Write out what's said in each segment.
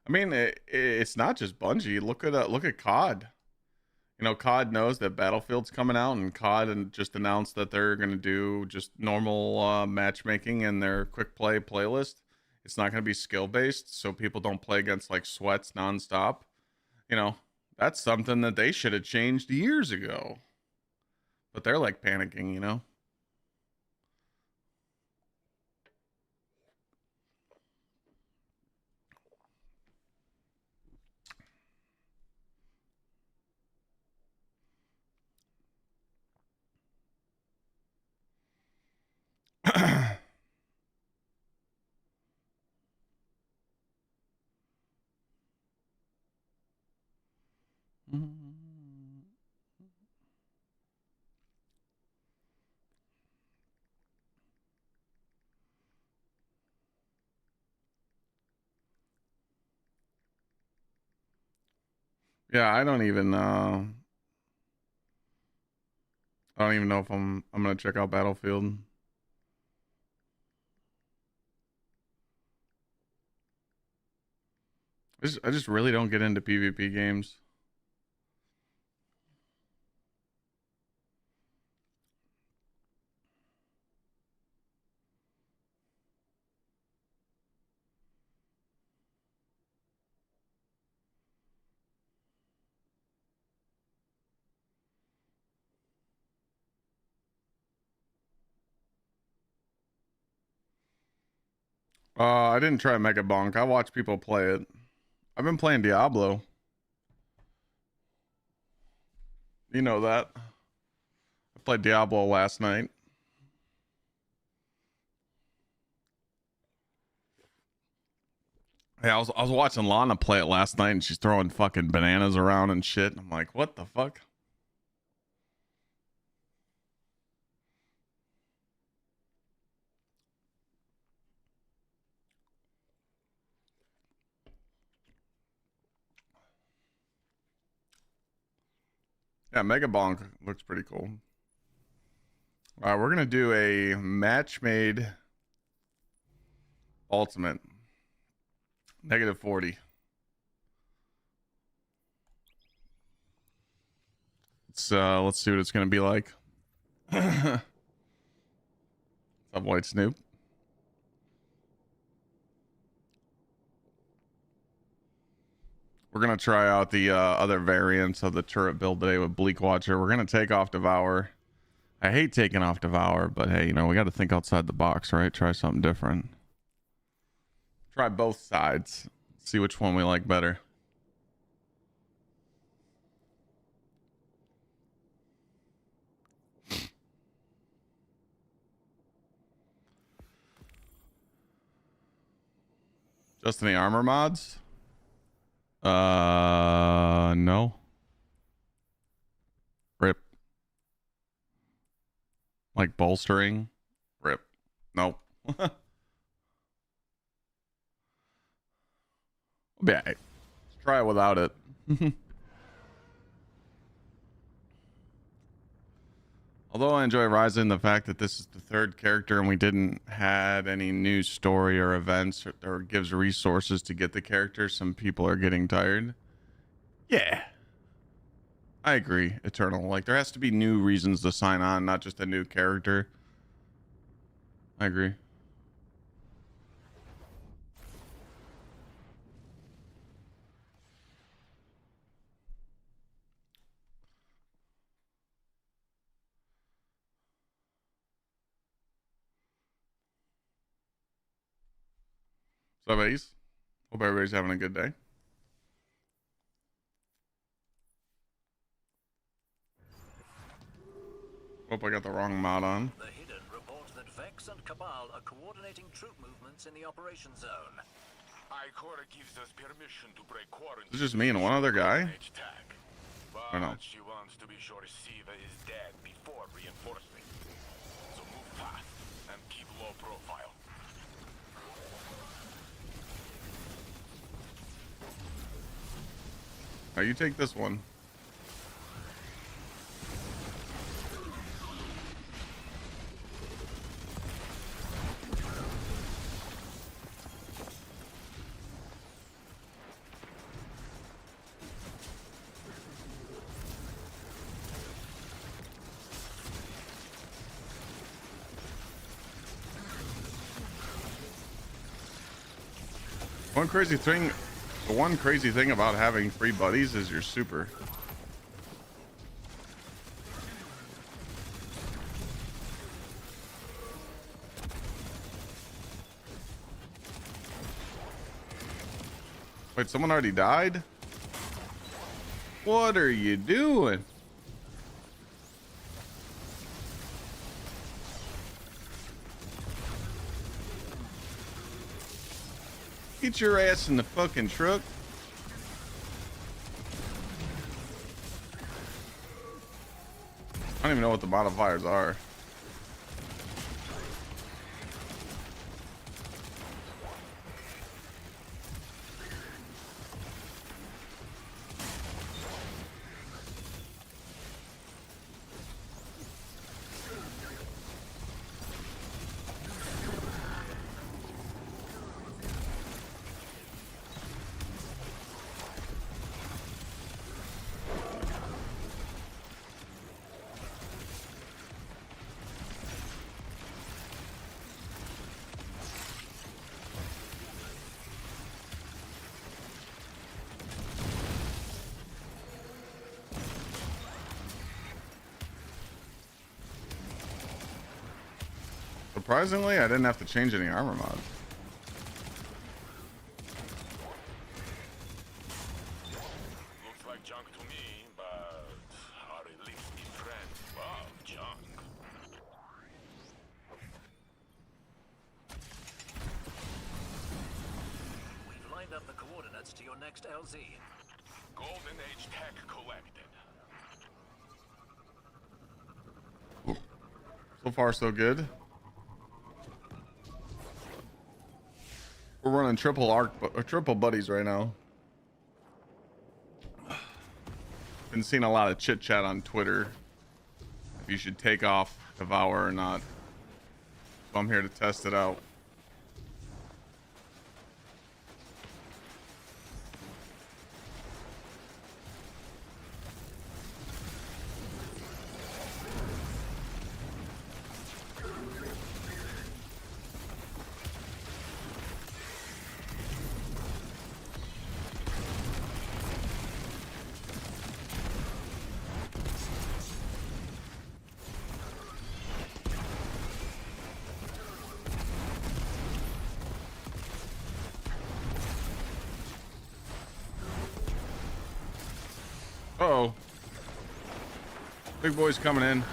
I mean, it's not just Bungie. Look at COD. You know, COD knows that Battlefield's coming out, and COD and just announced that they're going to do just normal matchmaking in their quick play playlist. It's not going to be skill based, so people don't play against like sweats nonstop. You know, that's something that they should have changed years ago. But they're like panicking, you know. Yeah, I don't even know if I'm gonna check out Battlefield. I just really don't get into PvP games. I didn't try Mega Bonk. I watch people play it. I've been playing Diablo. You know that. I played Diablo last night. Yeah, I was watching Lana play it last night, and she's throwing fucking bananas around and shit. I'm like, what the fuck? Yeah, Mega Bonk looks pretty cool. All right, we're gonna do a match made ultimate -40. Let's see what it's gonna be like. What's up, White Snoop? We're gonna try out the other variants of the turret build today with Bleak Watcher. We're gonna take off Devour. I hate taking off Devour, but hey, you know, we got to think outside the box, right? Try something different. Try both sides. See which one we like better. Just any armor mods? No. Rip. Like bolstering? Rip. Nope. Yeah, let's try it without it. Although I enjoy Ryzen, the fact that this is the third character and we didn't had any new story or events or gives resources to get the character, some people are getting tired. Yeah, I agree. Eternal. Like, there has to be new reasons to sign on, not just a new character. I agree. What's up, Ace? Hope everybody's having a good day. Hope I got the wrong mod on. The Hidden reports that Vex and Cabal are coordinating troop movements in the operation zone. Ikora gives us permission to break quarantine. It's just me and one other guy. But no. She wants to be sure Siva is dead before reinforcing. So move fast and keep low profile. Now you take this one. One crazy thing, the one crazy thing about having free buddies is your super. Wait, someone already died? What are you doing? Get your ass in the fucking truck. I don't even know what the modifiers are. Surprisingly, I didn't have to change any armor mods. Looks like junk to me, but our elite friends love junk. We've lined up the coordinates to your next LZ. Golden Age tech collected. So far, so good. We're running triple buddies right now. Been seeing a lot of chit chat on Twitter. If you should take off Devour or not. So I'm here to test it out. Uh-oh. Big boy's coming in.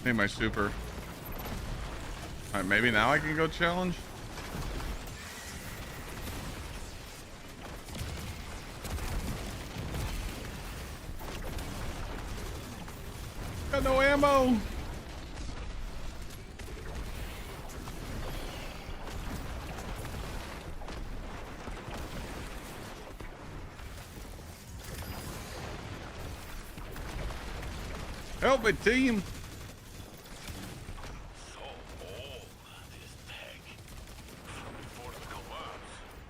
Need my super. Alright, maybe now I can go challenge? Got no ammo! Help me, team!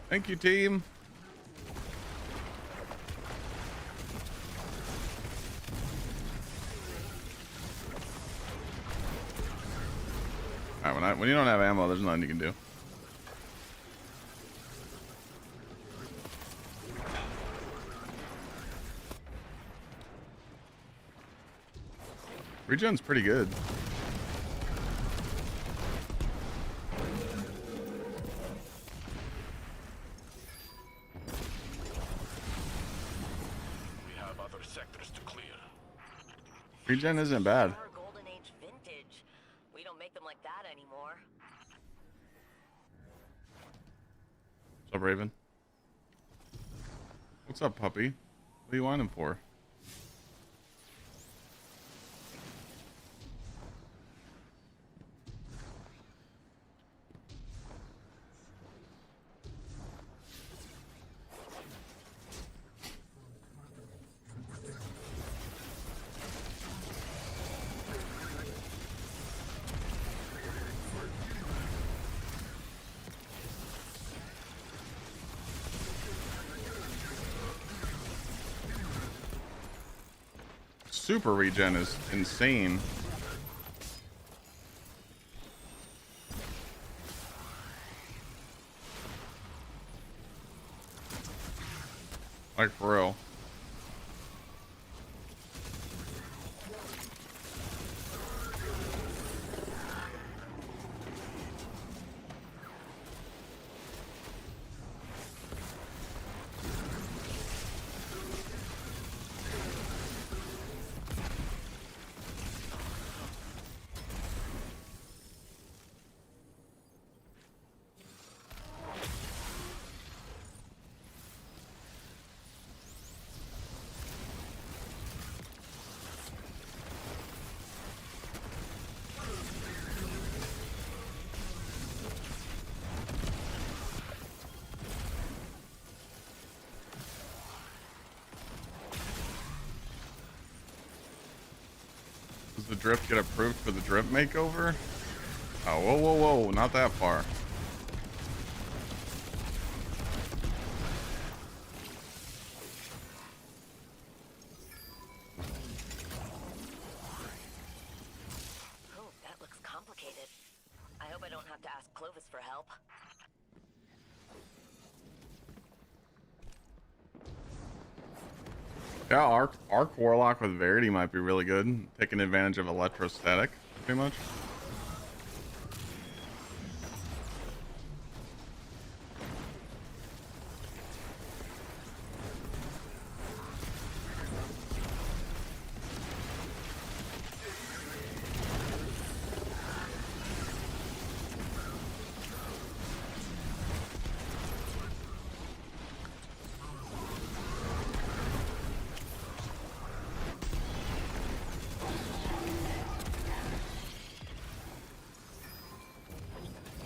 Thank you, team. All right, when you don't have ammo, there's nothing you can do. Regen's pretty good. Regen isn't bad. Golden Age vintage. We don't make them like that anymore. What's up, Raven? What's up, puppy? What are you whining for? super regen is insane. Like for real. Does the drip get approved for the drip makeover? Oh, whoa, whoa, whoa, not that far. Oh, that looks complicated. I hope I don't have to ask Clovis for help. Yeah, Arc Warlock with Verity might be really good. Taking advantage of electrostatic, pretty much.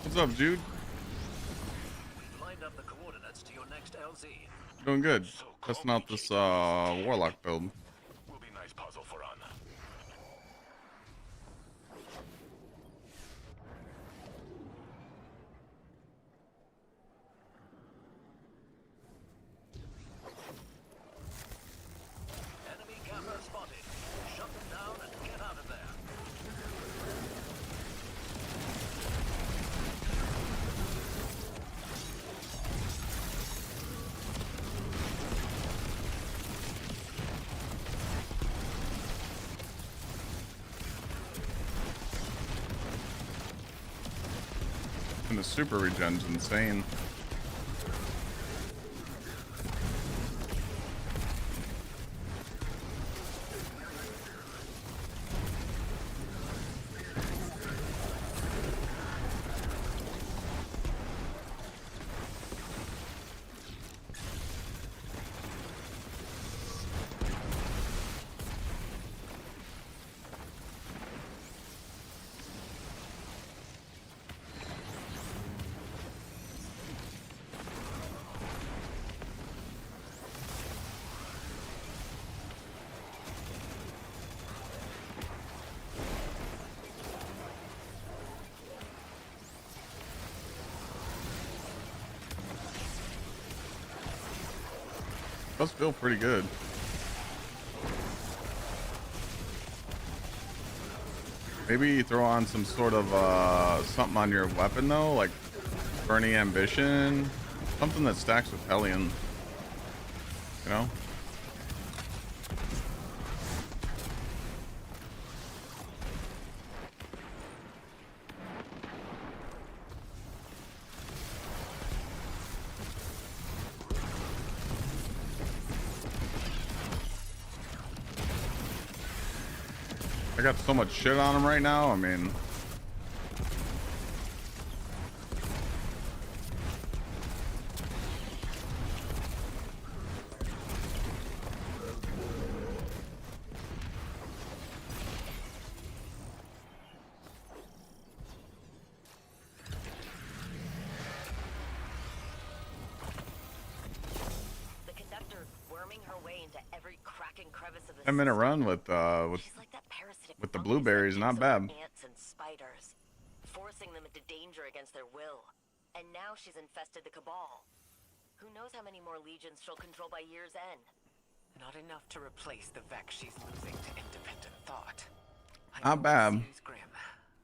What's up, Jude? We've lined up the coordinates to your next LZ. Doing good. Testing out this Warlock build. Will be nice puzzle for Anna. Enemy camera spotted. Shut them down and get out of there. And the super regen's insane. Does feel pretty good. Maybe throw on some sort of something on your weapon though, like Burning Ambition, something that stacks with Hellion. You know? I got so much shit on him right now. I mean, The conductor worming her way into every crack and crevice of the 10-minute system. run with She's like that parasitic with the fungus blueberries, that not takes bad. over ants and spiders, forcing them into danger against their will. And now she's infested the Cabal. Who knows how many more legions she'll control by year's end? Not enough to replace the Vex she's losing to independent thought. I Not know bad. it seems grim,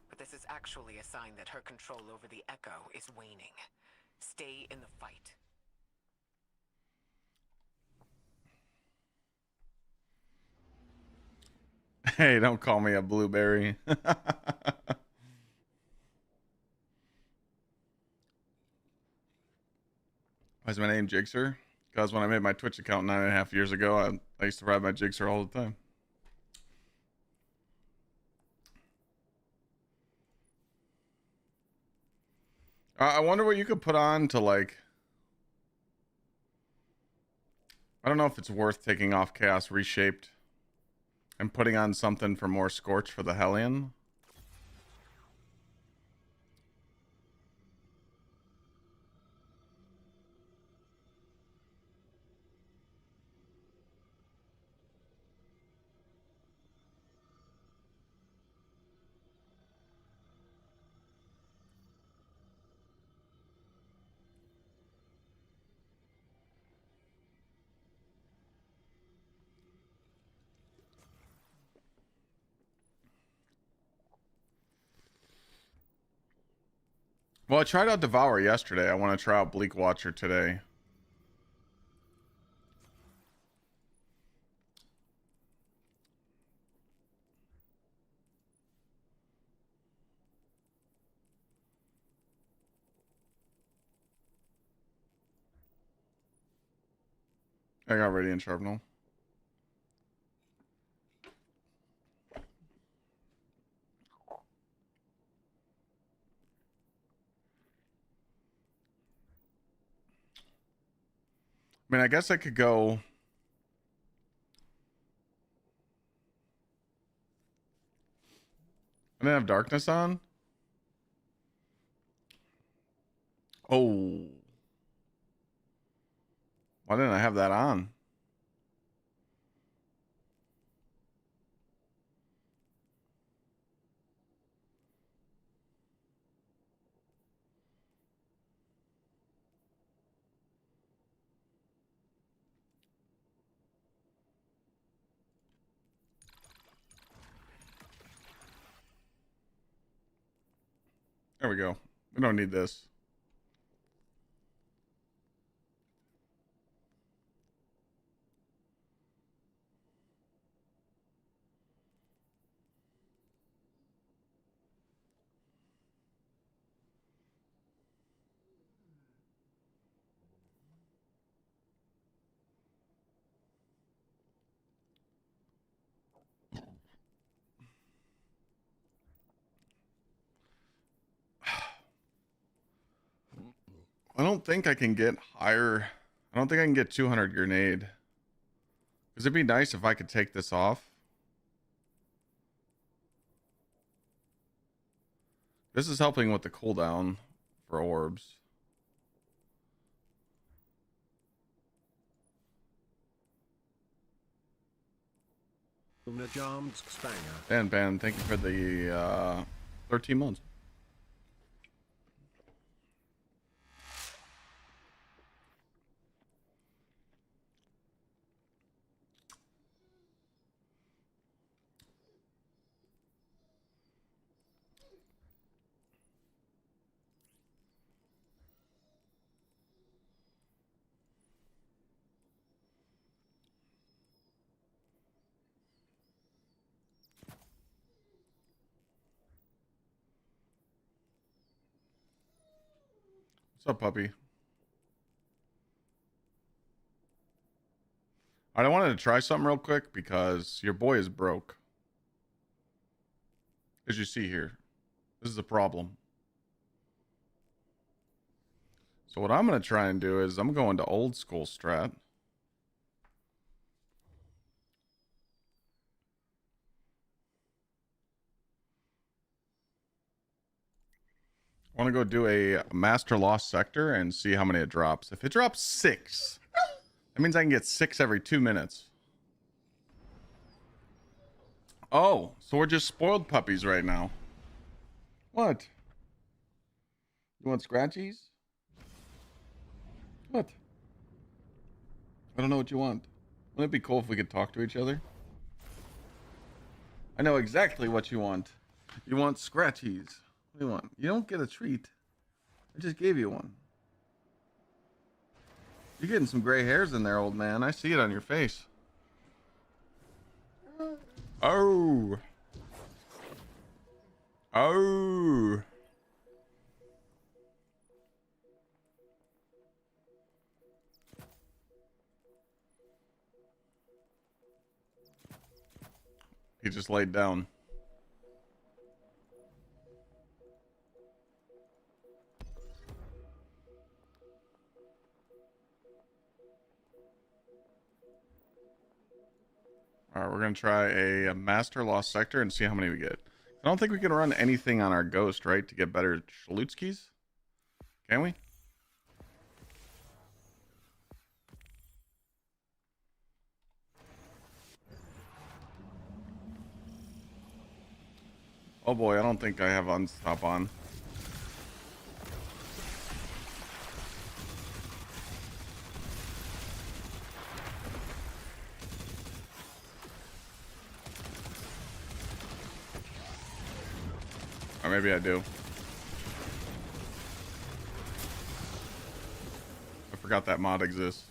but this is actually a sign that her control over the Echo is waning. Stay in the fight. Hey, don't call me a blueberry. Why is my name Gsxr? Because when I made my Twitch account 9.5 years ago, I used to ride my Gsxr all the time. I wonder what you could put on to, like, I don't know if it's worth taking off Chaos Reshaped and putting on something for more Scorch for the Hellion. Well, I tried out Devour yesterday. I want to try out Bleak Watcher today. I got Radiant Sharpenal. I mean, I guess I could go. I didn't have Darkness on. Oh. Why didn't I have that on? There we go. We don't need this. I don't think I can get higher. I don't think I can get 200 grenade. Because it'd be nice if I could take this off. This is helping with the cooldown for orbs. Dan, thank you for the 13 months. What's up, puppy? I wanted to try something real quick because your boy is broke. As you see here, this is a problem. So what I'm going to try and do is I'm going to old school strat. I want to go do a Master Lost Sector and see how many it drops. If it drops 6, that means I can get 6 every 2 minutes. Oh, so we're just spoiled puppies right now. What? You want scratchies? What? I don't know what you want. Wouldn't it be cool if we could talk to each other? I know exactly what you want. You want scratchies. What do you want? You don't get a treat. I just gave you one. You're getting some gray hairs in there, old man. I see it on your face. Oh. Oh. He just laid down. All right, we're going to try a master lost sector and see how many we get. I don't think we can run anything on our ghost, right, to get better Schlutskis? Can we? Oh boy, I don't think I have unstop on. Or maybe I do. I forgot that mod exists.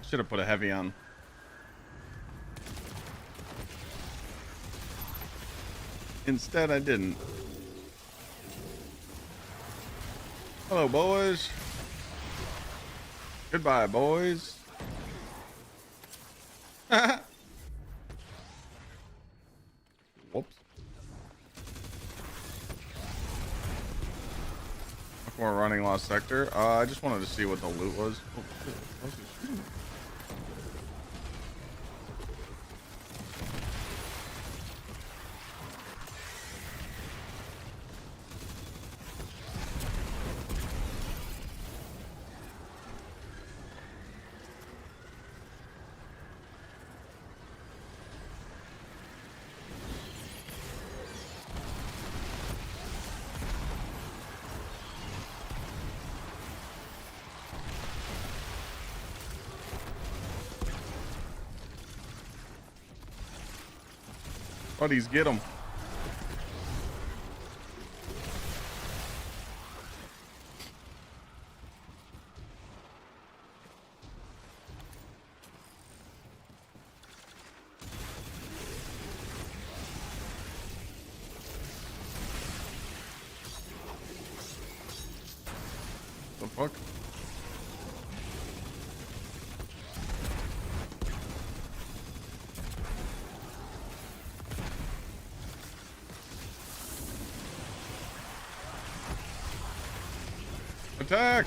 Should have put a heavy on. Instead, I didn't. Hello, boys. Goodbye, boys. Whoops. We're running lost sector. I just wanted to see what the loot was. Oh, shit. What's he shooting? Buddies, get him. The fuck? Attack!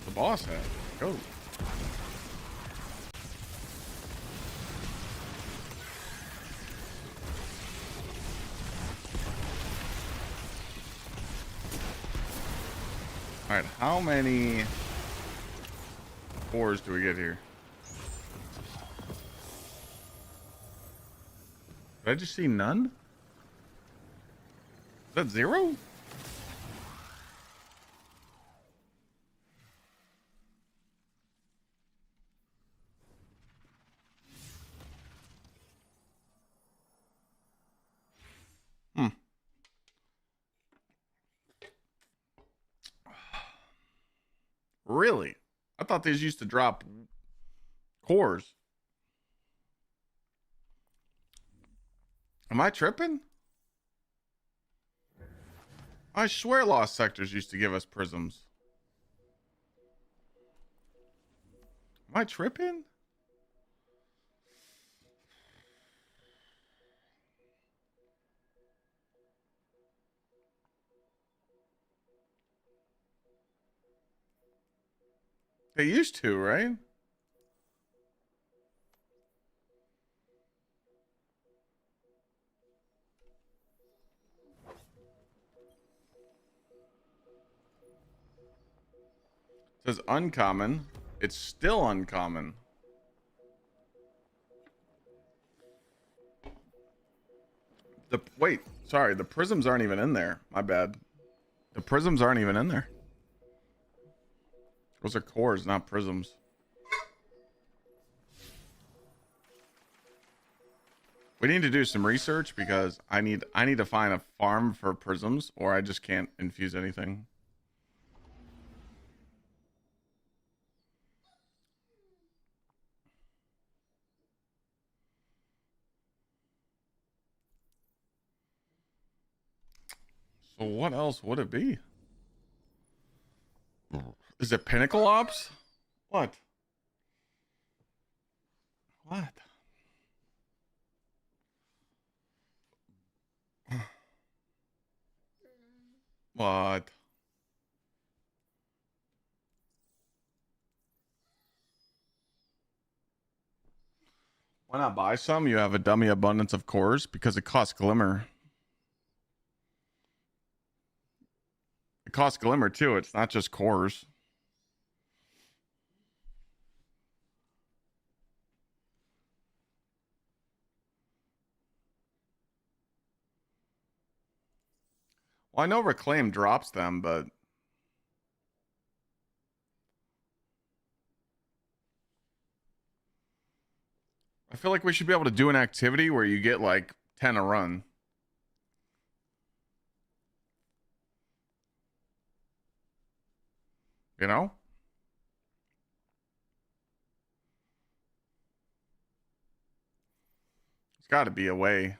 The boss hat. Go. Alright, how many fours do we get here? Did I just see none? Is that 0? Really? I thought these used to drop cores. Am I tripping? I swear Lost Sectors used to give us prisms. Am I tripping? They used to, right? It says uncommon. It's still uncommon. Wait, sorry, the prisms aren't even in there. My bad. The prisms aren't even in there. Those are cores, not prisms. We need to do some research because I need to find a farm for prisms or I just can't infuse anything. So what else would it be? Is it Pinnacle Ops? What? What? What? Why not buy some? You have a dummy abundance of cores because it costs Glimmer. It costs Glimmer too. It's not just cores. Well, I know Reclaim drops them, but I feel like we should be able to do an activity where you get like 10 a run. You know? There's got to be a way.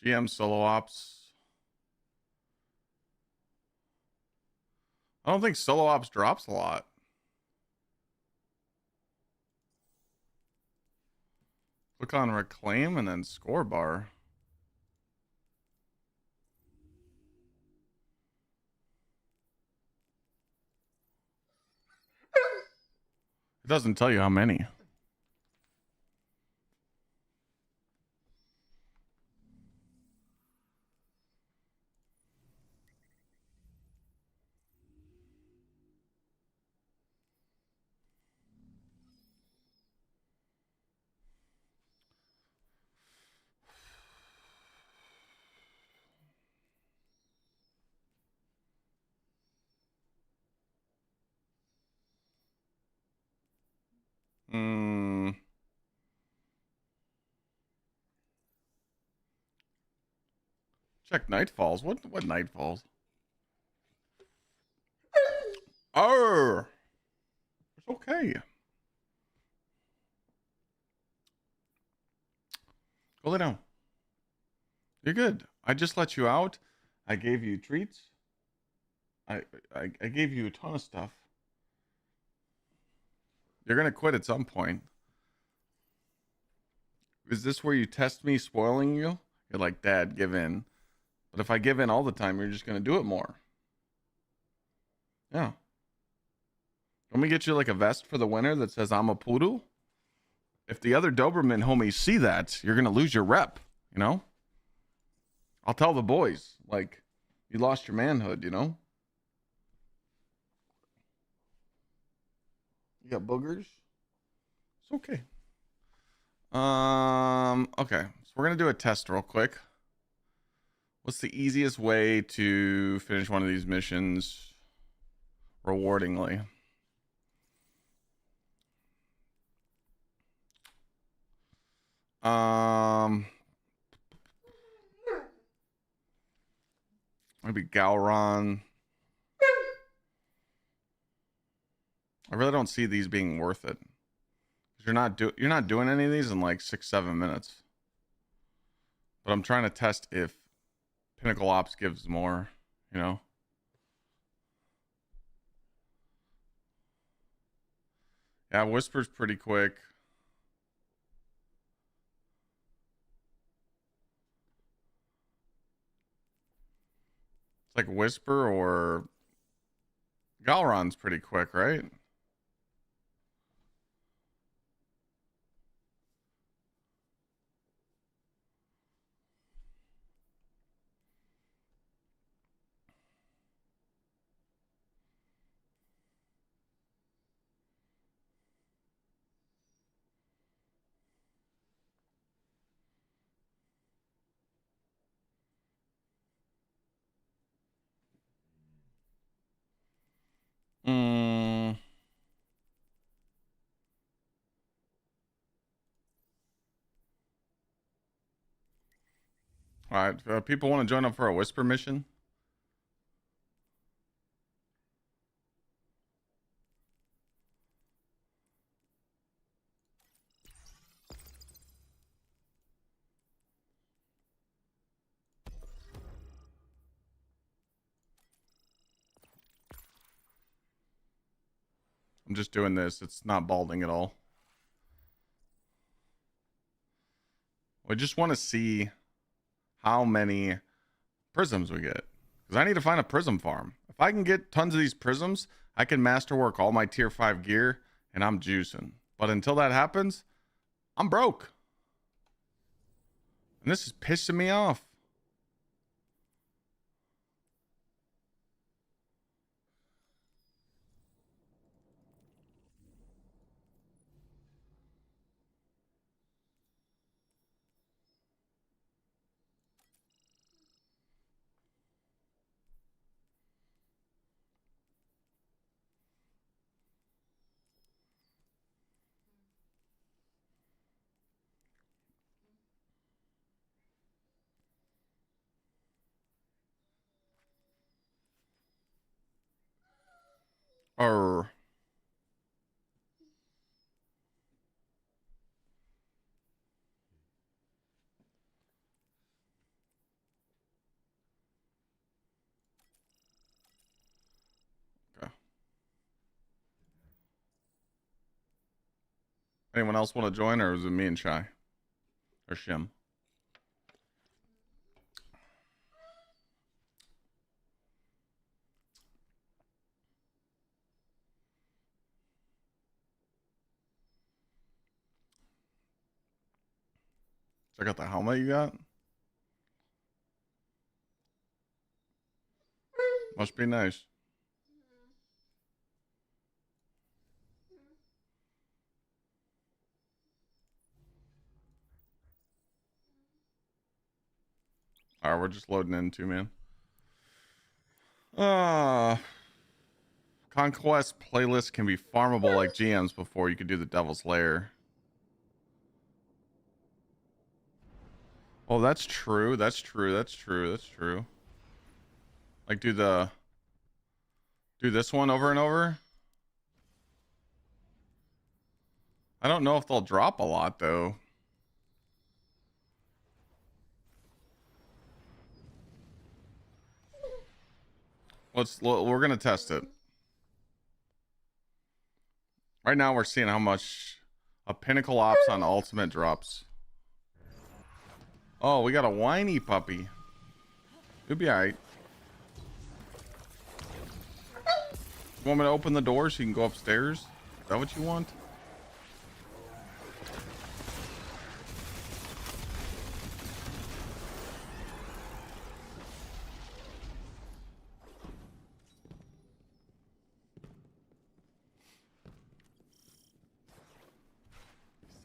GM solo ops. I don't think solo ops drops a lot. Click on reclaim and then score bar. It doesn't tell you how many. Hmm. Check Nightfalls. What Nightfalls? Oh, it's okay. Go lay down. You're good. I just let you out. I gave you treats. I gave you a ton of stuff. You're gonna quit at some point. Is this where you test me spoiling you? You're like, Dad, give in. But if I give in all the time, you're just gonna do it more. Yeah. Let me get you like a vest for the winter that says I'm a poodle. If the other Doberman homies see that, you're gonna lose your rep, you know? I'll tell the boys, like, you lost your manhood, you know? You got boogers? It's okay. Okay. So we're gonna do a test real quick. What's the easiest way to finish one of these missions rewardingly? Um Maybe Galron. I really don't see these being worth it. You're not doing any of these in like 6-7 minutes. But I'm trying to test if Pinnacle Ops gives more, you know. Yeah, Whisper's pretty quick. It's like Whisper or Galron's pretty quick, right? Mm. All right, people want to join up for a Whisper mission? I'm just doing this. It's not balding at all. I just want to see how many prisms we get. Because I need to find a prism farm. If I can get tons of these prisms, I can masterwork all my tier 5 gear and I'm juicing. But until that happens, I'm broke. And this is pissing me off. Or okay. Anyone else want to join, or is it me and Shy? Or Shim? Check out the helmet you got. Must be nice. Alright, we're just loading in too, man. Conquest playlists can be farmable like GMs before you could do the Devil's Lair. Oh, that's true. That's true. That's true. That's true. Like do this one over and over. I don't know if they'll drop a lot though. We're gonna test it. Right now we're seeing how much a Pinnacle Ops on Ultimate drops. Oh, we got a whiny puppy. It'll be alright. You want me to open the door so you can go upstairs? Is that what you want?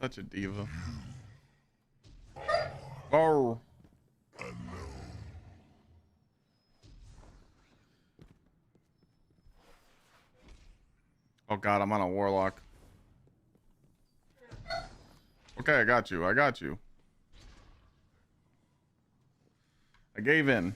Such a diva. Oh. Oh god, I'm on a Warlock. Okay, I got you. I got you. I gave in.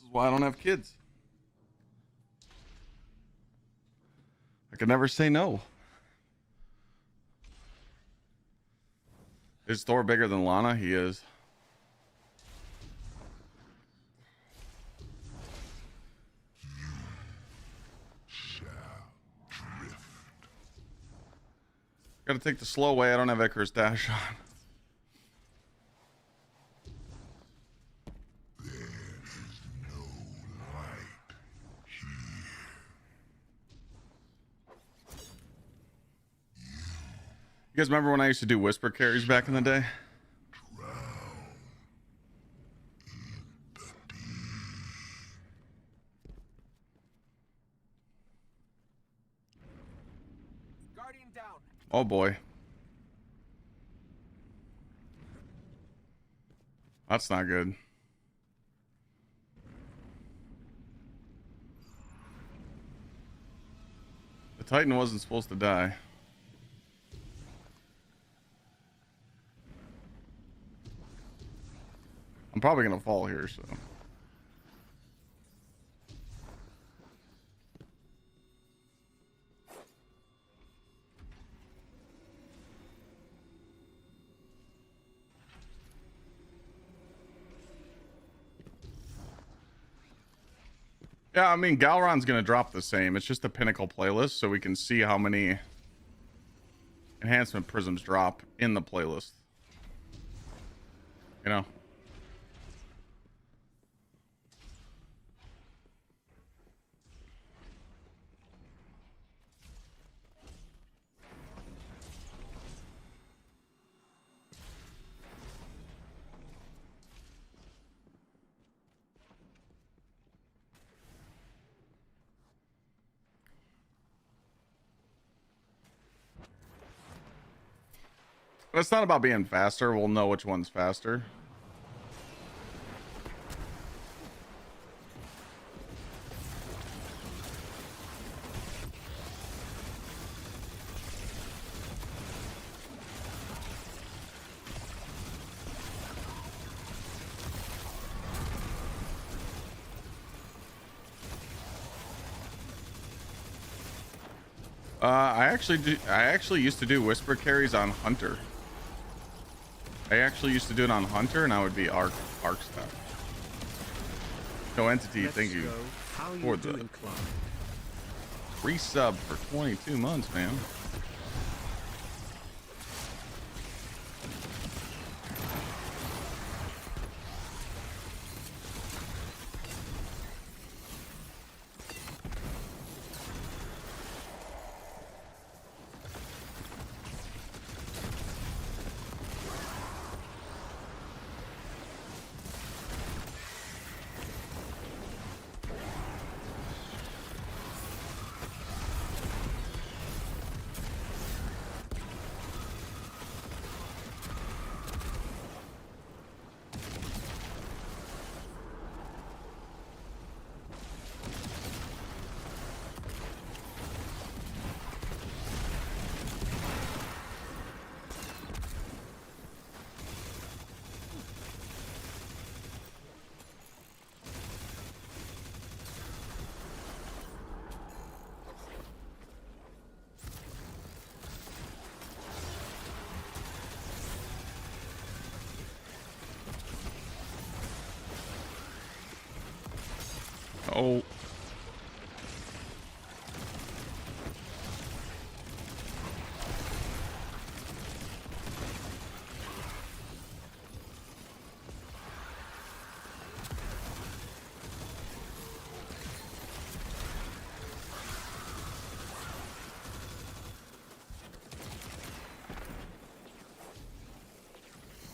is why I don't have kids. I could never say no. Is Thor bigger than Lana? He is. Gotta take the slow way. I don't have Icarus dash on. You guys remember when I used to do whisper carries back in the day? Guardian down. Oh boy. That's not good. The Titan wasn't supposed to die. I'm probably gonna fall here, so. Yeah, I mean, Galron's gonna drop the same. It's just a Pinnacle playlist, so we can see how many enhancement prisms drop in the playlist. You know? But it's not about being faster. We'll know which one's faster. I actually used to do whisper carries on Hunter. I actually used to do it on Hunter, and I would be arc stuff. No entity, thank you for the resub for 22 months, man. Oh.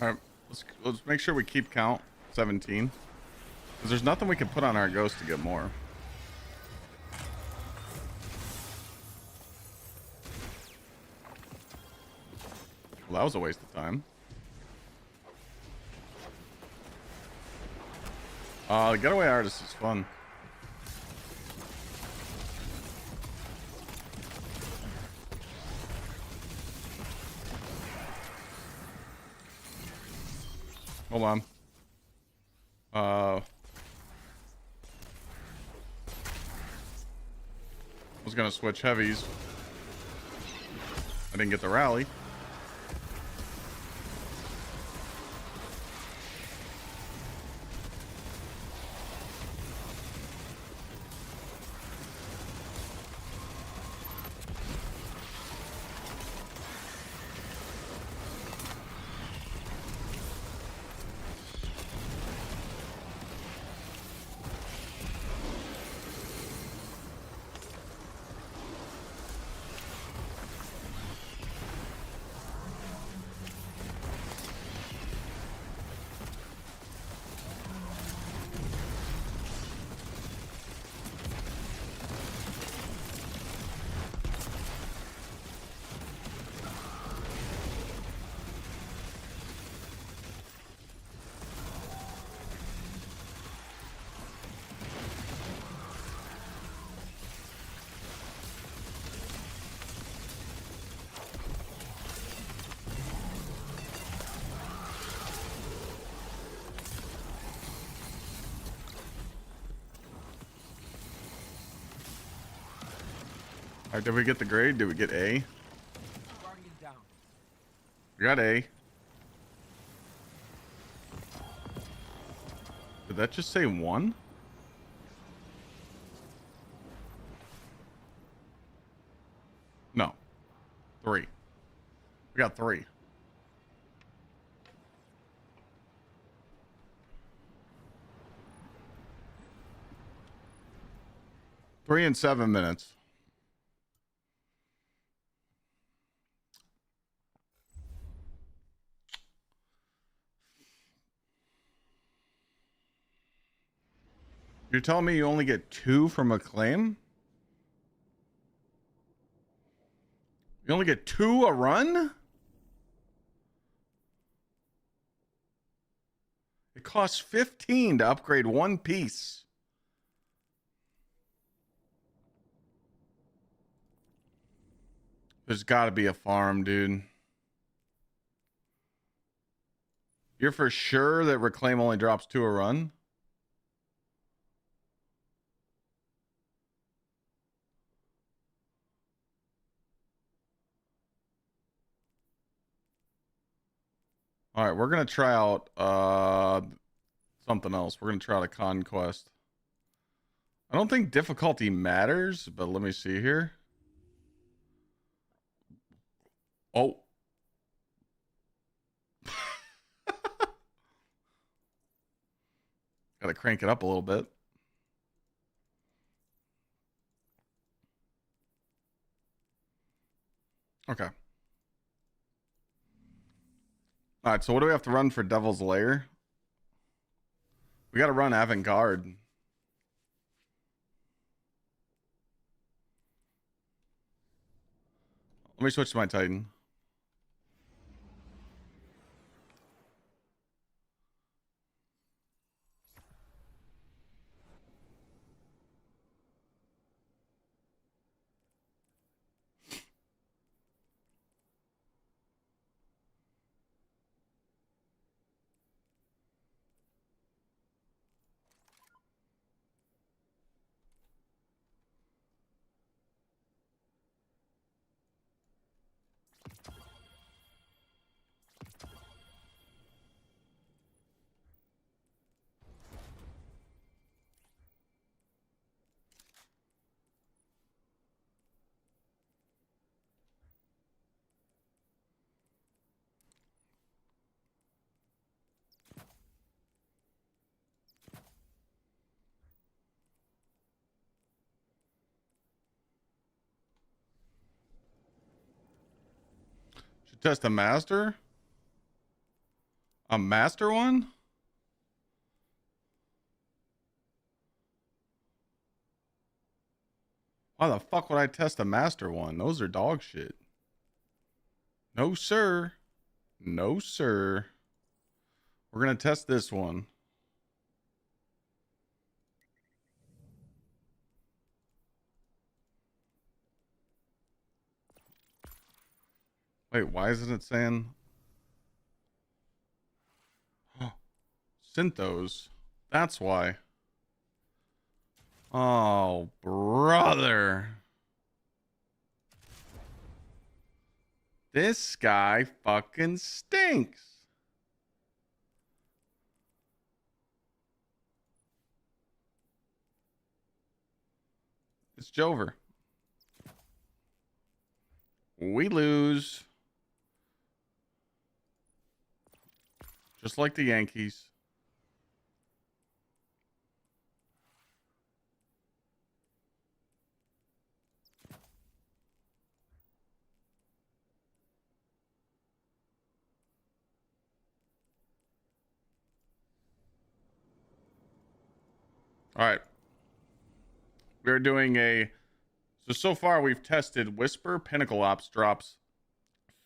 All right, let's make sure we keep count 17. Because there's nothing we can put on our ghost to get more. Well, that was a waste of time. The getaway artist is fun. Hold on. was gonna switch heavies. I didn't get the rally. All right, did we get the grade? Did we get A? We got A. Did that just say 1? No. 3. We got 3. Three and 7 minutes. You're telling me you only get 2 from a claim? You only get 2 a run? It costs 15 to upgrade 1 piece. There's got to be a farm, dude. You're for sure that Reclaim only drops 2 a run? All right, we're going to try out something else. We're going to try out a conquest. I don't think difficulty matters, but let me see here. Oh. Got to crank it up a little bit. Okay. All right, so what do we have to run for Devil's Lair? We got to run Avant-Garde. Let me switch to my Titan. Should test a master? A master one? Why the fuck would I test a master one? Those are dog shit. No, sir. No, sir. We're going to test this one. Wait, why isn't it saying? Synthos. That's why. Oh, brother. This guy fucking stinks. It's Jover. We lose. Just like the Yankees. All right. We're doing so far we've tested Whisper, Pinnacle Ops drops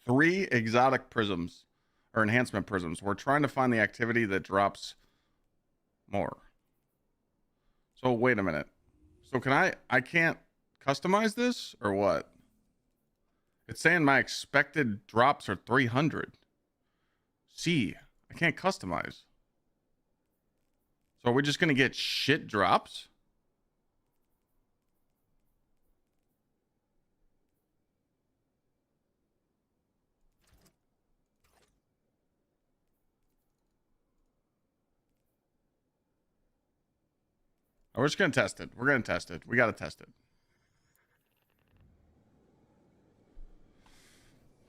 3 exotic prisms or enhancement prisms. We're trying to find the activity that drops more. So wait a minute. So I can't customize this or what? It's saying my expected drops are 300. See, I can't customize. So are we just going to get shit drops? We're just going to test it. We're going to test it. We got to test it.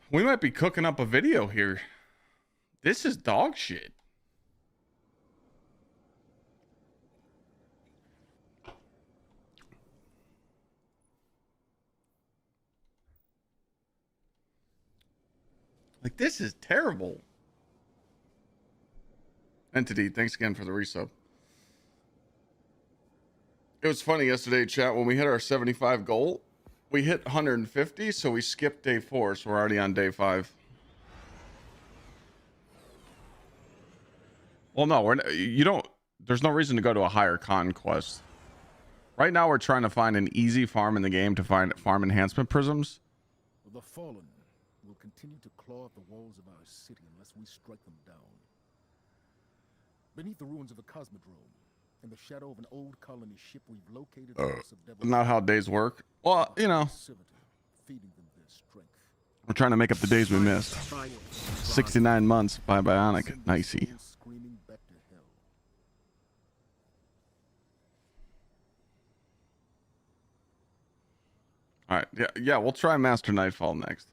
We might be cooking up a video here. This is dog shit. Like, this is terrible. Entity, thanks again for the resub. It was funny yesterday, chat, when we hit our 75 goal, we hit 150, so we skipped day 4, so we're already on day 5. Well, no, there's no reason to go to a higher conquest. Right now, we're trying to find an easy farm in the game to farm enhancement prisms. The fallen will continue to claw at the walls of our city unless we strike them down. Beneath the ruins of the Cosmodrome, in the shadow of an old colony ship, we've located Not how days work. Well, you know, feeding them their strength. we're trying to make up the days we missed. 69 months by Bionic. Nicey. Screaming back to hell. All right, yeah, we'll try Master Nightfall next.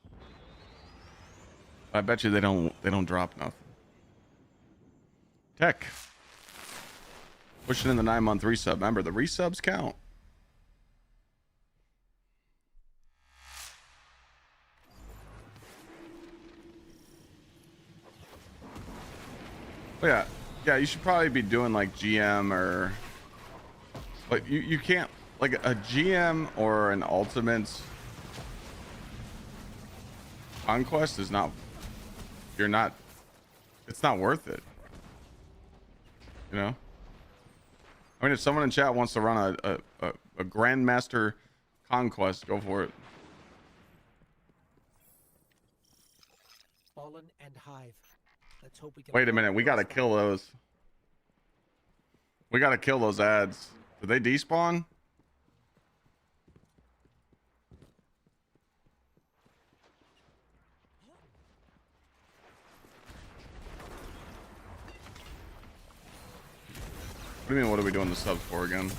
I bet you they don't drop nothing. Tech. Pushing in the 9-month resub. Remember, the resubs count. But yeah, you should probably be doing like GM or, but you can't, like a GM or an Ultimates Conquest is not, it's not worth it. You know? I mean, if someone in chat wants to run a Grandmaster Conquest, go for it. Fallen and Hive. Let's hope we can. Wait a minute, we gotta kill those. We gotta kill those ads. Did they despawn? What do you mean, what are we doing the subs for again?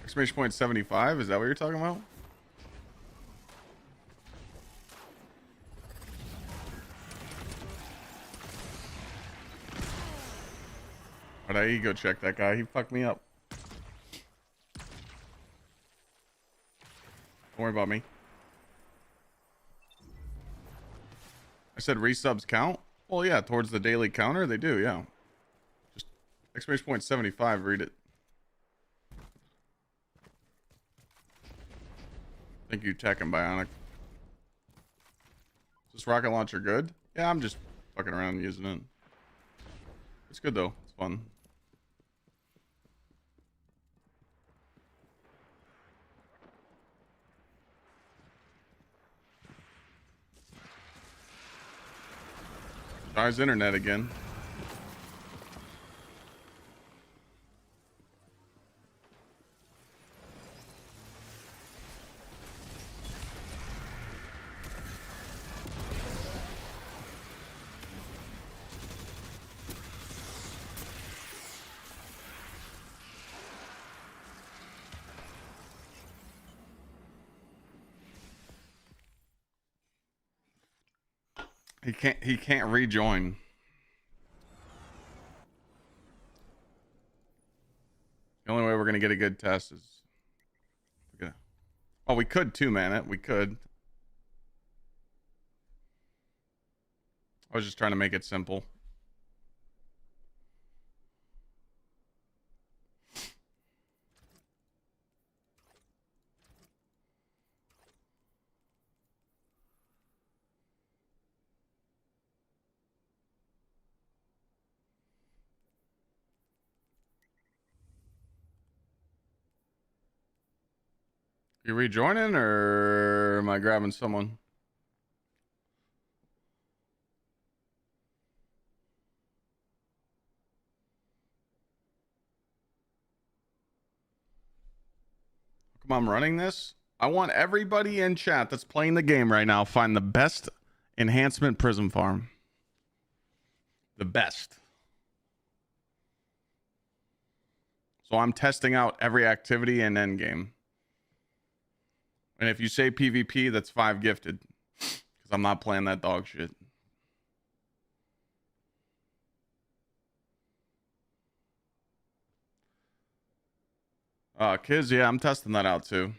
Exclamation point 75? Is that what you're talking about? Alright, you go check that guy. He fucked me up. Don't worry about me. I said resubs count? Well, yeah, towards the daily counter, they do, yeah. Just exclamation point 75, read it. Thank you, Tech and Bionic. Is this rocket launcher good? Yeah, I'm just fucking around using it. It's good though. It's fun. Tries internet again. He can't rejoin. The only way we're gonna get a good test is oh, we could 2-man it. We could. I was just trying to make it simple. You rejoining or am I grabbing someone? Come on, I'm running this. I want everybody in chat that's playing the game right now find the best enhancement prism farm. The best. So I'm testing out every activity in endgame. And if you say PvP, that's 5 gifted. Because I'm not playing that dog shit. Kids, yeah, I'm testing that out too.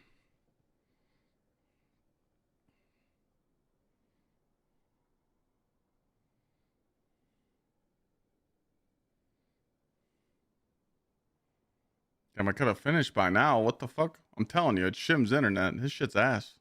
Damn, I could have finished by now. What the fuck? I'm telling you, it's Shim's internet. His shit's ass.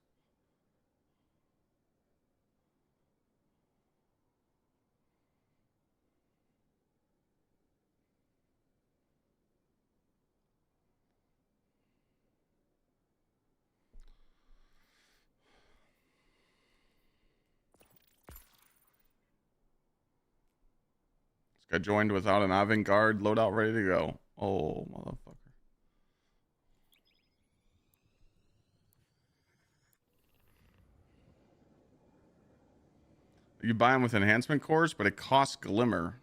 This guy joined without an avant-garde loadout ready to go. Oh, motherfucker. You buy them with enhancement cores, but it costs glimmer.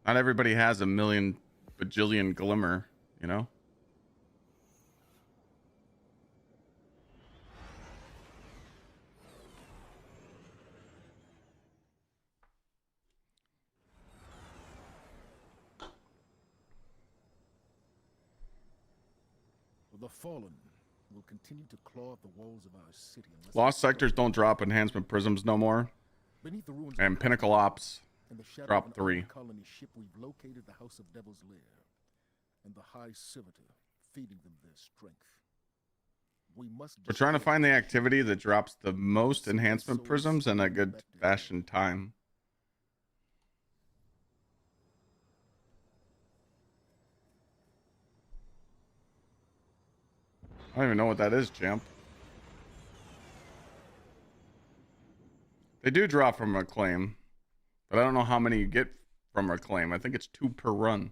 Not everybody has a million bajillion glimmer, you know? The fallen will continue to claw at the walls of our city. Lost sectors don't drop enhancement prisms no more. Beneath the ruins And Pinnacle Ops in the shadow drop of an 3. old colony ship, we've located the House of Devil's Lair and the High Servitor, feeding them their strength. We must. We're trying to find the activity that drops the most enhancement prisms in a good fashion time. I don't even know what that is, champ. They do drop from Reclaim, but I don't know how many you get from Reclaim. I think it's 2 per run.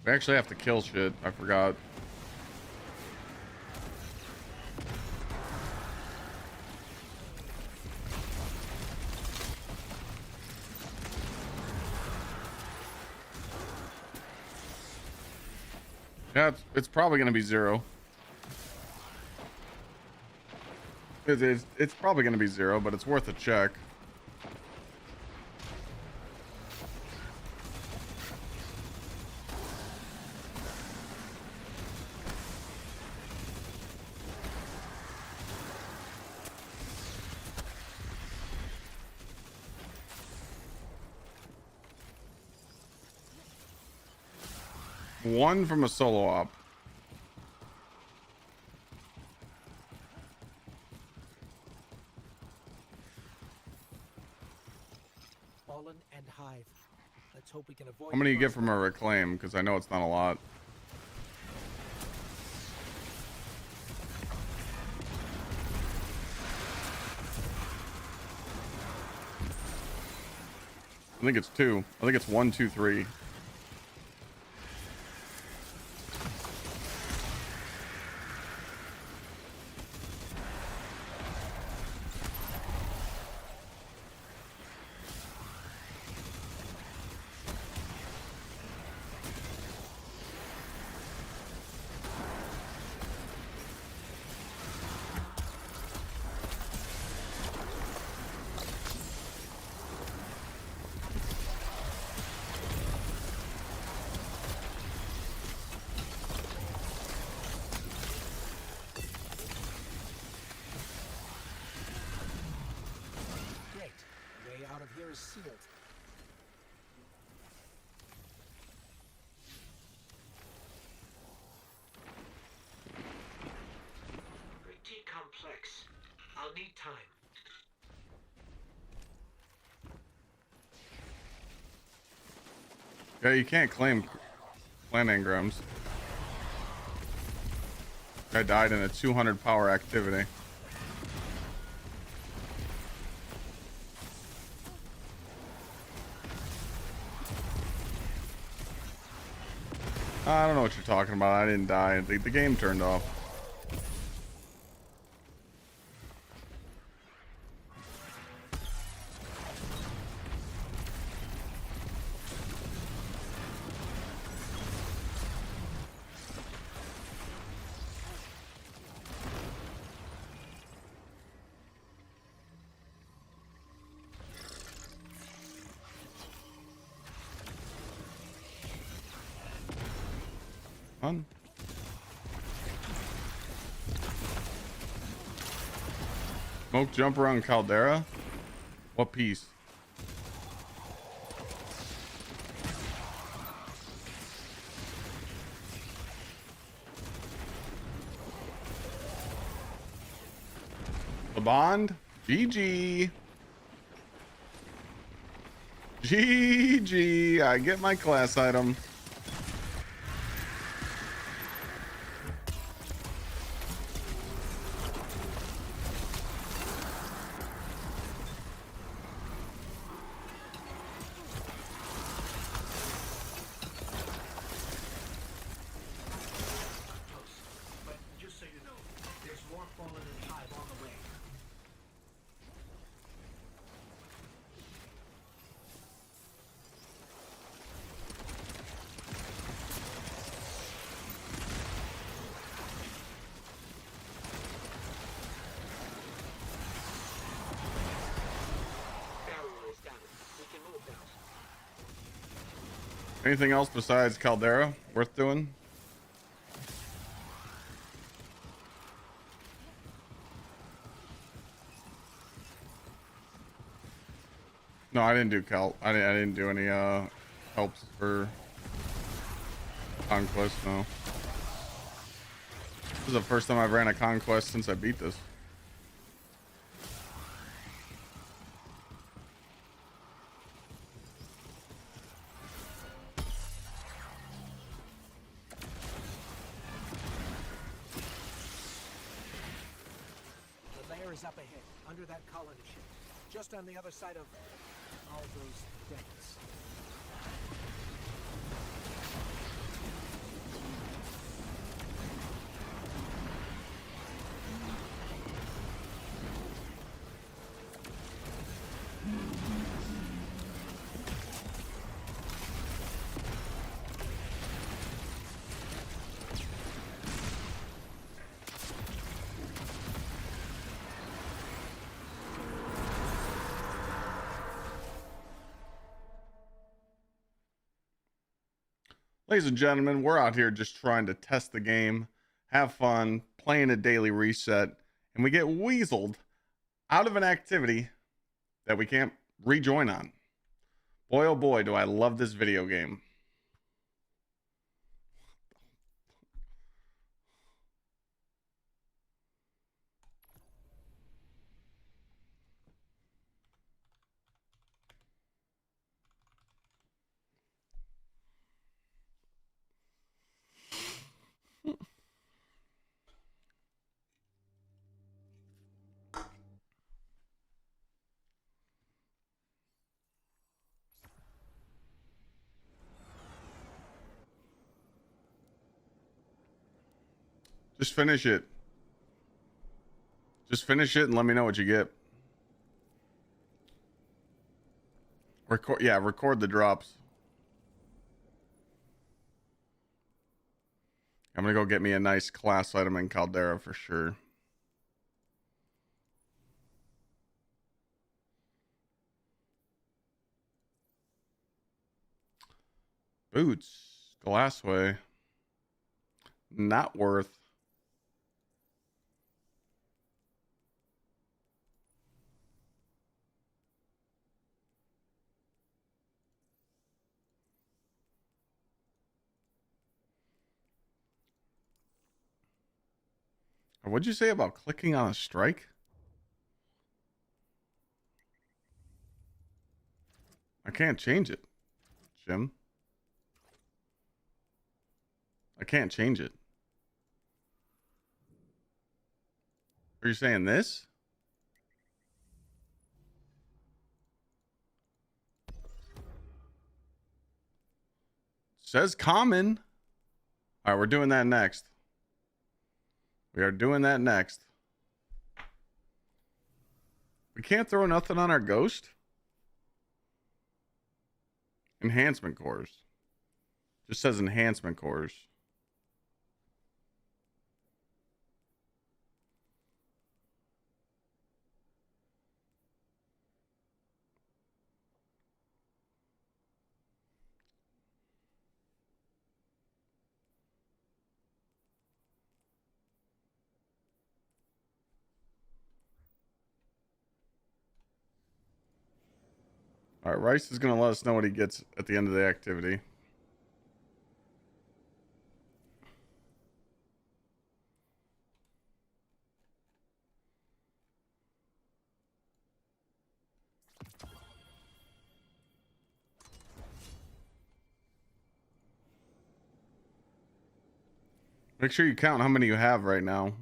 We actually have to kill shit. I forgot. Yeah, it's probably going to be 0. It's probably going to be 0, but it's worth a check. One from a solo op. Fallen and Hive. Let's hope we can avoid. How many you get from a Reclaim? Because I know it's not a lot. I think it's 2. I think it's 1, 2, 3. need time. Yeah, you can't claim clan engrams. I died in a 200 power activity. I don't know what you're talking about. I didn't die. The game turned off. Fun. Smoke jump around Caldera? What piece? The bond? GG. GG. I get my class item. But just so you know, there's more fallen and hive on the way. Barrier is down. We can move now. Anything else besides Caldera worth doing? No, I didn't do I didn't do any helps for conquest. No, this is the first time I've ran a conquest since I beat this. The lair is up ahead, under that colony ship. Just on the other side of all those dents. Ladies and gentlemen, we're out here just trying to test the game, have fun, playing a daily reset, and we get weaseled out of an activity that we can't rejoin on. Boy, oh boy, do I love this video game. Just finish it. Just finish it and let me know what you get. Record, yeah, record the drops. I'm gonna go get me a nice class item in Caldera for sure. Boots, Glassway. Not worth. What'd you say about clicking on a strike? I can't change it, Jim. I can't change it. Are you saying this? Says common. All right, we're doing that next. We are doing that next. We can't throw nothing on our ghost. Enhancement cores. Just says enhancement cores. All right, Rice is going to let us know what he gets at the end of the activity. Make sure you count how many you have right now.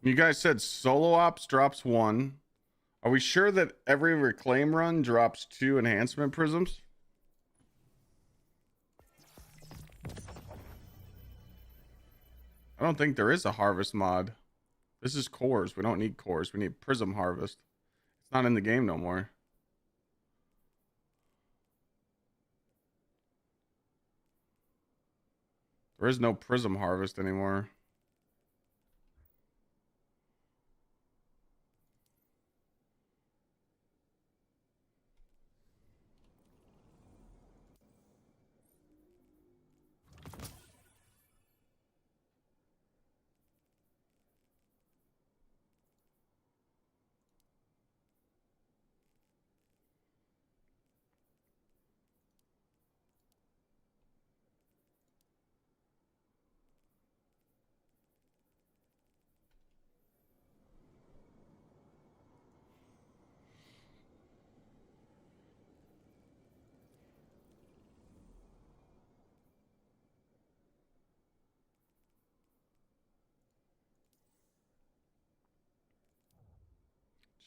You guys said solo ops drops 1. Are we sure that every reclaim run drops 2 enhancement prisms? I don't think there is a harvest mod. This is cores. We don't need cores. We need prism harvest. It's not in the game no more. There is no prism harvest anymore.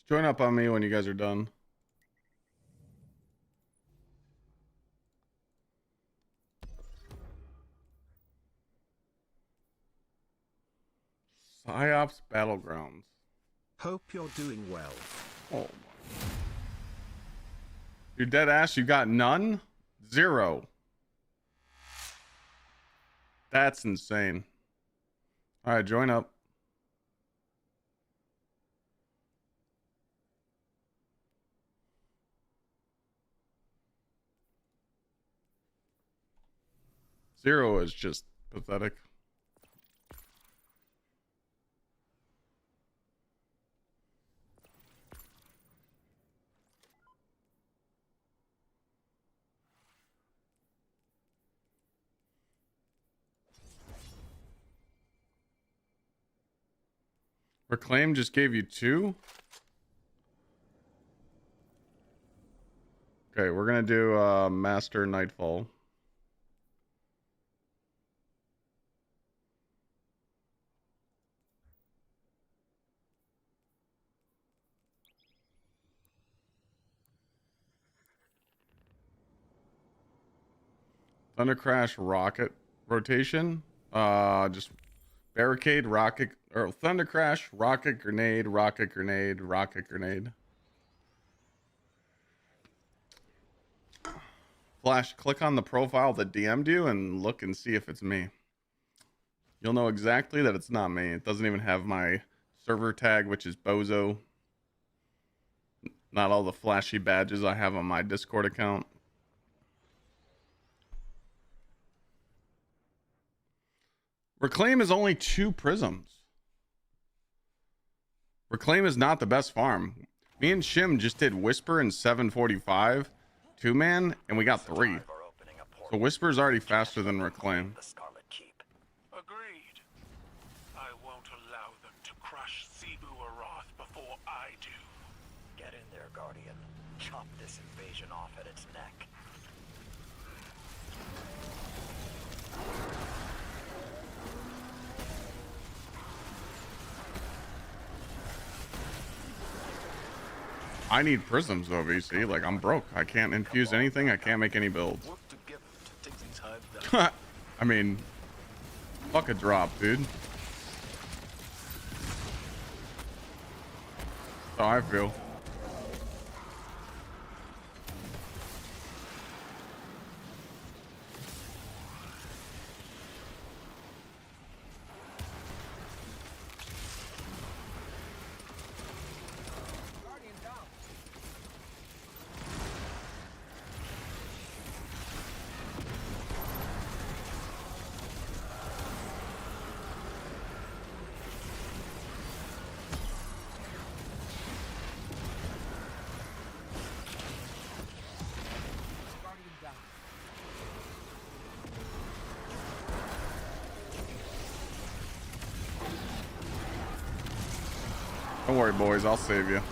Join up on me when you guys are done. PsyOps Battlegrounds. Hope you're doing well. Oh my. You're dead ass, you got none? 0. That's insane. Alright, join up. Zero is just pathetic. Reclaim just gave you 2? Okay, we're gonna do Master Nightfall. Thunder Crash rocket rotation. Just barricade, rocket, or Thunder Crash, rocket grenade, rocket grenade, rocket grenade. Flash, click on the profile that DM'd you and look and see if it's me. You'll know exactly that it's not me. It doesn't even have my server tag, which is Bozo. Not all the flashy badges I have on my Discord account. Reclaim is only 2 prisms. Reclaim is not the best farm. Me and Shim just did Whisper in 745, 2-man, and we got 3. So Whisper is already faster than Reclaim. The Scarlet Keep. Agreed. I won't allow them to crush Cebu Aroth before I do. Get in there, Guardian. Chop this invasion off at its neck. I need prisms though, VC. Like, I'm broke. I can't infuse anything. I can't make any builds. Work together to take these hives down. I mean, fuck a drop, dude. That's how I feel. Guardian down. Guardian down. Don't worry, boys. I'll save you.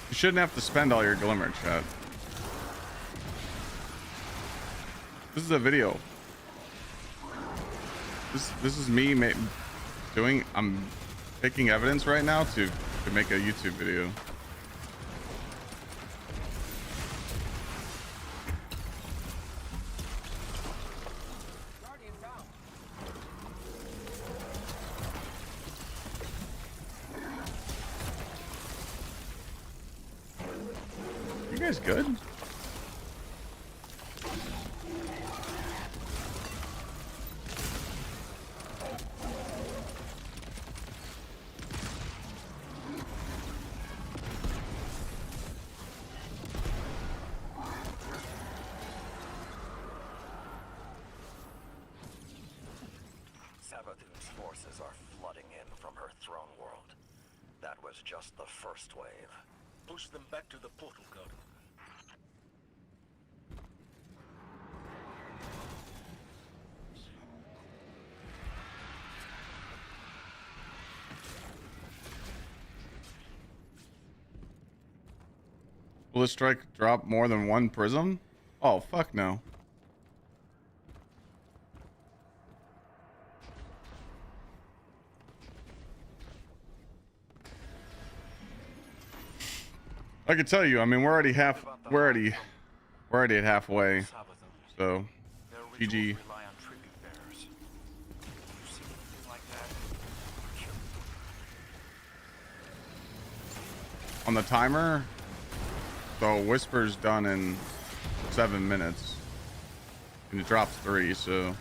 You shouldn't have to spend all your glimmer, chat. This is a video. This is me doing. I'm taking evidence right now to make a YouTube video. Guardian down. You guys good? Savathun's forces are flooding in from her throne world. That was just the first wave. Push them back to the portal, Guardian. Will this strike drop more than one prism? Oh, fuck no. I can tell you, I mean, we're already at halfway. So, Their GG. rituals rely on tribute bearers. You see anything like that? On the timer, so Whisper's done in 7 minutes. And it drops 3, so.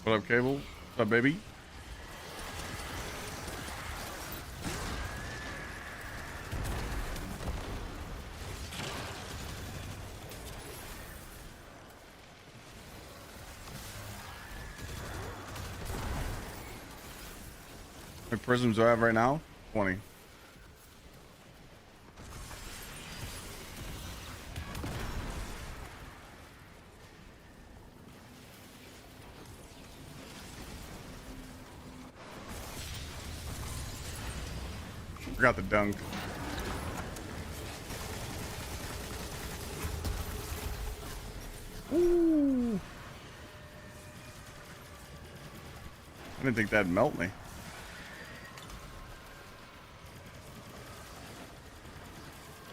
What up, Cable? What's up, baby? How many prisms do I have right now? 20. Forgot the dunk. Ooh. I didn't think that'd melt me.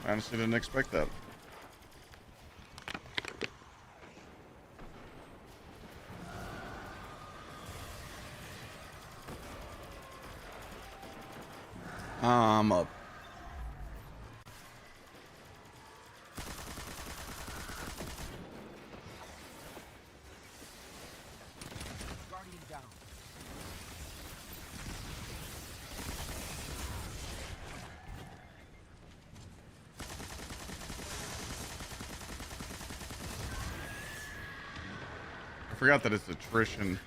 I honestly didn't expect that. I'm up. Guardian down. I forgot that it's attrition.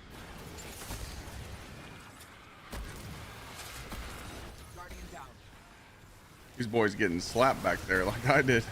Guardian down. These boys getting slapped back there like I did.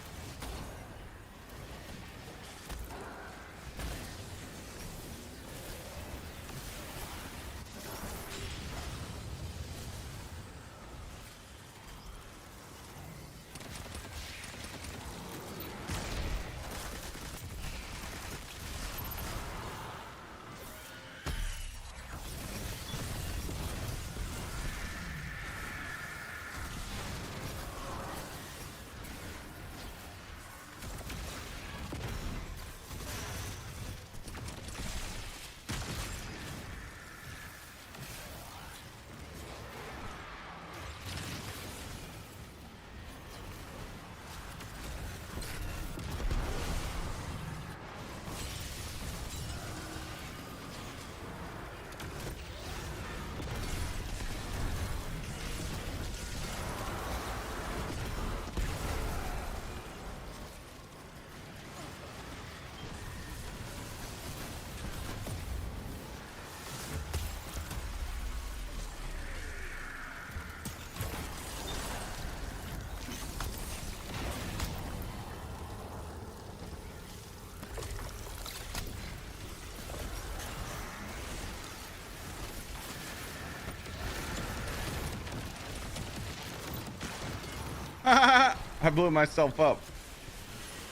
I blew myself up.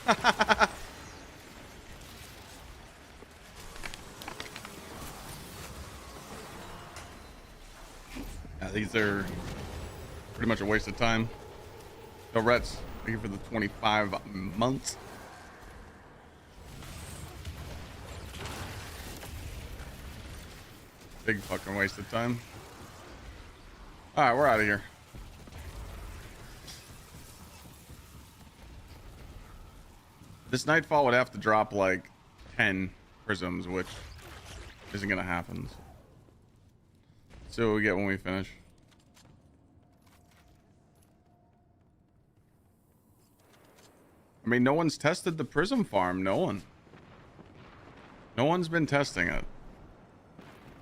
Yeah, these are pretty much a waste of time. So Rets, thank you for the 25 months. Big fucking waste of time. All right, we're out of here. This Nightfall would have to drop like 10 prisms, which isn't gonna happen. So what we get when we finish. I mean, no one's tested the prism farm. No one. No one's been testing it.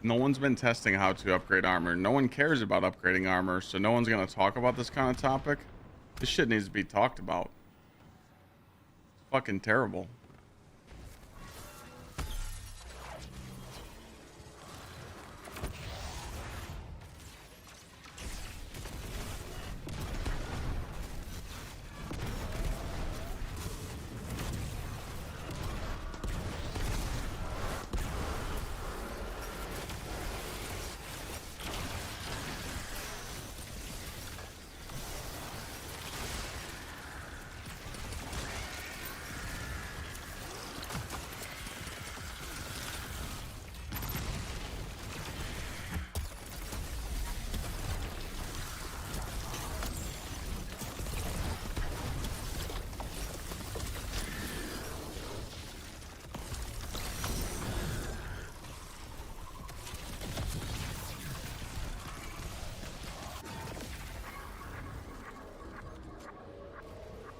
No one's been testing how to upgrade armor. No one cares about upgrading armor, so no one's gonna talk about this kind of topic. This shit needs to be talked about. Fucking terrible.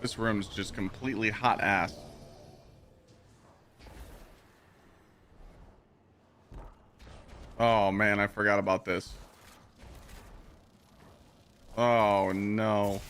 This room's just completely hot ass. Oh man, I forgot about this. Oh no.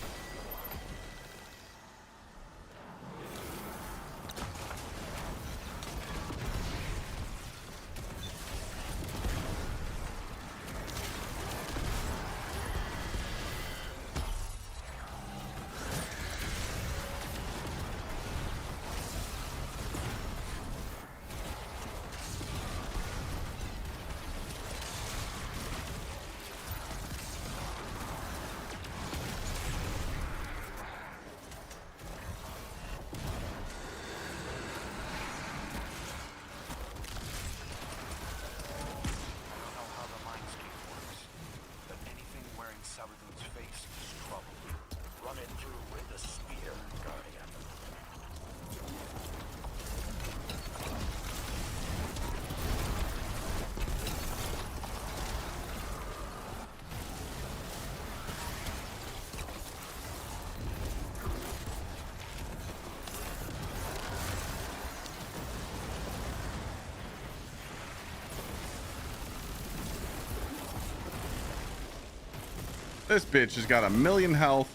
This bitch has got 1,000,000 health.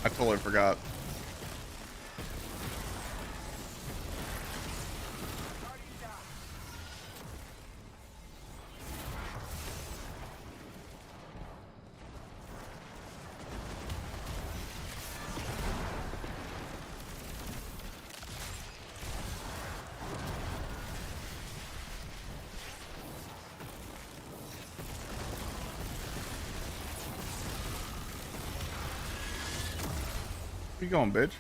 I totally forgot. Where you going, bitch?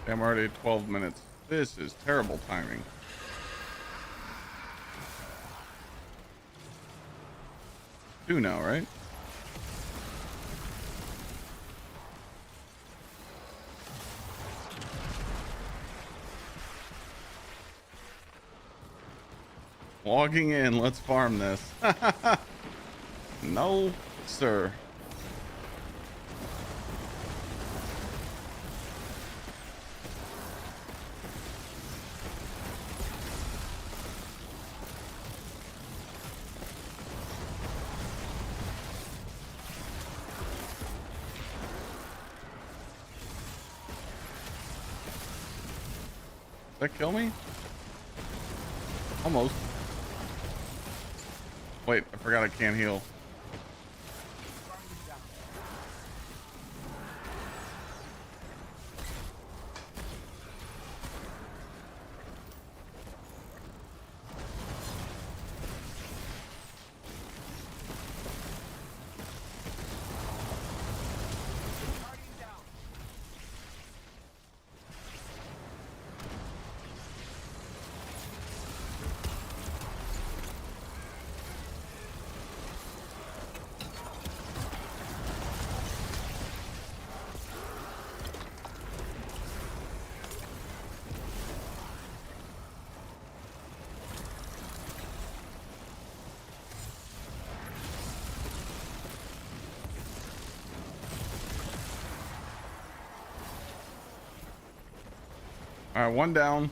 I'm already at 12 minutes. This is terrible timing. Two now, right? Logging in. Let's farm this. No, sir. Did that kill me? Almost. Wait, I forgot I can't heal. All right, one down.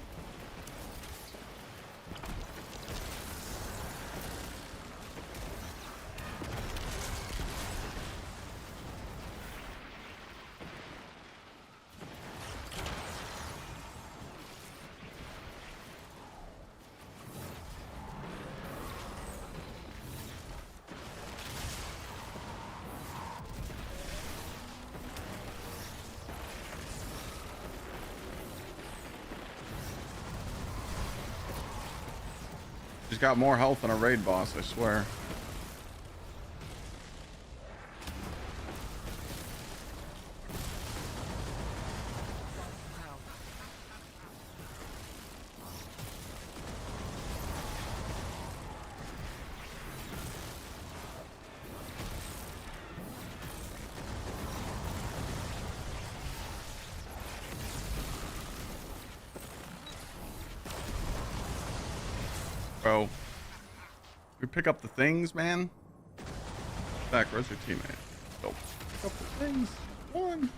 She's got more health than a raid boss, I swear. Bro, you pick up the things, man. Zach, where's your teammate? Go pick up the things. One.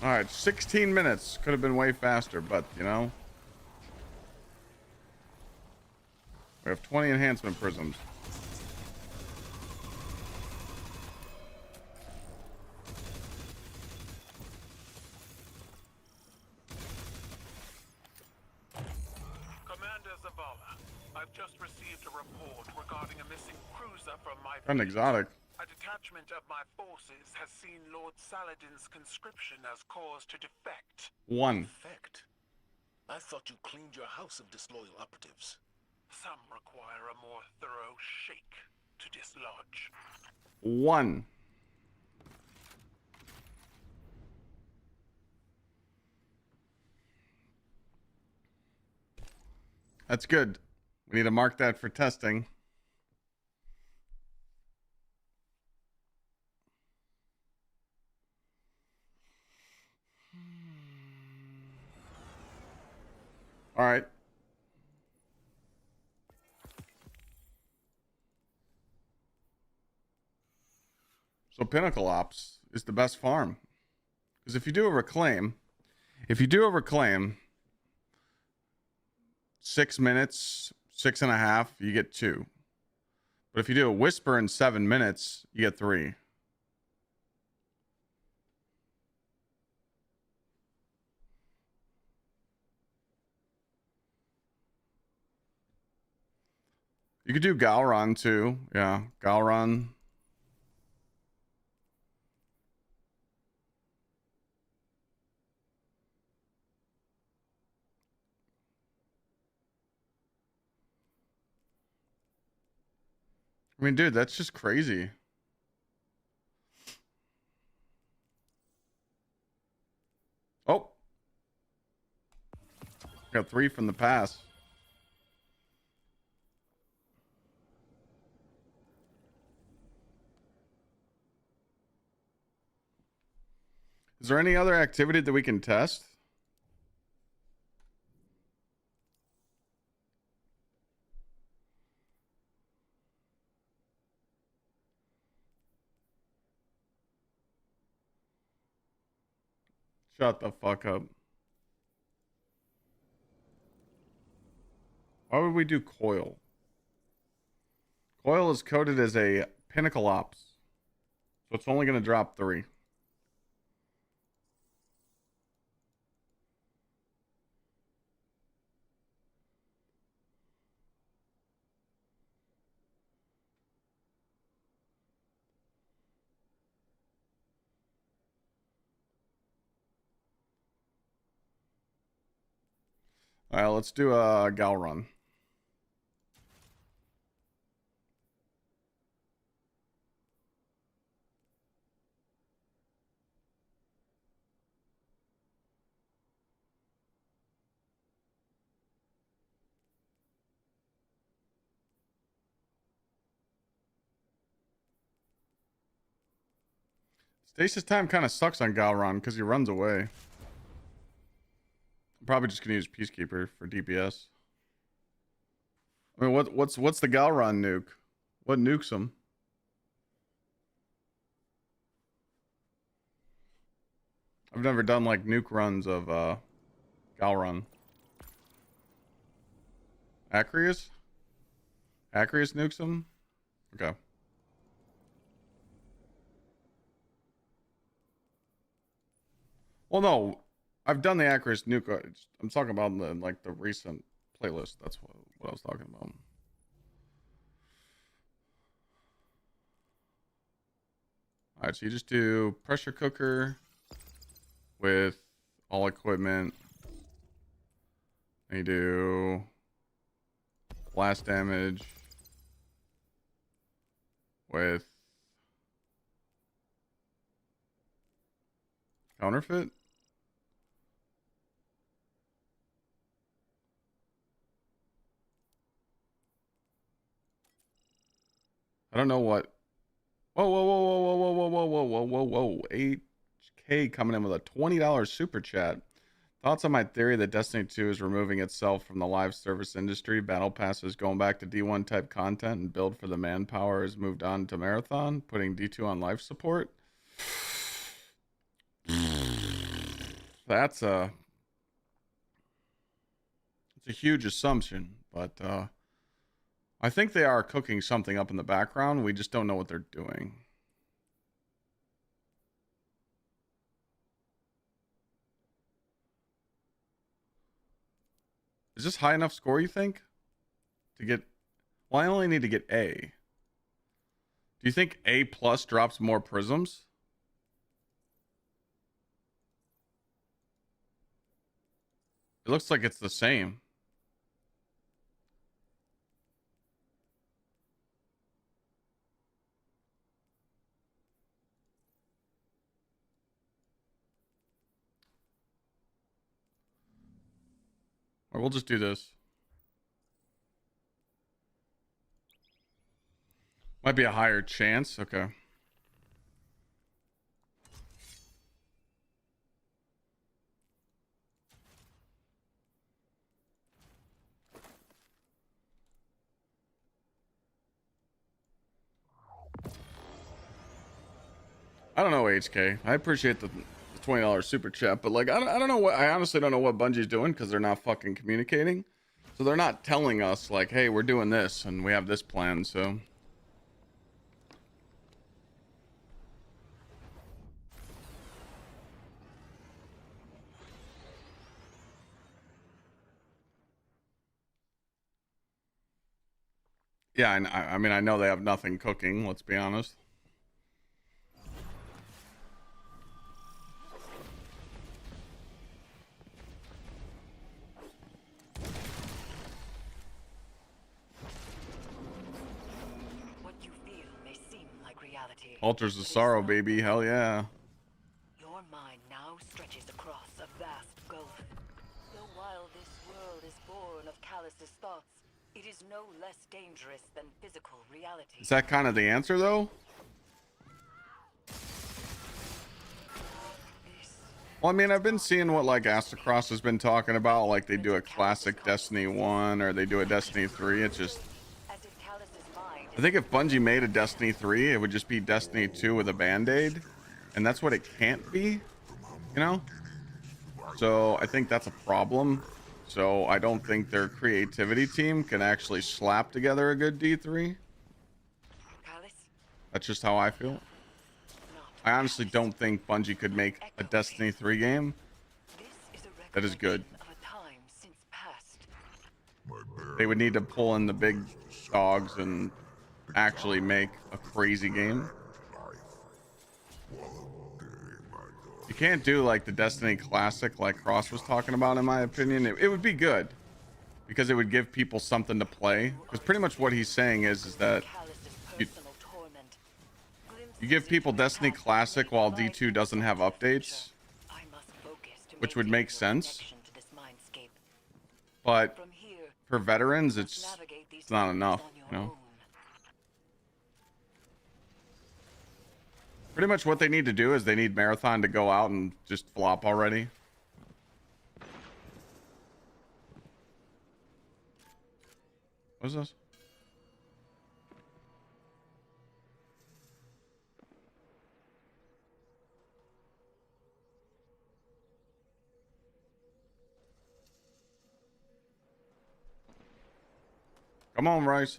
All right, 16 minutes. Could have been way faster, but, you know. We have 20 enhancement prisms. Commander Zavala, I've just received a report regarding a missing cruiser from my Kind of fleet. exotic. A detachment of my forces has seen Lord Saladin's conscription as cause to defect. 1. Fact. I thought you cleaned your house of disloyal operatives. Some require a more thorough shake to dislodge. 1. That's good. We need to mark that for testing. All right. So Pinnacle Ops is the best farm. Because if you do a reclaim, 6 minutes, 6.5, you get 2. But if you do a whisper in 7 minutes, you get 3. You could do Galron too. Yeah, Galron. I mean, dude, that's just crazy. Oh. Got 3 from the pass. Is there any other activity that we can test? Shut the fuck up. Why would we do Coil? Coil is coded as a Pinnacle Ops. So it's only going to drop 3. All right, let's do a Galron. Stasis time kind of sucks on Galron because he runs away. I'm probably just gonna use Peacekeeper for DPS. I mean, what's the Galron nuke? What nukes him? I've never done like nuke runs of Galron. Acreus? Acreus nukes him? Okay. Well, no, I've done the Acreus nuke. I'm talking about the recent playlist. That's what I was talking about. All right, so you just do pressure cooker with all equipment. And you do blast damage with counterfeit. I don't know what. Whoa, whoa, whoa, whoa, whoa, whoa, whoa, whoa, whoa, whoa, whoa. 8K coming in with a $20 super chat. Thoughts on my theory that Destiny 2 is removing itself from the live service industry? Battle Pass is going back to D1 type content and build for the manpower has moved on to Marathon, putting D2 on life support. That's it's a huge assumption, but I think they are cooking something up in the background. We just don't know what they're doing. Is this high enough score, you think? To get... Well, I only need to get A. Do you think A plus drops more prisms? It looks like it's the same. Or we'll just do this. Might be a higher chance. Okay. I don't know, HK. I appreciate the $20 super chat, but like I don't know what, I honestly don't know what Bungie's doing because they're not fucking communicating. So they're not telling us like, hey, we're doing this and we have this plan. So yeah, I mean, I know they have nothing cooking. Let's be honest. Altars of sorrow, baby. Hell yeah. Your mind now stretches across a vast gulf. Though while this world is born of Callus's thoughts, it is no less dangerous than physical reality. Is that kind of the answer, though? Well, I mean, I've been seeing what like Gsxrclyde has been talking about. Like they do a classic Destiny 1 or they do a Destiny 3. It's just... I think if Bungie made a Destiny 3, it would just be Destiny 2 with a band-aid. And that's what it can't be, you know? So I think that's a problem. So I don't think their creativity team can actually slap together a good D3. That's just how I feel. I honestly don't think Bungie could make a Destiny 3 game that is good. They would need to pull in the big dogs and actually make a crazy game. You can't do like the Destiny Classic like Cross was talking about, in my opinion. It would be good because it would give people something to play, because pretty much what he's saying is that you give people Destiny Classic while D2 doesn't have updates, which would make sense, but for veterans it's not enough, you know. Pretty much what they need to do is they need Marathon to go out and just flop already. What is this? Come on, Rice.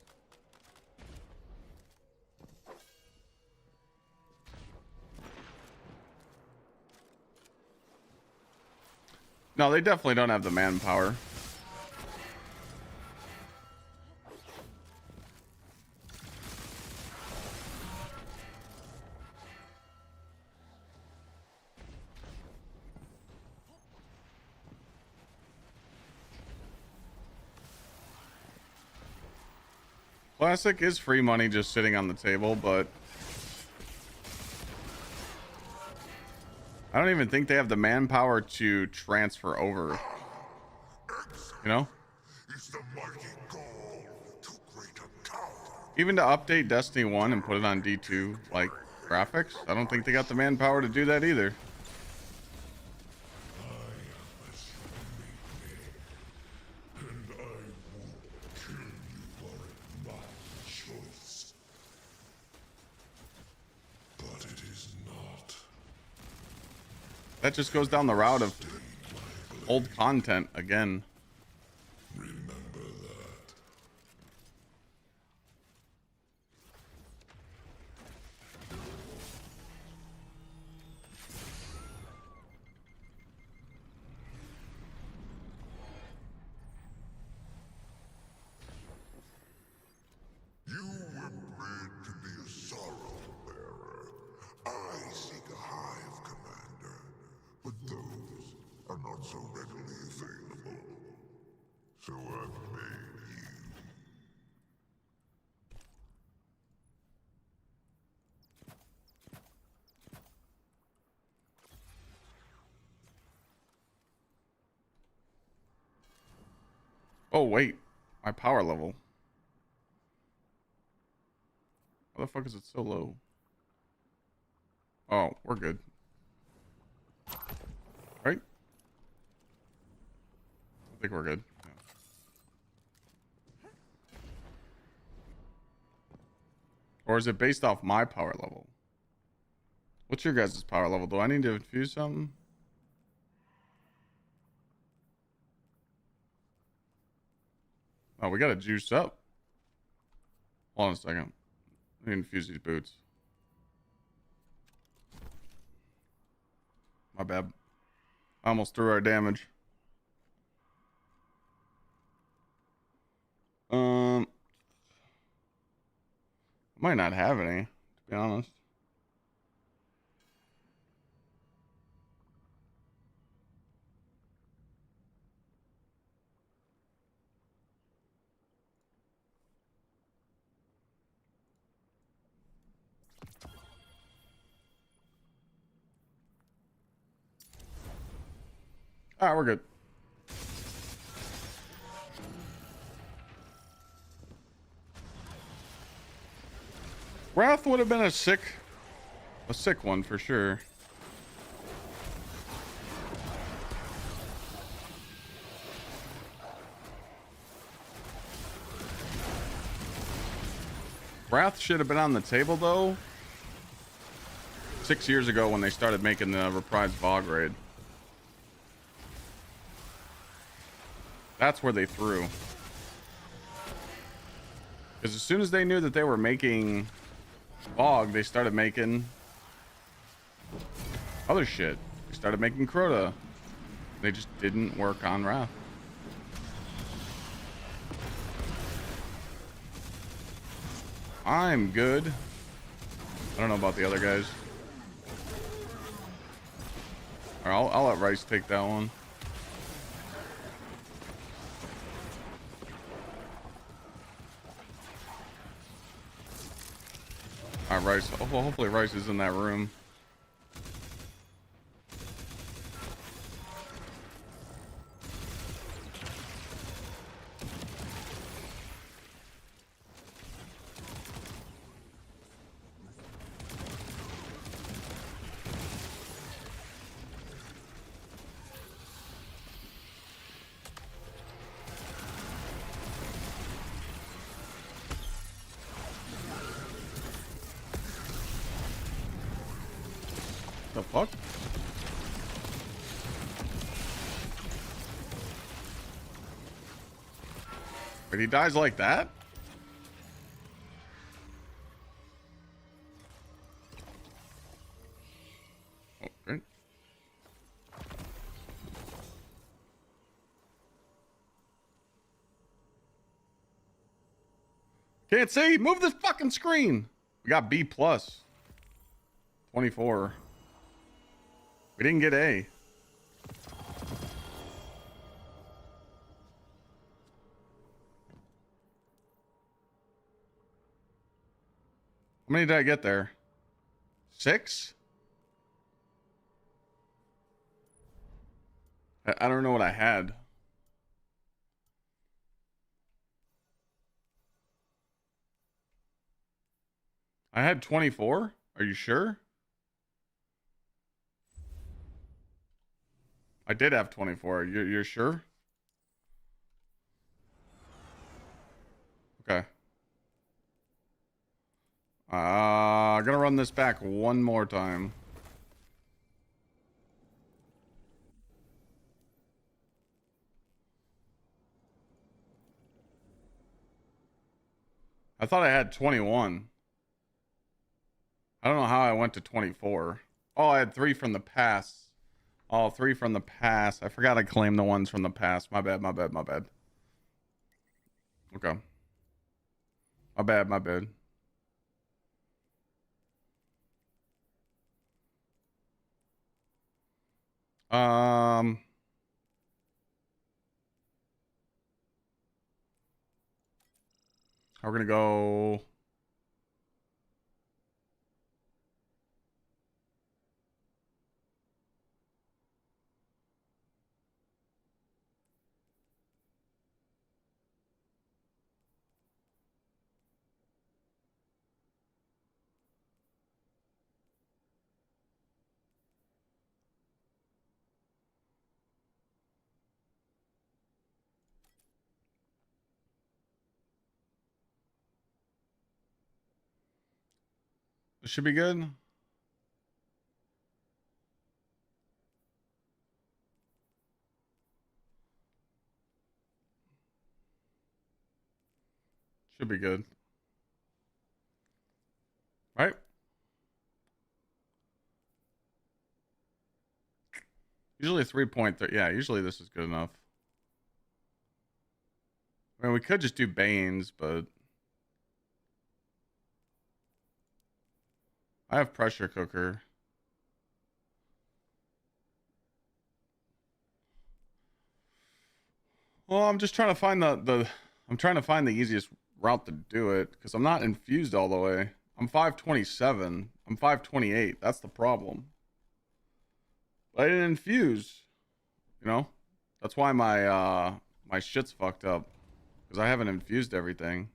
No, they definitely don't have the manpower. Classic is free money just sitting on the table, but I don't even think they have the manpower to transfer over. You know? Even to update Destiny 1 and put it on D2, like, graphics, I don't think they got the manpower to do that either. That just goes down the route of old content again. You were bred to be a sorrow bearer. I seek a hive commander, but those are not so readily available. So I've made you. Oh wait, my power level. Why the fuck is it so low? Oh, we're good. Right? I think we're good. Yeah. Or is it based off my power level? What's your guys' power level? Do I need to infuse something? Oh, we gotta juice up. Hold on a second. Let me infuse these boots. My bad. I almost threw our damage. I might not have any, to be honest. Alright, we're good. Wrath would have been a sick one for sure. Wrath should have been on the table though 6 years ago when they started making the reprised Vogue raid. That's where they threw. Because as soon as they knew that they were making Vogue, they started making other shit. They started making Crota. They just didn't work on Wrath. I'm good. I don't know about the other guys. Alright, I'll let Rice take that one. Alright, Rice. Hopefully Rice is in that room. The fuck? But he dies like that? Okay. Can't see. Move this fucking screen. We got B plus. 24. We didn't get A. How many did I get there? 6? I don't know what I had. I had 24? Are you sure? I did have 24. You're sure? Okay. I'm gonna run this back one more time. I thought I had 21. I don't know how I went to 24. Oh, I had 3 from the past. Oh, 3 from the past. I forgot I claimed the ones from the past. My bad, my bad, my bad. Okay. My bad, my bad. We're gonna go. This should be good. Should be good. Right? Usually 3.3. Yeah, usually this is good enough. I mean, we could just do Banes, but I have pressure cooker. Well, I'm just trying to find I'm trying to find the easiest route to do it because I'm not infused all the way. I'm 527. I'm 528. That's the problem. But I didn't infuse. You know? That's why my shit's fucked up. Because I haven't infused everything.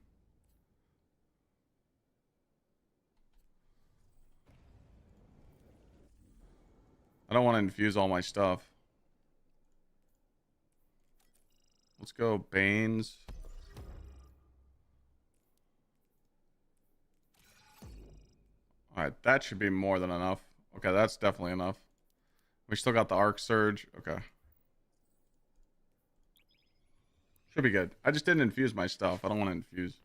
I don't want to infuse all my stuff. Let's go Banes. Alright, that should be more than enough. Okay, that's definitely enough. We still got the Arc Surge. Okay. Should be good. I just didn't infuse my stuff. I don't want to infuse.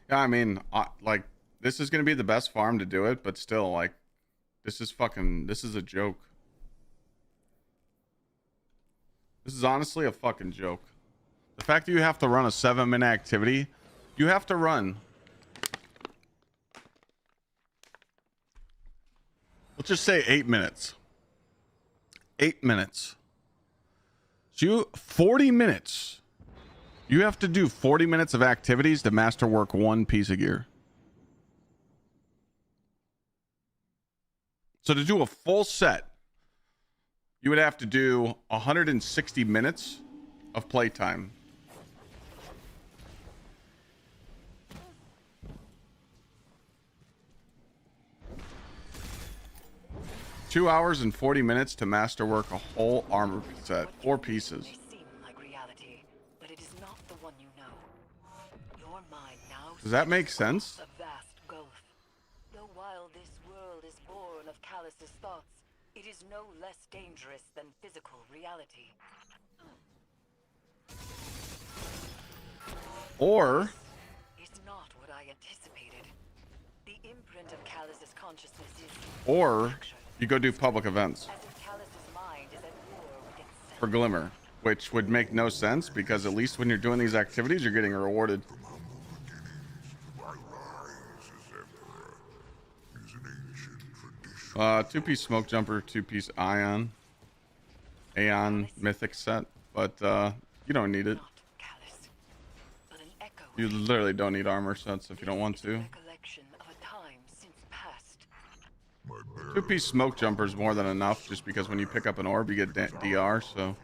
Yeah, I mean, like, this is going to be the best farm to do it, but still, like, this is a joke. This is honestly a fucking joke. The fact that you have to run a 7-minute activity, you have to run. Let's just say 8 minutes. 8 minutes. So 40 minutes. You have to do 40 minutes of activities to masterwork one piece of gear. So to do a full set, you would have to do 160 minutes of playtime. Two hours and 40 minutes to masterwork a whole armor set, 4 pieces. Does that make sense? Though while this world is born of Callus's thoughts, it is no less dangerous than physical reality. Or it's not what I anticipated. The imprint of Callus's consciousness is or you go do public events as if Callus's mind is at war with itself. for Glimmer, which would make no sense because at least when you're doing these activities, you're getting rewarded. Two-piece smoke jumper, 2-piece Aeon mythic set, but you don't need it. You literally don't need armor sets if you don't want to. 2-piece smoke jumper is more than enough, just because when you pick up an orb, you get DR. So.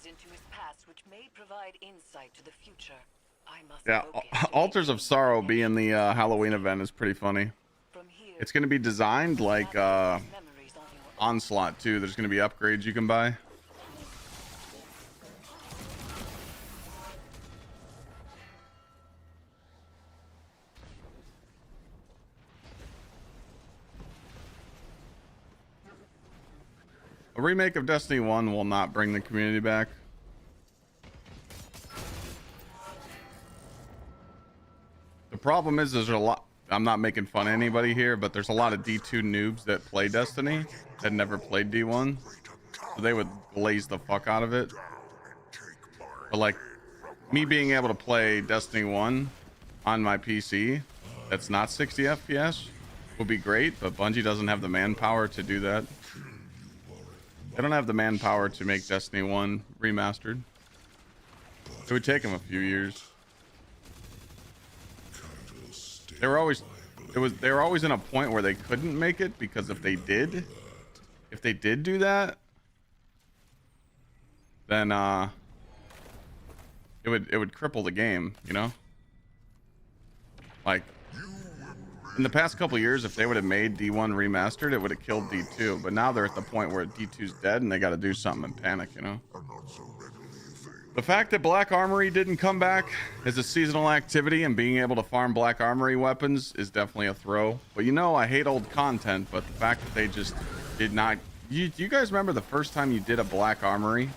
Into his past, which may provide insight to the future. I must yeah, Altars of Sorrow being the Halloween event is pretty funny. It's going to be designed like Onslaught too. There's going to be upgrades you can buy. A remake of Destiny 1 will not bring the community back. The problem is there's a lot. I'm not making fun of anybody here, but there's a lot of D2 noobs that play Destiny that never played D1. So they would glaze the fuck out of it. But like me being able to play Destiny 1 on my PC that's not 60 FPS would be great, but Bungie doesn't have the manpower to do that. They don't have the manpower to make Destiny 1 remastered. It would take them a few years. They were always in a point where they couldn't make it, because if they did do that, then it would cripple the game, you know? Like in the past couple years, if they would have made D1 remastered, it would have killed D2. But now they're at the point where D2's dead and they got to do something in panic, you know? The fact that Black Armory didn't come back as a seasonal activity and being able to farm Black Armory weapons is definitely a throw. But you know, I hate old content, but the fact that they just did not... You guys remember the first time you did a Black Armory?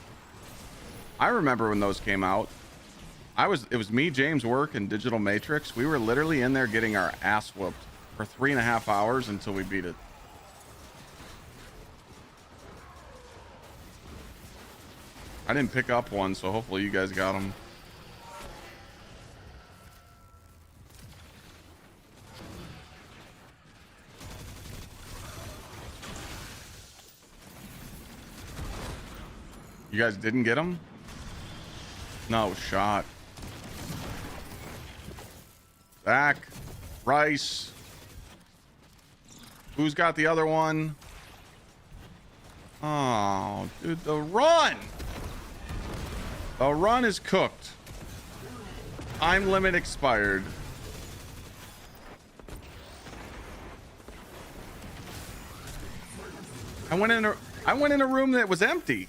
I remember when those came out. It was me, James Work, and Digital Matrix. We were literally in there getting our ass whooped for 3.5 hours until we beat it. I didn't pick up one, so hopefully you guys got them. You guys didn't get them? No shot. Back. Rice. Who's got the other one? Oh, dude, the run! The run is cooked. Time limit expired. I went in a room that was empty.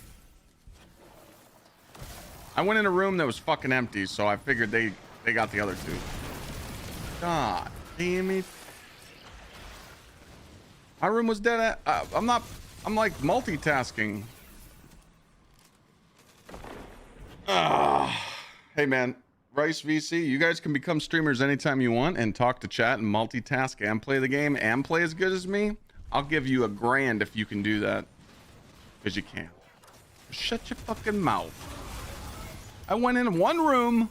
I went in a room that was fucking empty, so I figured they got the other two. God damn it. My room was dead. I'm like multitasking. Hey man, Rice VC, you guys can become streamers anytime you want and talk to chat and multitask and play the game and play as good as me. I'll give you $1,000 if you can do that. Because you can't. Shut your fucking mouth. I went in one room.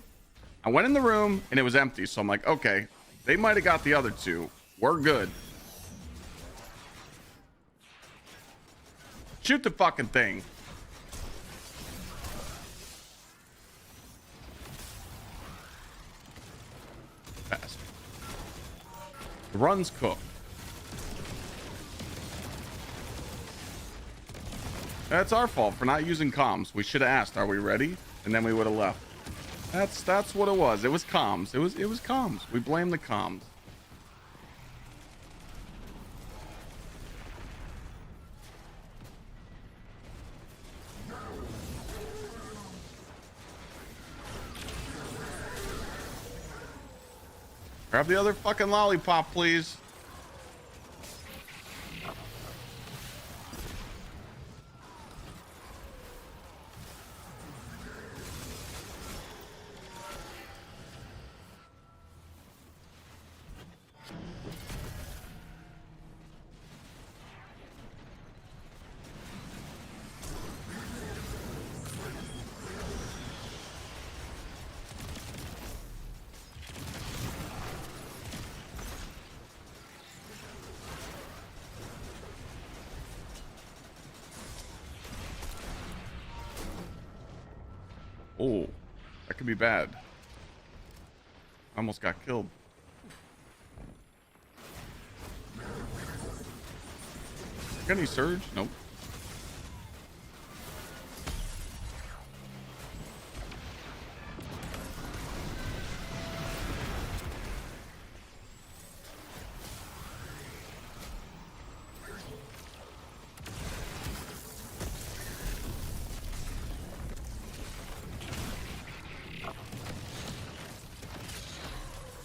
I went in the room and it was empty. So I'm like, okay, they might have got the other two. We're good. Shoot the fucking thing. Fast. The run's cooked. That's our fault for not using comms. We should have asked, are we ready? And then we would have left. That's what it was. It was comms. It was comms. We blame the comms. Grab the other fucking lollipop, please. Oh, that could be bad. Almost got killed. Got any surge? Nope.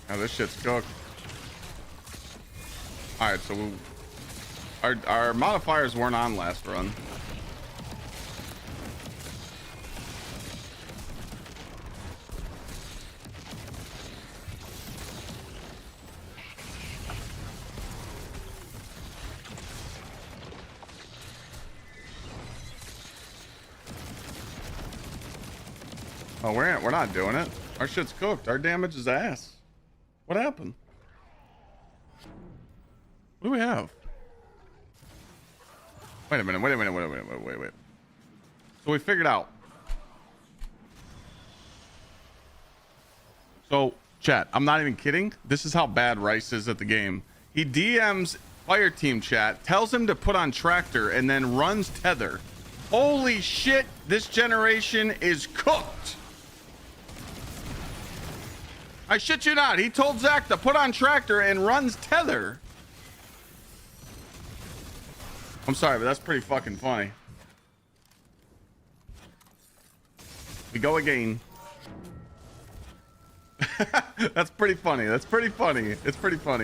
Now this shit's cooked. All right, so our modifiers weren't on last run. Oh, we're not doing it. Our shit's cooked. Our damage is ass. What happened? What do we have? Wait a minute. Wait. So we figured out. So, chat, I'm not even kidding. This is how bad Rice is at the game. He DMs Fire Team chat, tells him to put on Tractor, and then runs Tether. Holy shit, this generation is cooked. I shit you not. He told Zach to put on Tractor and runs Tether. I'm sorry, but that's pretty fucking funny. We go again. That's pretty funny. It's pretty funny.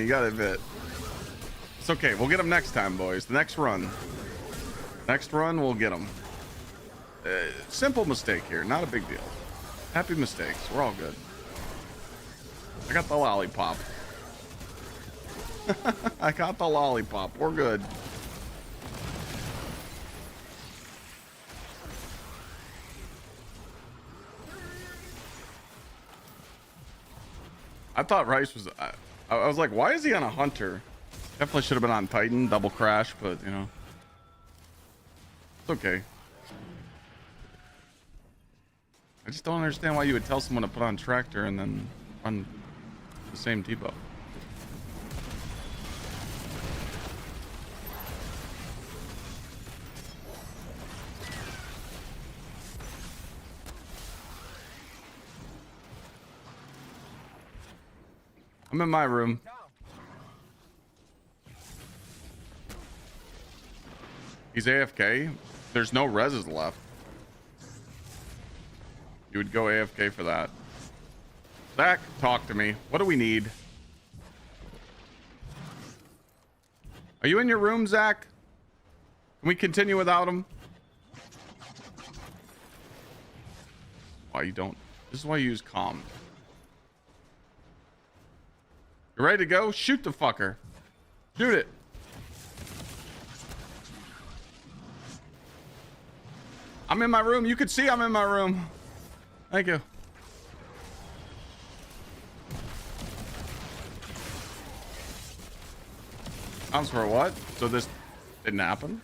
You gotta admit. It's okay. We'll get him next time, boys. The next run. Next run, we'll get him. Simple mistake here. Not a big deal. Happy mistakes. We're all good. I got the lollipop. I got the lollipop. We're good. I thought Rice was... I was like, why is he on a Hunter? Definitely should have been on Titan, double crash, but, you know. It's okay. I just don't understand why you would tell someone to put on Tractor and then run the same debuff. I'm in my room. He's AFK. There's no reses left. You would go AFK for that. Zach, talk to me. What do we need? Are you in your room, Zach? Can we continue without him? Why you don't? This is why you use calm. You ready to go? Shoot the fucker. Shoot it. I'm in my room. You can see I'm in my room. Thank you. Sounds for what? So this didn't happen?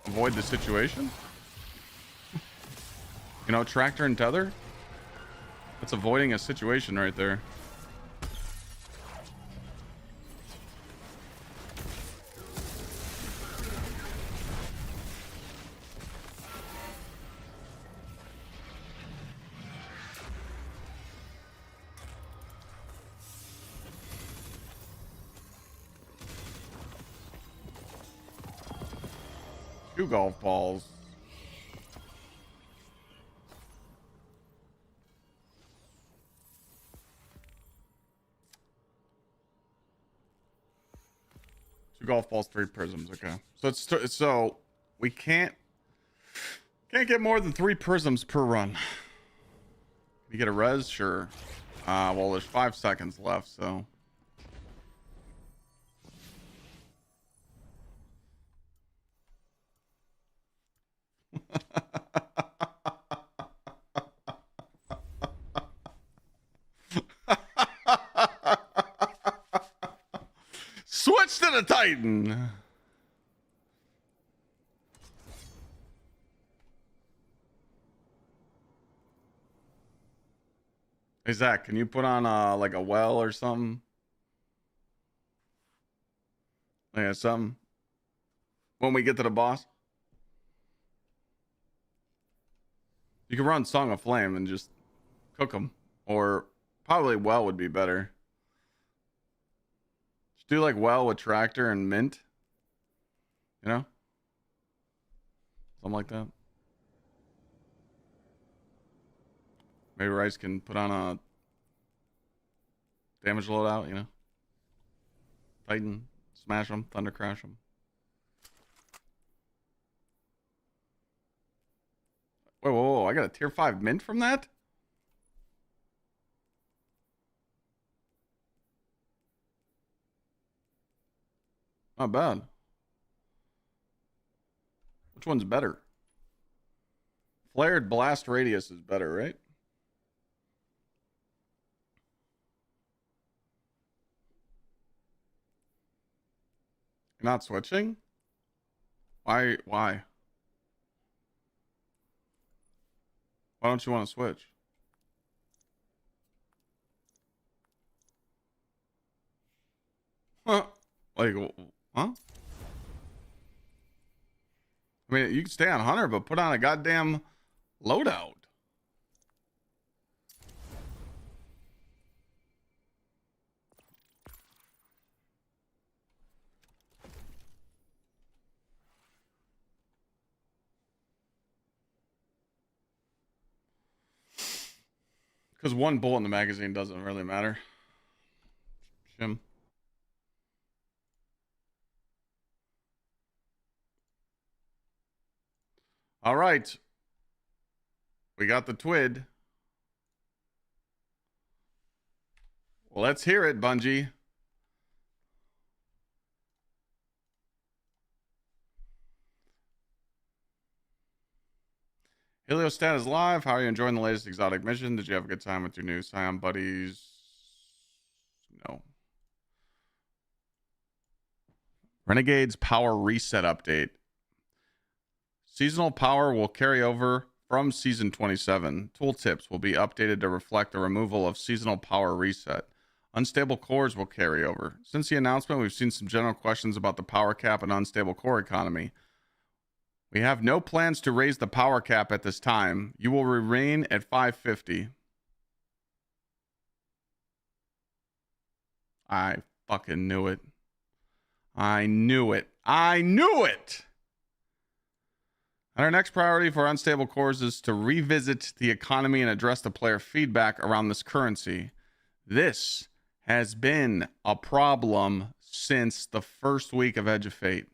Avoid the situation? You know, Tractor and Tether? That's avoiding a situation right there. Two golf balls. Two golf balls, 3 prisms. Okay, so we can't get more than 3 prisms per run. You get a res, sure. Well, there's 5 seconds left, so. Switch to the Titan. Hey Zach, can you put on like a well or something? Yeah, something. When we get to the boss, you can run Song of Flame and just cook them, or probably well would be better. Just do like well with Tractor and Mint, you know, something like that. Maybe Rice can put on a damage loadout, you know. Titan, smash them, thunder crash them. Whoa, I got a tier 5 mint from that? Not bad. Which one's better? Flared blast radius is better, right? You're not switching? Why? Why don't you want to switch? Huh? Like, huh? I mean, you can stay on Hunter, but put on a goddamn loadout. Because one bullet in the magazine doesn't really matter. Jim. All right. We got the TWID. Well, let's hear it, Bungie. Heliostat is live. How are you enjoying the latest exotic mission? Did you have a good time with your new Scion buddies? No. Renegade's power reset update. Seasonal power will carry over from Season 27. Tooltips will be updated to reflect the removal of seasonal power reset. Unstable cores will carry over. Since the announcement, we've seen some general questions about the power cap and unstable core economy. We have no plans to raise the power cap at this time. You will remain at 550. I fucking knew it. I knew it. I knew it! And our next priority for unstable cores is to revisit the economy and address the player feedback around this currency. This has been a problem since the first week of Edge of Fate.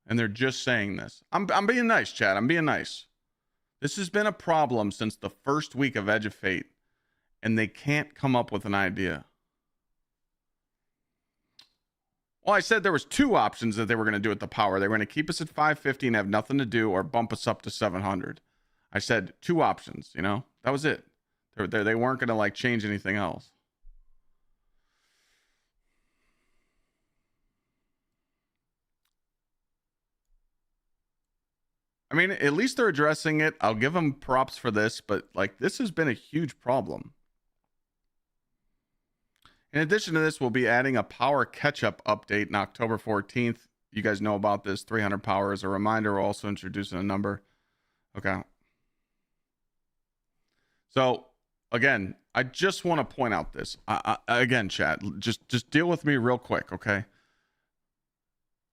And they're just saying this. I'm being nice, Chad. I'm being nice. This has been a problem since the first week of Edge of Fate. And they can't come up with an idea. Well, I said there was two options that they were going to do with the power. They were going to keep us at 550 and have nothing to do, or bump us up to 700. I said two options, you know? That was it. They weren't going to like change anything else. I mean, at least they're addressing it. I'll give them props for this, but like this has been a huge problem. In addition to this, we'll be adding a power catch-up update on October 14th. You guys know about this. 300 power as a reminder. We're also introducing a number. Okay. So, again, I just want to point out this. Again, chat, just deal with me real quick, okay?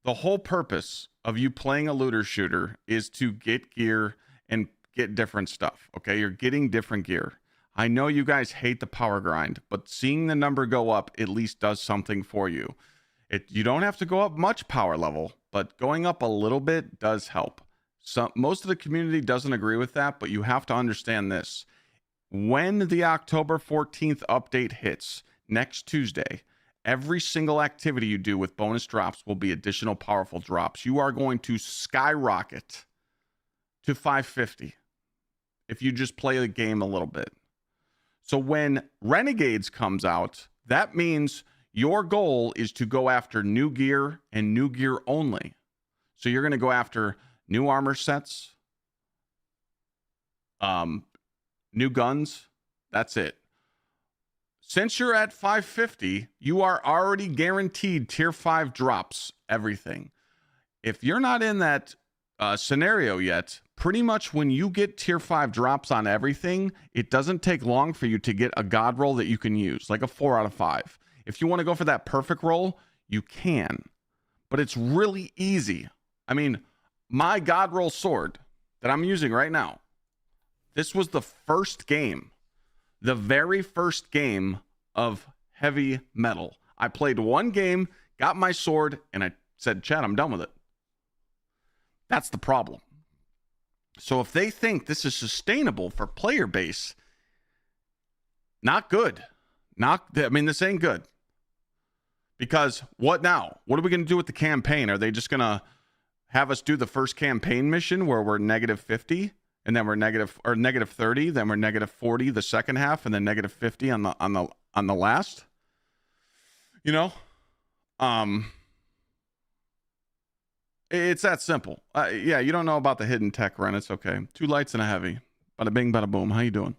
The whole purpose of you playing a looter shooter is to get gear and get different stuff, okay? You're getting different gear. I know you guys hate the power grind, but seeing the number go up at least does something for you. You don't have to go up much power level, but going up a little bit does help. Most of the community doesn't agree with that, but you have to understand this. When the October 14th update hits next Tuesday, every single activity you do with bonus drops will be additional powerful drops. You are going to skyrocket to 550 if you just play the game a little bit. So when Renegades comes out, that means your goal is to go after new gear and new gear only. So you're going to go after new armor sets, new guns. That's it. Since you're at 550, you are already guaranteed tier 5 drops, everything. If you're not in that scenario yet, pretty much when you get tier 5 drops on everything, it doesn't take long for you to get a god roll that you can use, like a 4 out of 5. If you want to go for that perfect roll, you can. But it's really easy. I mean, my god roll sword that I'm using right now, this was the first game, the very first game of heavy metal. I played one game, got my sword, and I said, Chad, I'm done with it. That's the problem. So if they think this is sustainable for player base, not good. This ain't good. Because what now? What are we going to do with the campaign? Are they just going to have us do the first campaign mission where we're negative 50 and then we're negative 30, then we're negative 40 the second half, and then negative 50 on the last. You know, it's that simple. Yeah, you don't know about the hidden tech, Ren. It's okay. 2 lights and a heavy. Bada bing, bada boom. How you doing?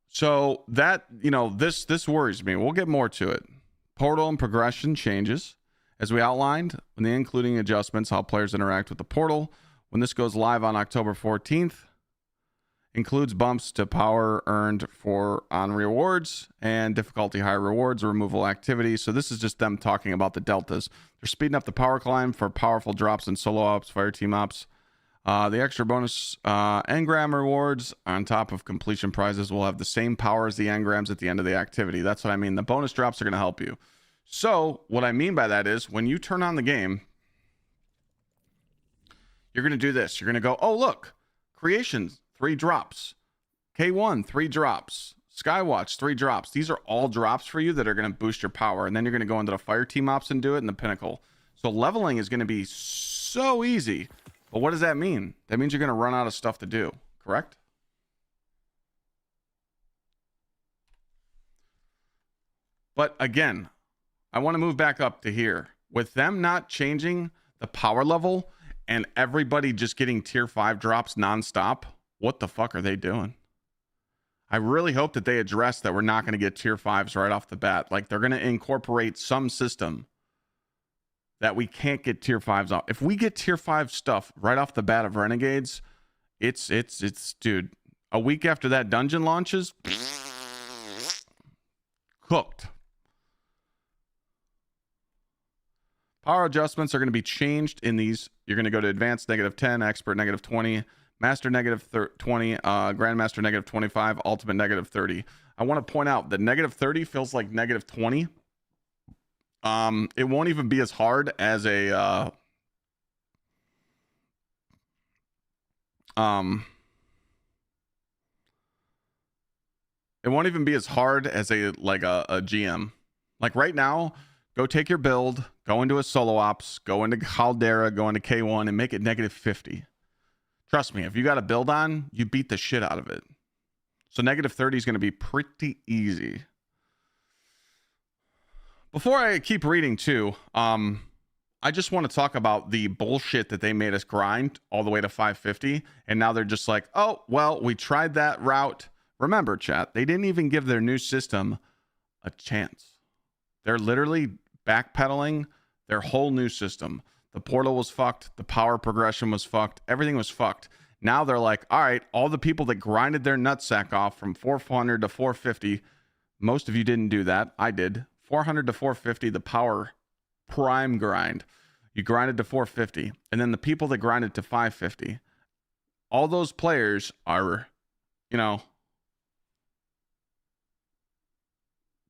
So that, you know, this worries me. We'll get more to it. Portal and progression changes. As we outlined, when the including adjustments, how players interact with the portal. When this goes live on October 14th, includes bumps to power earned on rewards and difficulty high rewards, removal activity. So this is just them talking about the deltas. They're speeding up the power climb for powerful drops in solo ops, fire team ops. The extra bonus engram rewards on top of completion prizes will have the same power as the engrams at the end of the activity. That's what I mean. The bonus drops are going to help you. So what I mean by that is when you turn on the game, you're going to do this. You're going to go, oh, look, creations, 3 drops. K1, 3 drops. Skywatch, 3 drops. These are all drops for you that are going to boost your power. And then you're going to go into the fire team ops and do it in the Pinnacle. So leveling is going to be so easy. But what does that mean? That means you're going to run out of stuff to do, correct? But again, I want to move back up to here. With them not changing the power level and everybody just getting tier 5 drops nonstop, what the fuck are they doing? I really hope that they address that we're not going to get tier 5s right off the bat. Like they're going to incorporate some system that we can't get tier 5s off. If we get tier 5 stuff right off the bat of Renegades, it's dude, a week after that dungeon launches, cooked. Power adjustments are going to be changed in these. You're going to go to advanced -10, expert -20, master -20, grandmaster -25, ultimate -30. I want to point out that -30 feels like -20. It won't even be as hard as a it won't even be as hard as a GM. Like right now, go take your build, go into a solo ops, go into Caldera, go into K1 and make it -50. Trust me, if you got a build on, you beat the shit out of it. So -30 is going to be pretty easy. Before I keep reading too, I just want to talk about the bullshit that they made us grind all the way to 550. And now they're just like, oh, well, we tried that route. Remember, chat, they didn't even give their new system a chance. They're literally backpedaling their whole new system. The portal was fucked. The power progression was fucked. Everything was fucked. Now they're like, all right, all the people that grinded their nutsack off from 400 to 450, most of you didn't do that. I did. 400 to 450, the power prime grind. You grinded to 450. And then the people that grinded to 550, all those players are, you know,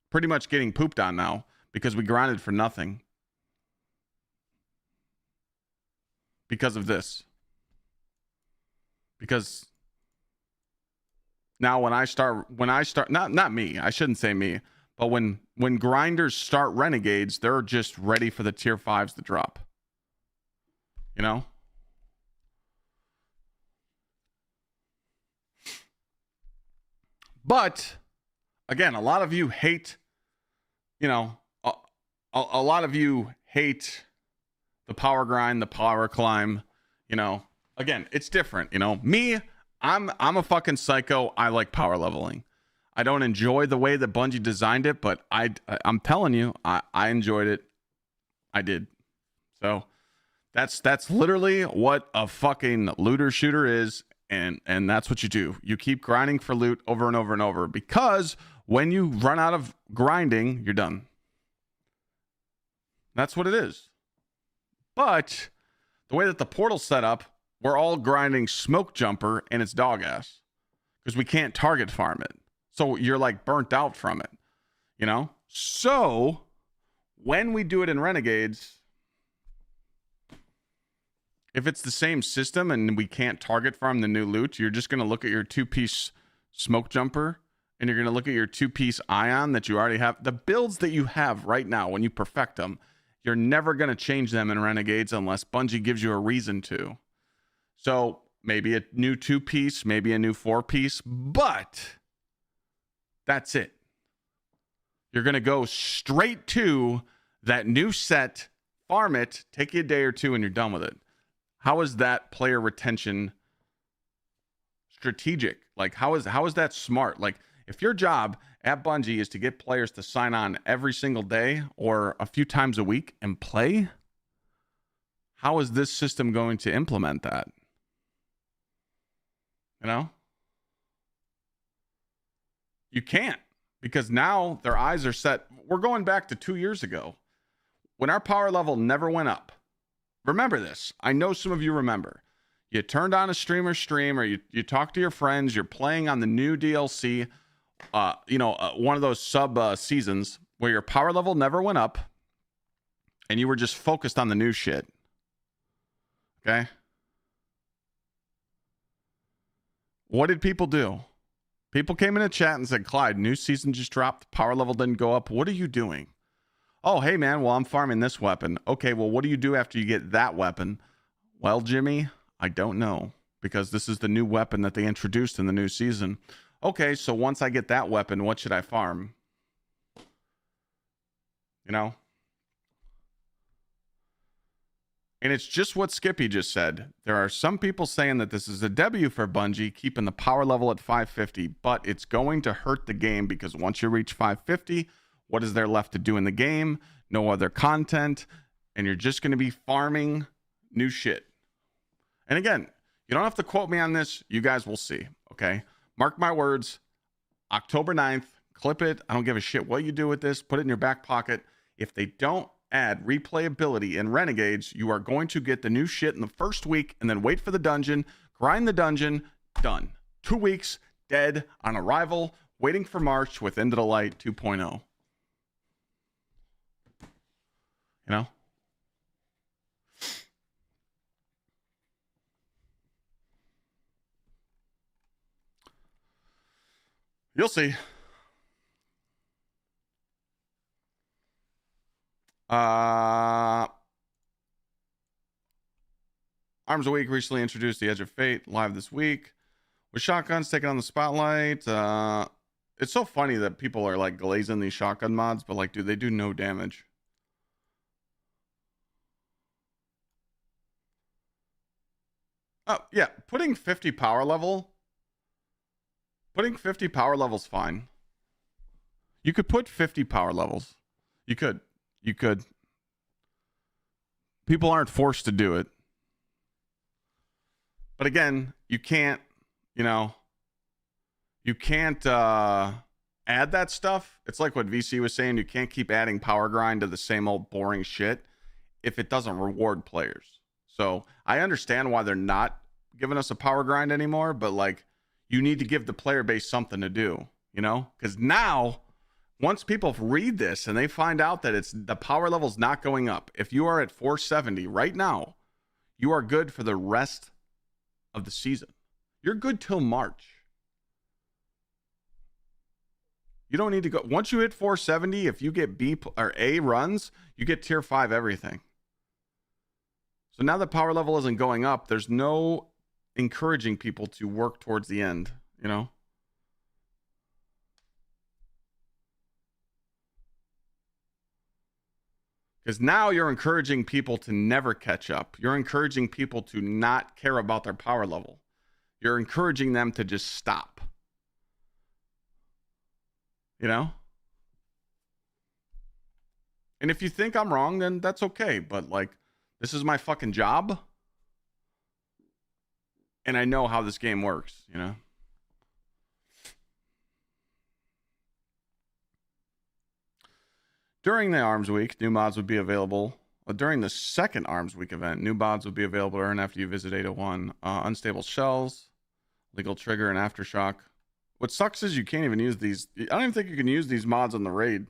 pretty much getting pooped on now because we grinded for nothing. Because of this. Because now when I start, not me, I shouldn't say me, but when grinders start Renegades, they're just ready for the tier 5s to drop. You know? But again, a lot of you hate, you know, a lot of you hate the power grind, the power climb, you know. Again, it's different, you know. Me, I'm a fucking psycho. I like power leveling. I don't enjoy the way that Bungie designed it, but I'm telling you, I enjoyed it. I did. So that's literally what a fucking looter shooter is, and that's what you do. You keep grinding for loot over and over and over, because when you run out of grinding, you're done. That's what it is. But the way that the portal's set up, we're all grinding smoke jumper and it's dog ass because we can't target farm it. So you're like burnt out from it, you know? So when we do it in Renegades, if it's the same system and we can't target farm the new loot, you're just going to look at your 2-piece smoke jumper and you're going to look at your 2-piece ion that you already have, the builds that you have right now, when you perfect them, you're never going to change them in Renegades unless Bungie gives you a reason to. So maybe a new 2-piece, maybe a new 4-piece, but that's it. You're going to go straight to that new set, farm it, take you a day or two, and you're done with it. How is that player retention strategic? Like, how is that smart? Like, if your job at Bungie is to get players to sign on every single day or a few times a week and play, how is this system going to implement that? You know? You can't, because now their eyes are set. We're going back to 2 years ago when our power level never went up. Remember this. I know some of you remember. You turned on a streamer stream, or you talk to your friends, you're playing on the new DLC, one of those sub seasons where your power level never went up and you were just focused on the new shit. Okay? What did people do? People came in a chat and said, Clyde, new season just dropped. Power level didn't go up. What are you doing? Oh, hey, man, well, I'm farming this weapon. Okay, well, what do you do after you get that weapon? Well, Jimmy, I don't know, because this is the new weapon that they introduced in the new season. Okay, so once I get that weapon, what should I farm? You know? And it's just what Skippy just said. There are some people saying that this is a W for Bungie, keeping the power level at 550, but it's going to hurt the game, because once you reach 550, what is there left to do in the game? No other content, and you're just going to be farming new shit. And again, you don't have to quote me on this. You guys will see, okay? Mark my words. October 9th, clip it. I don't give a shit what you do with this. Put it in your back pocket. If they don't add replayability in Renegades, you are going to get the new shit in the first week and then wait for the dungeon, grind the dungeon, done. 2 weeks, dead, on arrival, waiting for March with Into the Light 2.0. You know? You'll see. Arms a Week recently introduced the Edge of Fate live this week with shotguns taking on the spotlight. It's so funny that people are like glazing these shotgun mods, but like, dude, they do no damage. Oh yeah, putting 50 power levels fine. You could put 50 power levels. You could. People aren't forced to do it. But again, you can't add that stuff. It's like what VC was saying. You can't keep adding power grind to the same old boring shit if it doesn't reward players. So I understand why they're not giving us a power grind anymore, but like, you need to give the player base something to do, you know? Because now, once people read this and they find out that it's the power level's not going up, if you are at 470 right now, you are good for the rest of the season. You're good till March. You don't need to go. Once you hit 470, if you get B or A runs, you get tier 5 everything. So now the power level isn't going up. There's no encouraging people to work towards the end, you know? Because now you're encouraging people to never catch up. You're encouraging people to not care about their power level. You're encouraging them to just stop. You know? And if you think I'm wrong, then that's okay. But like, this is my fucking job. And I know how this game works, you know? During the Arms Week, new mods would be available. During the second Arms Week event, new mods would be available to earn after you visit 801. Unstable Shells, Legal Trigger, and Aftershock. What sucks is you can't even use these. I don't even think you can use these mods on the raid.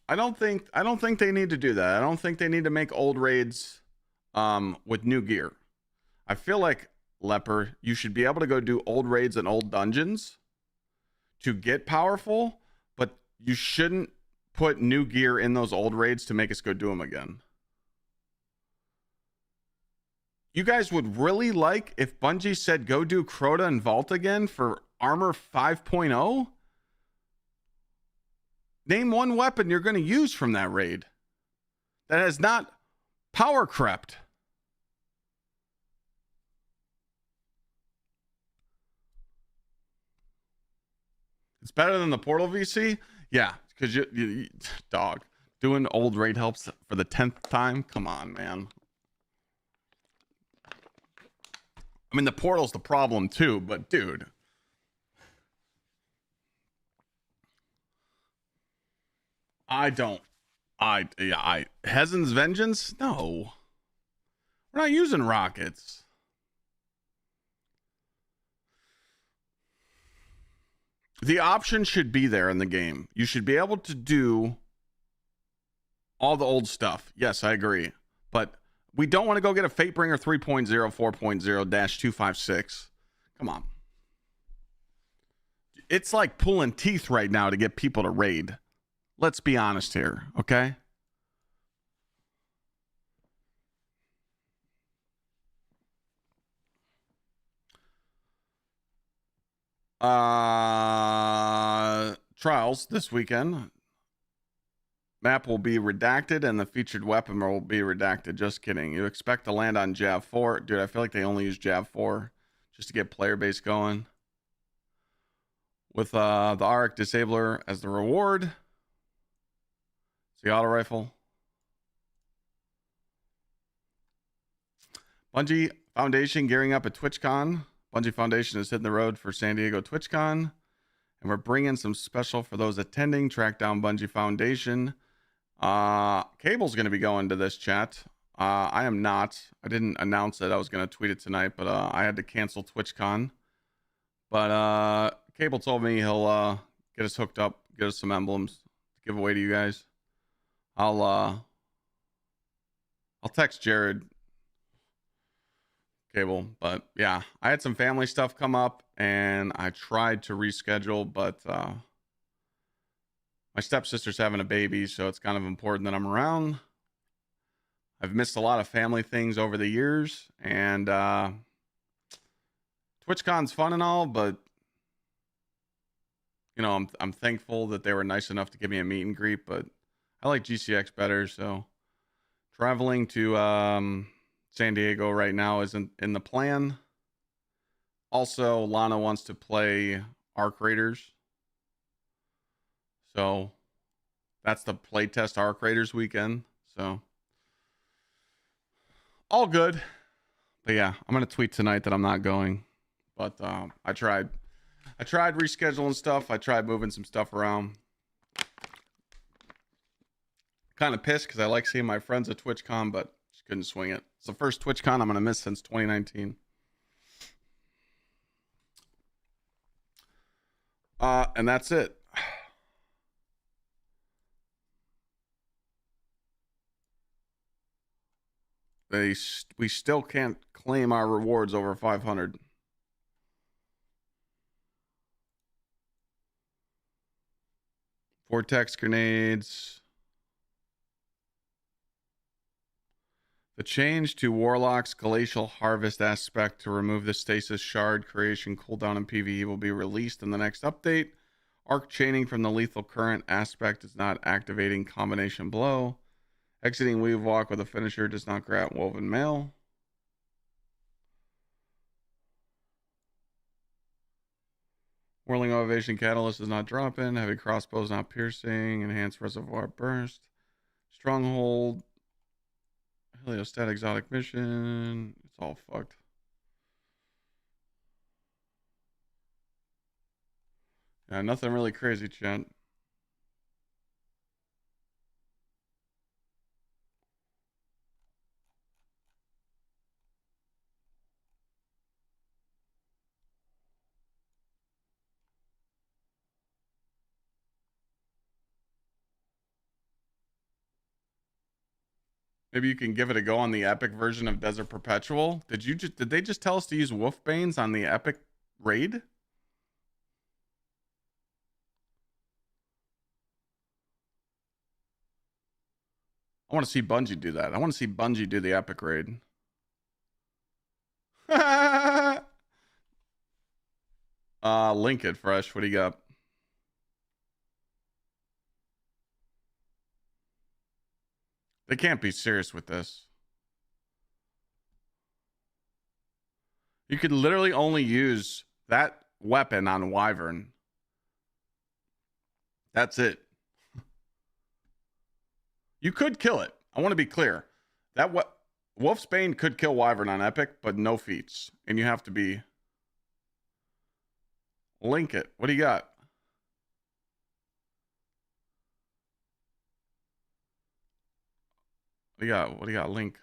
I don't think they need to do that. I don't think they need to make old raids with new gear. I feel like Leper, you should be able to go do old raids and old dungeons to get powerful, but you shouldn't put new gear in those old raids to make us go do them again. You guys would really like if Bungie said go do Crota and Vault again for Armor 5.0? Name one weapon you're going to use from that raid that has not power crept. It's better than the Portal VC? Yeah, because you dog, doing old raid helps for the 10th time? Come on, man. I mean, the Portal's the problem too, but dude. Hezen's Vengeance? No. We're not using rockets. The option should be there in the game. You should be able to do all the old stuff. Yes, I agree. But we don't want to go get a Fatebringer 3.0, 4.0-256. Come on. It's like pulling teeth right now to get people to raid. Let's be honest here, okay? Trials this weekend. Map will be redacted and the featured weapon will be redacted. Just kidding. You expect to land on Jav 4. Dude, I feel like they only use Jav 4 just to get player base going. With the Arc Disabler as the reward. It's the auto rifle. Bungie Foundation gearing up at TwitchCon. Bungie Foundation is hitting the road for San Diego TwitchCon. And we're bringing some special for those attending. Track down Bungie Foundation. Cable's going to be going to this chat. I am not. I didn't announce it. I was going to tweet it tonight, but I had to cancel TwitchCon. But Cable told me he'll get us hooked up, get us some emblems to give away to you guys. I'll text Jared Cable, but yeah, I had some family stuff come up and I tried to reschedule, but my stepsister's having a baby, so it's kind of important that I'm around. I've missed a lot of family things over the years, and TwitchCon's fun and all, but you know, I'm thankful that they were nice enough to give me a meet and greet, but I like GCX better, so traveling to San Diego right now isn't in the plan. Also, Lana wants to play Arc Raiders. So that's the playtest Arc Raiders weekend. So all good. But yeah, I'm going to tweet tonight that I'm not going. But I tried rescheduling stuff. I tried moving some stuff around. Kind of pissed because I like seeing my friends at TwitchCon, but just couldn't swing it. It's the first TwitchCon I'm going to miss since 2019. And that's it. We still can't claim our rewards over 500. Vortex grenades. The change to Warlock's Glacial Harvest aspect to remove the stasis shard creation cooldown in PvE will be released in the next update. Arc chaining from the lethal current aspect is not activating combination blow. Exiting Weave Walk with a finisher does not grant Woven Mail. Whirling Ovation Catalyst does not drop in. Heavy Crossbow is not piercing. Enhanced Reservoir Burst. Stronghold. Heliostat Exotic Mission. It's all fucked. Yeah, nothing really crazy, chat. Maybe you can give it a go on the epic version of Desert Perpetual. Did they just tell us to use Wolfbanes on the epic raid? I want to see Bungie do that. I want to see Bungie do the epic raid. Link it, Fresh. What do you got? They can't be serious with this. You could literally only use that weapon on Wyvern. That's it. You could kill it. I want to be clear. That Wolfsbane could kill Wyvern on Epic, but no feats. And you have to be... Link it. What do you got? What do you got? Link.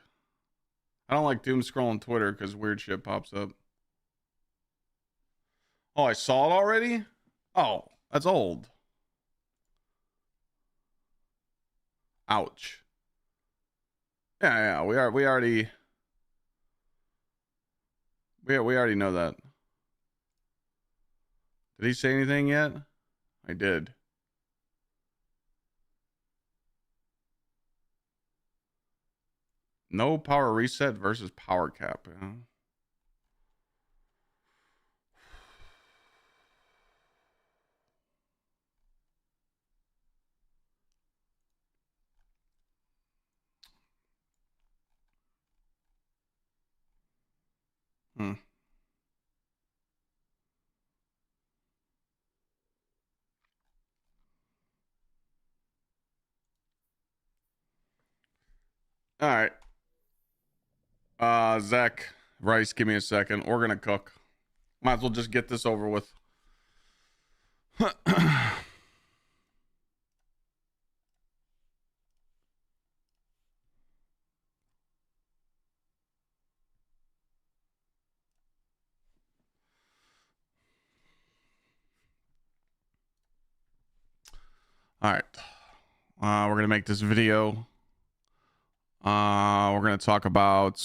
I don't like doom scrolling Twitter because weird shit pops up. Oh, I saw it already? Oh, that's old. Ouch. Yeah, we already know that. Did he say anything yet? I did. No power reset versus power cap. Yeah. All right. Zach, Rice, give me a second. We're gonna cook. Might as well just get this over with. All right. We're gonna make this video. We're gonna talk about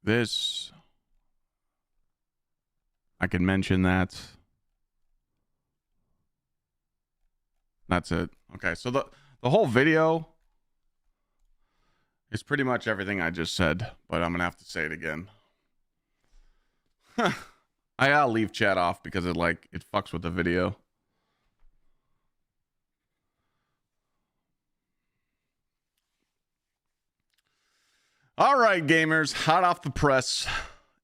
this. I can mention that. That's it. Okay, so the whole video is pretty much everything I just said, but I'm gonna have to say it again. I gotta leave chat off because it fucks with the video. All right, gamers, hot off the press.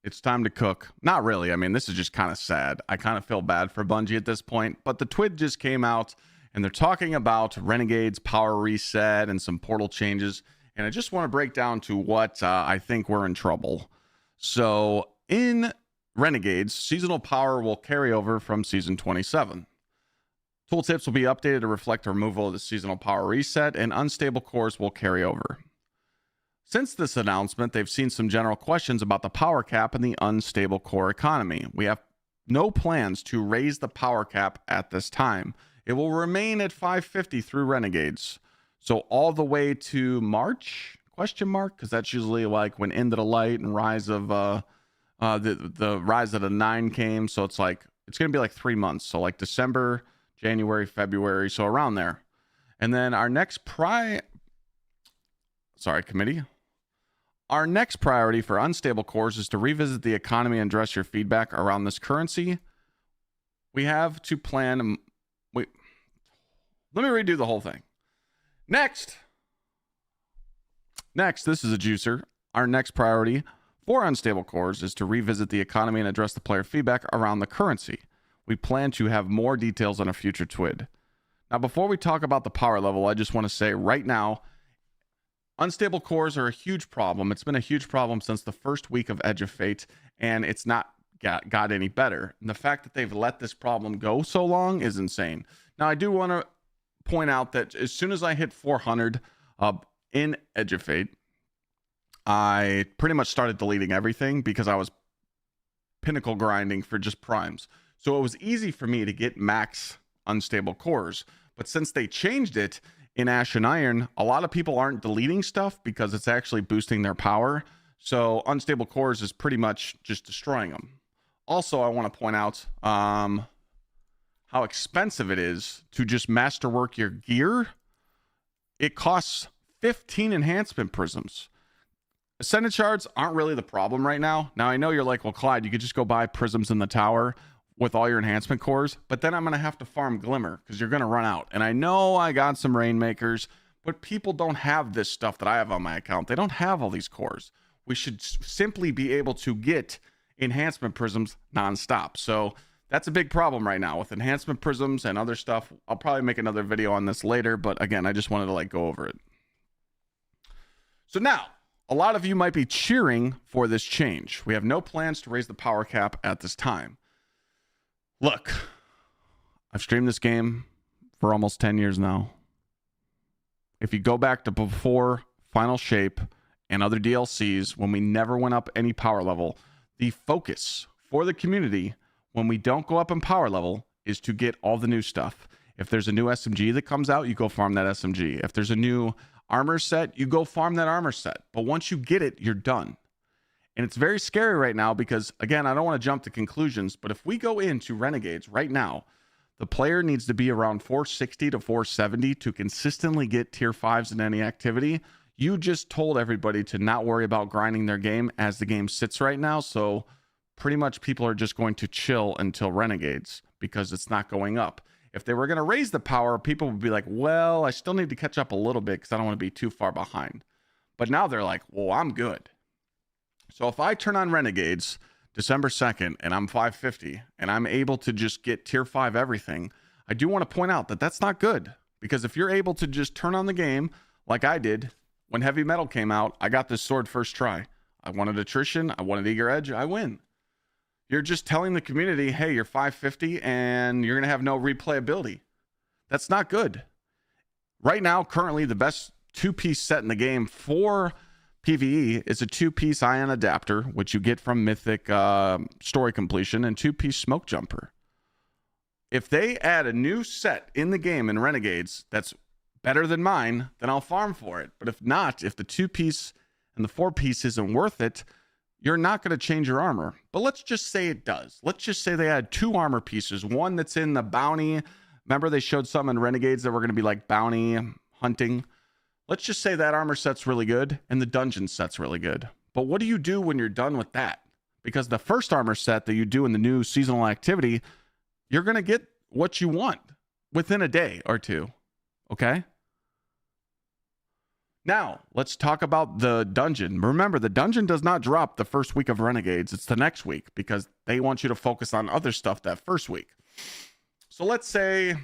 It's time to cook. Not really. I mean, this is just kind of sad. I kind of feel bad for Bungie at this point, but the TWID just came out and they're talking about Renegade's power reset and some portal changes. And I just want to break down to what I think we're in trouble. So in Renegades, seasonal power will carry over from season 27. Tooltips will be updated to reflect the removal of the seasonal power reset, and unstable cores will carry over. Since this announcement, they've seen some general questions about the power cap and the unstable core economy. We have no plans to raise the power cap at this time. It will remain at 550 through Renegades. So all the way to March? Question mark? Because that's usually like when End of the Light and Rise of the Rise of the 9 came. So it's like it's gonna be like 3 months. So like December, January, February, so around there. And then our next committee. Our next priority for unstable cores is to revisit the economy and address your feedback around this currency. We have to plan. Wait, let me redo the whole thing. Next, this is a juicer. Our next priority for unstable cores is to revisit the economy and address the player feedback around the currency. We plan to have more details on a future TWID. Now, before we talk about the power level, I just want to say right now, unstable cores are a huge problem. It's been a huge problem since the first week of Edge of Fate, and it's not got any better. And the fact that they've let this problem go so long is insane. Now, I do want to point out that as soon as I hit 400 in Edge of Fate, I pretty much started deleting everything because I was Pinnacle grinding for just primes. So it was easy for me to get max unstable cores. But since they changed it in Ash and Iron, a lot of people aren't deleting stuff because it's actually boosting their power. So unstable cores is pretty much just destroying them. Also, I want to point out how expensive it is to just masterwork your gear. It costs 15 enhancement prisms. Ascendant shards aren't really the problem right now. Now, I know you're like, well, Clyde, you could just go buy prisms in the tower with all your enhancement cores, but then I'm going to have to farm Glimmer because you're going to run out. And I know I got some Rainmakers, but people don't have this stuff that I have on my account. They don't have all these cores. We should simply be able to get enhancement prisms nonstop. So that's a big problem right now with enhancement prisms and other stuff. I'll probably make another video on this later, but again, I just wanted to go over it. So now, a lot of you might be cheering for this change. We have no plans to raise the power cap at this time. Look, I've streamed this game for almost 10 years now. If you go back to before Final Shape and other DLCs, when we never went up any power level, the focus for the community when we don't go up in power level is to get all the new stuff. If there's a new SMG that comes out, you go farm that SMG. If there's a new armor set, you go farm that armor set. But once you get it, you're done. And it's very scary right now because, again, I don't want to jump to conclusions, but if we go into Renegades right now, the player needs to be around 460 to 470 to consistently get tier 5s in any activity. You just told everybody to not worry about grinding their game as the game sits right now. So pretty much people are just going to chill until Renegades because it's not going up. If they were going to raise the power, people would be like, well, I still need to catch up a little bit because I don't want to be too far behind. But now they're like, well, I'm good. So if I turn on Renegades December 2nd and I'm 550 and I'm able to just get tier 5 everything, I do want to point out that that's not good. Because if you're able to just turn on the game like I did when Heavy Metal came out, I got this sword first try. I wanted attrition. I wanted eager edge. I win. You're just telling the community, hey, you're 550 and you're going to have no replayability. That's not good. Right now, currently, the best two-piece set in the game for PvE is a two-piece ion adapter, which you get from Mythic story completion, and two-piece smoke jumper. If they add a new set in the game in Renegades that's better than mine, then I'll farm for it. But if not, if the two-piece and the four-piece isn't worth it, you're not going to change your armor. But let's just say it does. Let's just say they add two armor pieces. One that's in the bounty. Remember they showed some in Renegades that were going to be like bounty hunting. Let's just say that armor set's really good and the dungeon set's really good. But what do you do when you're done with that? Because the first armor set that you do in the new seasonal activity, you're going to get what you want within a day or two. Okay? Now, let's talk about the dungeon. Remember, the dungeon does not drop the first week of Renegades. It's the next week because they want you to focus on other stuff that first week. So let's say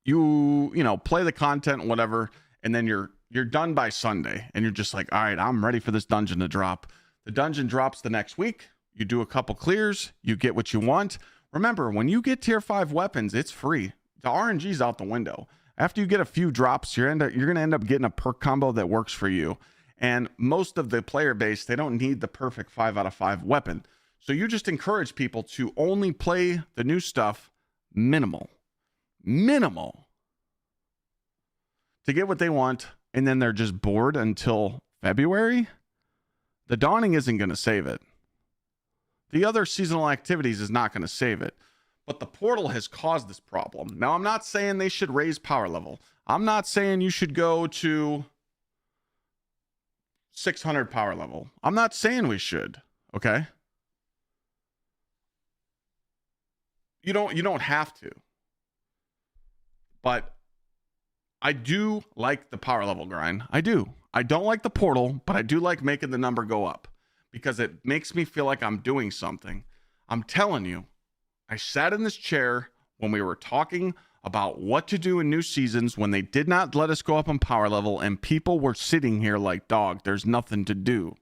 you play the content, whatever, and then you're done by Sunday and you're just like, all right, I'm ready for this dungeon to drop. The dungeon drops the next week. You do a couple clears. You get what you want. Remember, when you get tier 5 weapons, it's free. The RNG's out the window. After you get a few drops, you're going to end up getting a perk combo that works for you. And most of the player base, they don't need the perfect 5 out of 5 weapon. So you just encourage people to only play the new stuff minimal. To get what they want, and then they're just bored until February. The Dawning isn't going to save it. The other seasonal activities is not going to save it. But the portal has caused this problem. Now, I'm not saying they should raise power level. I'm not saying you should go to 600 power level. I'm not saying we should, okay? You don't have to. But I do like the power level grind. I do. I don't like the portal, but I do like making the number go up because it makes me feel like I'm doing something. I'm telling you, I sat in this chair when we were talking about what to do in new seasons when they did not let us go up on power level and people were sitting here like, dog, there's nothing to do.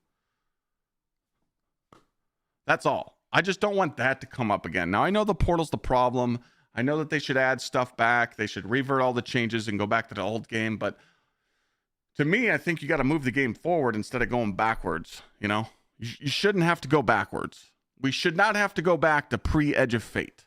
That's all. I just don't want that to come up again. Now, I know the portal's the problem. I know that they should add stuff back. They should revert all the changes and go back to the old game. But to me, I think you got to move the game forward instead of going backwards. You know, you shouldn't have to go backwards. We should not have to go back to pre-Edge of Fate.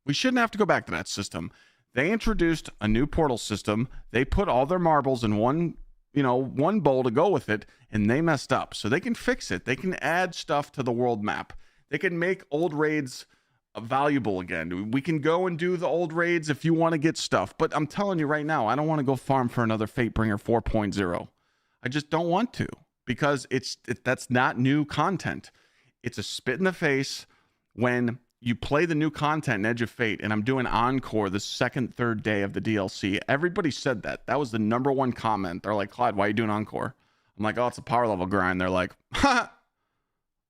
We shouldn't have to go back to that system. They introduced a new portal system. They put all their marbles in one bowl to go with it, and they messed up. So they can fix it. They can add stuff to the world map. They can make old raids valuable again. We can go and do the old raids if you want to get stuff. But I'm telling you right now, I don't want to go farm for another Fatebringer 4.0. I just don't want to, because that's not new content. It's a spit in the face when you play the new content in Edge of Fate, and I'm doing Encore the second, third day of the DLC. Everybody said that. That was the #1 comment. They're like, Clyde, why are you doing Encore? I'm like, oh, it's a power level grind. They're like, ha!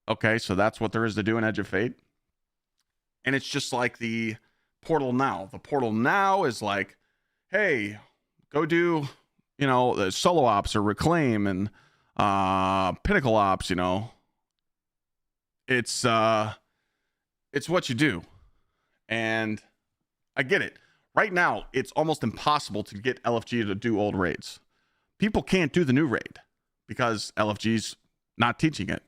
Okay, so that's what there is to do in Edge of Fate. And it's just like the Portal Now. The Portal Now is like, hey, go do, the solo ops or reclaim and Pinnacle ops, It's what you do. And I get it. Right now, it's almost impossible to get LFG to do old raids. People can't do the new raid because LFG's not teaching it.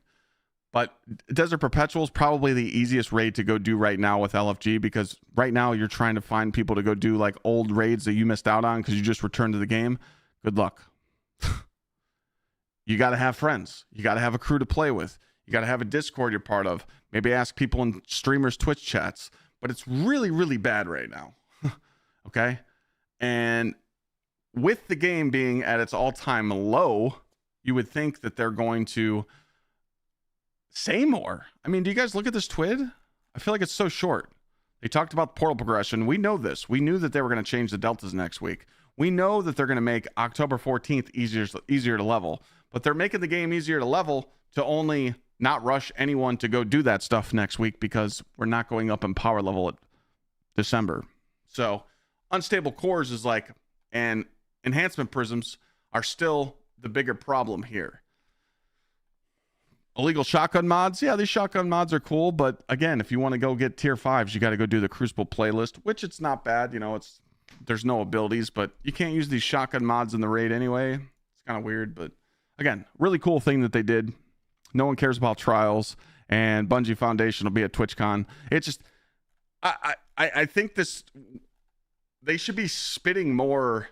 But Desert Perpetual is probably the easiest raid to go do right now with LFG, because right now you're trying to find people to go do like old raids that you missed out on because you just returned to the game. Good luck. You got to have friends. You got to have a crew to play with. You got to have a Discord you're part of. Maybe ask people in streamers' Twitch chats. But it's really, really bad right now. Okay? And with the game being at its all-time low, you would think that they're going to say more. I mean, do you guys look at this TWID? I feel like it's so short. They talked about portal progression. We know this. We knew that they were going to change the deltas next week. We know that they're going to make October 14th easier to level. But they're making the game easier to level to only not rush anyone to go do that stuff next week, because we're not going up in power level at December. So unstable cores is like, and enhancement prisms are still the bigger problem here. Illegal shotgun mods. Yeah, these shotgun mods are cool. But again, if you want to go get tier 5s, you got to go do the Crucible playlist, which it's not bad. There's no abilities, but you can't use these shotgun mods in the raid anyway. It's kind of weird, but again, really cool thing that they did. No one cares about trials, and Bungie Foundation will be at TwitchCon. It's just, I think they should be spitting more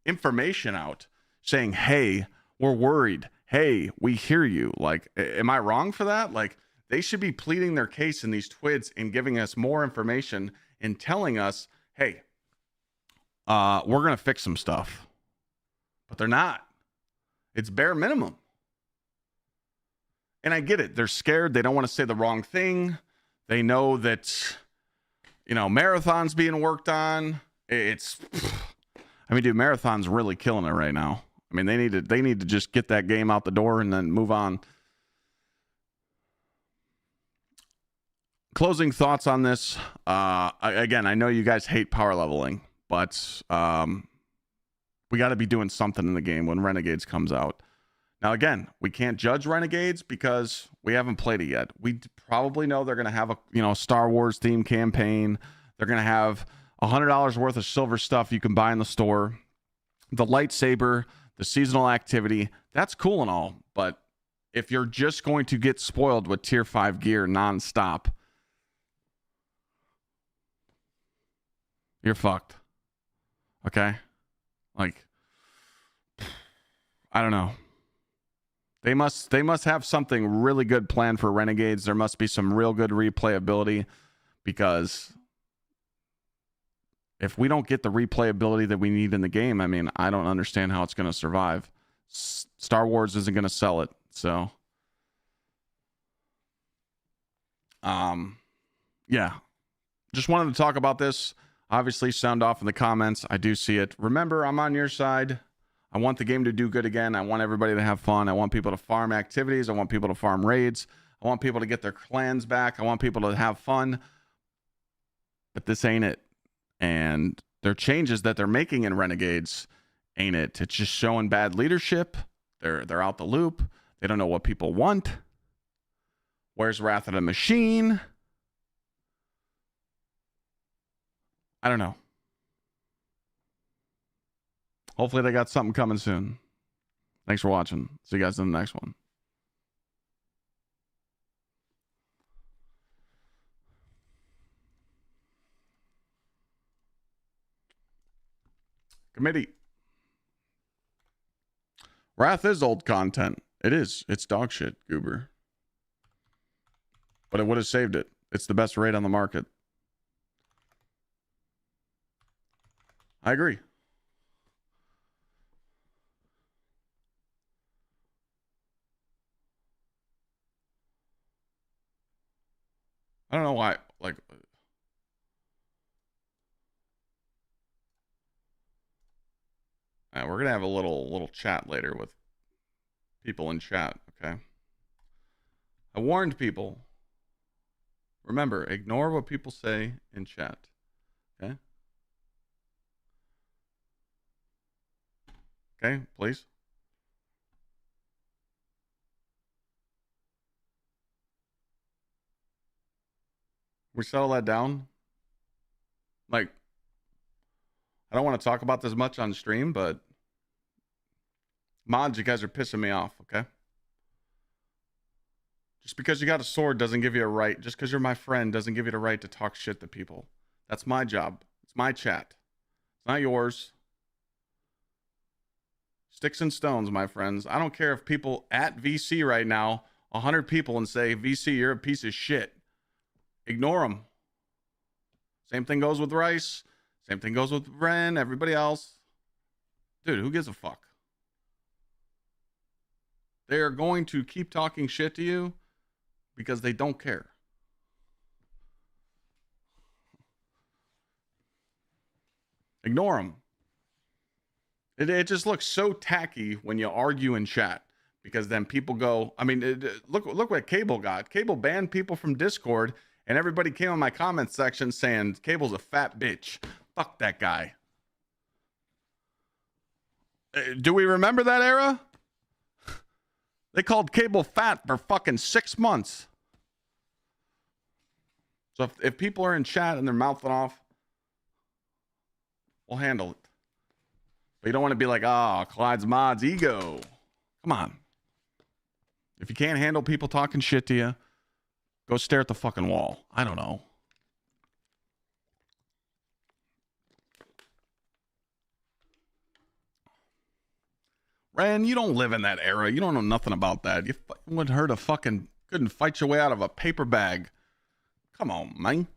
information out, saying, hey, we're worried. Hey, we hear you. Like, am I wrong for that? Like, they should be pleading their case in these TWIDs and giving us more information and telling us, hey, we're going to fix some stuff. But they're not. It's bare minimum. And I get it. They're scared. They don't want to say the wrong thing. They know that, Marathon's being worked on. Dude, Marathon's really killing it right now. I mean, they need to just get that game out the door and then move on. Closing thoughts on this. Again, I know you guys hate power leveling, but we got to be doing something in the game when Renegades comes out. Now, again, we can't judge Renegades because we haven't played it yet. We probably know they're going to have a Star Wars themed campaign. They're going to have $100 worth of silver stuff you can buy in the store. The lightsaber, the seasonal activity, that's cool and all. But if you're just going to get spoiled with tier 5 gear nonstop, you're fucked. Okay? Like, I don't know. They must have something really good planned for Renegades. There must be some real good replayability, because if we don't get the replayability that we need in the game, I mean, I don't understand how it's going to survive. Star Wars isn't going to sell it. So, yeah. Just wanted to talk about this. Obviously, sound off in the comments. I do see it. Remember, I'm on your side. I want the game to do good again. I want everybody to have fun. I want people to farm activities. I want people to farm raids. I want people to get their clans back. I want people to have fun. But this ain't it. And their changes that they're making in Renegades ain't it. It's just showing bad leadership. They're out the loop. They don't know what people want. Where's Wrath of the Machine? I don't know. Hopefully they got something coming soon. Thanks for watching. See you guys in the next one. Committee. Wrath is old content. It is. It's dog shit, Goober. But it would have saved it. It's the best raid on the market. I agree. I don't know why. Like, we're gonna have a little chat later with people in chat. Okay. I warned people. Remember, ignore what people say in chat. Okay. Okay, please. We settle that down. Like, I don't want to talk about this much on stream, but mods, you guys are pissing me off, okay? Just because you got a sword doesn't give you a right. Just because you're my friend doesn't give you the right to talk shit to people. That's my job. It's my chat. It's not yours. Sticks and stones, my friends. I don't care if people at VC right now, 100 people, and say, VC, you're a piece of shit. Ignore them. Same thing goes with Rice. Same thing goes with Ren, everybody else. Dude, who gives a fuck? They're going to keep talking shit to you because they don't care. Ignore them. It just looks so tacky when you argue in chat because then people go, I mean, look what Cable got. Cable banned people from Discord and everybody came on my comment section saying Cable's a fat bitch. Fuck that guy. Do we remember that era? They called Cable fat for fucking 6 months. So if people are in chat and they're mouthing off, we'll handle it. But you don't want to be like, Clyde's mod's ego. Come on. If you can't handle people talking shit to you, go stare at the fucking wall. I don't know. Ren, you don't live in that era. You don't know nothing about that. You wouldn't hurt a fucking, couldn't fight your way out of a paper bag. Come on, man.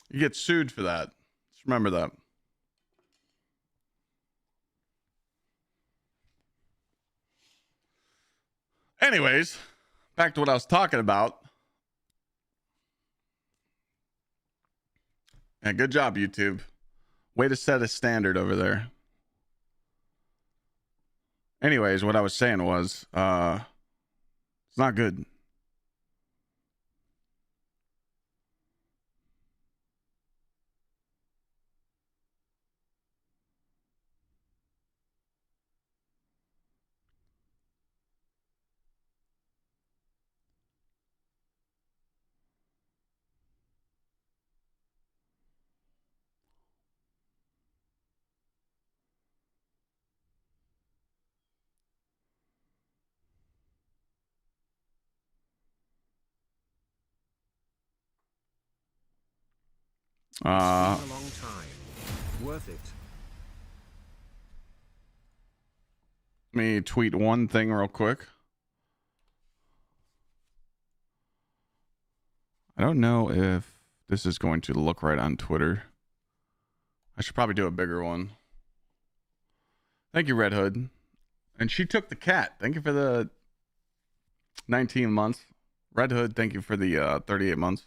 You get sued for that. Just remember that. Anyways, back to what I was talking about. Yeah, good job, YouTube. Way to set a standard over there. Anyways, what I was saying was, it's not good. It's been a long time. Worth it. Let me tweet one thing real quick. I don't know if this is going to look right on Twitter. I should probably do a bigger one. Thank you, Red Hood. And she took the cat. Thank you for the 19 months. Red Hood, thank you for the 38 months.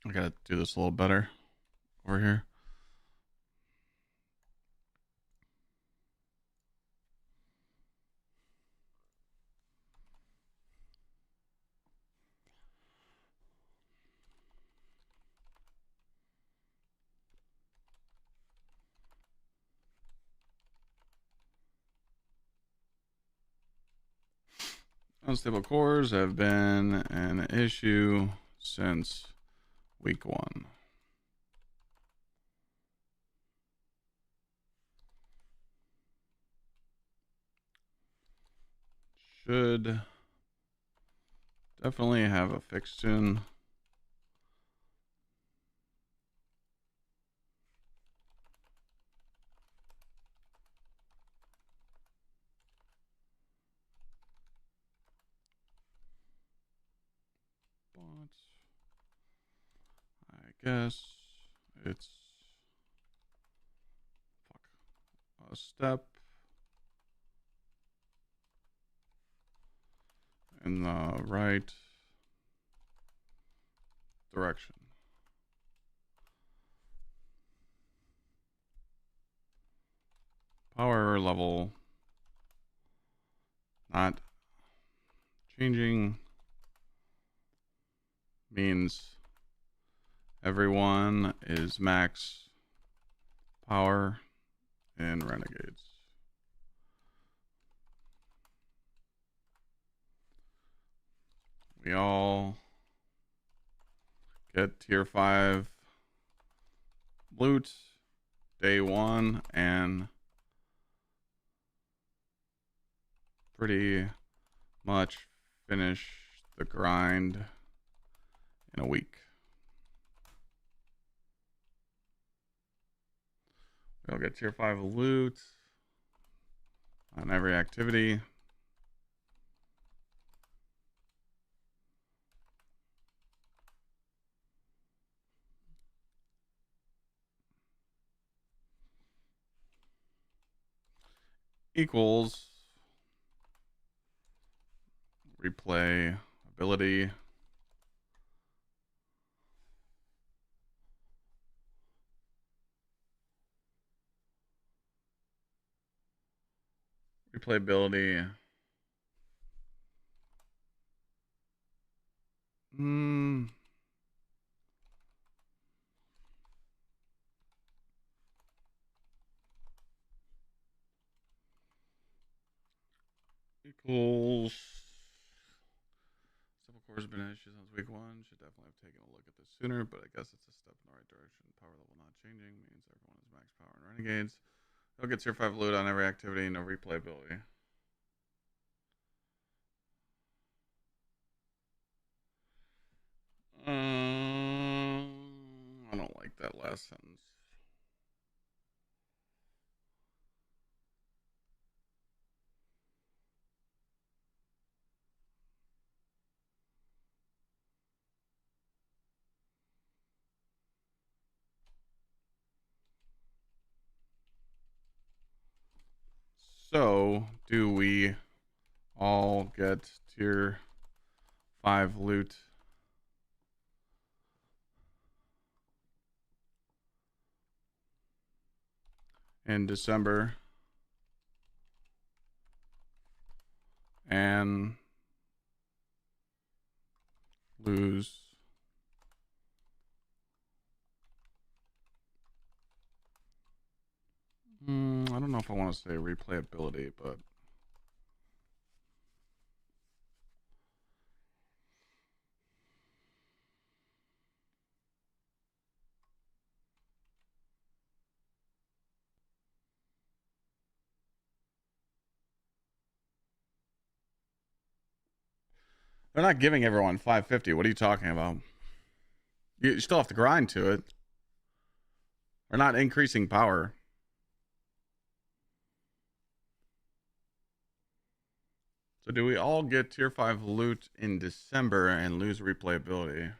I gotta do this a little better over here. Unstable cores have been an issue since week 1. Should definitely have a fix soon. But I guess it's a step in the right direction. Power level not changing means everyone is max power in Renegades. We all get tier 5 loot day 1 and pretty much finish the grind in a week. We'll get tier 5 loot on every activity. Equals replay ability replayability equals simple core has been an issue since week 1. Should definitely have taken a look at this sooner, but I guess it's a step in the right direction. Power level not changing means everyone is max power in Renegades. They'll get tier 5 loot on every activity, no replayability. I don't like that last sentence. So, do we all get tier 5 loot in December and lose I don't know if I want to say replayability, but they're not giving everyone 550. What are you talking about? You still have to grind to it. We're not increasing power. So do we all get tier 5 loot in December and lose replayability?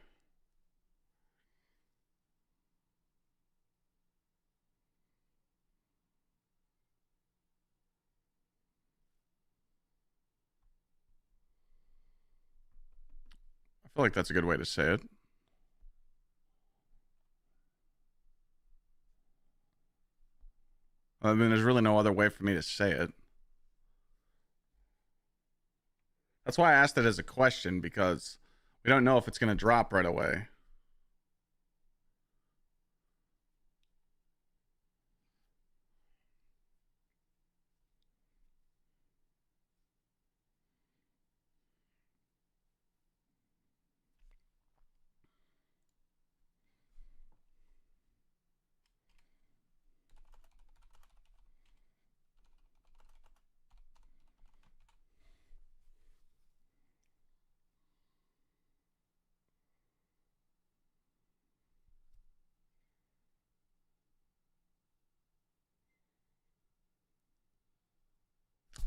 I feel like that's a good way to say it. I mean, there's really no other way for me to say it. That's why I asked it as a question, because we don't know if it's going to drop right away.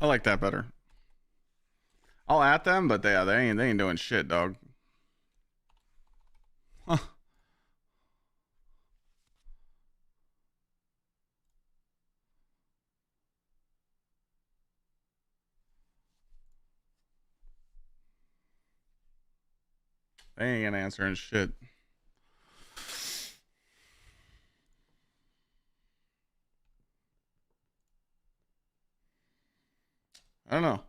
I like that better. I'll at them, but they ain't doing shit, dog. Huh. They ain't answering shit. I don't know.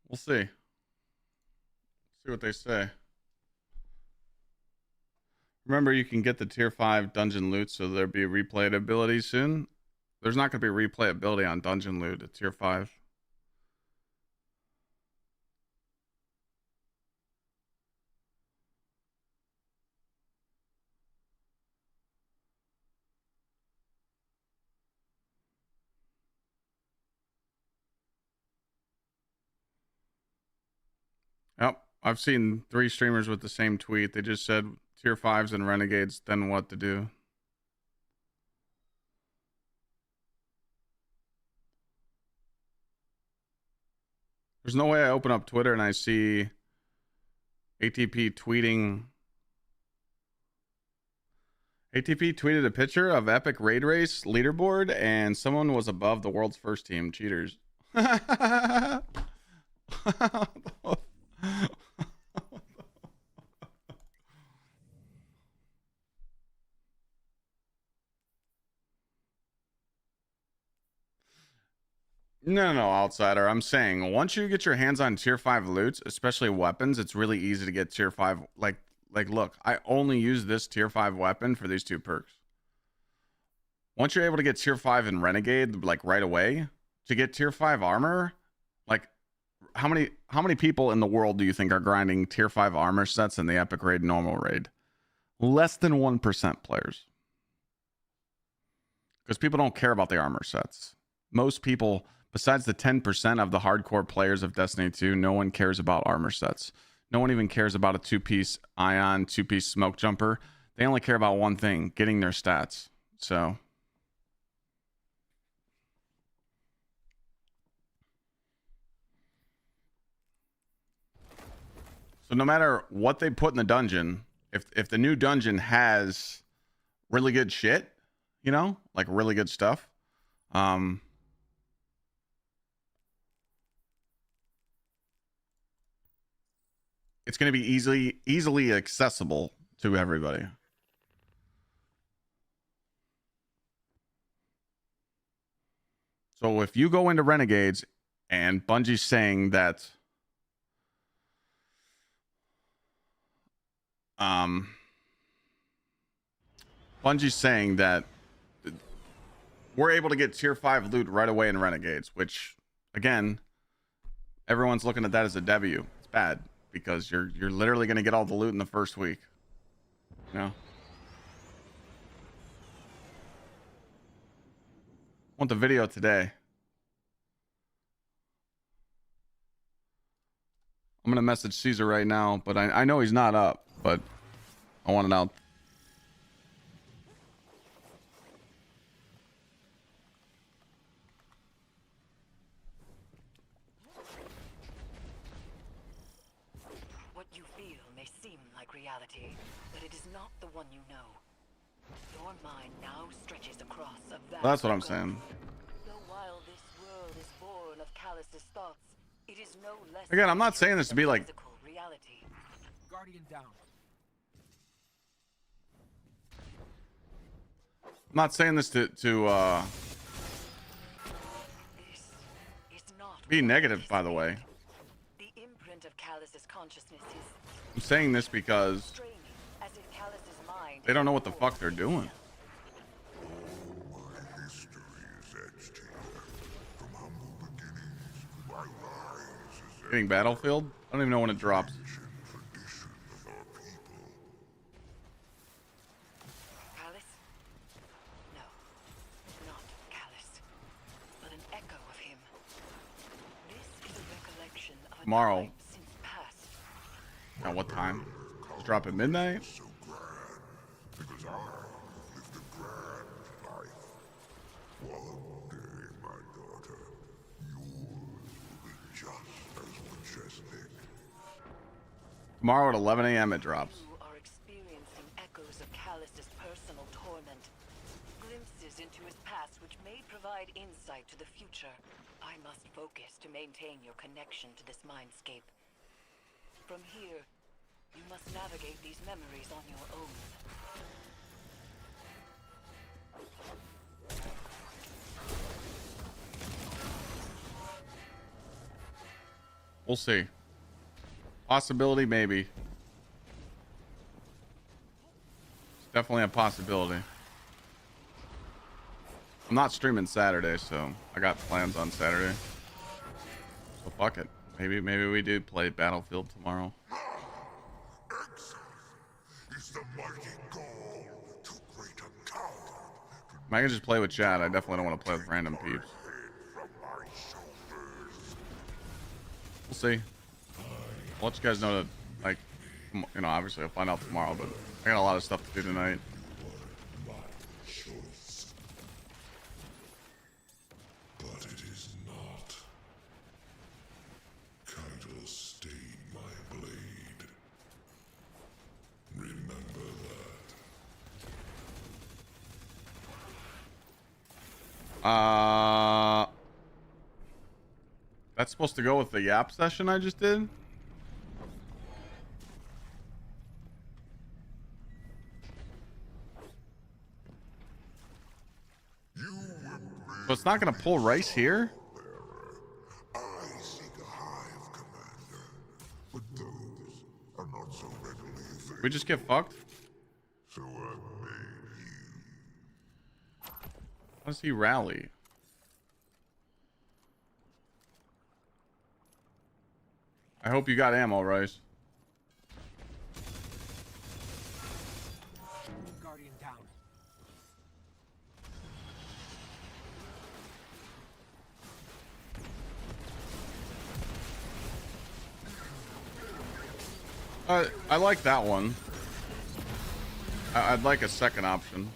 We'll see. See what they say. Remember, you can get the tier 5 dungeon loot, so there'll be replayability soon. There's not going to be replayability on dungeon loot at tier 5. Yep, I've seen 3 streamers with the same tweet. They just said tier 5s and renegades, then what to do. There's no way I open up Twitter and I see ATP tweeting. ATP tweeted a picture of Epic Raid Race leaderboard and someone was above the world's first team. Cheaters. No, outsider. I'm saying once you get your hands on tier 5 loots, especially weapons, it's really easy to get tier 5. Like look, I only use this tier 5 weapon for these 2 perks. Once you're able to get tier 5 in Renegade, like right away, to get tier 5 armor, like how many people in the world do you think are grinding tier 5 armor sets in the Epic Raid normal raid? Less than 1% players. Because people don't care about the armor sets. Most people, besides the 10% of the hardcore players of Destiny 2, no one cares about armor sets. No one even cares about a 2-piece ion, 2-piece smoke jumper. They only care about one thing, getting their stats. So no matter what they put in the dungeon, if the new dungeon has really good shit, you know, like really good stuff, it's going to be easily accessible to everybody. So if you go into Renegades and Bungie's saying that Bungie's saying that we're able to get tier 5 loot right away in Renegades, which again, everyone's looking at that as a W. It's bad because you're literally going to get all the loot in the first week. You know? Want the video today. I'm going to message Caesar right now, but I know he's not up, but I want it out. What you feel may seem like reality, but it is not the one you know. Your mind now stretches across a vast That's what I'm gulf. saying. Though while this world is born of Callus's thoughts, it is no less Again, I'm not saying this to be like physical reality. Guardian down. I'm not saying this to This is not be what negative, it is. by the way. The imprint of Callus's consciousness is I'm saying this because straining, as if Callus's mind they don't know what the fuck they're doing. My history is etched here. From humble beginnings to my rise as Getting Battlefield? I don't even know when it drops. ancient tradition of our people. Callus? No, not Callus, but an echo of him. This is a recollection of a Tomorrow. time since past. At what time? Just drop at midnight? So grand, because I lived a grand life. One day, my daughter, yours will be Tomorrow at 11 a.m. it drops. You are experiencing echoes of Callus's personal torment. Glimpses into his past which may provide insight to the future. I must focus to maintain your connection to this mindscape. From here, you must navigate these memories on your own. We'll see. Possibility, maybe. It's definitely a possibility. I'm not streaming Saturday, so I got plans on Saturday. So fuck it. Maybe we do play Battlefield tomorrow. Is the mighty goal to great encounter. I can just play with chat. I definitely don't want to play with random peeps. We'll see. I'll let you guys know that, like, you know, obviously I'll find out tomorrow, but I got a lot of stuff to do tonight. But it is not. Kaito stayed my blade. Remember that. That's supposed to go with the Yap session I just did? So it's not gonna pull Rice here? I seek a hive, Commander, but those are not so readily available. We just get fucked? So I made you. How does he rally? I hope you got ammo, Rice. Guardian down. I like that one. I'd like a second option.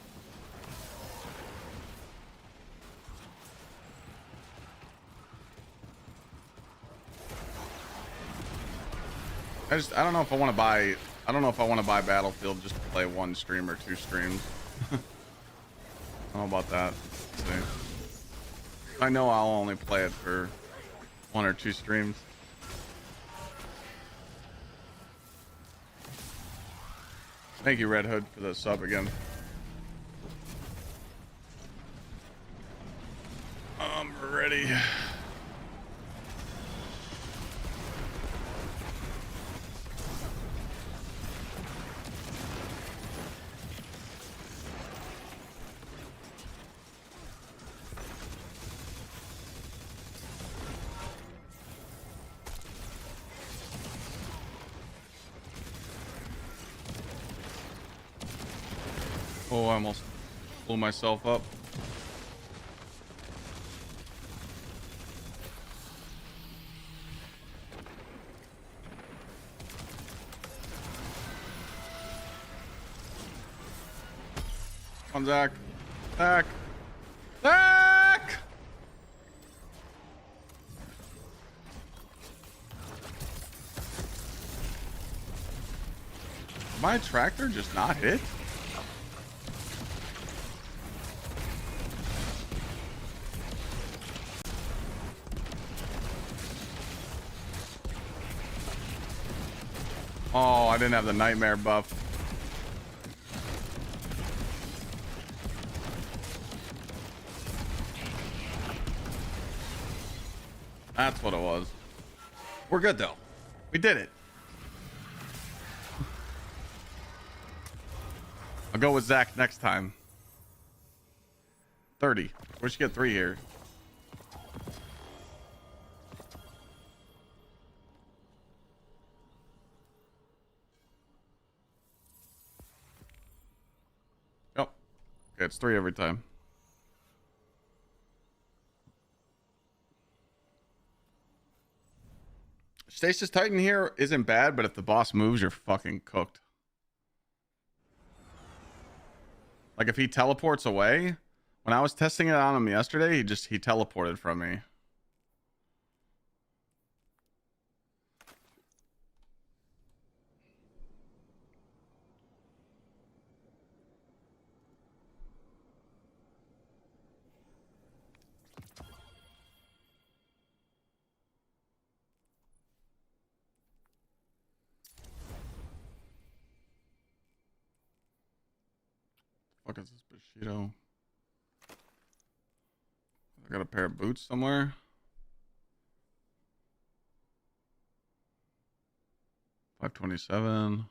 I don't know if I want to buy. I don't know if I want to buy Battlefield just to play one stream or two streams. I don't know about that. Let's see. I know I'll only play it for one or two streams. Thank you, Red Hood, for the sub again. I'm ready. Oh, I almost blew myself up. Come on, Zach. Zach. Zach! My tractor just not hit? Oh, I didn't have the nightmare buff. That's what it was. We're good though. We did it. I'll go with Zach next time. 30. We should get 3 here. Yep. Okay, it's 3 every time. Stasis Titan here isn't bad, but if the boss moves, you're fucking cooked. Like if he teleports away, when I was testing it on him yesterday, he teleported from me. Fuck is this Bushido? I got a pair of boots somewhere. $527.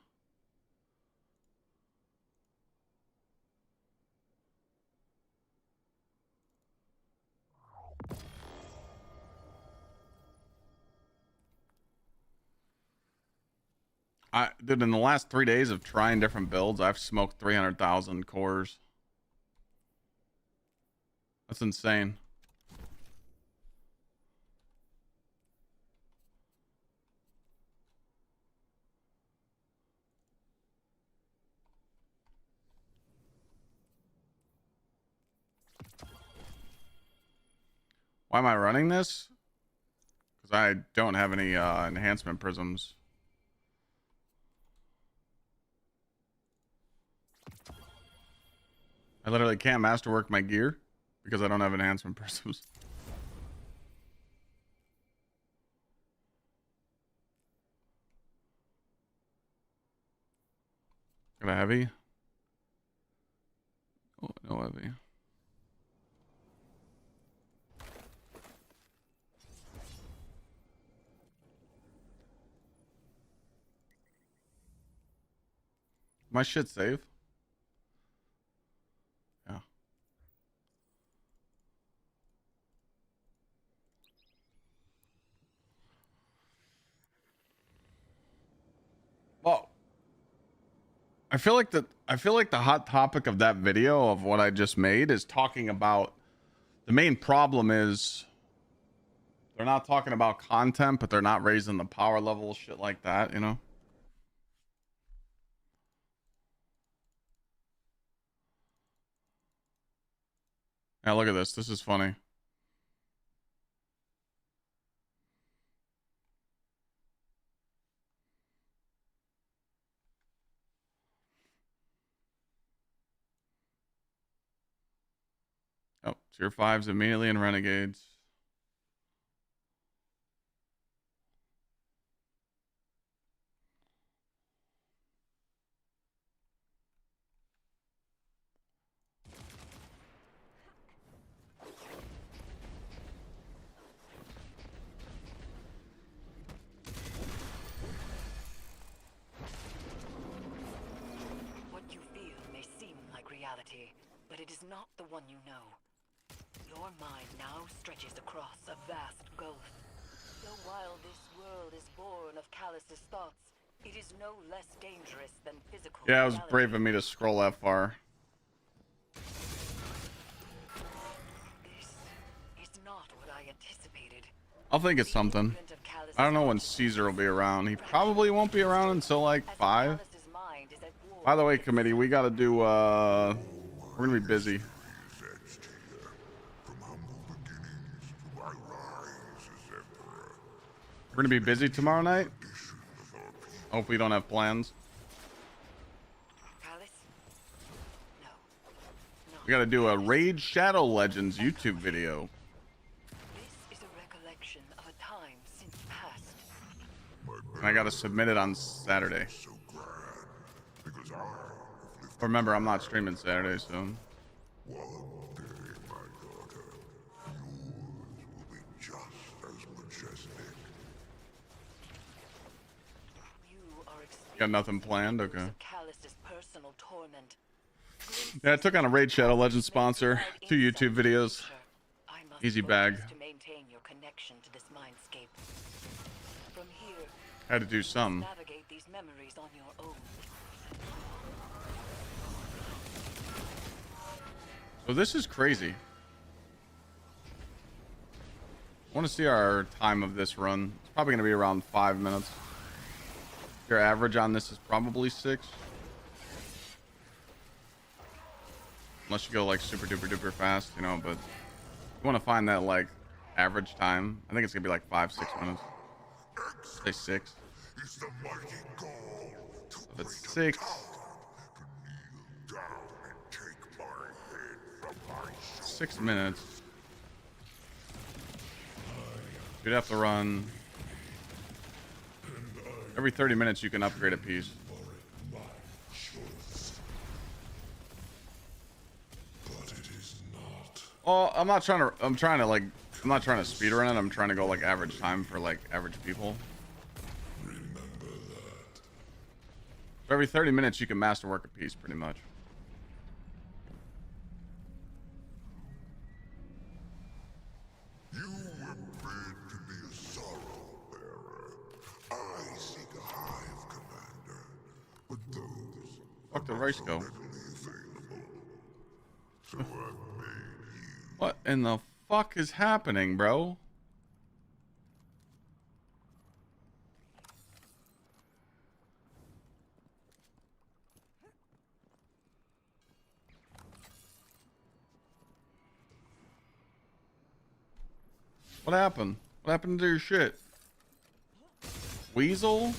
Dude, in the last 3 days of trying different builds, I've smoked 300,000 cores. That's insane. Why am I running this? Because I don't have any enhancement prisms. I literally can't masterwork my gear because I don't have enhancement prisms. Got a heavy? Oh, no heavy. My shit safe? Yeah. Well, I feel like the hot topic of that video of what I just made is talking about the main problem is they're not talking about content, but they're not raising the power level, shit like that, you know? Yeah, look at this. This is funny. Oh, tier 5s immediately in Renegades. What you feel may seem like reality, but it is not the one you know. Your mind now stretches across a vast gulf. So while this world is born of Callus's thoughts, it is no less dangerous than physical Yeah, it was reality. brave of me to scroll that far. This is not what I anticipated. I'll think it's something. I don't know when Caesar will be around. He probably won't be around until like 5. By the way, committee, we gotta do we're gonna be busy. We're gonna be busy tomorrow night. Hope we don't have plans. We gotta do a Raid Shadow Legends YouTube video. This is a recollection of a time since past. And I gotta submit it on Saturday. Remember, I'm not streaming Saturday, so. One day, my daughter, yours will be just as majestic. Got nothing planned? Okay. Callus's personal torment. Yeah, I took on a Raid Shadow Legends sponsor. 2 YouTube videos. Easy bag. To maintain your connection to this mindscape. From here, Had to do some. navigate these memories on your own. So this is crazy. I want to see our time of this run. It's probably going to be around 5 minutes. Your average on this is probably 6. Unless you go like super duper duper fast, you know, but you want to find that like average time. I think it's going to be like 5-6 minutes. Say 6. If it's 6. 6 minutes. You'd have to run every 30 minutes. You can upgrade a piece. Oh, I'm not trying to. I'm not trying to speed run it. I'm trying to go like average time for like average people. For every 30 minutes, you can masterwork a piece, pretty much. You were bred to be a sorrow bearer. I seek a hive commander, but those Fuck the are not race so go. readily available. So I've made you. What in the fuck is happening, bro? What happened? What happened to your shit? Weasel?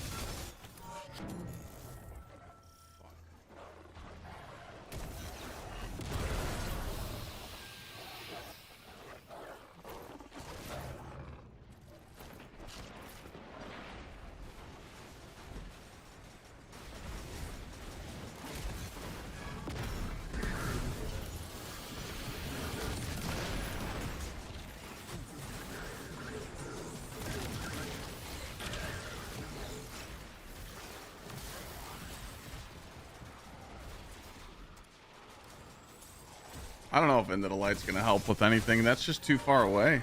I don't know if Into the Light's gonna help with anything. That's just too far away.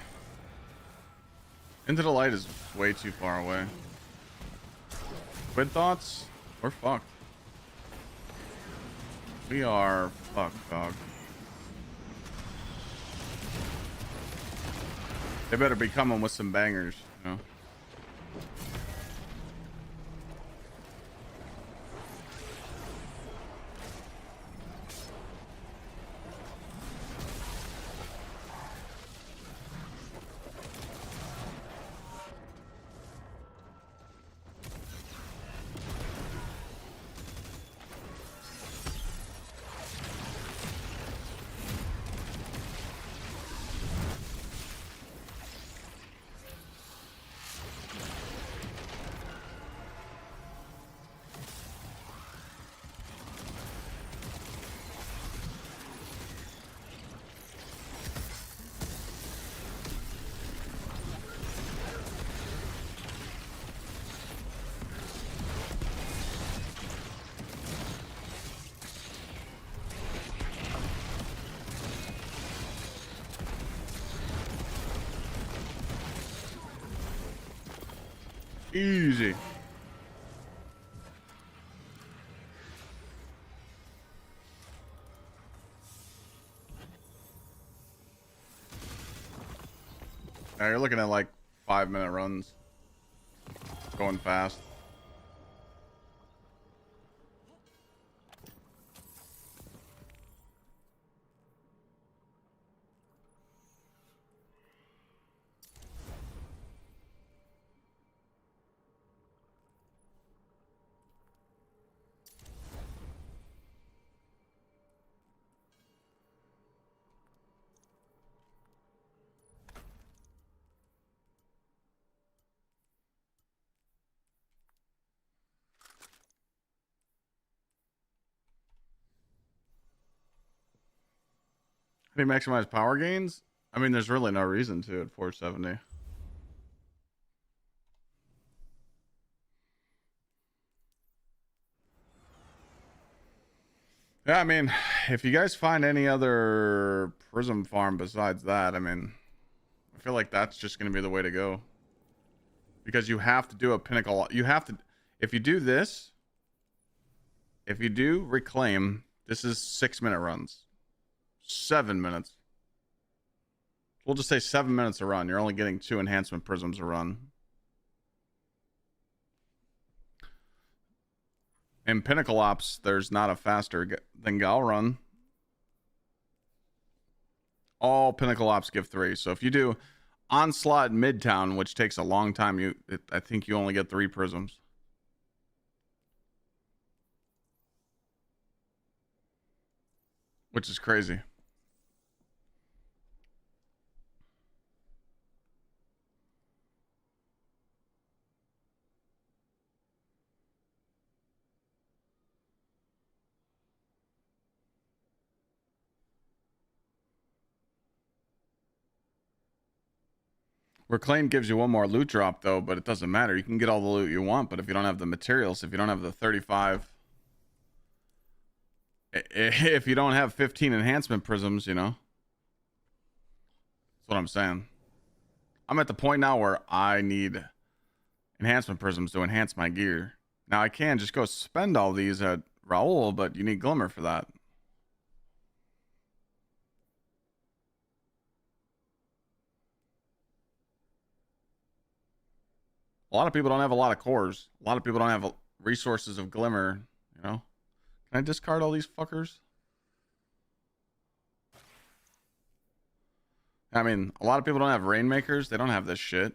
Into the Light is way too far away. TWID thoughts? We're fucked. We are fucked, dog. They better be coming with some bangers, you know? Easy. Now you're looking at like 5-minute runs. Going fast. How do you maximize power gains? I mean, there's really no reason to at 470. Yeah, I mean, if you guys find any other prism farm besides that, I mean, I feel like that's just going to be the way to go. Because you have to do a pinnacle. You have to, if you do this, if you do reclaim, this is 6-minute runs. 7 minutes. We'll just say 7 minutes a run. You're only getting 2 enhancement prisms a run. In Pinnacle Ops, there's not a faster than Gal run. All Pinnacle Ops give 3. So if you do Onslaught Midtown, which takes a long time, I think you only get 3 prisms. Which is crazy. Reclaim gives you one more loot drop though, but it doesn't matter. You can get all the loot you want, but if you don't have the materials, if you don't have the 35, if you don't have 15 enhancement prisms, you know, that's what I'm saying. I'm at the point now where I need enhancement prisms to enhance my gear. Now I can just go spend all these at Raoul, but you need Glimmer for that. A lot of people don't have a lot of cores. A lot of people don't have resources of Glimmer, you know? Can I discard all these fuckers? I mean, a lot of people don't have Rainmakers. They don't have this shit.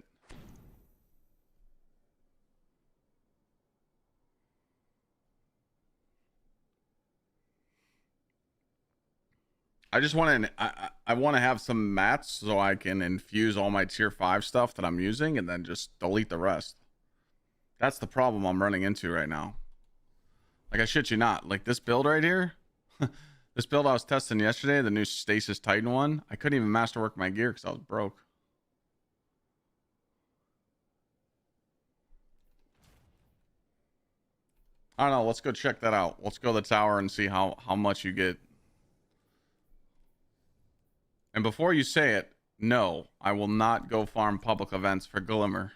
I just want to, I want to have some mats so I can infuse all my tier 5 stuff that I'm using and then just delete the rest. That's the problem I'm running into right now. Like, I shit you not. Like, this build right here, this build I was testing yesterday, the new Stasis Titan one, I couldn't even masterwork my gear because I was broke. I don't know. Let's go check that out. Let's go to the tower and see how much you get. And before you say it, no, I will not go farm public events for Glimmer.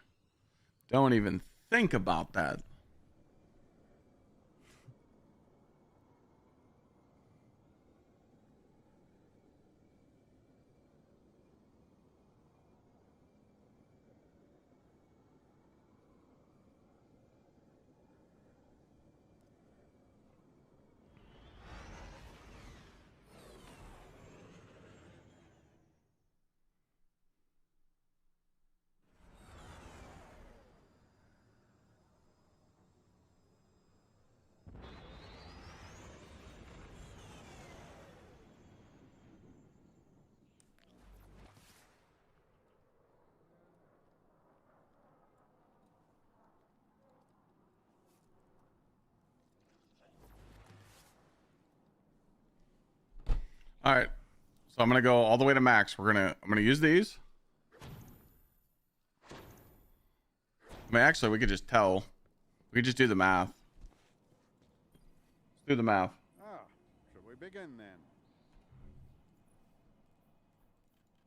Don't even think about that. All right, so I'm gonna go all the way to max. I'm gonna use these. I mean, actually, we could just tell. We could just do the math. Let's do the math. Ah, should we begin then?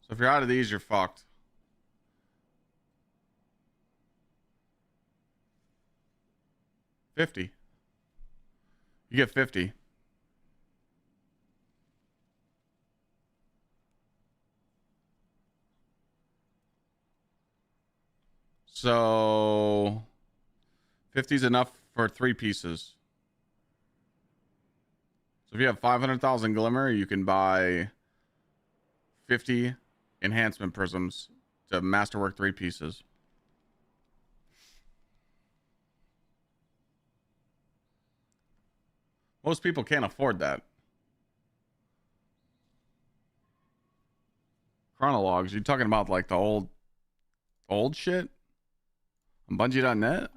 So if you're out of these, you're fucked. $50. You get 50. So 50 is enough for 3 pieces. So if you have 500,000 Glimmer, you can buy 50 enhancement prisms to masterwork 3 pieces. Most people can't afford that. Chronologues, you talking about like the old shit? On Bungie.net?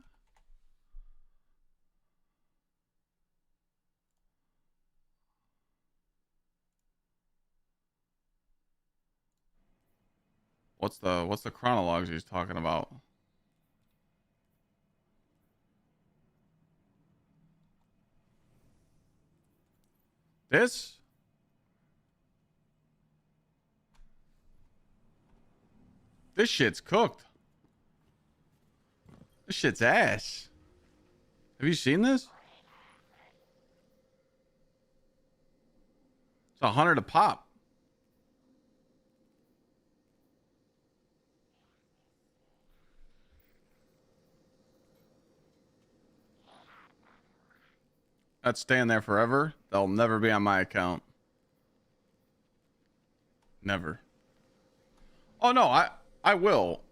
What's the chronologues he's talking about? This? This shit's cooked. This shit's ass. Have you seen this? It's 100 a pop. That's staying there forever. They'll never be on my account. Never. Oh no, I will.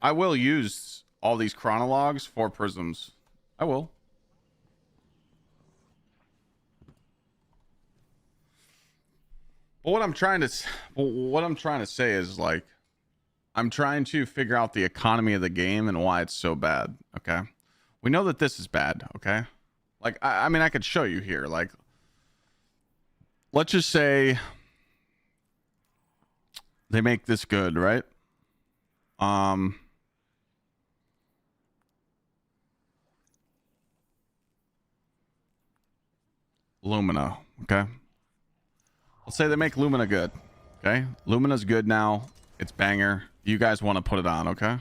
I will use all these chronologues for prisms. I will. But what I'm trying to say is, like, I'm trying to figure out the economy of the game and why it's so bad. Okay, we know that this is bad. Okay, like I mean, I could show you here. Like, let's just say they make this good, right? Lumina. Okay. Let's say they make Lumina good. Okay. Lumina's good now. It's banger. You guys want to put it on, okay?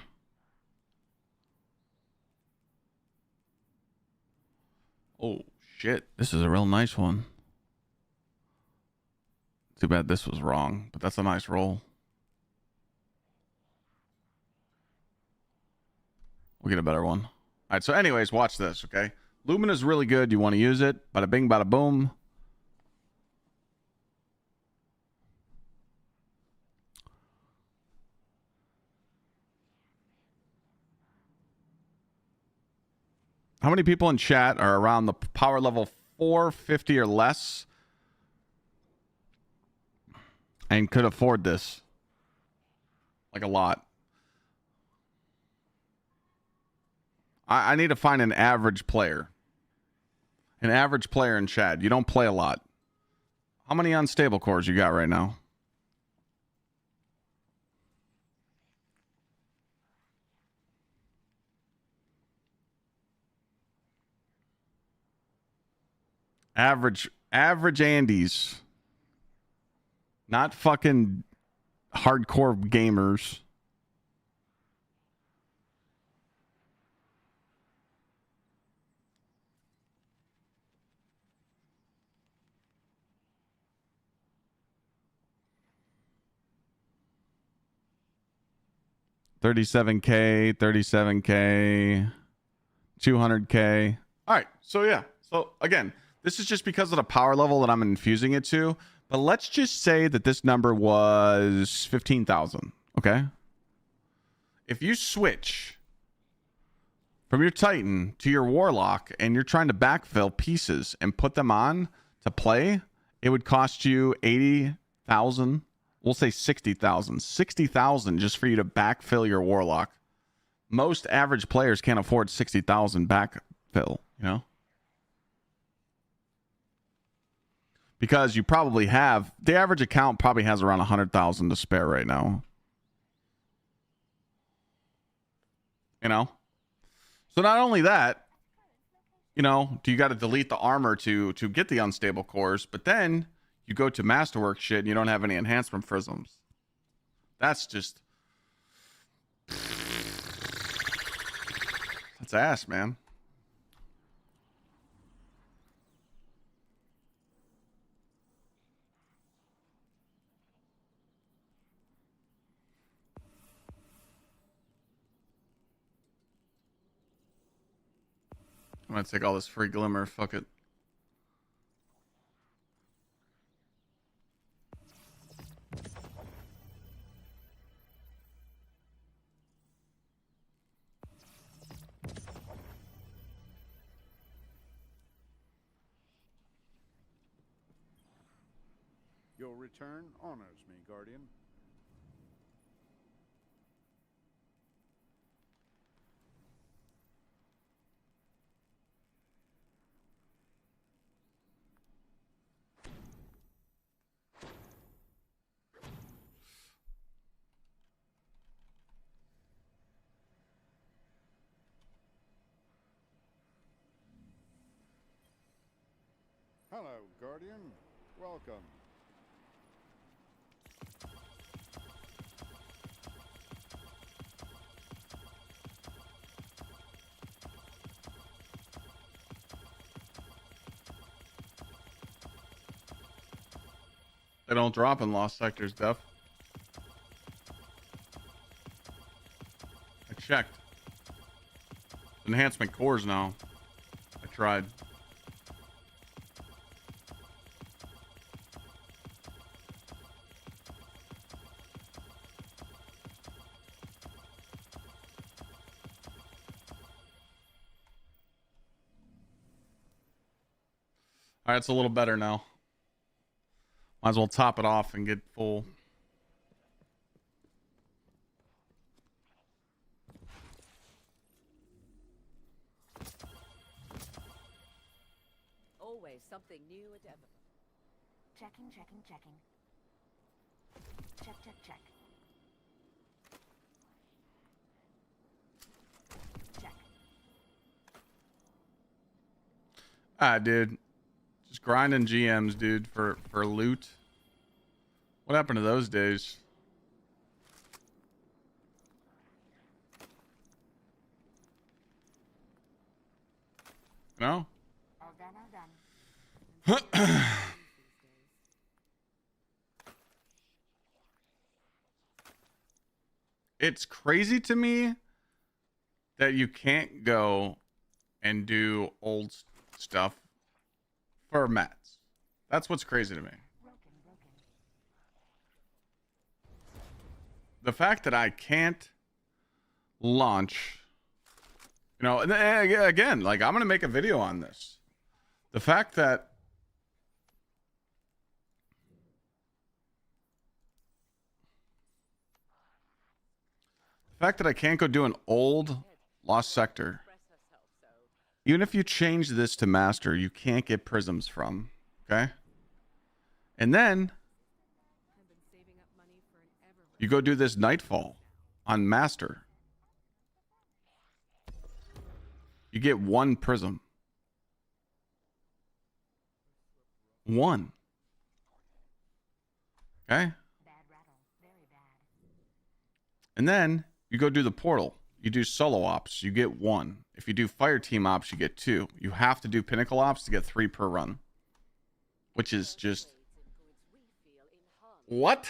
Oh, shit. This is a real nice one. Too bad this was wrong, but that's a nice roll. We'll get a better one. All right, so anyways, watch this, okay? Lumina's really good. You want to use it. Bada bing, bada boom. How many people in chat are around the power level 450 or less and could afford this? Like a lot. I need to find an average player. An average player in chat. You don't play a lot. How many unstable cores you got right now? Average Andes. Not fucking hardcore gamers. $37K, $37K, $200K. All right. So yeah. So again, this is just because of the power level that I'm infusing it to. But let's just say that this number was 15,000. Okay. If you switch from your Titan to your Warlock and you're trying to backfill pieces and put them on to play, it would cost you 80,000. We'll say 60,000. 60,000 just for you to backfill your Warlock. Most average players can't afford 60,000 backfill, you know? Because you probably have, the average account probably has around 100,000 to spare right now. You know? So not only that, you know, do you got to delete the armor to get the unstable cores, but then you go to Masterwork shit and you don't have any enhancement prisms. That's just, that's ass, man. I'm gonna take all this free glimmer. Fuck it. Your return honors me, Guardian. Hello, Guardian. Welcome. They don't drop in Lost Sectors, Def. I checked. Enhancement cores now. I tried. All right, it's a little better now. Might as well top it off and get full. Always something new and ever. Checking. Check. Ah, dude. Just grinding GMs, dude, for loot. What happened to those days? You know? All done, all done. It's crazy to me that you can't go and do old stuff for mats. That's what's crazy to me. The fact that I can't launch, you know, and again, like I'm going to make a video on this. The fact that I can't go do an old lost sector. Even if you change this to master, you can't get prisms from, okay? And then you go do this Nightfall on master. You get 1 prism. 1. Okay? And then you go do the portal. You do solo ops, you get 1. If you do fire team ops, you get 2. You have to do Pinnacle ops to get 3 per run. Which is just... What?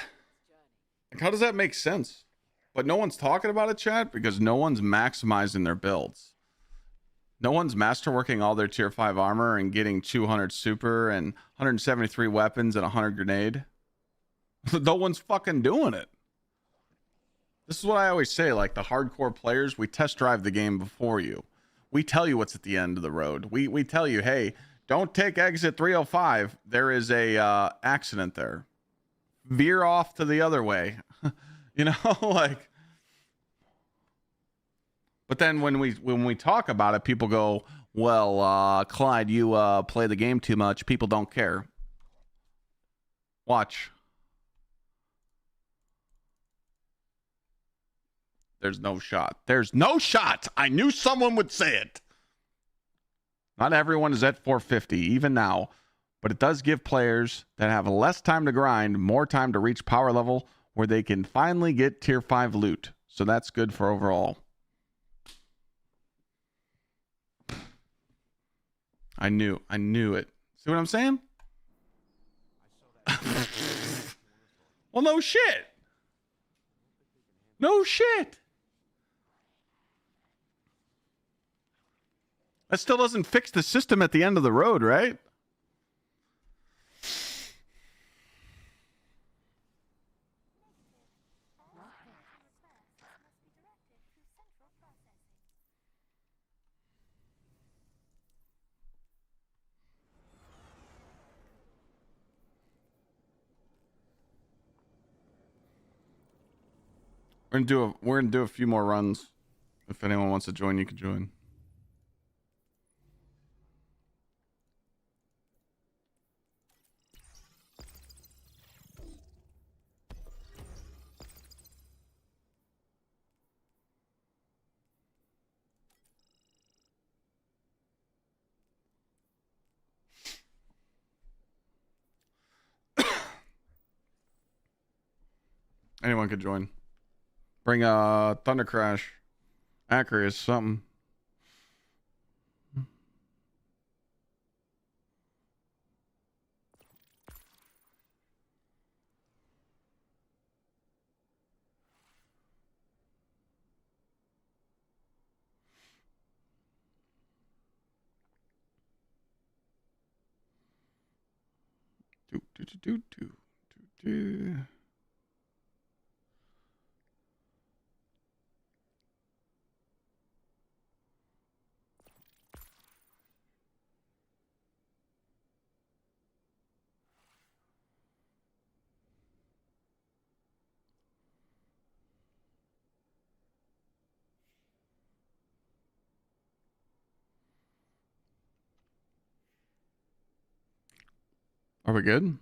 Like, how does that make sense? But no one's talking about it, chat, because no one's maximizing their builds. No one's masterworking all their tier 5 armor and getting 200 super and 173 weapons and 100 grenade. No one's fucking doing it. This is what I always say, like the hardcore players, we test drive the game before you. We tell you what's at the end of the road. We tell you, hey, don't take exit 305. There is a accident there. Veer off to the other way. You know, like. But then when we talk about it, people go, well, Clyde, you play the game too much. People don't care. Watch. There's no shot. There's no shot. I knew someone would say it. Not everyone is at 450, even now. But it does give players that have less time to grind more time to reach power level where they can finally get tier 5 loot. So that's good for overall. I knew it. See what I'm saying? Well, no shit. No shit. That still doesn't fix the system at the end of the road, right? We're gonna do a few more runs. If anyone wants to join, you can join. Anyone could join. Bring a Thunder Crash, Acreus, something. Do. Are we good?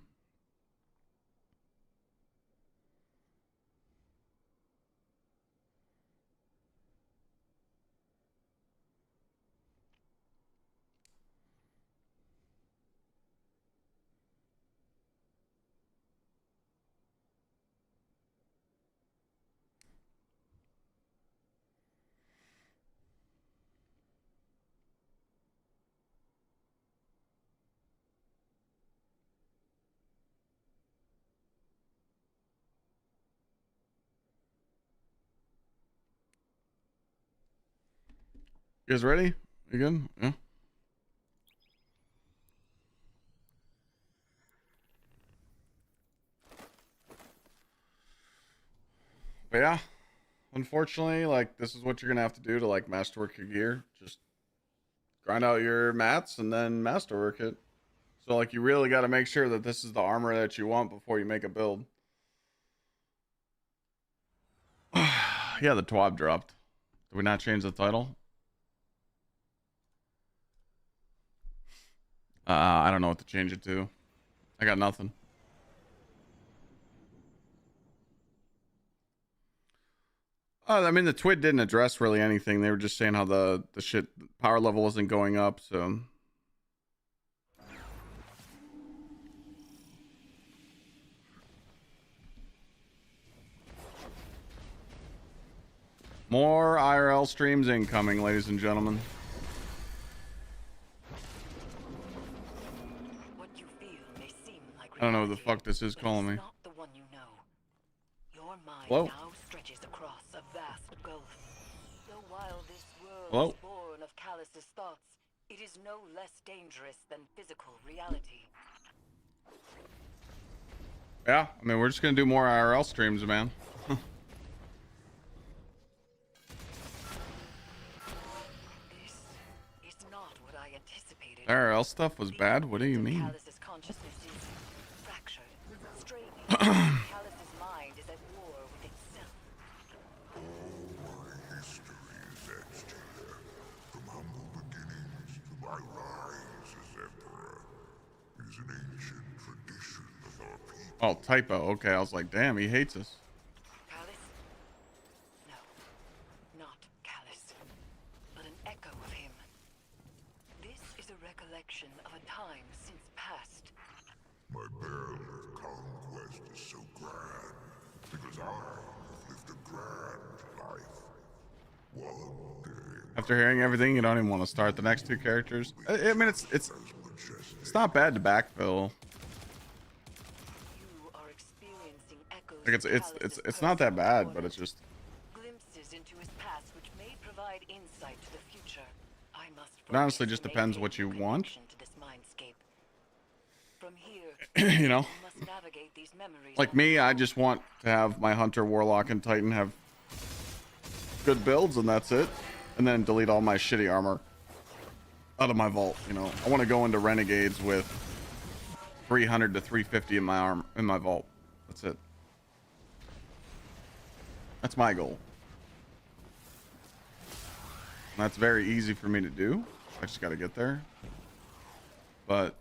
You guys ready? You good? Yeah. But yeah, unfortunately, like, this is what you're gonna have to do to like masterwork your gear. Just grind out your mats and then masterwork it. So like, you really got to make sure that this is the armor that you want before you make a build. Yeah, the TWID dropped. Did we not change the title? I don't know what to change it to. I got nothing. I mean, the TWID didn't address really anything. They were just saying how the shit power level wasn't going up, so. More IRL streams incoming, ladies and gentlemen. What you feel may seem like I don't know who the fuck this is calling me. not the one you know. Your mind Hello? now stretches across a vast gulf. So while this world Hello? is born of Callus's thoughts, it is no less dangerous than physical reality. Yeah, I mean, we're just gonna do more IRL streams, man. This is not what I anticipated. IRL stuff was bad? What do you mean? Callus's consciousness is fractured, straining. Callus's mind is at war with itself. All my history is etched here, from humble beginnings to my rise as Emperor. It is an ancient tradition of our people. Oh, typo. Okay, I was like, damn, he hates us. Callus? No, not Callus, but an echo of him. This is a recollection of a time since past. My bell of conquest is so grand, because I have lived a grand life. One day, After hearing everything, you don't even want to start the next two characters. I mean, it's not bad to backfill. You are experiencing echoes Like, of it's not that bad, but it's just. glimpses into his past which may provide insight to the future. I must It honestly focus just to depends maintain what you your want. connection to this mindscape. From here, You know, must navigate these memories like on me, your I own. just want to have my Hunter, Warlock, and Titan have good builds, and that's it. And then delete all my shitty armor out of my vault. You know, I want to go into Renegades with 300 to 350 in my arm in my vault. That's it. That's my goal. And that's very easy for me to do. I just got to get there. But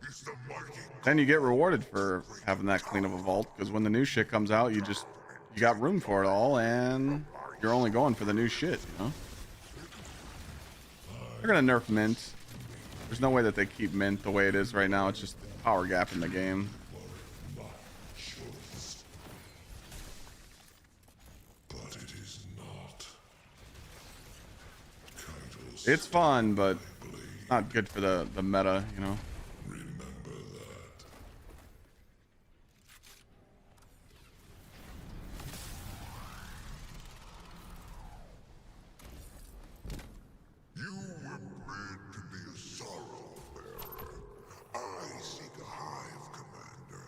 is the mighty then you get rewarded for having that clean of a vault, because when the new shit comes out, you got room for it all, and you're only going for the new shit, you know? They're gonna nerf mint. There's no way that they keep mint the way it is right now. It's just a power gap in the game. but it is not. It's fun, but it's not good for the meta, you know? Remember that. You were bred to be a sorrow bearer. I seek a hive commander.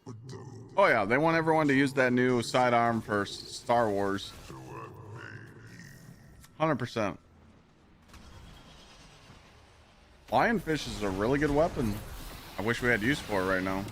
But those Oh yeah, they want everyone to use that new sidearm for Star Wars. who have made you 100%. Lionfish is a really good weapon. I wish we had use for it right now.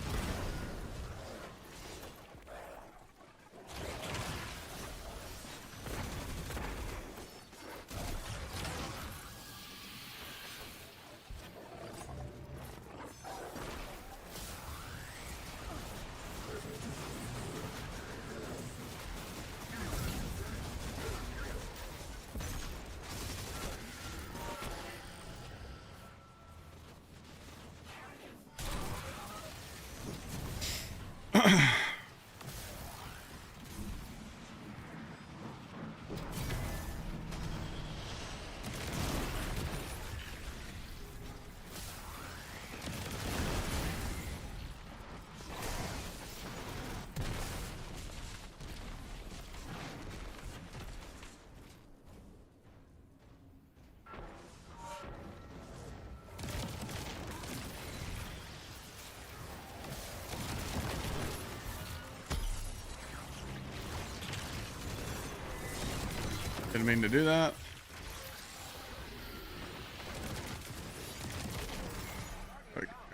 Didn't mean to do that.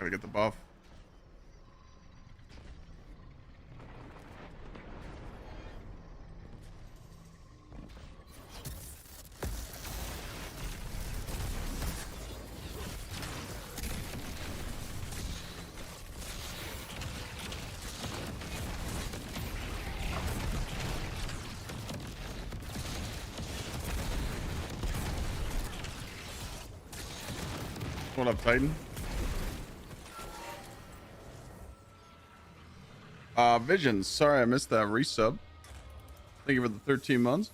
Gotta get the buff. What up, Titan? Visions. Sorry I missed that resub. Thank you for the 13 months.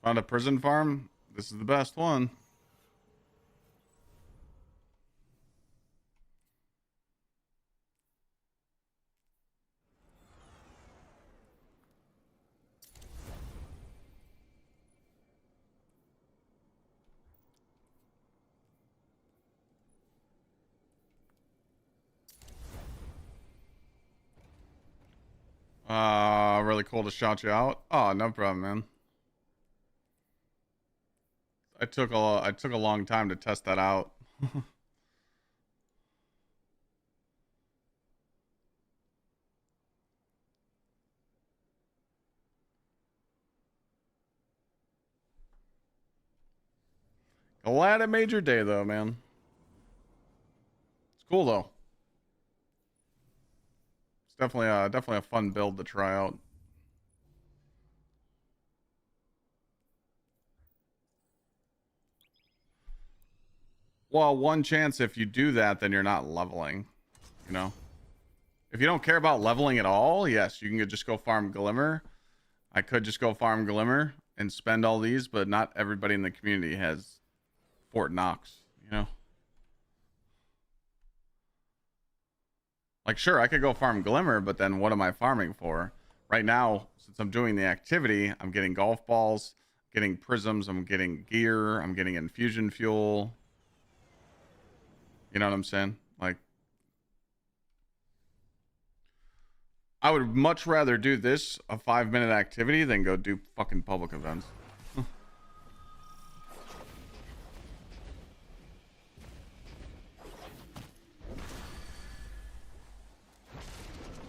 Found a prison farm. This is the best one. Really cool to shout you out. Oh, no problem, man. I took a long time to test that out. Glad it made your day though, man. It's cool though. It's definitely a fun build to try out. Well, one chance if you do that, then you're not leveling, you know? If you don't care about leveling at all, yes, you can just go farm Glimmer. I could just go farm Glimmer and spend all these, but not everybody in the community has Fort Knox, you know? Like, sure, I could go farm Glimmer, but then what am I farming for? Right now, since I'm doing the activity, I'm getting golf balls, getting prisms, I'm getting gear, I'm getting infusion fuel. You know what I'm saying? Like, I would much rather do this, a 5-minute activity, than go do fucking public events.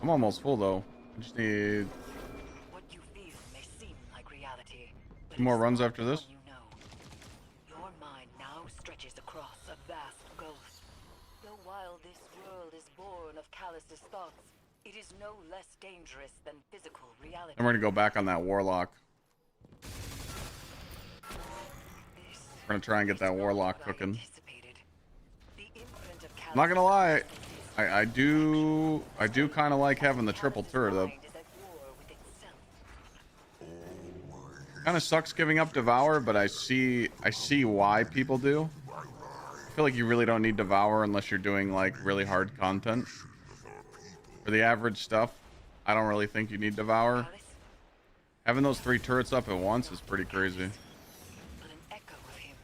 I'm almost full though. I just need What you feel may seem like reality, but 2 more it's runs not after the this. one you know. Your mind now stretches across a vast gulf. Though while this world is born of callousest thoughts, it is no less dangerous than physical reality. And we're gonna go back on that Warlock. We're gonna try and get that Warlock cooking. I'm not gonna lie, I do kind of like having the triple turret up. Kind of sucks giving up Devour, but I see why people do. I feel like you really don't need Devour unless you're doing like really hard content. For the average stuff, I don't really think you need Devour. Having those 3 turrets up at once is pretty crazy. But an echo of him.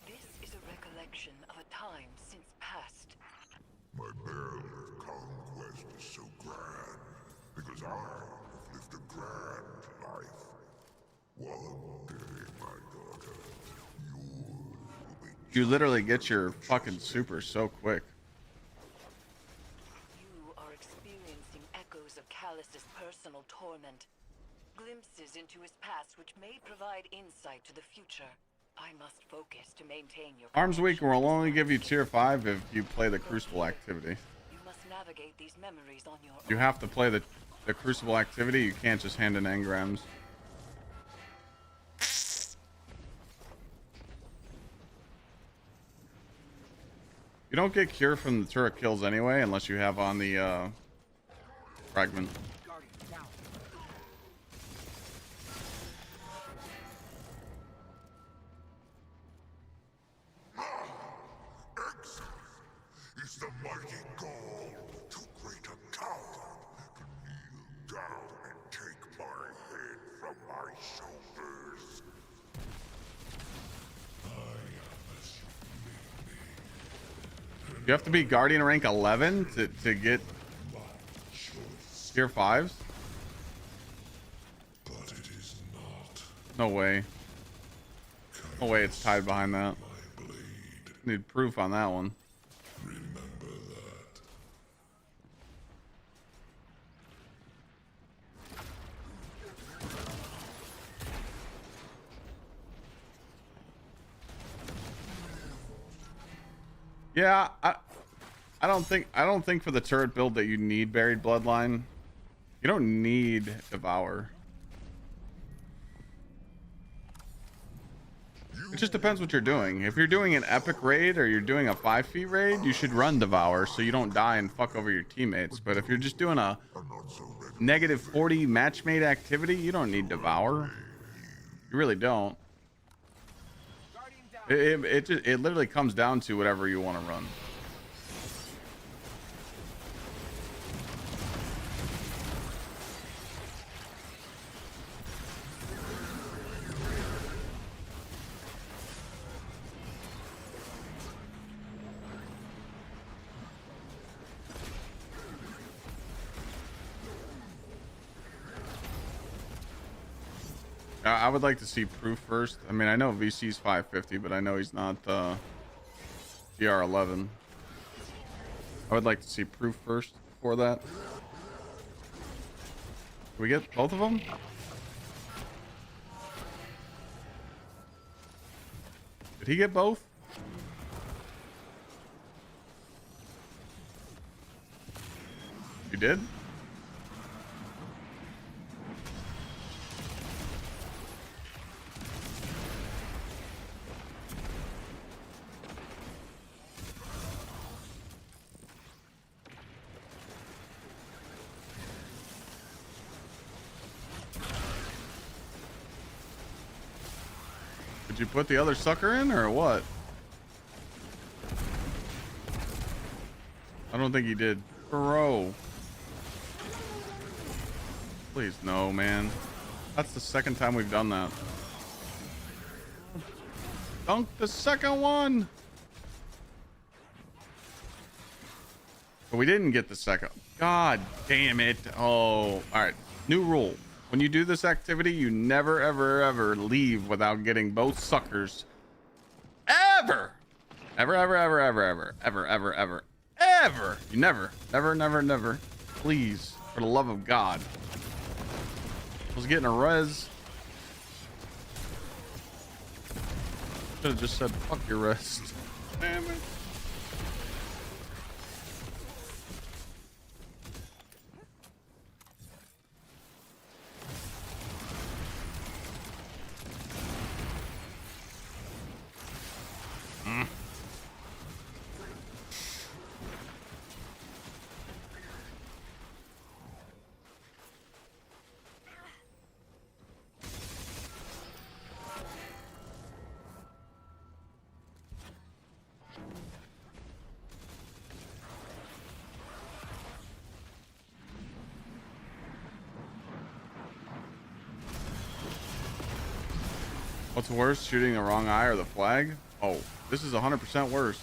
This is a recollection of a time since past. My bell of conquest is so grand, because I have lived a grand life. One day, my daughter, yours will be... You literally get your fucking super so quick. You are experiencing echoes of Callus's personal torment. Glimpses into his past which may provide insight to the future. I must focus to maintain your Arms weak connection will to only this give you landscape. tier 5 if you play the Crucible activity. You must navigate these memories on your You own. have to play the Crucible activity. You can't just hand in engrams. You don't get cure from the turret kills anyway, unless you have on the fragment. Guardian, down. Excellent! Is the mighty goal too great a coward to kneel down and take my head from my shoulders? You have to be Guardian rank 11 to get tier 5s? But it is not. No way. No way it's tied behind that. My blade. Need proof on that one. Remember that. Yeah, I don't think for the turret build that you need Buried Bloodline. You don't need Devour. It just depends what you're doing. If you're doing an epic raid or you're doing a 5 feet raid, you should run Devour so you don't die and fuck over your teammates. But if you're just doing a negative 40 matchmade activity, you don't need Devour. You really don't. It literally comes down to whatever you want to run. I would like to see proof first. I mean, I know VC's 550, but I know he's not GR11. I would like to see proof first before that. Can we get both of them? Did he get both? You did? Did you put the other sucker in or what? I don't think he did. Bro. Please no, man. That's the second time we've done that. Dunk the second one. But we didn't get the second. God damn it. Oh, all right. New rule. When you do this activity, you never, ever, ever leave without getting both suckers. Ever. Ever, ever, ever, ever, ever, ever, ever, ever, ever. You never, never, never, never. Please, for the love of God. I was getting a res. Should have just said, fuck your rest. Damn it. What's worse, shooting the wrong eye or the flag? Oh, this is 100% worse.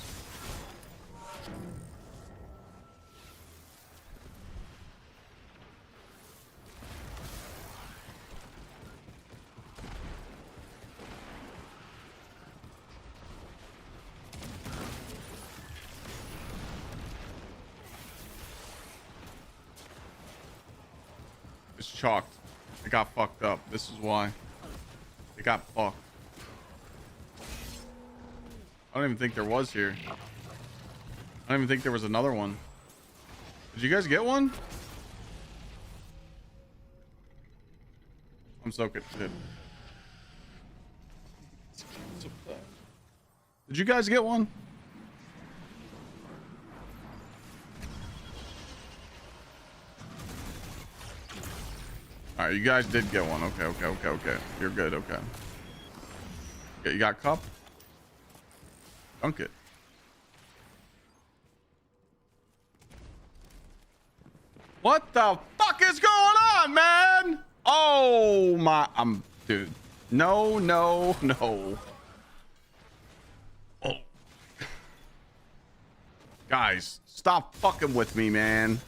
It's chalked. It got fucked up. This is why. It got fucked. I don't even think there was here. I don't even think there was another one. Did you guys get one? I'm so good. Did you guys get one? All right, you guys did get one. Okay. You're good. Okay. Okay, you got cup? Dunk it. What the fuck is going on, man? Oh my, dude. No. Oh. Guys, stop fucking with me, man.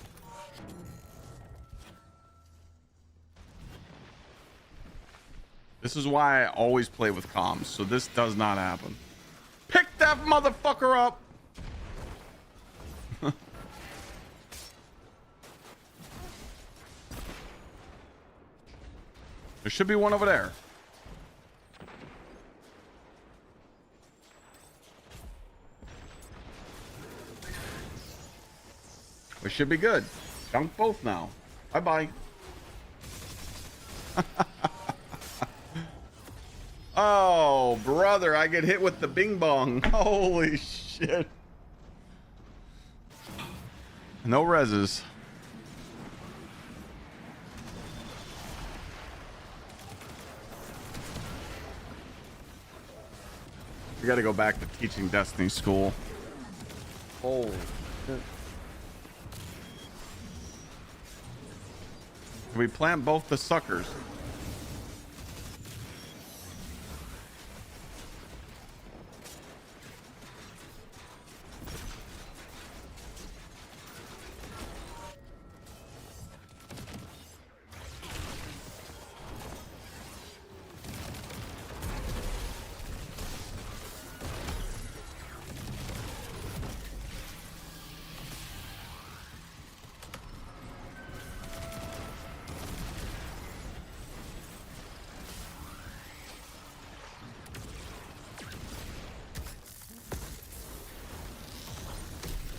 This is why I always play with comms, so this does not happen. Pick that motherfucker up! There should be one over there. We should be good. Dunk both now. Bye-bye. Oh, brother, I get hit with the bing bong. Holy shit. No reses. We gotta go back to teaching Destiny school. Holy shit. Can we plant both the suckers?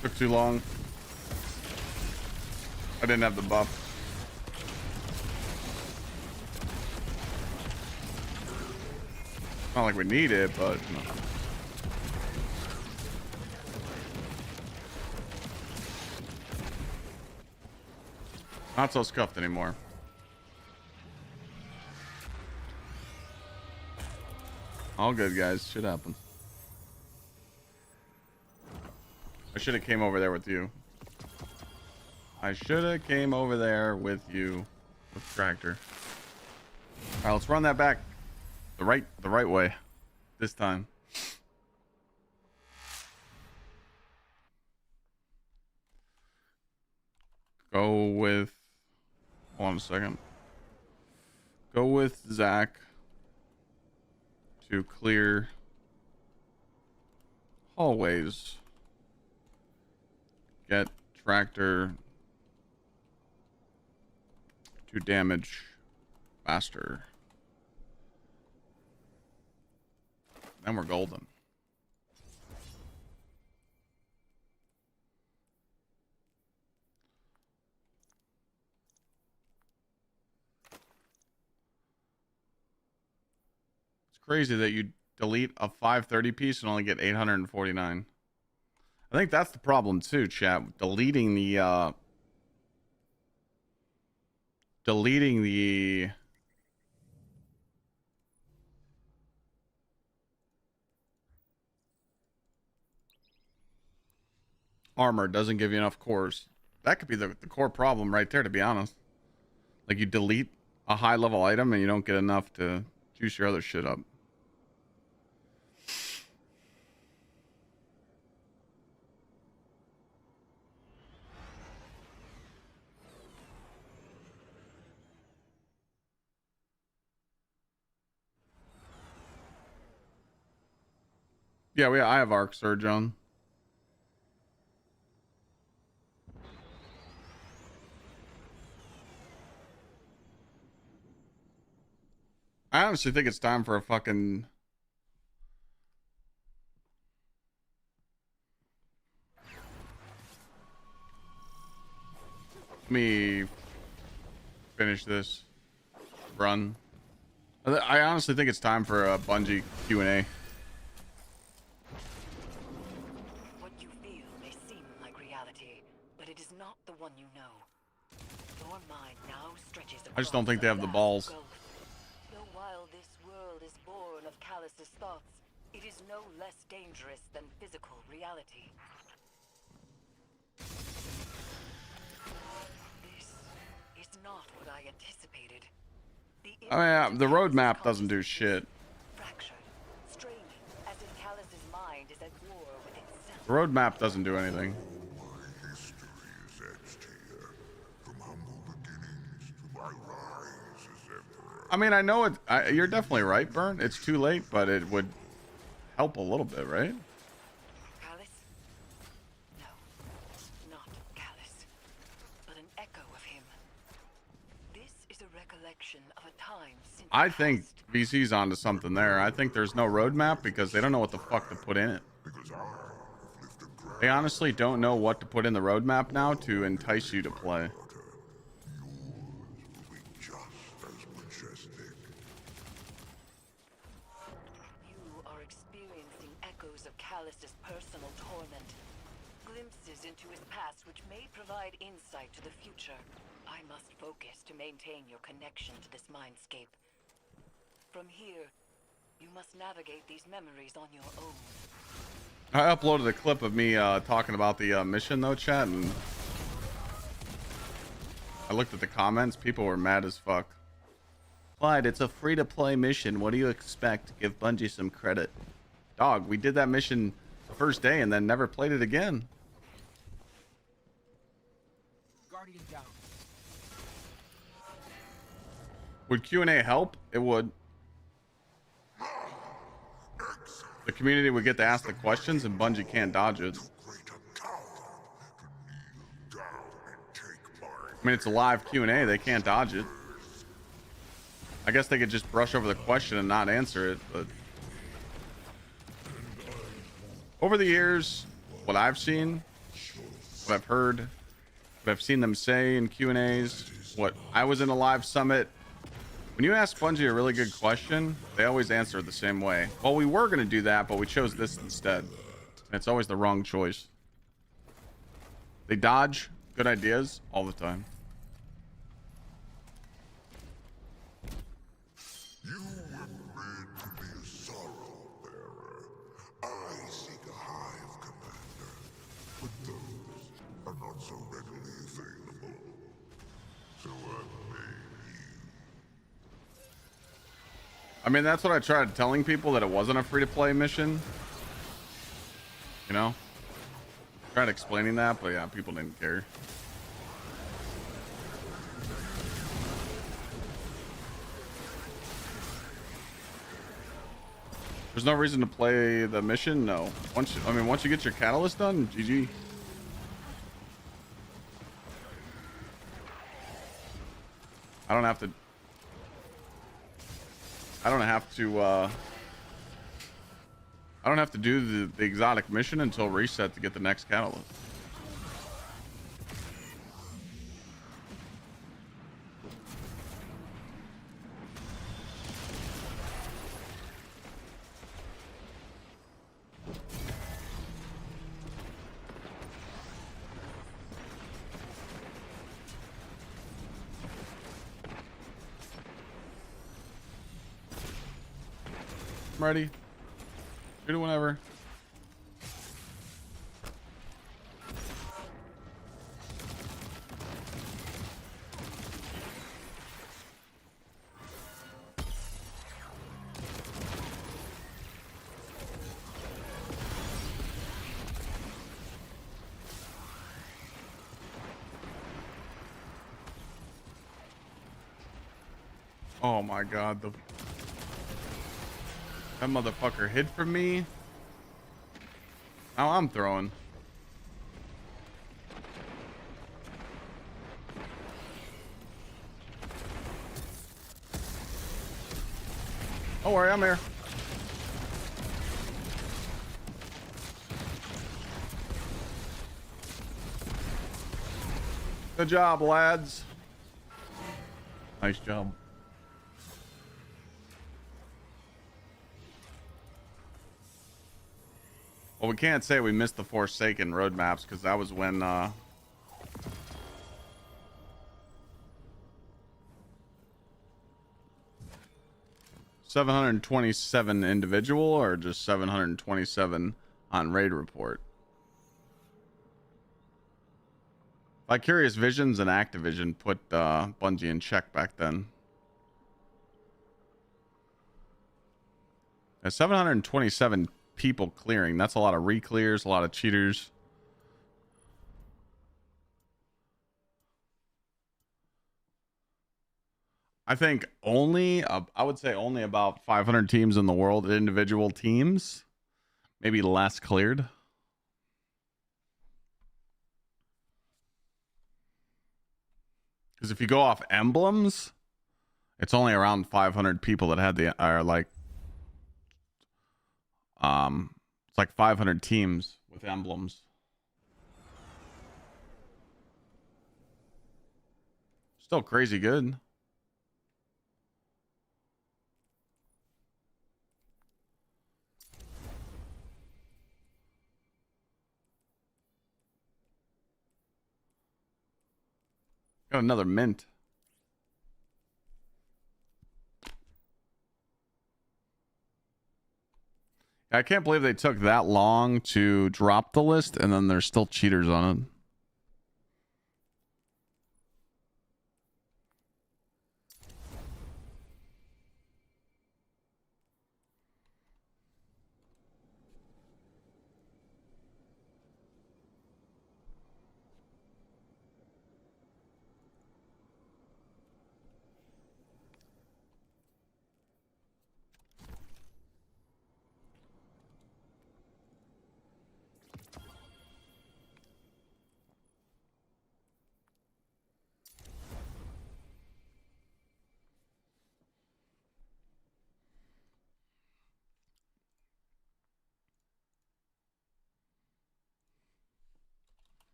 Took too long. I didn't have the buff. Not like we need it, but no. Not so scuffed anymore. All good, guys. Shit happens. I should have came over there with you. I should have came over there with you with tractor. All right, let's run that back the right way this time. Go with, hold on a second. Go with Zach to clear hallways. Get tractor to damage faster. Then we're golden. It's crazy that you delete a 530 piece and only get 849. I think that's the problem too, chat. Deleting the armor doesn't give you enough cores. That could be the core problem right there, to be honest. Like, you delete a high level item and you don't get enough to juice your other shit up. Yeah, I have Arc Surge on. I honestly think it's time for a fucking... Let me finish this run. I honestly think it's time for a Bungie Q&A. What you feel may seem like reality, but it is not the one you know. Your mind now stretches I just don't think they have the balls. So while this world is born of Callus's thoughts, it is no less dangerous than physical reality. This is not what I anticipated. Oh yeah, the roadmap doesn't do shit. Fractured, straining, as if Callus's mind is at war with itself. The roadmap doesn't do anything. My history is etched here, from humble beginnings to my rise as emperor. I mean, I know it. You're definitely right, Burn. It's too late, but it would help a little bit, right? Callus? No, not Callus, but an echo of him. This is a recollection of a time since I think VC's onto something there. I think there's no roadmap because they don't know what the fuck to put in it. They honestly don't know what to put in the roadmap now to entice you to play. You are experiencing echoes of Callus's personal torment. Glimpses into his past which may provide insight to the future. I must focus to maintain your connection to this mindscape. From here, you must navigate these memories on your own. I uploaded a clip of me talking about the mission though, chat, and I looked at the comments. People were mad as fuck. Clyde, it's a free-to-play mission. What do you expect? Give Bungie some credit. Dog, we did that mission the first day and then never played it again. Guardian down. Would Q&A help? It would. The community would get to ask the questions and Bungie can't dodge it. I mean, it's a live Q&A. They can't dodge it. I guess they could just brush over the question and not answer it, but over the years, what I've seen, what I've heard, what I've seen them say in Q&As, what I was in a live summit, when you ask Bungie a really good question, they always answer it the same way. Well, we were going to do that, but we chose this instead. And it's always the wrong choice. They dodge good ideas all the time. You were bred to be a sorrow bearer. I seek a hive commander, but those are not so readily available. So I made you. I mean, that's what I tried telling people, that it wasn't a free-to-play mission. You know? Tried explaining that, but yeah, people didn't care. There's no reason to play the mission? No. Once you get your catalyst done, GG. I don't have to do the exotic mission until reset to get the next catalyst. I'm ready. Shoot it whenever. Oh my god, that motherfucker hid from me. Now I'm throwing. Don't worry, I'm here. Good job, lads. Nice job. Well, we can't say we missed the Forsaken roadmaps because that was when 727 individual or just 727 on raid report. Vicarious Visions and Activision put Bungie in check back then. 727 people clearing. That's a lot of re-clears, a lot of cheaters. I think only, I would say only about 500 teams in the world, individual teams, maybe less cleared. Because if you go off emblems, it's only around 500 people that had the, are like, it's like 500 teams with emblems. Still crazy good. Got another mint. I can't believe they took that long to drop the list and then there's still cheaters on it.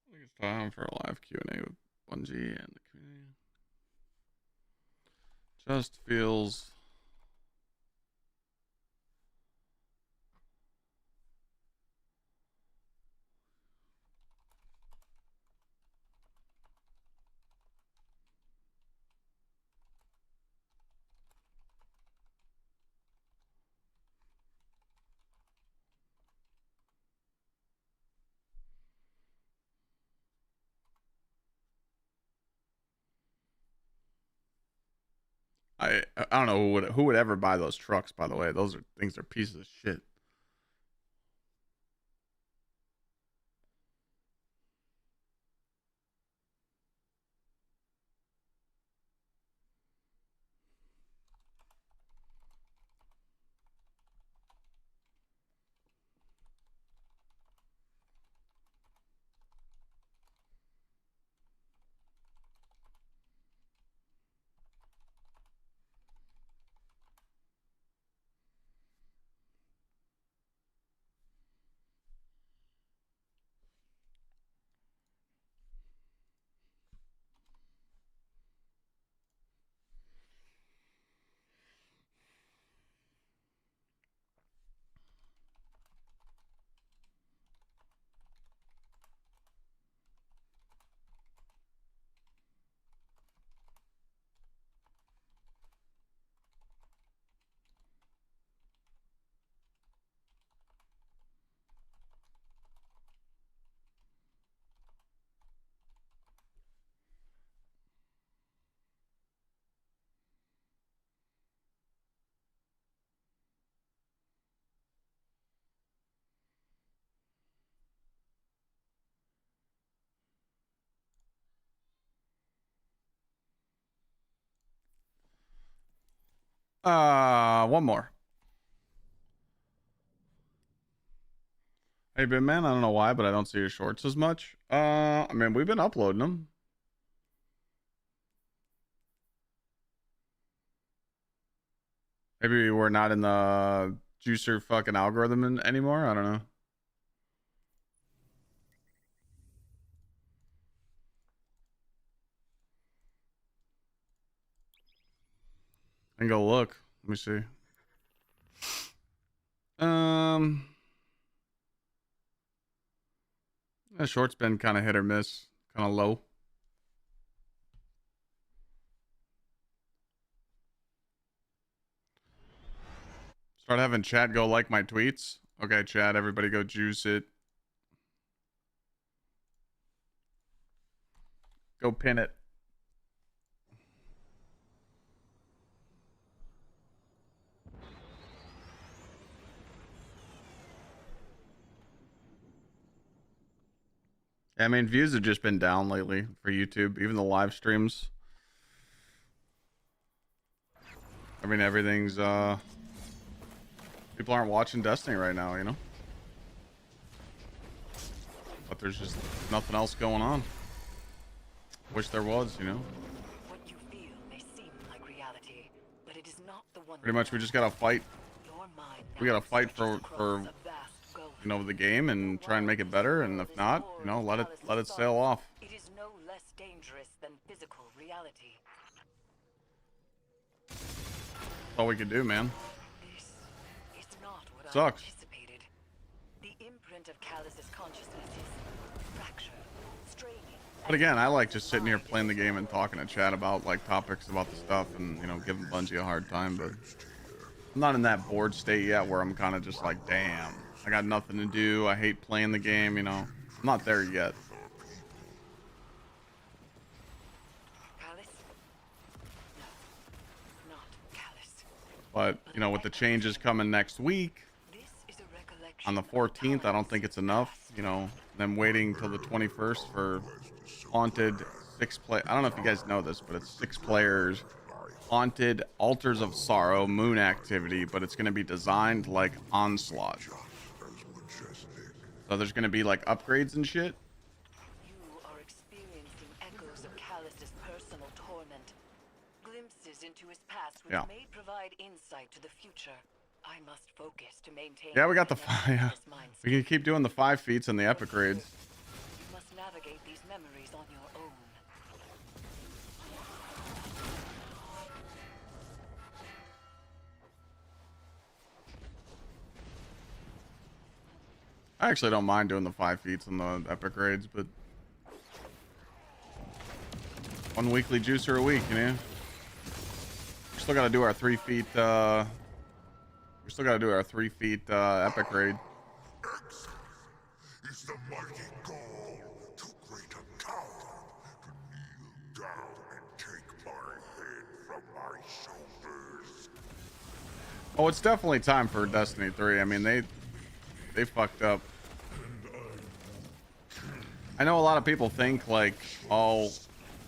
I think it's time for a live Q&A with Bungie and the community. Just feels I don't know who would ever buy those trucks, by the way. Those are things are pieces of shit. One more. Hey, Ben Man, I don't know why, but I don't see your shorts as much. I mean, we've been uploading them. Maybe we're not in the juicer fucking algorithm anymore. I don't know. I can go look. Let me see. The short's been kind of hit or miss, kind of low. Start having chat go like my tweets. Okay, chat, everybody go juice it. Go pin it. I mean, views have just been down lately for YouTube, even the live streams. I mean, everything's, people aren't watching Destiny right now, you know? But there's just nothing else going on. Wish there was, you know? What you feel may seem like reality, but it is not the one. Pretty much we just gotta fight. We gotta fight for you know, the game and try and make it better, and if not, you know, let it sail off. It is no less dangerous than physical reality. That's all we can do, man. This is not what Sucks. I anticipated. The imprint of Callus's consciousness is fractured, straining. But again, I like just sitting here playing the game and talking to chat about like topics about the stuff and, you know, giving Bungie a hard time, but I'm not in that bored state yet where I'm kind of just like, damn, I got nothing to do. I hate playing the game, you know. I'm not there yet. Callus? No, not Callus. But, you know, with the changes coming next week, on the 14th, I don't think it's enough, you know, them waiting till the 21st for Haunted 6-play. I don't know if you guys know this, but it's 6 players. Haunted Altars of Sorrow Moon activity, but it's going to be designed like Onslaught. So there's going to be like upgrades and shit. You are experiencing echoes of Callus's personal torment, glimpses into his past which may provide insight to the future. I must focus to maintain. Yeah, we got the 5. Yeah. We can keep doing the 5 feats and the epic raids. You must navigate these memories on your own. I actually don't mind doing the 5 feats and the epic raids, but 1 weekly juicer a week, you know. We still got to do our 3 feet. We still got to do our 3 feet epic raid. Is the mighty call to greater power to kneel down and take my head from my shoulders. Oh, it's definitely time for Destiny 3. I mean, they fucked up. I know a lot of people think like, oh,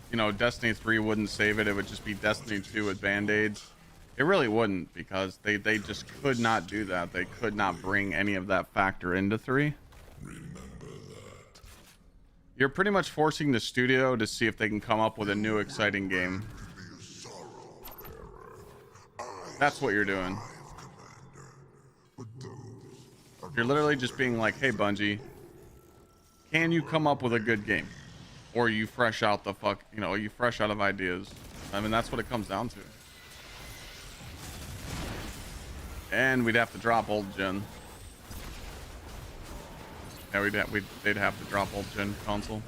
you know, Destiny 3 wouldn't save it. It would just be Destiny 2 with band-aids. It really wouldn't, because they just could not do that. They could not bring any of that factor into 3. You're pretty much forcing the studio to see if they can come up with a new exciting game. That's what you're doing. You're literally just being like, hey, Bungie, can you come up with a good game? Or are you fresh out the fuck, you know, are you fresh out of ideas? I mean, that's what it comes down to. And we'd have to drop old gen. Yeah, they'd have to drop old gen console.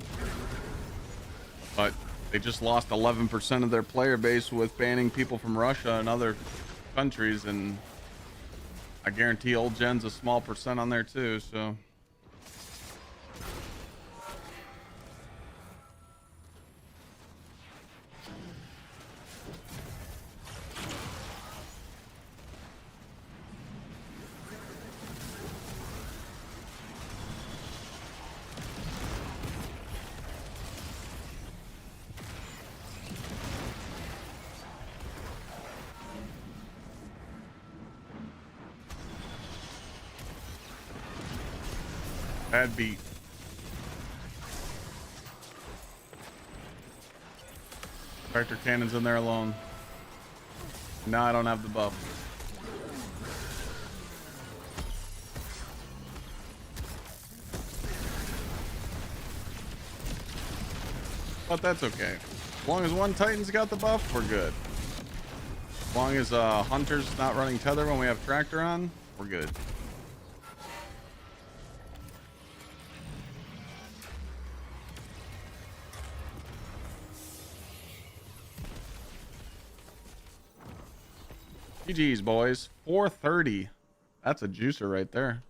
But they just lost 11% of their player base with banning people from Russia and other countries, and I guarantee old gen's a small percent on there too, so. Bad beat. Tractor cannon's in there alone. Now I don't have the buff. But that's okay. As long as one Titan's got the buff, we're good. As long as Hunter's not running tether when we have Tractor on, we're good. GG's, boys. 430. That's a juicer right there.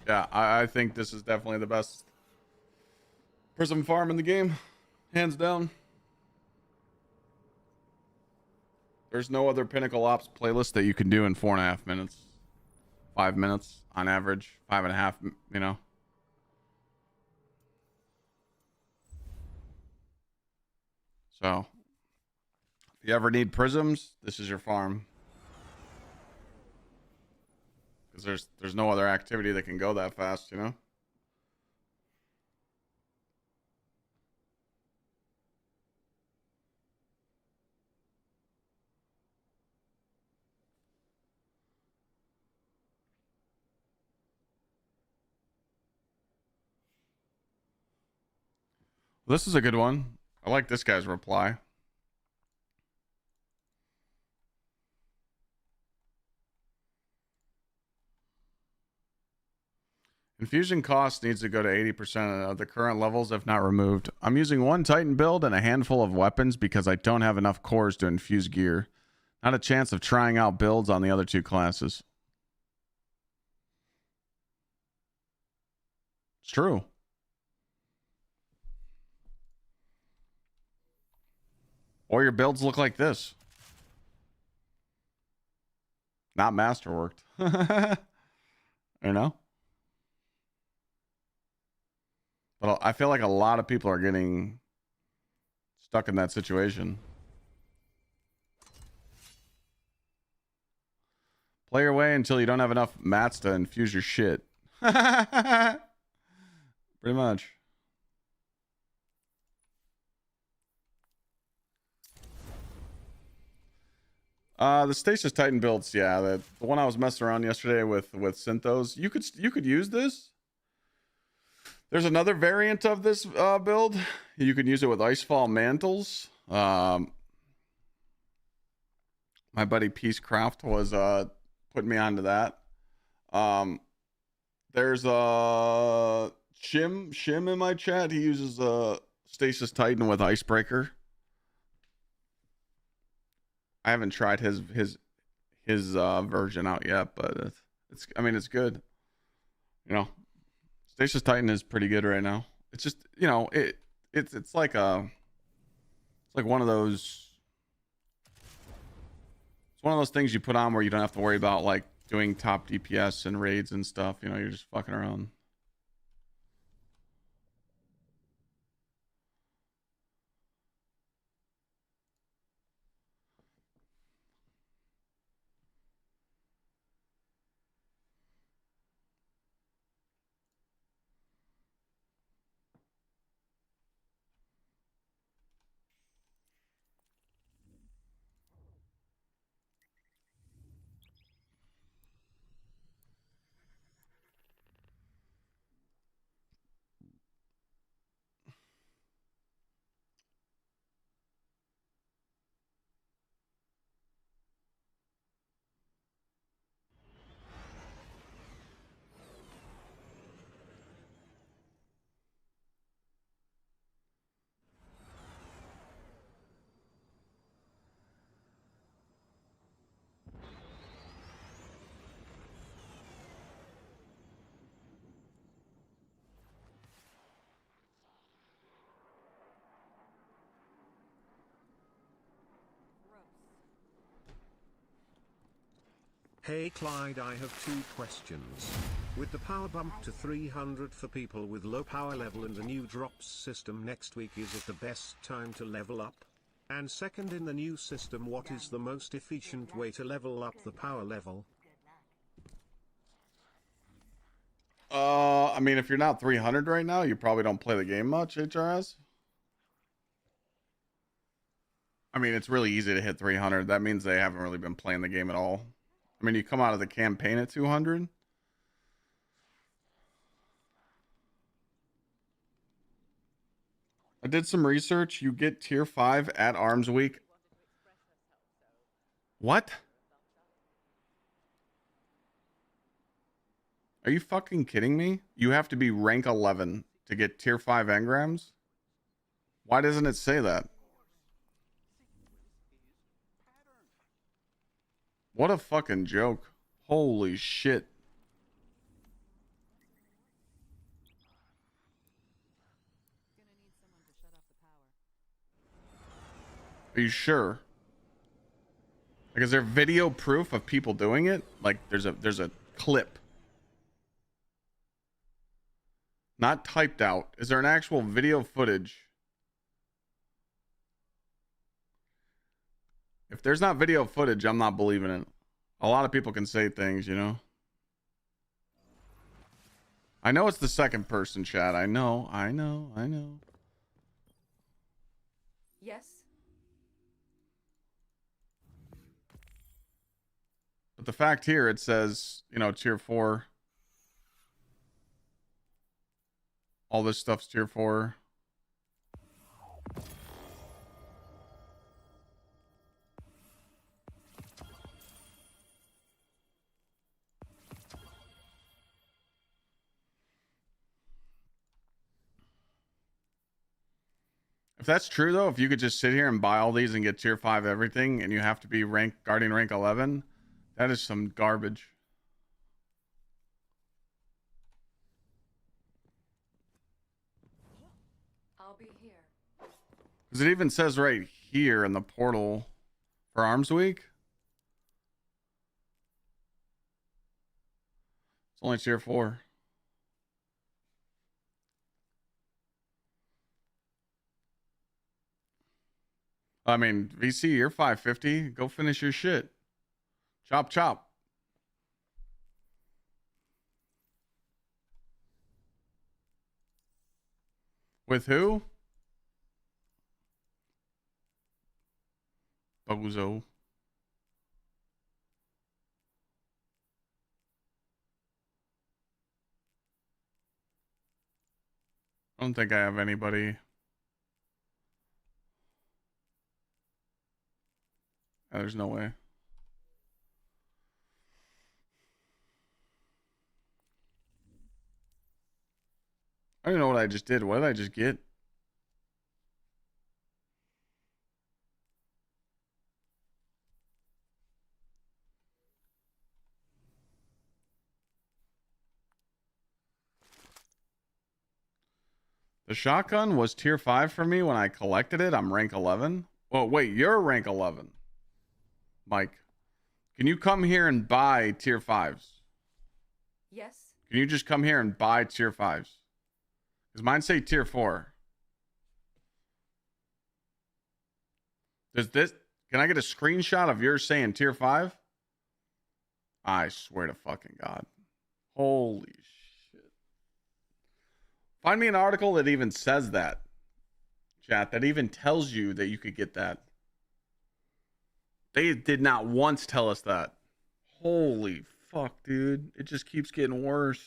Yeah, I think this is definitely the best prism farm in the game. Hands down. There's no other Pinnacle Ops playlist that you can do in 4.5 minutes. 5 minutes on average. 5.5, you know. So, if you ever need prisms, this is your farm. Because there's no other activity that can go that fast, you know? This is a good one. I like this guy's reply. Infusion cost needs to go to 80% of the current levels if not removed. I'm using one Titan build and a handful of weapons because I don't have enough cores to infuse gear. Not a chance of trying out builds on the other two classes. It's true. Or your builds look like this. Not masterworked. You know? But I feel like a lot of people are getting stuck in that situation. Play your way until you don't have enough mats to infuse your shit. Pretty much. The Stasis Titan builds, yeah, the one I was messing around yesterday with Synthos. You could use this. There's another variant of this build. You can use it with Icefall Mantles. My buddy Peacecraft was putting me onto that. There's Shim in my chat. He uses Stasis Titan with Icebreaker. I haven't tried his version out yet, but it's good. You know, Stasis Titan is pretty good right now. It's just, you know, it's like one of those. It's one of those things you put on where you don't have to worry about like doing top DPS and raids and stuff. You know, you're just fucking around. Hey Clyde, I have 2 questions. With the power bump to 300 for people with low power level and the new drops system next week, is it the best time to level up? And second, in the new system, what is the most efficient way to level up the power level? I mean, if you're not 300 right now, you probably don't play the game much, HRS. I mean, it's really easy to hit 300. That means they haven't really been playing the game at all. I mean, you come out of the campaign at 200. I did some research. You get tier 5 at Arms Week. What? Are you fucking kidding me? You have to be rank 11 to get tier 5 engrams? Why doesn't it say that? What a fucking joke. Holy shit. Are you sure? Like, is there video proof of people doing it? Like, there's a clip. Not typed out. Is there an actual video footage? If there's not video footage, I'm not believing it. A lot of people can say things, you know? I know it's the second person chat. I know. Yes. But the fact here, it says, you know, tier 4. All this stuff's tier 4. If that's true, though, if you could just sit here and buy all these and get tier 5 everything, and you have to be Guardian rank 11, that is some garbage. I'll be here. Because it even says right here in the portal for Arms Week. It's only tier 4. I mean, VC, you're 550. Go finish your shit. Chop, chop. With who? Bozo. I don't think I have anybody. There's no way. I don't know what I just did. What did I just get? The shotgun was tier 5 for me when I collected it. I'm rank 11. Well, wait, you're rank 11. Mike, can you come here and buy tier 5s? Yes. Can you just come here and buy tier 5s? Because mine say tier 4. Does this... Can I get a screenshot of yours saying tier 5? I swear to fucking God. Holy shit. Find me an article that even says that. Chat, that even tells you that you could get that. They did not once tell us that. Holy fuck, dude. It just keeps getting worse.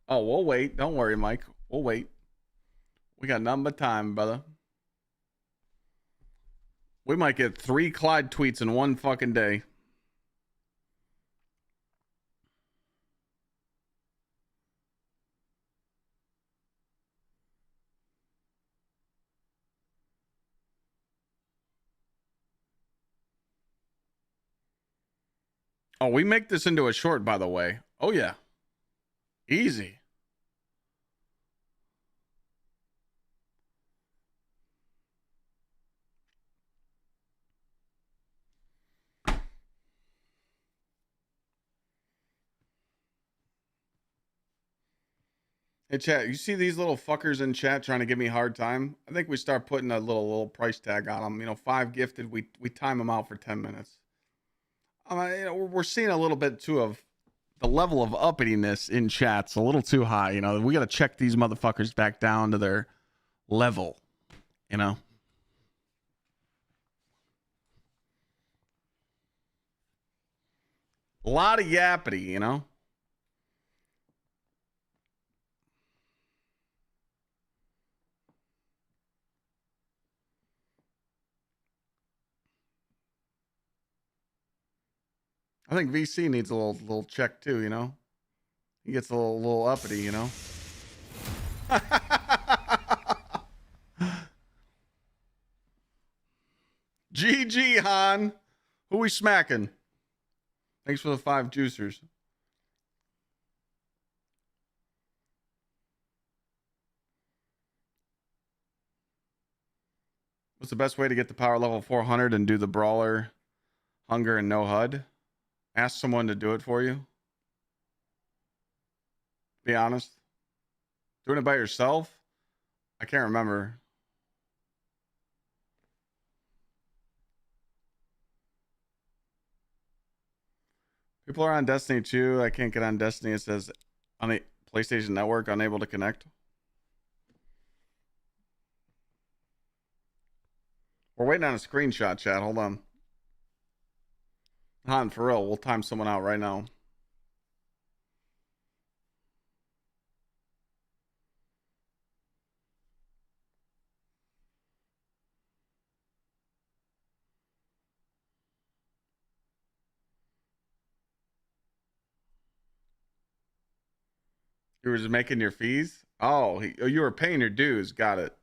Oh, we'll wait. Don't worry, Mike. We'll wait. We got nothing but time, brother. We might get 3 Clyde tweets in one fucking day. Oh, we make this into a short, by the way. Oh, yeah. Easy. Hey, chat, you see these little fuckers in chat trying to give me a hard time? I think we start putting a little price tag on them. You know, 5 gifted, we time them out for 10 minutes. You know, we're seeing a little bit too of the level of uppityness in chat's a little too high. You know, we got to check these motherfuckers back down to their level, you know? A lot of yappity, you know? I think VC needs a little check too, you know? He gets a little uppity, you know? GG, Han. Who we smacking? Thanks for the 5 juicers. What's the best way to get to power level 400 and do the brawler, hunger, and no HUD? Ask someone to do it for you. Be honest. Doing it by yourself? I can't remember. People are on Destiny 2. I can't get on Destiny. It says on the PlayStation Network, unable to connect. We're waiting on a screenshot, chat. Hold on. Han, for real, we'll time someone out right now. You were just making your fees? Oh, you were paying your dues. Got it.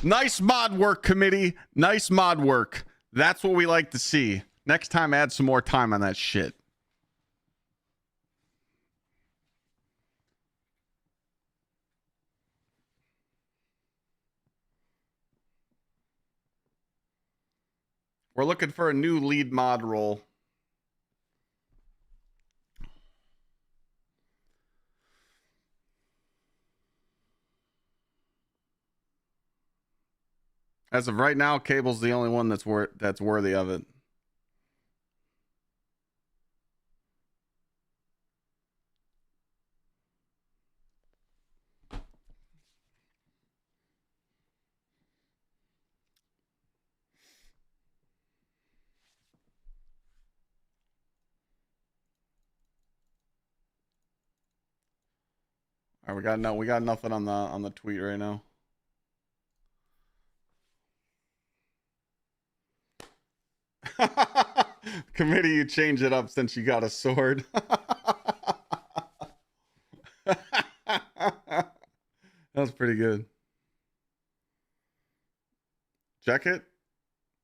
Nice mod work, committee. Nice mod work. That's what we like to see. Next time, add some more time on that shit. We're looking for a new lead mod role. As of right now, Cable's the only one that's worthy of it. All right, we got nothing on the tweet right now. Committee, you change it up since you got a sword. That's pretty good. Check it.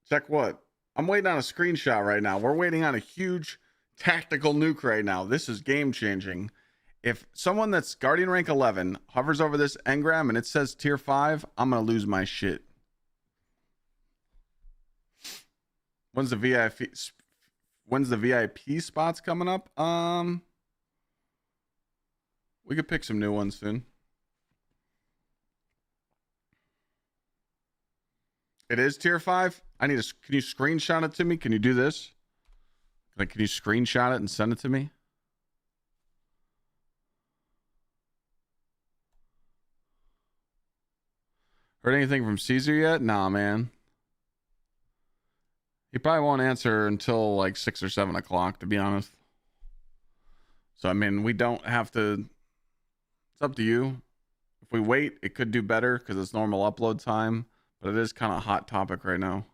Check what? I'm waiting on a screenshot right now. We're waiting on a huge tactical nuke right now. This is game changing. If someone that's Guardian rank 11 hovers over this engram and it says tier 5, I'm going to lose my shit. When's the VIP spots coming up? We could pick some new ones soon. It is tier 5. Can you screenshot it to me? Can you do this? Like, can you screenshot it and send it to me? Heard anything from Caesar yet? Nah, man. He probably won't answer until like 6 or 7 o'clock, to be honest. So, I mean, we don't have to. It's up to you. If we wait, it could do better because it's normal upload time. But it is kind of a hot topic right now.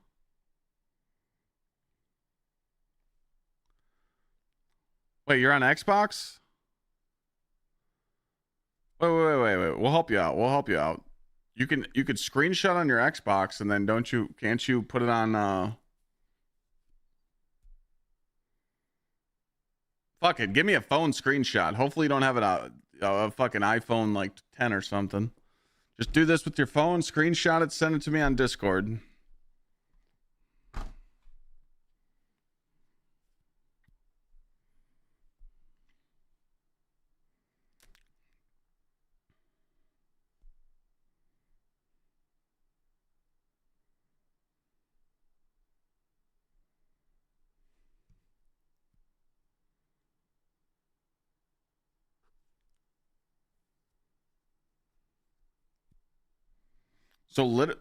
Wait, you're on Xbox? Wait. We'll help you out. You could screenshot on your Xbox and then can't you put it on fuck it, give me a phone screenshot. Hopefully you don't have it a fucking iPhone like 10 or something. Just do this with your phone, screenshot it, send it to me on Discord.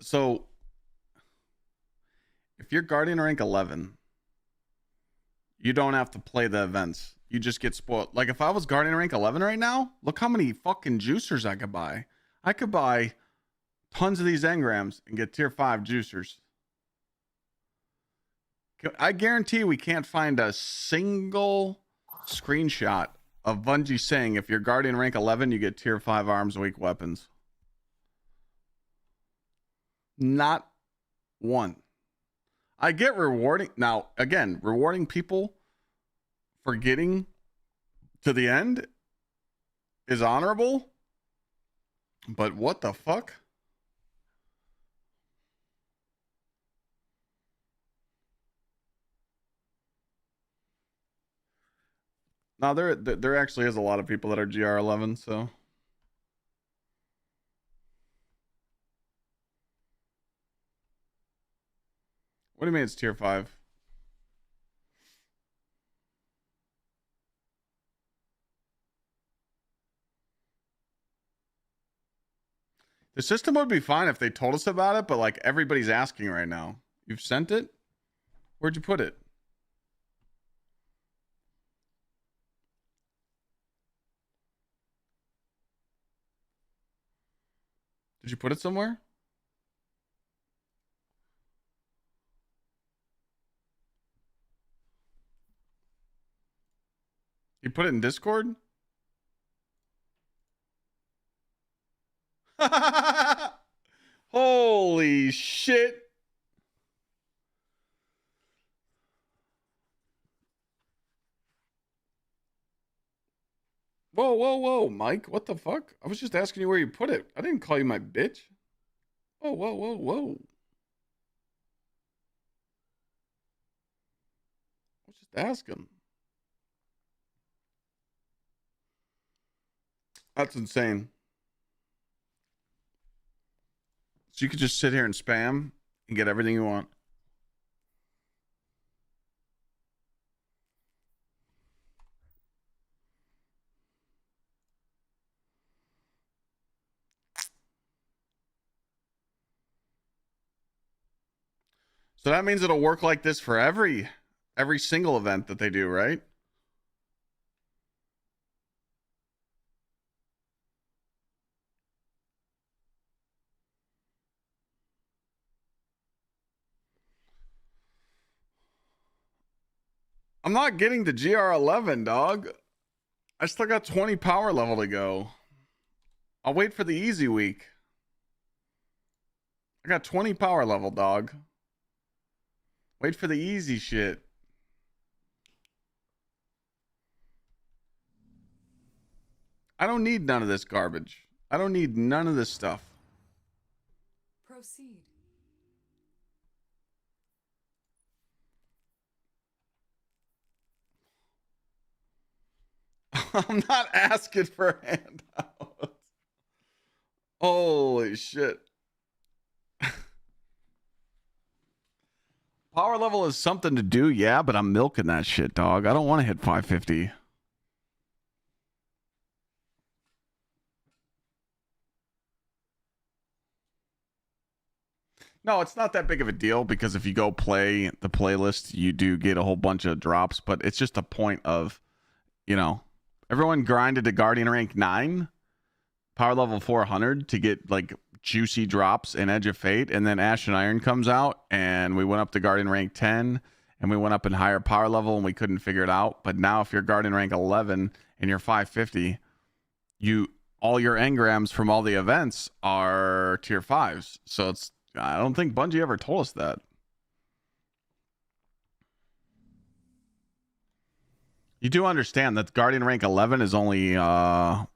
So if you're Guardian rank 11, you don't have to play the events. You just get spoiled. Like if I was Guardian rank 11 right now, look how many fucking juicers I could buy. I could buy tons of these engrams and get tier 5 juicers. I guarantee we can't find a single screenshot of Bungie saying if you're Guardian rank 11, you get tier 5 arms weak weapons. Not one. I get rewarding. Now, again, rewarding people for getting to the end is honorable. But what the fuck? Now, there actually is a lot of people that are GR11, so. What do you mean it's tier 5? The system would be fine if they told us about it, but like everybody's asking right now. You've sent it? Where'd you put it? Did you put it somewhere? You put it in Discord? Holy shit. Whoa, Mike. What the fuck? I was just asking you where you put it. I didn't call you my bitch. Whoa. I was just asking. That's insane. So you could just sit here and spam and get everything you want. So that means it'll work like this for every single event that they do, right? I'm not getting the GR11, dog. I still got 20 power level to go. I'll wait for the easy week. I got 20 power level, dog. Wait for the easy shit. I don't need none of this garbage. I don't need none of this stuff. Proceed. I'm not asking for handouts. Holy shit. Power level is something to do, yeah, but I'm milking that shit, dog. I don't want to hit 550. No, it's not that big of a deal because if you go play the playlist, you do get a whole bunch of drops, but it's just a point of, you know, everyone grinded to Guardian rank 9, power level 400 to get like juicy drops in Edge of Fate, and then Ash and Iron comes out and we went up to Guardian rank 10 and we went up in higher power level and we couldn't figure it out. But now if you're Guardian rank 11 and you're 550, all your engrams from all the events are tier 5s. So it's, I don't think Bungie ever told us that. You do understand that Guardian rank 11 is only I'm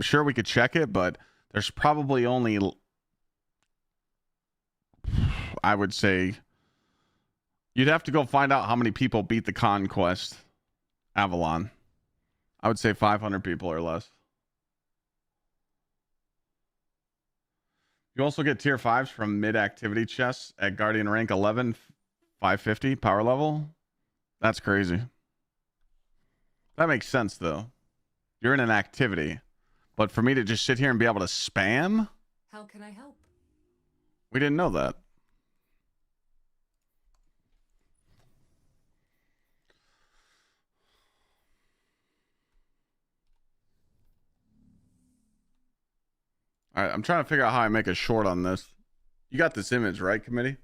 sure we could check it, but there's probably only, I would say, you'd have to go find out how many people beat the Conquest Avalon. I would say 500 people or less. You also get tier 5s from mid-activity chests at Guardian rank 11, 550 power level. That's crazy. That makes sense, though. You're in an activity. But for me to just sit here and be able to spam? How can I help? We didn't know that. All right, I'm trying to figure out how I make a short on this. You got this image, right, committee?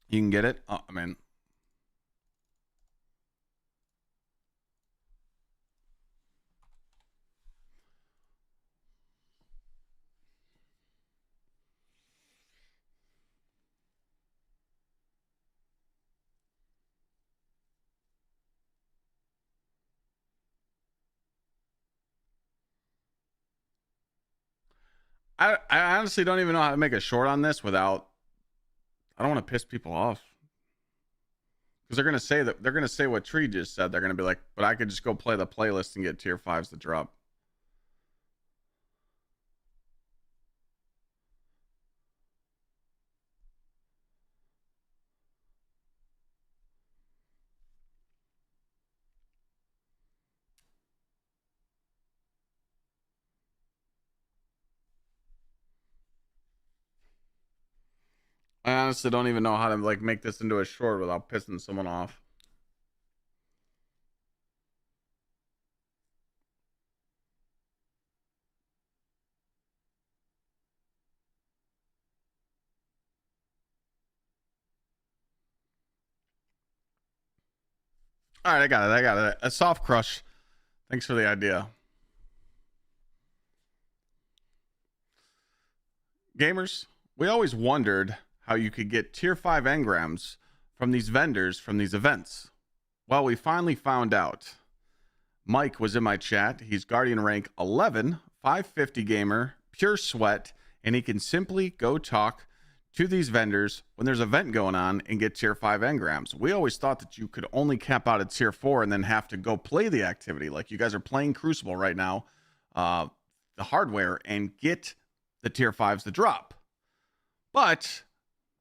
You can get it. I mean, I honestly don't even know how to make a short on this without. I don't want to piss people off because they're gonna say what Tree just said. They're gonna be like, but I could just go play the playlist and get tier 5s to drop. I honestly don't even know how to like make this into a short without pissing someone off. All right, I got it. A soft crush. Thanks for the idea. Gamers, we always wondered how you could get tier 5 engrams from these vendors from these events. Well, we finally found out. Mike was in my chat. He's Guardian rank 11, 550 gamer, pure sweat, and he can simply go talk to these vendors when there's an event going on and get tier 5 engrams. We always thought that you could only cap out at tier 4 and then have to go play the activity. Like you guys are playing Crucible right now, the hardware, and get the tier 5s to drop. But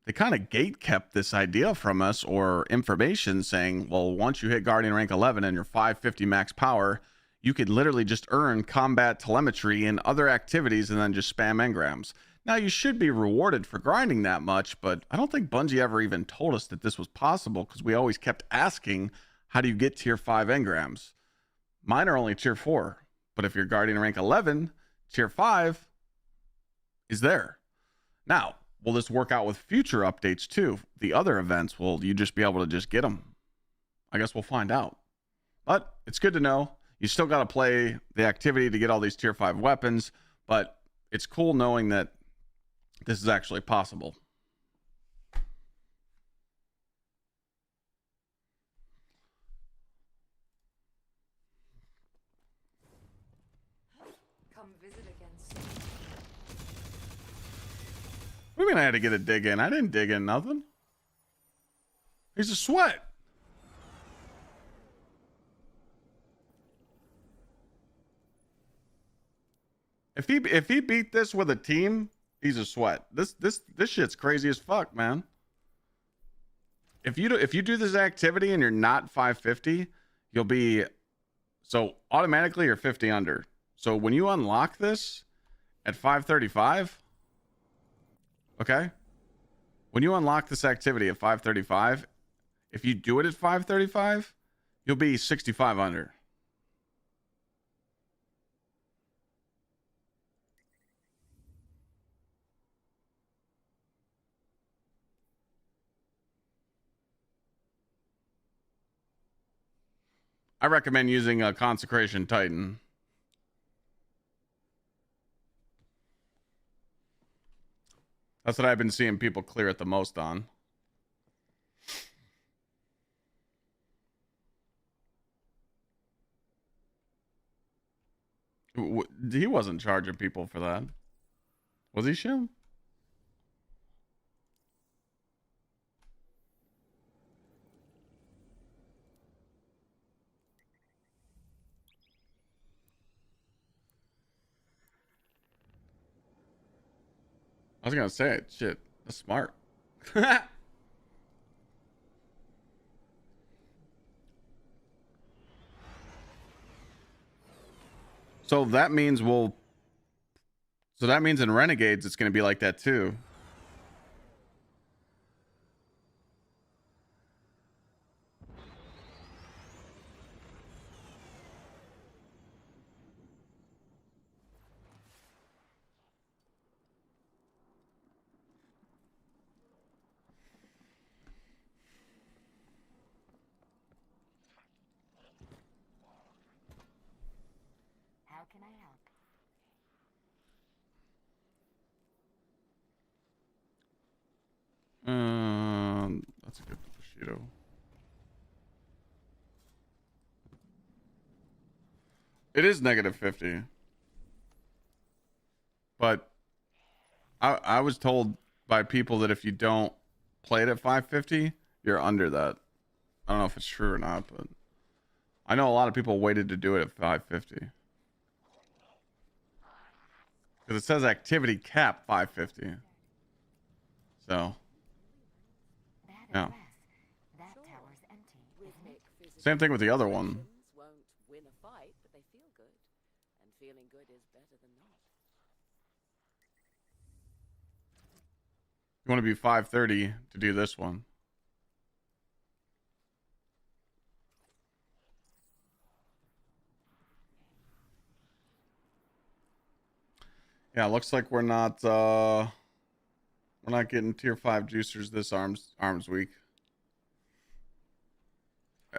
they kind of gate kept this idea from us, or information saying, well, once you hit Guardian rank 11 and you're 550 max power, you could literally just earn combat telemetry and other activities and then just spam engrams. Now, you should be rewarded for grinding that much, but I don't think Bungie ever even told us that this was possible because we always kept asking, how do you get tier 5 engrams? Mine are only tier 4, but if you're Guardian rank 11, tier 5 is there. Now, will this work out with future updates too? The other events, will you just be able to just get them? I guess we'll find out. But it's good to know. You still got to play the activity to get all these tier 5 weapons, but it's cool knowing that this is actually possible. Come visit again soon. What do you mean I had to get a dig in? I didn't dig in nothing. He's a sweat. If he beat this with a team, he's a sweat. This shit's crazy as fuck, man. If you do this activity and you're not 550, you'll be, so automatically you're 50 under. So when you unlock this at 535, okay? When you unlock this activity at 535, if you do it at 535, you'll be 65 under. I recommend using a Consecration Titan. That's what I've been seeing people clear it the most on. He wasn't charging people for that. Was he, Shim? I was gonna say it. Shit, that's smart. So that means So that means in Renegades it's gonna be like that too. can I help? That's a good Bushido. It is -50. But I was told by people that if you don't play it at 550, you're under that. I don't know if it's true or not, but I know a lot of people waited to do it at 550. Because it says activity cap 550. So, yeah. That tower's empty, isn't it? Same thing with the other one. Won't win a fight, but they feel good. And feeling good is better than not. You want to be 530 to do this one. Yeah, looks like we're not getting tier 5 juicers this arms week.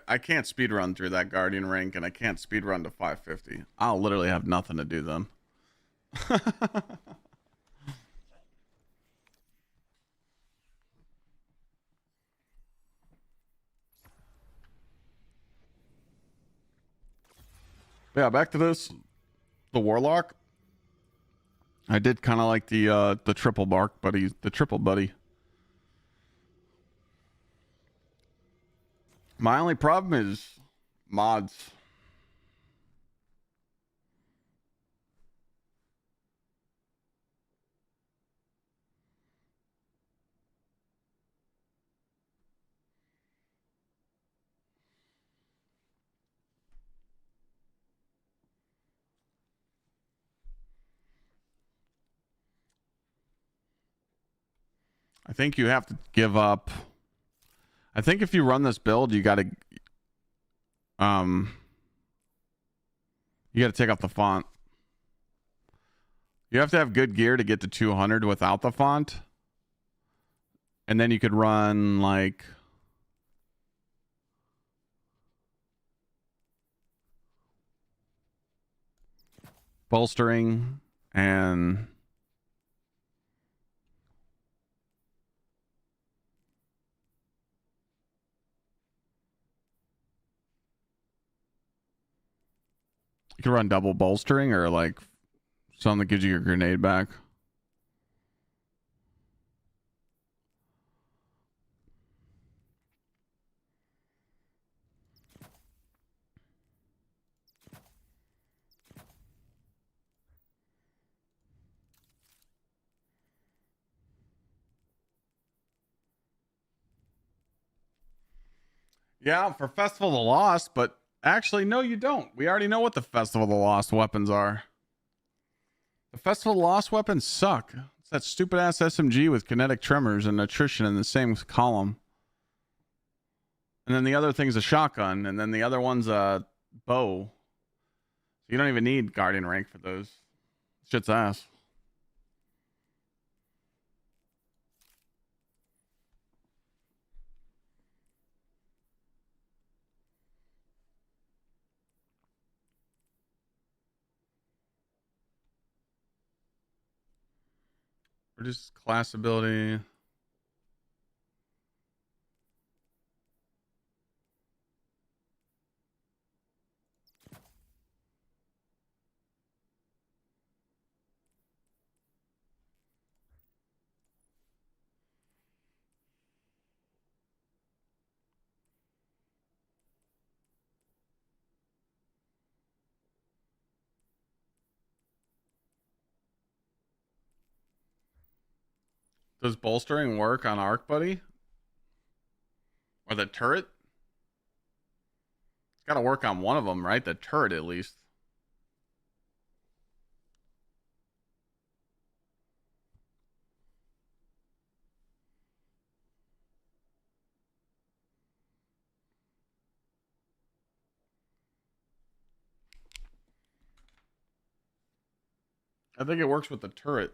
I can't speed run through that Guardian rank, and I can't speed run to 550. I'll literally have nothing to do then. Yeah, back to this. The Warlock. I did kind of like the triple bark buddy, the triple buddy. My only problem is mods. I think you have to give up. I think if you run this build, you got to take off the font. You have to have good gear to get to 200 without the font. And then you could run like bolstering and you can run double bolstering or like something that gives you your grenade back. Yeah, for Festival of the Lost, but actually, no, you don't. We already know what the Festival of the Lost weapons are. The Festival of the Lost weapons suck. It's that stupid ass SMG with kinetic tremors and attrition in the same column. And then the other thing's a shotgun, and then the other one's a bow. You don't even need Guardian rank for those. Shit's ass. Reduce class ability. Does bolstering work on Arc Buddy? Or the turret? It's got to work on one of them, right? The turret, at least. I think it works with the turret.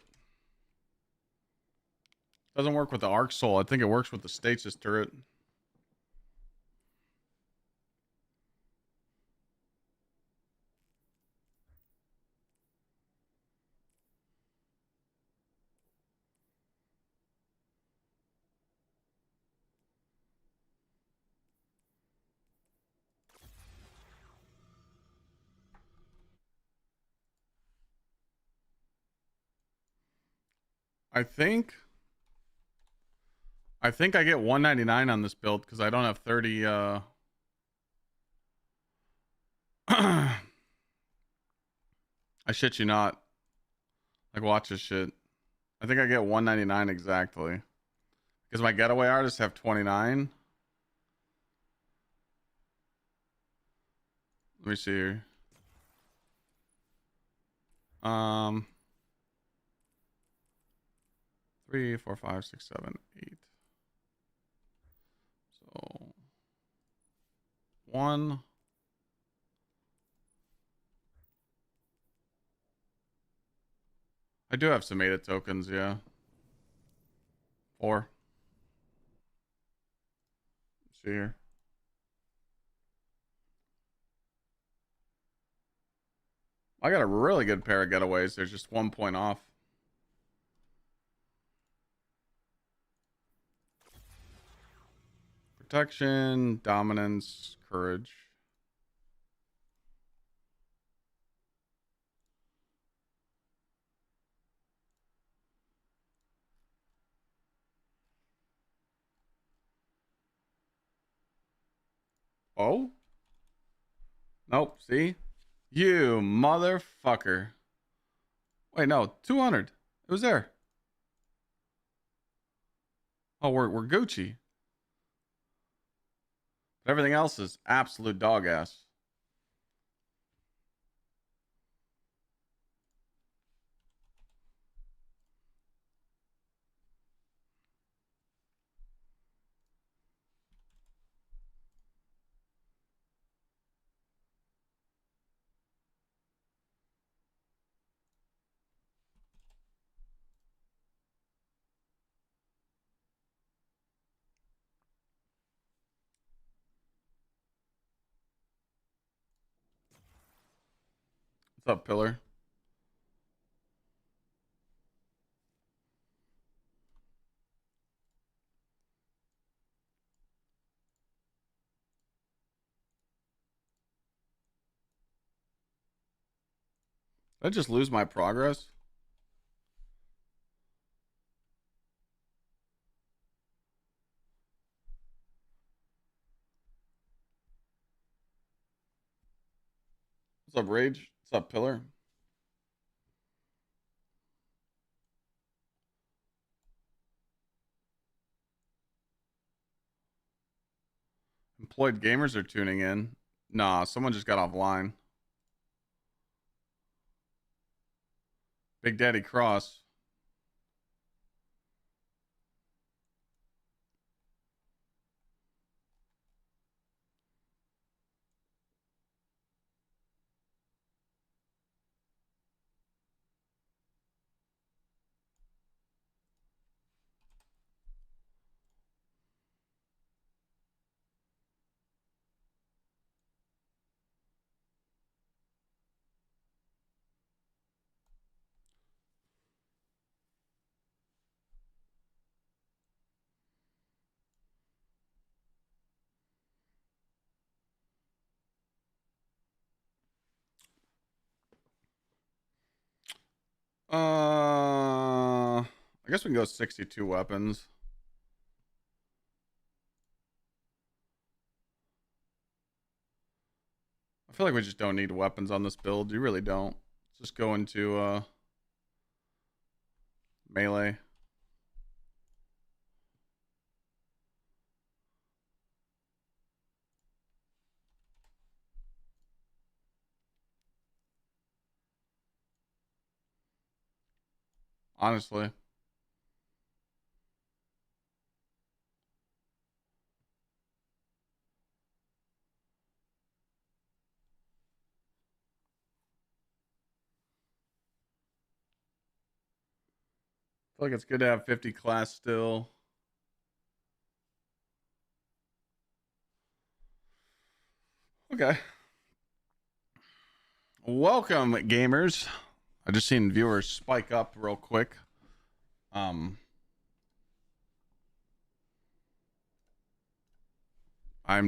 Doesn't work with the Arc Soul. I think it works with the Stasis turret. I think I get 199 on this build because I don't have 30 I shit you not. Like, watch this shit. I think I get 199 exactly. Because my getaway artists have 29. Let me see here. 3, 4, 5, 6, 7, 8. So 1. I do have some ADA tokens, yeah. 4. Let's see here. I got a really good pair of getaways. There's just 1 point off. Protection, dominance, courage. Oh? Nope, see? You motherfucker. Wait, no, 200. It was there. Oh, we're Gucci. But everything else is absolute dog ass. What's up, Pillar? Did I just lose my progress? What's up, Rage? What's up, Pillar? Employed gamers are tuning in. Nah, someone just got offline. Big Daddy Cross. I guess we can go 62 weapons. I feel like we just don't need weapons on this build. You really don't. Let's just go into melee. Honestly. I feel like it's good to have 50 class still. Okay. Welcome, gamers. I just seen viewers spike up real quick. I'm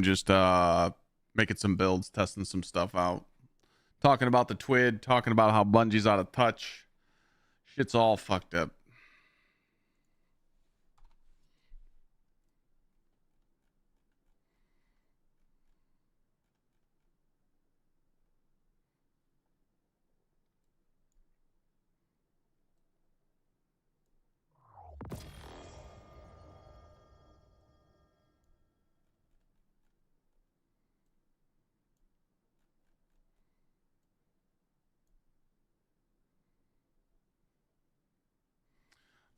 just making some builds, testing some stuff out. Talking about the TWID, talking about how Bungie's out of touch. Shit's all fucked up.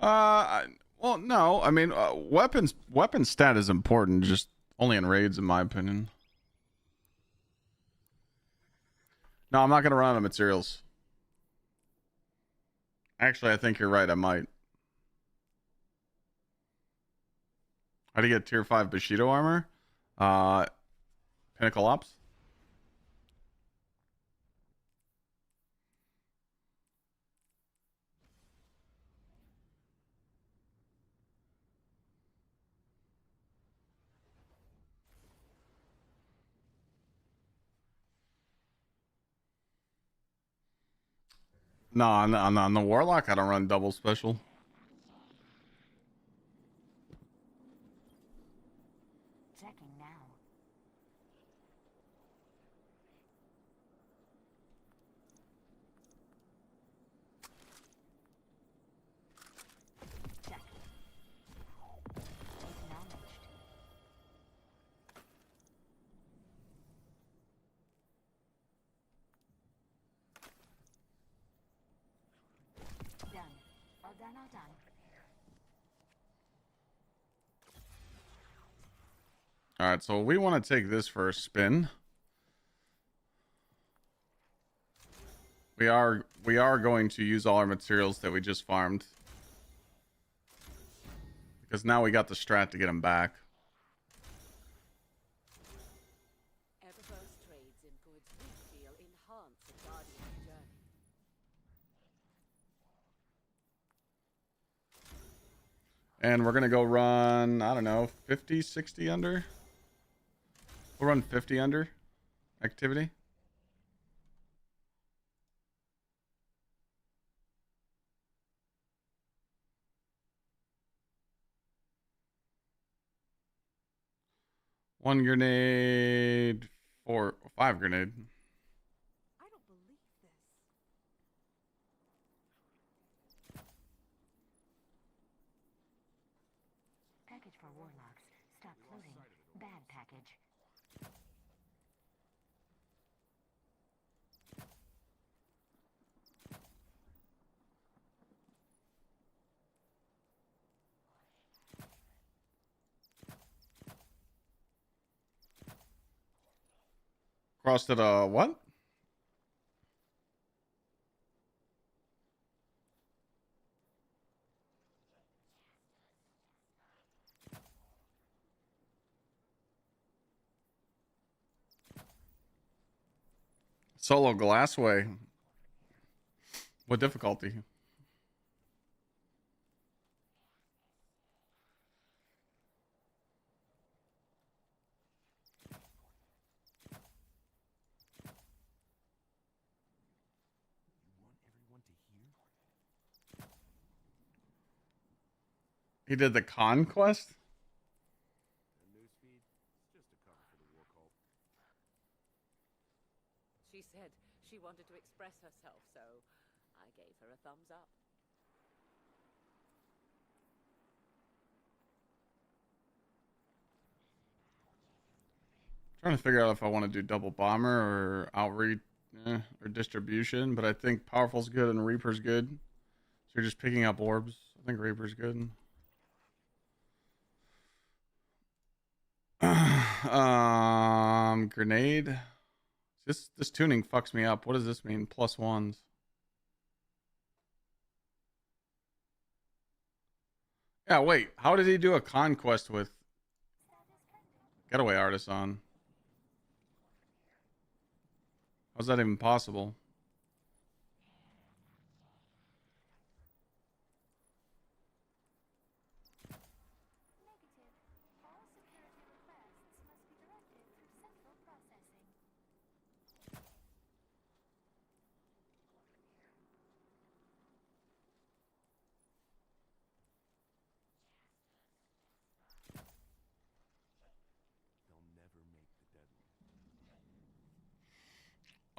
Well, no. I mean, weapon stat is important, just only in raids, in my opinion. No, I'm not gonna run out of materials. Actually, I think you're right. I might. How do you get tier 5 Bushido armor? Pinnacle Ops. No, on the Warlock, I don't run double special. Checking now. Check. Acknowledged. Done. All done, all done. All right, so we want to take this for a spin. We are going to use all our materials that we just farmed, because now we got the strat to get them back. Everburst trades in goods we feel enhance a guardian's journey. And we're gonna go run, I don't know, 50, 60 under. We'll run 50 under activity. One grenade, 5 grenade. I don't believe this. Package for Warlocks. Stop floating. Bad package. Crossed at what? Solo Glassway. What difficulty? He did the conquest? She said she wanted to express herself, so I gave her a thumbs up. Trying to figure out if I want to do double bomber or outreach or distribution, but I think powerful's good and Reaper's good. So you're just picking up orbs. I think Reaper's good. Grenade. This tuning fucks me up. What does this mean? +1s. Yeah, wait. How did he do a conquest with Getaway Artist on? How's that even possible?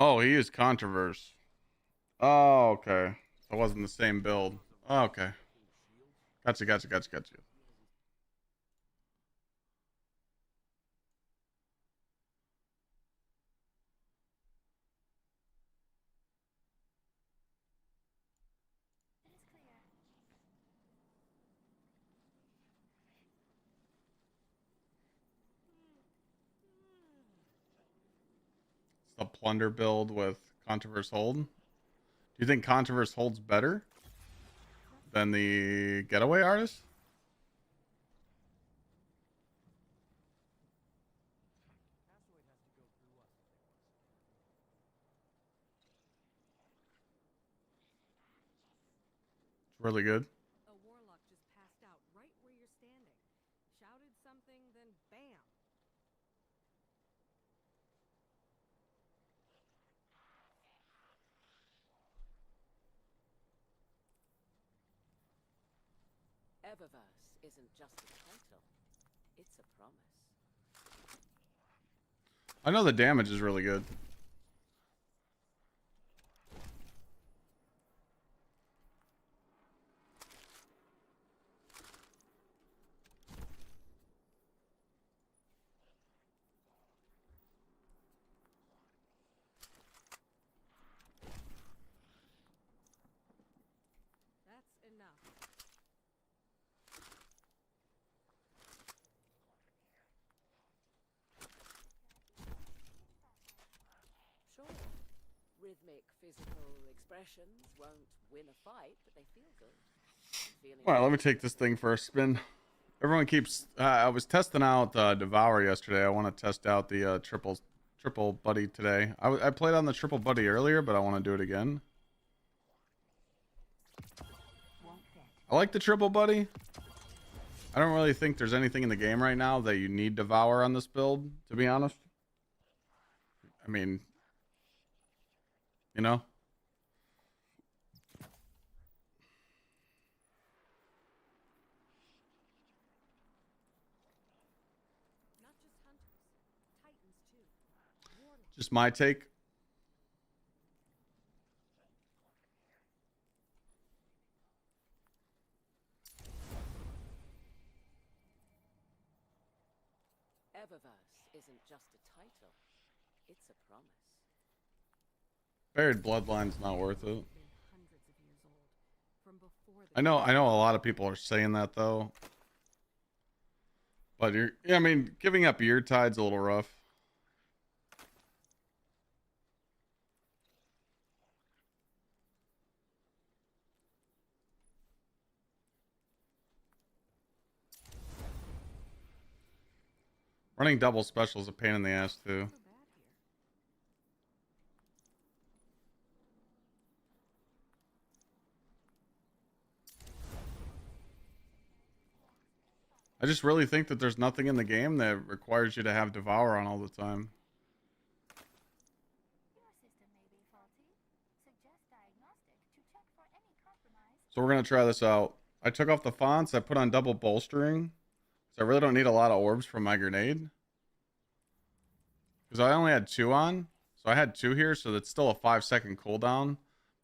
Oh, he is Controverse. Oh, okay. So it wasn't the same build. Oh, okay. Gotcha. the plunder build with Controverse Hold. Do you think Controverse Hold's better than the Getaway Artist? It's really good. A warlock just passed out right where you're standing. Shouted something, then bam. Eververse isn't just a title, it's a promise. I know the damage is really good. That's enough. Sure, rhythmic physical expressions won't win a fight, but they feel good. All right, let me take this thing for a spin. Everyone keeps. I was testing out Devour yesterday. I want to test out the triple buddy today. I played on the triple buddy earlier, but I want to do it again. I like the triple buddy. I don't really think there's anything in the game right now that you need Devour on this build, to be honest. I mean, you know. Not just hunters, titans too. Warlocks. Just my take. Eververse isn't just a title, it's a promise. Buried Bloodline's not worth it. Been hundreds of years old. From before the I know a lot of people are saying that though. But I mean, giving up Year Tide's a little rough. Running double special is a pain in the ass too. I just really think that there's nothing in the game that requires you to have Devour on all the time. So we're going to try this out. I took off the fonts. I put on double bolstering. So I really don't need a lot of orbs from my grenade. Because I only had 2 on. So I had 2 here, so that's still a 5-second cooldown.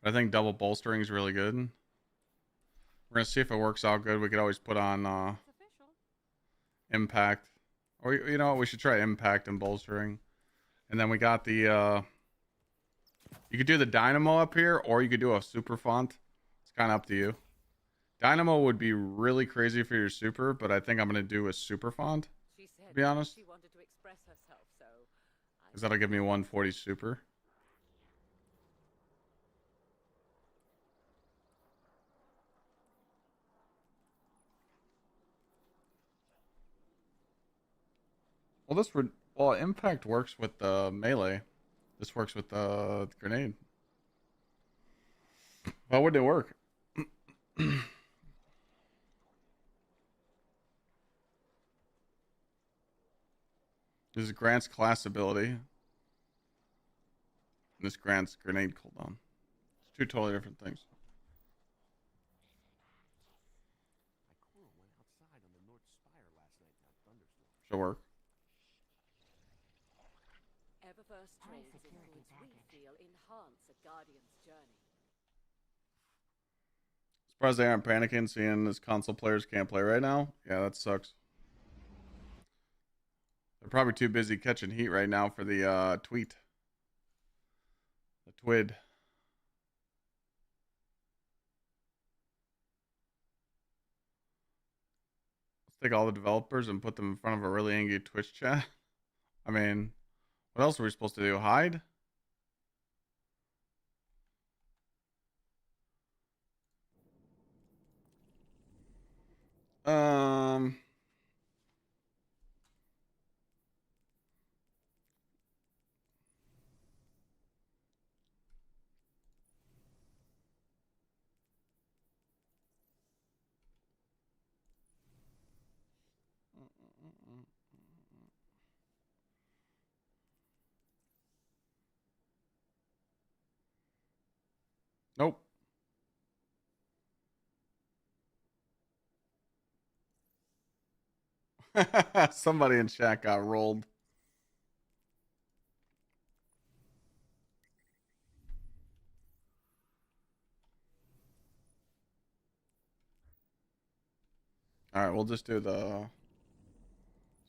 But I think double bolstering is really good. We're going to see if it works out good. We could always put on Impact. Or, you know what? We should try Impact and bolstering. And then we got the... you could do the Dynamo up here, or you could do a super font. It's kind of up to you. Dynamo would be really crazy for your super, but I think I'm going to do a super font, to be honest. She wanted to express herself, so Because that'll give me 140 super. Well, Impact works with the melee. This works with the grenade. Why would it work? This grants class ability. And this grants grenade cooldown. It's 2 totally different things. Should work. Eververse trades influence we feel enhance a guardian's journey. Surprised they aren't panicking seeing as console players can't play right now. Yeah, that sucks. They're probably too busy catching heat right now for the tweet. The TWID. Let's take all the developers and put them in front of a really angry Twitch chat. I mean, what else are we supposed to do? Hide? Um. Nope. Somebody in chat got rolled. All right, we'll just do the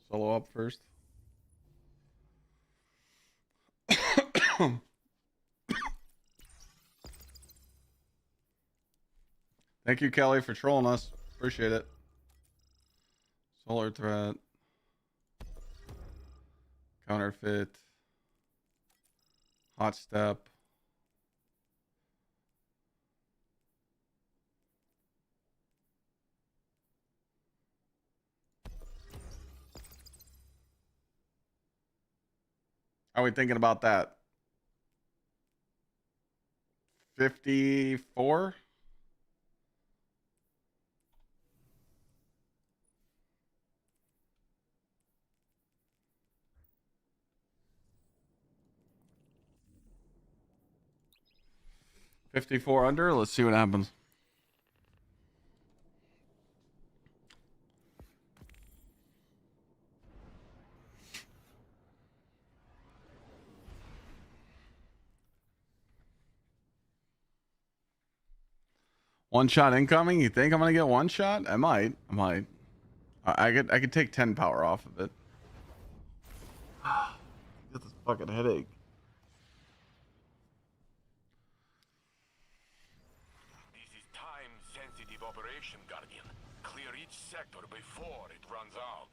solo up first. Thank you, Kelly, for trolling us. Appreciate it. Solar threat. Counterfeit. Hot step. How are we thinking about that? 54? $54 under. Let's see what happens. One shot incoming. You think I'm gonna get one shot? I might. I could take 10 power off of it. Get this fucking headache. This is time-sensitive operation, Guardian. Clear each sector before it runs out.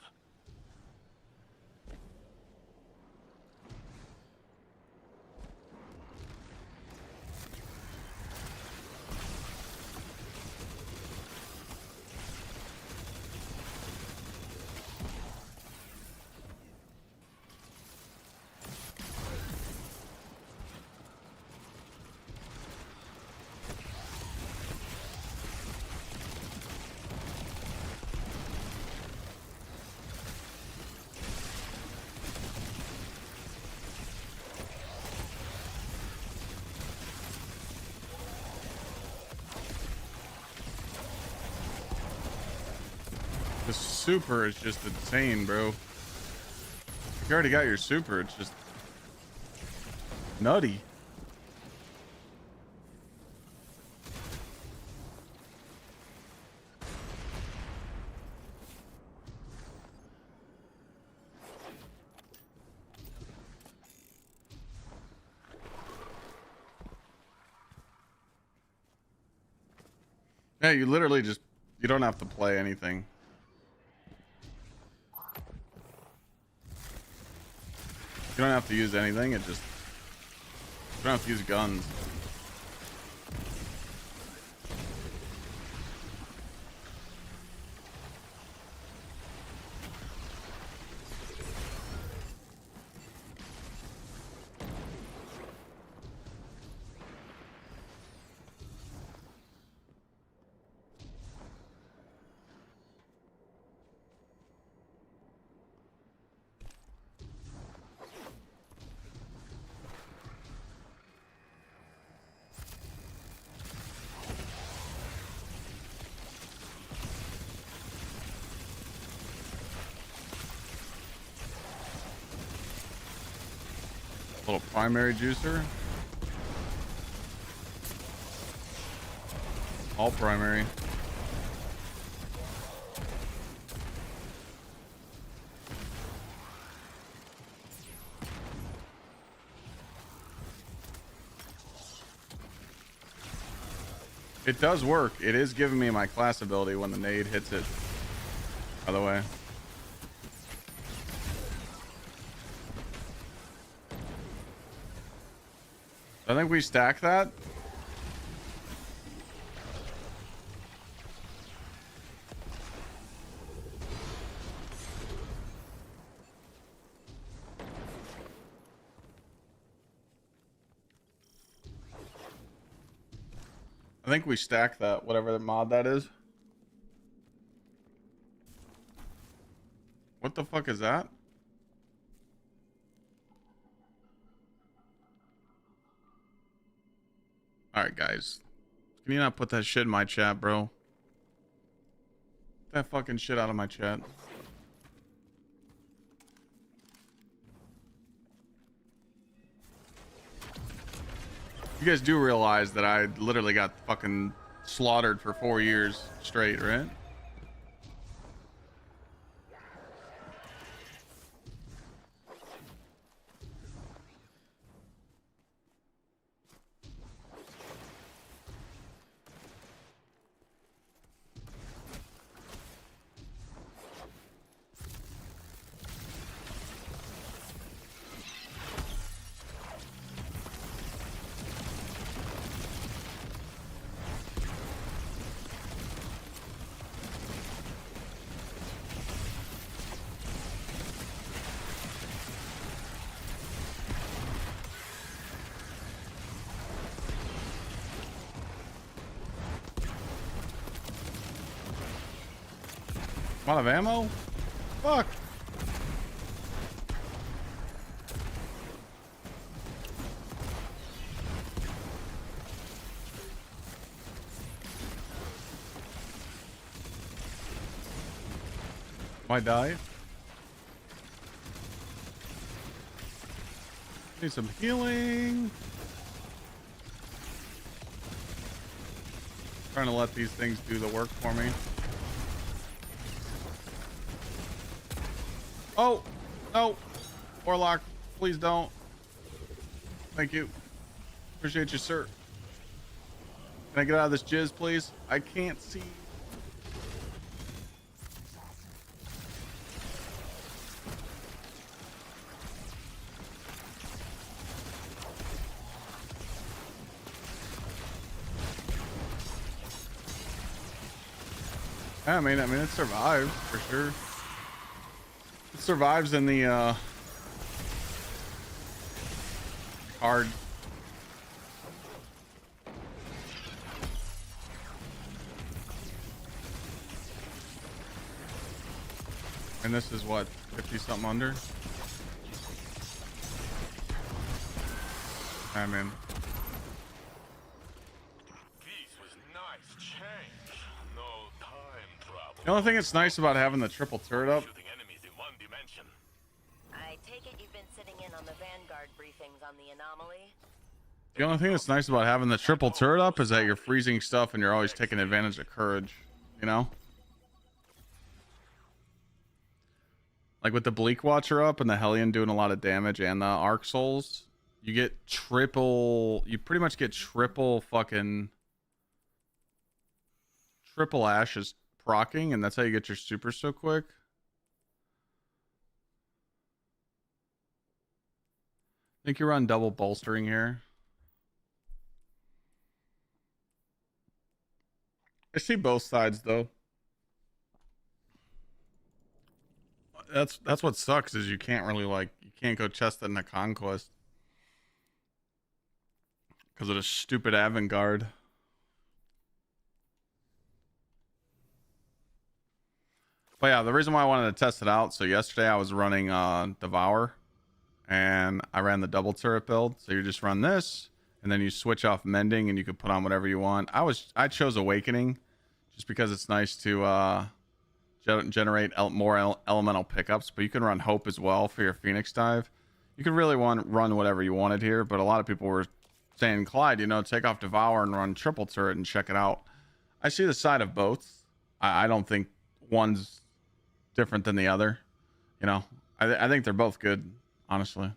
The super is just insane, bro. You already got your super. It's just nutty. Yeah, you literally just, you don't have to play anything. You don't have to use anything. It just, you don't have to use guns. Little primary juicer. All primary. It does work. It is giving me my class ability when the nade hits it, by the way. I think we stack that. think we stack that, whatever the mod that is. What the fuck is that? Alright, guys. Can you not put that shit in my chat, bro? Get that fucking shit out of my chat. You guys do realize that I literally got fucking slaughtered for 4 years straight, right? I'm out of ammo? Fuck. I die. Need some healing. Trying to let these things do the work for me. Oh, no. Warlock, please don't. Thank you. Appreciate you, sir. Can I get out of this jizz, please? I can't see. Yeah, I mean, it survives for sure. It survives in the hard. And this is what, 50 something under? I mean, the only thing that's nice about having the triple turret up. I take it you've been sitting in on the Vanguard briefings on the anomaly. The only thing that's nice about having the triple turret up is that you're freezing stuff and you're always taking advantage of courage, you know? Like with the Bleak Watcher up and the Hellion doing a lot of damage and the Arc Souls, you get triple, you pretty much get triple fucking, triple ashes procking, and that's how you get your super so quick. I think you run double bolstering here. I see both sides though. That's what sucks is you can't really you can't go chest in the conquest because of the stupid avant-garde. But yeah, the reason why I wanted to test it out, so yesterday I was running Devour and I ran the double turret build. So you just run this and then you switch off mending and you can put on whatever you want. I chose Awakening just because it's nice to generate more elemental pickups, but you can run Hope as well for your Phoenix dive. You could really run whatever you wanted here, but a lot of people were saying, Clyde, you know, take off Devour and run triple turret and check it out. I see the side of both. I don't think one's different than the other, you know. I think they're both good, honestly,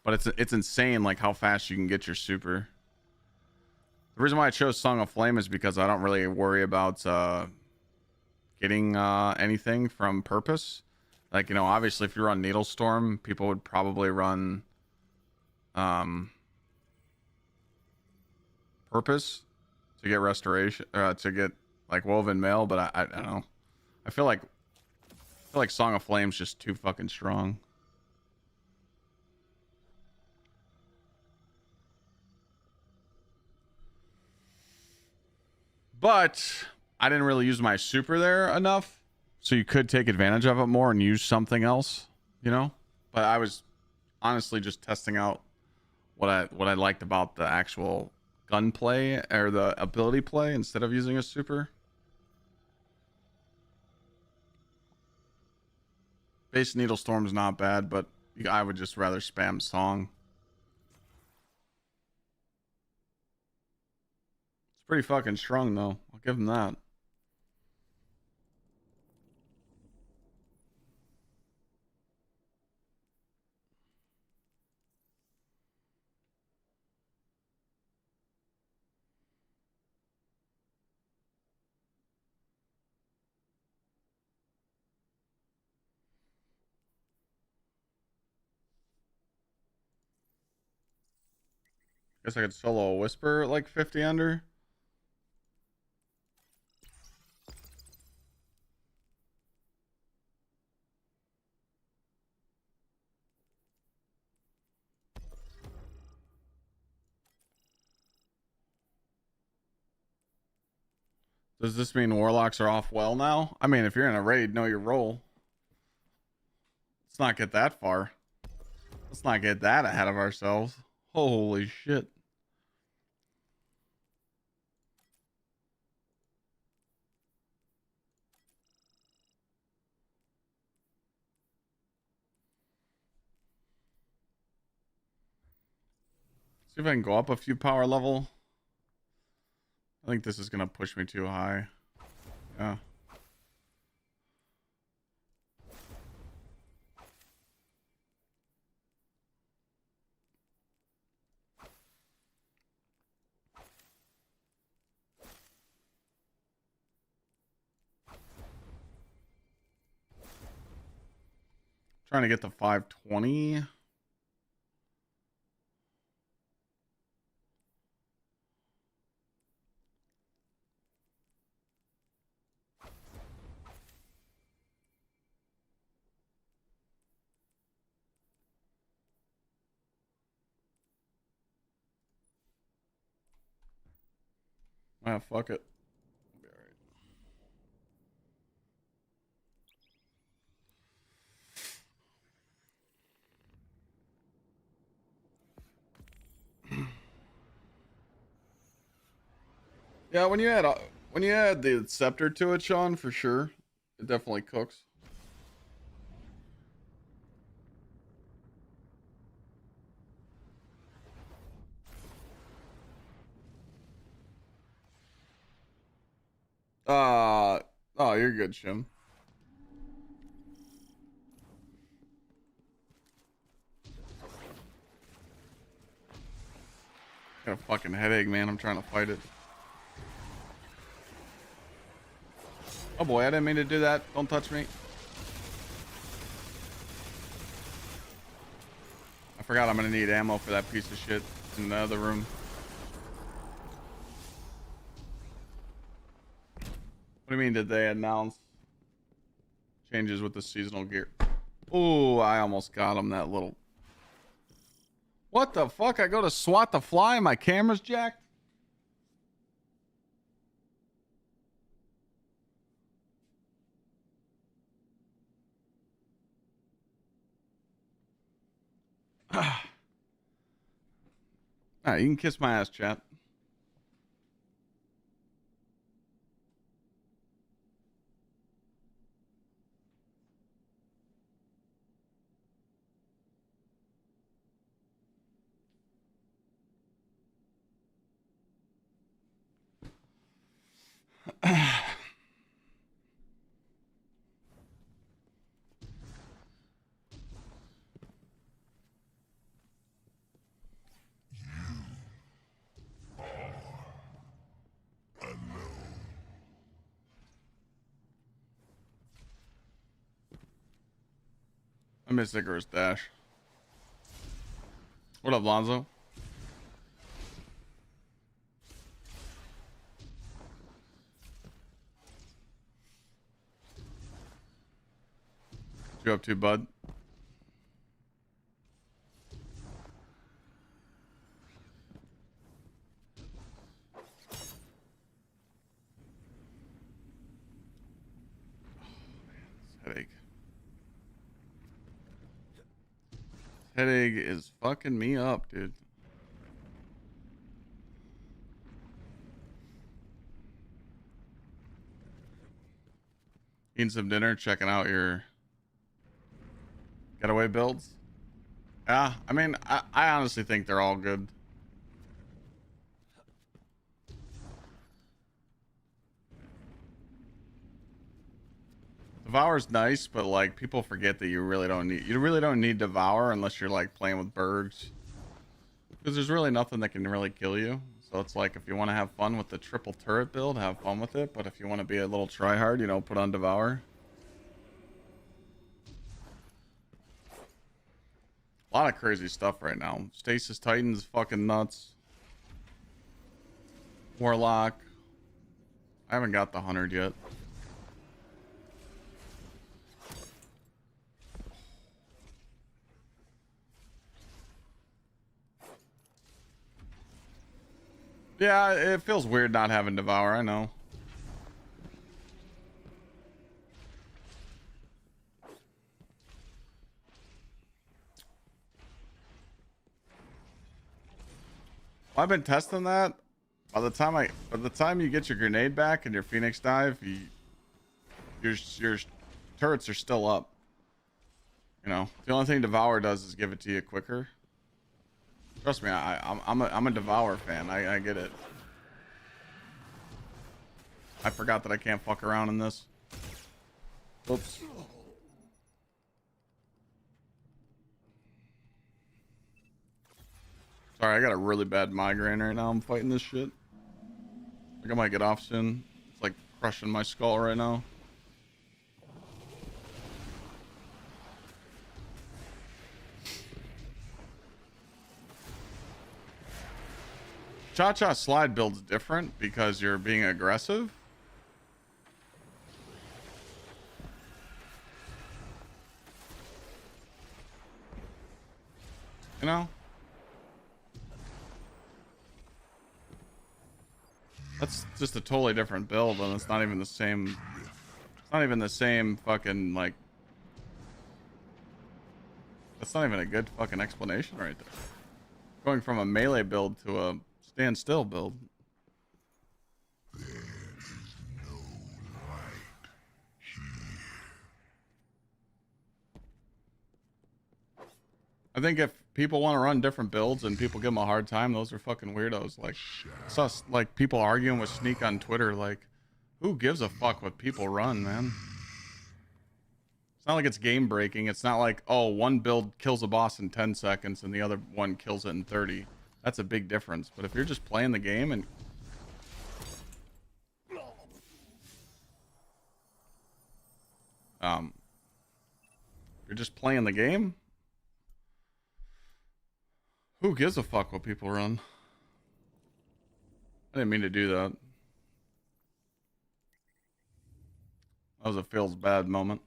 but it's insane like how fast you can get your super. The reason why I chose Song of Flame is because I don't really worry about getting anything from purpose. Like, you know, obviously if you run Needle Storm, people would probably run purpose to get restoration, to get like Woven Mail, but I don't know. I feel like Song of Flame's just too fucking strong. But I didn't really use my super there enough, so you could take advantage of it more and use something else, you know. But I was honestly just testing out what I liked about the actual gunplay or the ability play instead of using a super. Base Needle Storm's not bad, but I would just rather spam Song. It's pretty fucking strong though. I'll give him that. Guess I could solo a Whisper at like 50 under. Does this mean Warlocks are off well now? I mean, if you're in a raid, know your role. Let's not get that far. Let's not get that ahead of ourselves. Holy shit. See if I can go up a few power level. I think this is going to push me too high. Yeah. Trying to get to 520. Ah, fuck it. Be all right. Yeah, when you add the scepter to it, Sean, for sure, it definitely cooks. Oh, you're good, Shim. Got a fucking headache, man. I'm trying to fight it. Oh boy, I didn't mean to do that. Don't touch me. I forgot I'm gonna need ammo for that piece of shit in the other room. What do you mean, did they announce changes with the seasonal gear? Oh, I almost got him, that little... What the fuck? I go to swat the fly and my camera's jacked? Alright, you can kiss my ass, chat. I miss Icarus Dash. What up, Lonzo? What you up to, bud? Headache is fucking me up, dude. Eating some dinner, checking out your getaway builds. Yeah, I mean, I honestly think they're all good. Devour's nice, but like people forget that you really don't need Devour unless you're like playing with Bergs. Because there's really nothing that can really kill you. So it's like if you want to have fun with the triple turret build, have fun with it. But if you want to be a little tryhard, you know, put on Devour. A lot of crazy stuff right now. Stasis Titan's fucking nuts. Warlock. I haven't got the 100 yet. Yeah, it feels weird not having Devour, I know. I've been testing that. By the time you get your grenade back and your Phoenix dive, your turrets are still up. You know, the only thing Devour does is give it to you quicker. Trust me, I'm a Devour fan. I get it. I forgot that I can't fuck around in this. Oops. Sorry, I got a really bad migraine right now. I'm fighting this shit. I think I might get off soon. It's like crushing my skull right now. Cha-Cha slide build's different because you're being aggressive. You know? That's just a totally different build, and it's not even the same. It's not even the same fucking, like. That's not even a good fucking explanation right there. Going from a melee build to a standstill build. I think if people want to run different builds and people give them a hard time, those are fucking weirdos. Like, sus, like people arguing with Sneak on Twitter. Like, who gives a fuck what people run, man? It's not like it's game breaking. It's not like, oh, one build kills a boss in 10 seconds and the other one kills it in 30. That's a big difference. But if you're just playing the game and you're just playing the game, who gives a fuck what people run? I didn't mean to do that. That was a feels bad moment.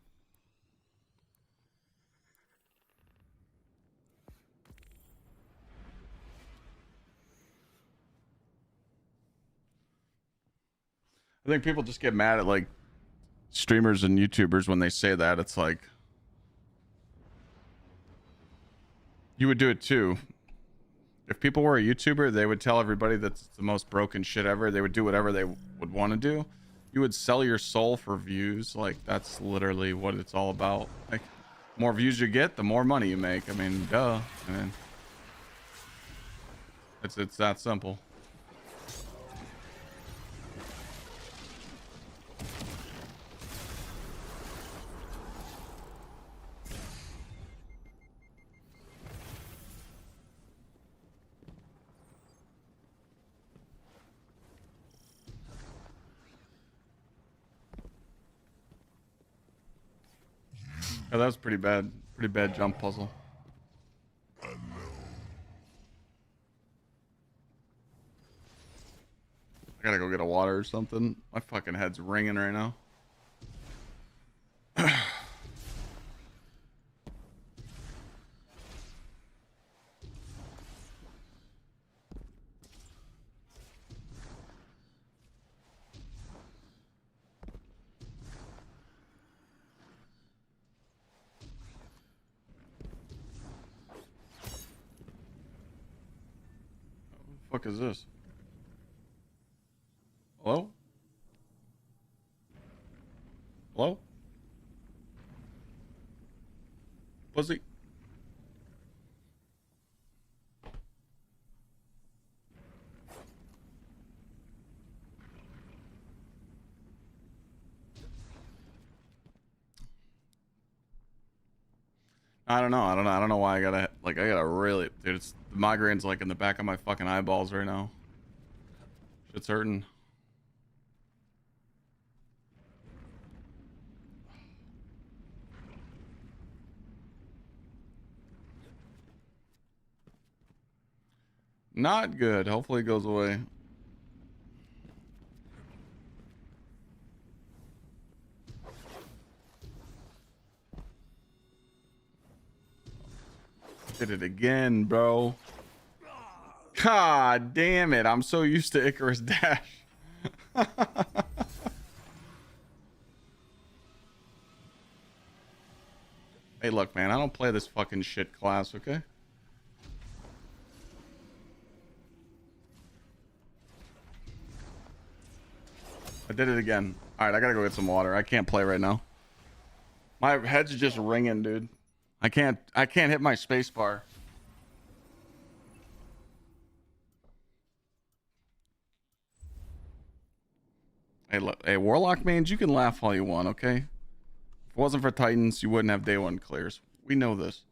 I think people just get mad at like streamers and YouTubers when they say that. It's like, you would do it too. If people were a YouTuber, they would tell everybody that's the most broken shit ever. They would do whatever they would want to do. You would sell your soul for views. Like, that's literally what it's all about. Like, more views you get, the more money you make. I mean, duh. I mean, it's that simple. Oh, that was pretty bad jump puzzle. I gotta go get a water or something. My fucking head's ringing right now. fuck is this? Hello? Hello? Pussy? I don't know. I don't know why I gotta really, dude. It's the migraine's like in the back of my fucking eyeballs right now. Shit's hurting. Not good. Hopefully it goes away. Did it again, bro. God damn it. I'm so used to Icarus Dash. Hey, look, man. I don't play this fucking shit class, okay? I did it again. All right, I gotta go get some water. I can't play right now. My head's just ringing, dude. I can't hit my space bar. Hey, look, hey, Warlock mains, you can laugh all you want, okay? If it wasn't for Titans, you wouldn't have day one clears. We know this.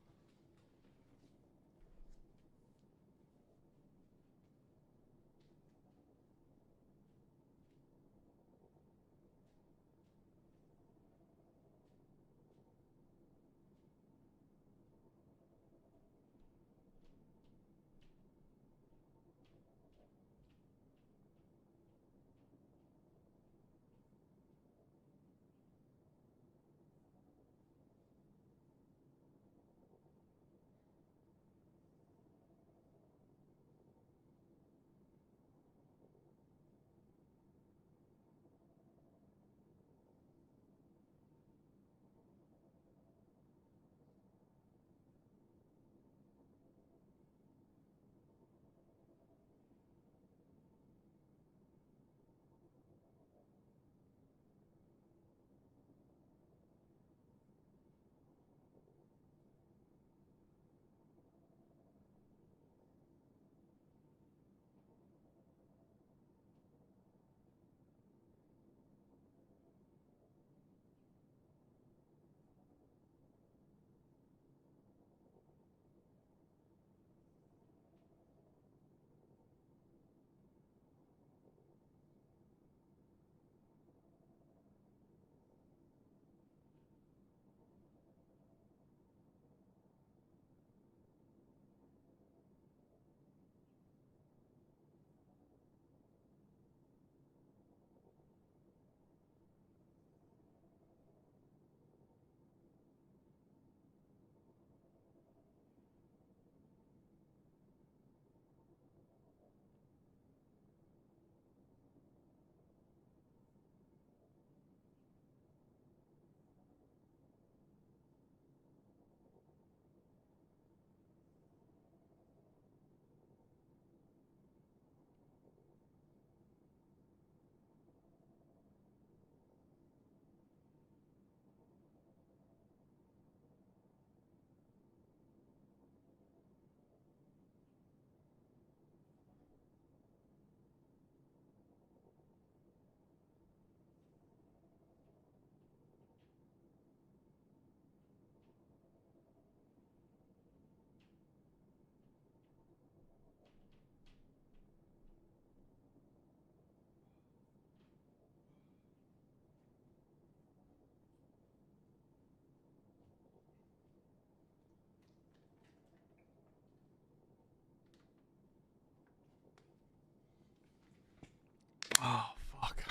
Oh, fuck.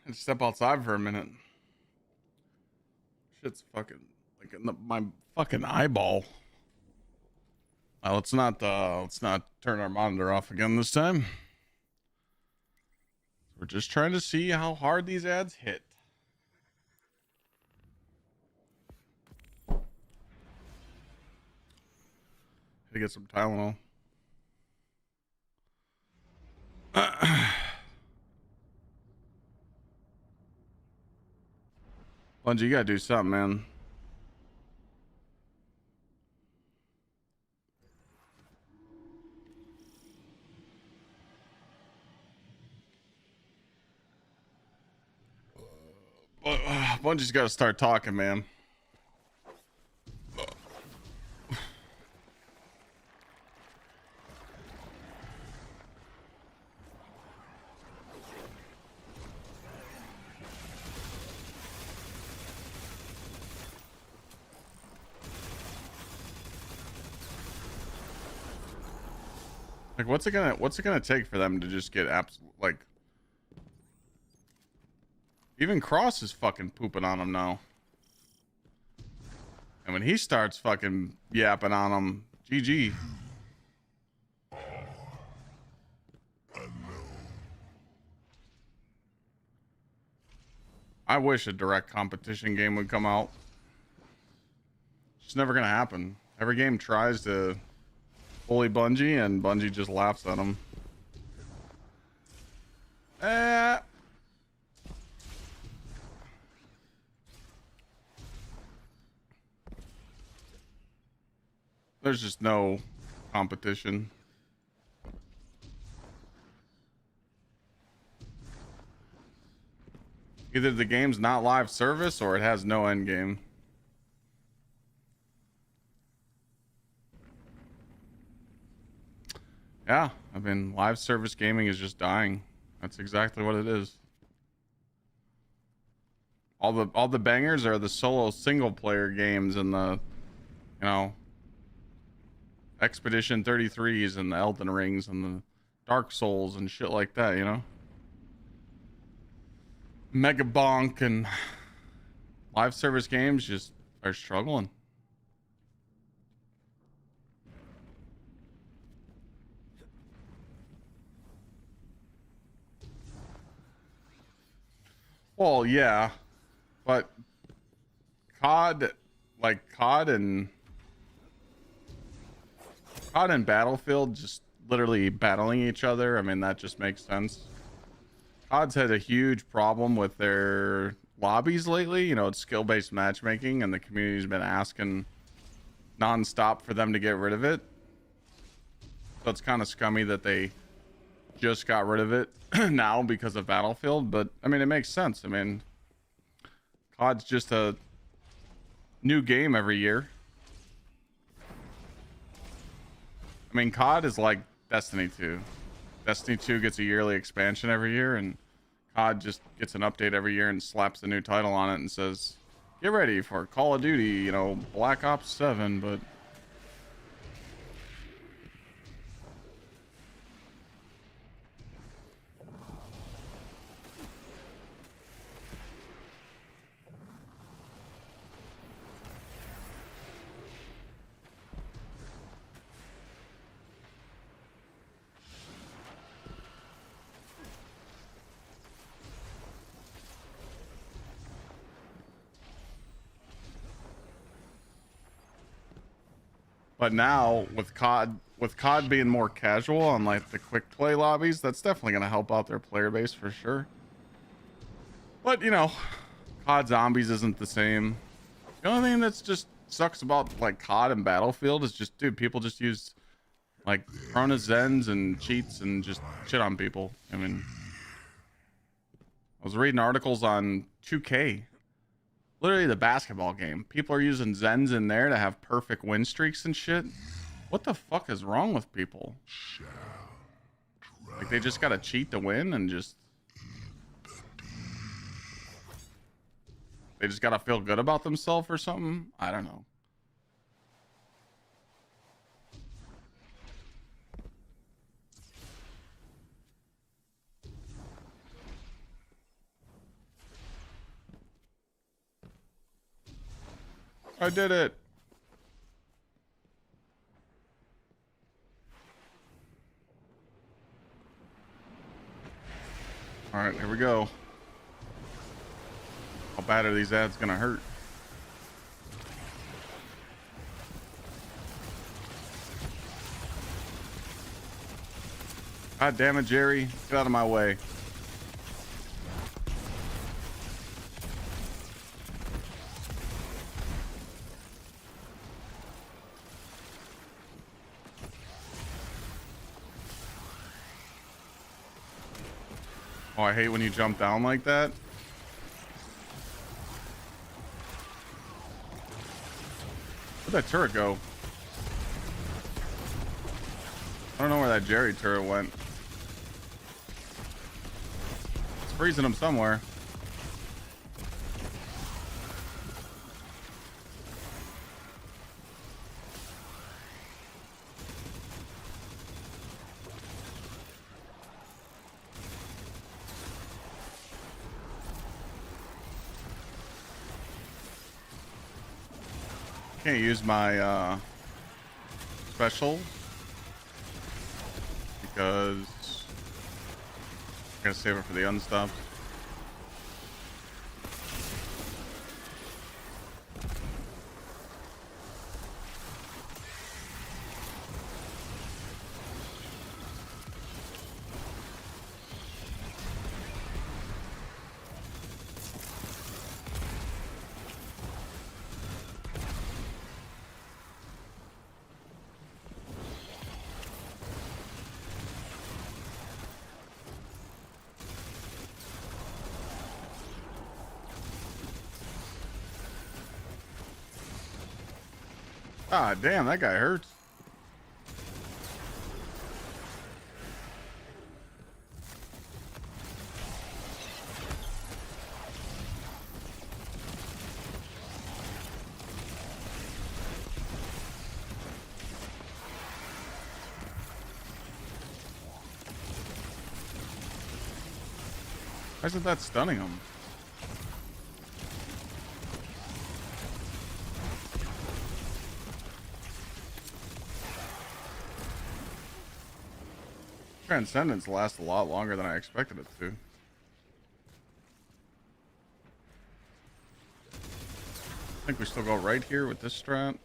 Let's step outside for a minute. Shit's fucking like in my fucking eyeball. Let's not turn our monitor off again this time. We're just trying to see how hard these ads hit. To get some Tylenol. Bungie, you gotta do something, man. Bungie's gotta start talking, man. Like, what's it gonna take for them to just get absolute, like, even Cross is fucking pooping on him now. And when he starts fucking yapping on him, GG. I wish a direct competition game would come out. It's never gonna happen. Every game tries to bully Bungie, and Bungie just laughs at them. There's just no competition. Either the game's not live service or it has no end game. Yeah, I mean, live service gaming is just dying. That's exactly what it is. All the bangers are the solo single player games and the, you know, Expedition 33s and the Elden Rings and the Dark Souls and shit like that, you know? Mega Bonk and live service games just are struggling. Well, yeah, but COD and Battlefield just literally battling each other. I mean, that just makes sense. COD's had a huge problem with their lobbies lately. You know, it's skill-based matchmaking, and the community's been asking nonstop for them to get rid of it. So it's kind of scummy that they just got rid of it now because of Battlefield. But I mean, it makes sense. I mean, COD's just a new game every year. I mean, COD is like Destiny 2. Destiny 2 gets a yearly expansion every year, and COD just gets an update every year and slaps a new title on it and says, get ready for Call of Duty, you know, Black Ops 7, but... But now with COD being more casual on like the quick play lobbies, that's definitely going to help out their player base for sure. But you know, COD Zombies isn't the same. The only thing that's just sucks about like COD and Battlefield is just, dude, people just use like Chrono Zens and cheats and just shit on people. I mean, I was reading articles on 2K. Literally the basketball game. People are using Zens in there to have perfect win streaks and shit. What the fuck is wrong with people? Like, they just gotta cheat to win and just... They just gotta feel good about themselves or something? I don't know. I did it. All right, here we go. How bad are these ads gonna hurt? God damn it, Jerry. Get out of my way. Oh, I hate when you jump down like that. Where'd that turret go? I don't know where that Jerry turret went. It's freezing him somewhere. Can't use my special because I'm gonna save it for the unstopped. Ah, damn, that guy hurts. Why isn't that stunning him? Transcendence lasts a lot longer than I expected it to. I think we still go right here with this strat.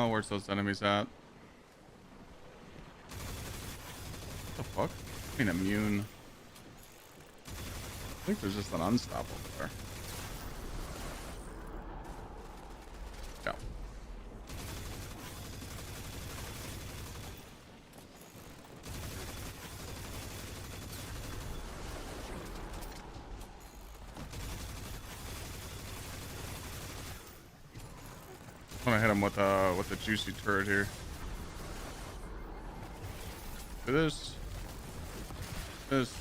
Where's those enemies at? What the fuck? I mean, immune. I think there's just an unstop over there. Yeah. I'm gonna hit him with the juicy turret here. Do this. This.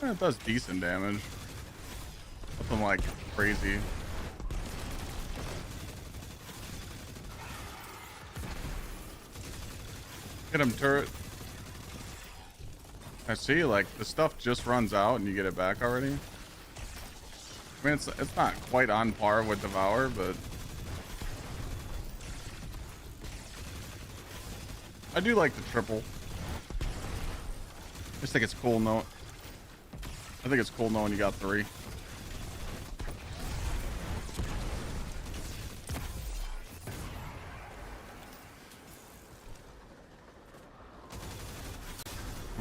It does decent damage. Nothing like crazy. Hit him, turret. I see, like, the stuff just runs out and you get it back already. I mean, it's not quite on par with Devour, but I do like the triple. I just think it's cool knowing. I think it's cool knowing you got 3.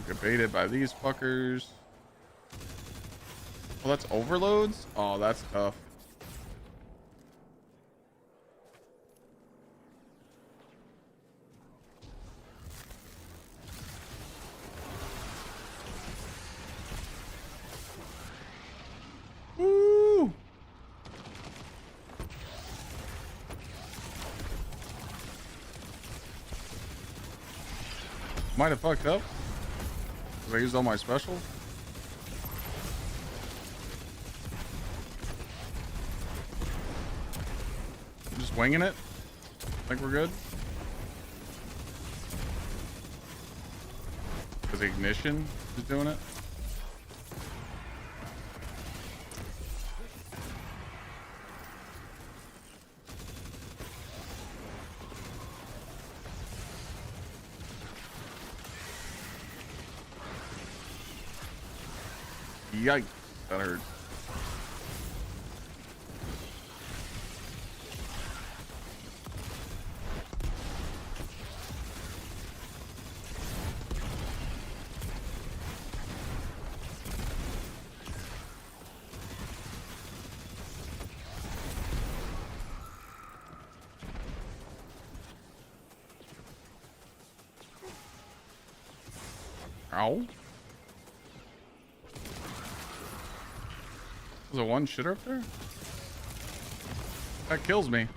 Get baited by these fuckers. Oh, that's overloads? Oh, that's tough. Woo! Might have fucked up. Because I used all my specials. I'm just winging it. Think we're good. Because ignition is doing it. Yikes, that hurt. Ow. There's a one shitter up there? That kills me.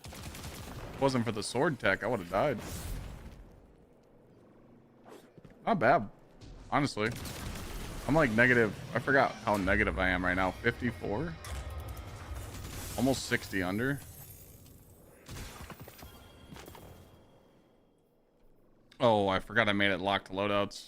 If it wasn't for the sword tech, I would have died. Not bad, honestly. I'm like negative. I forgot how negative I am right now. 54? Almost 60 under. Oh, I forgot I made it locked to loadouts.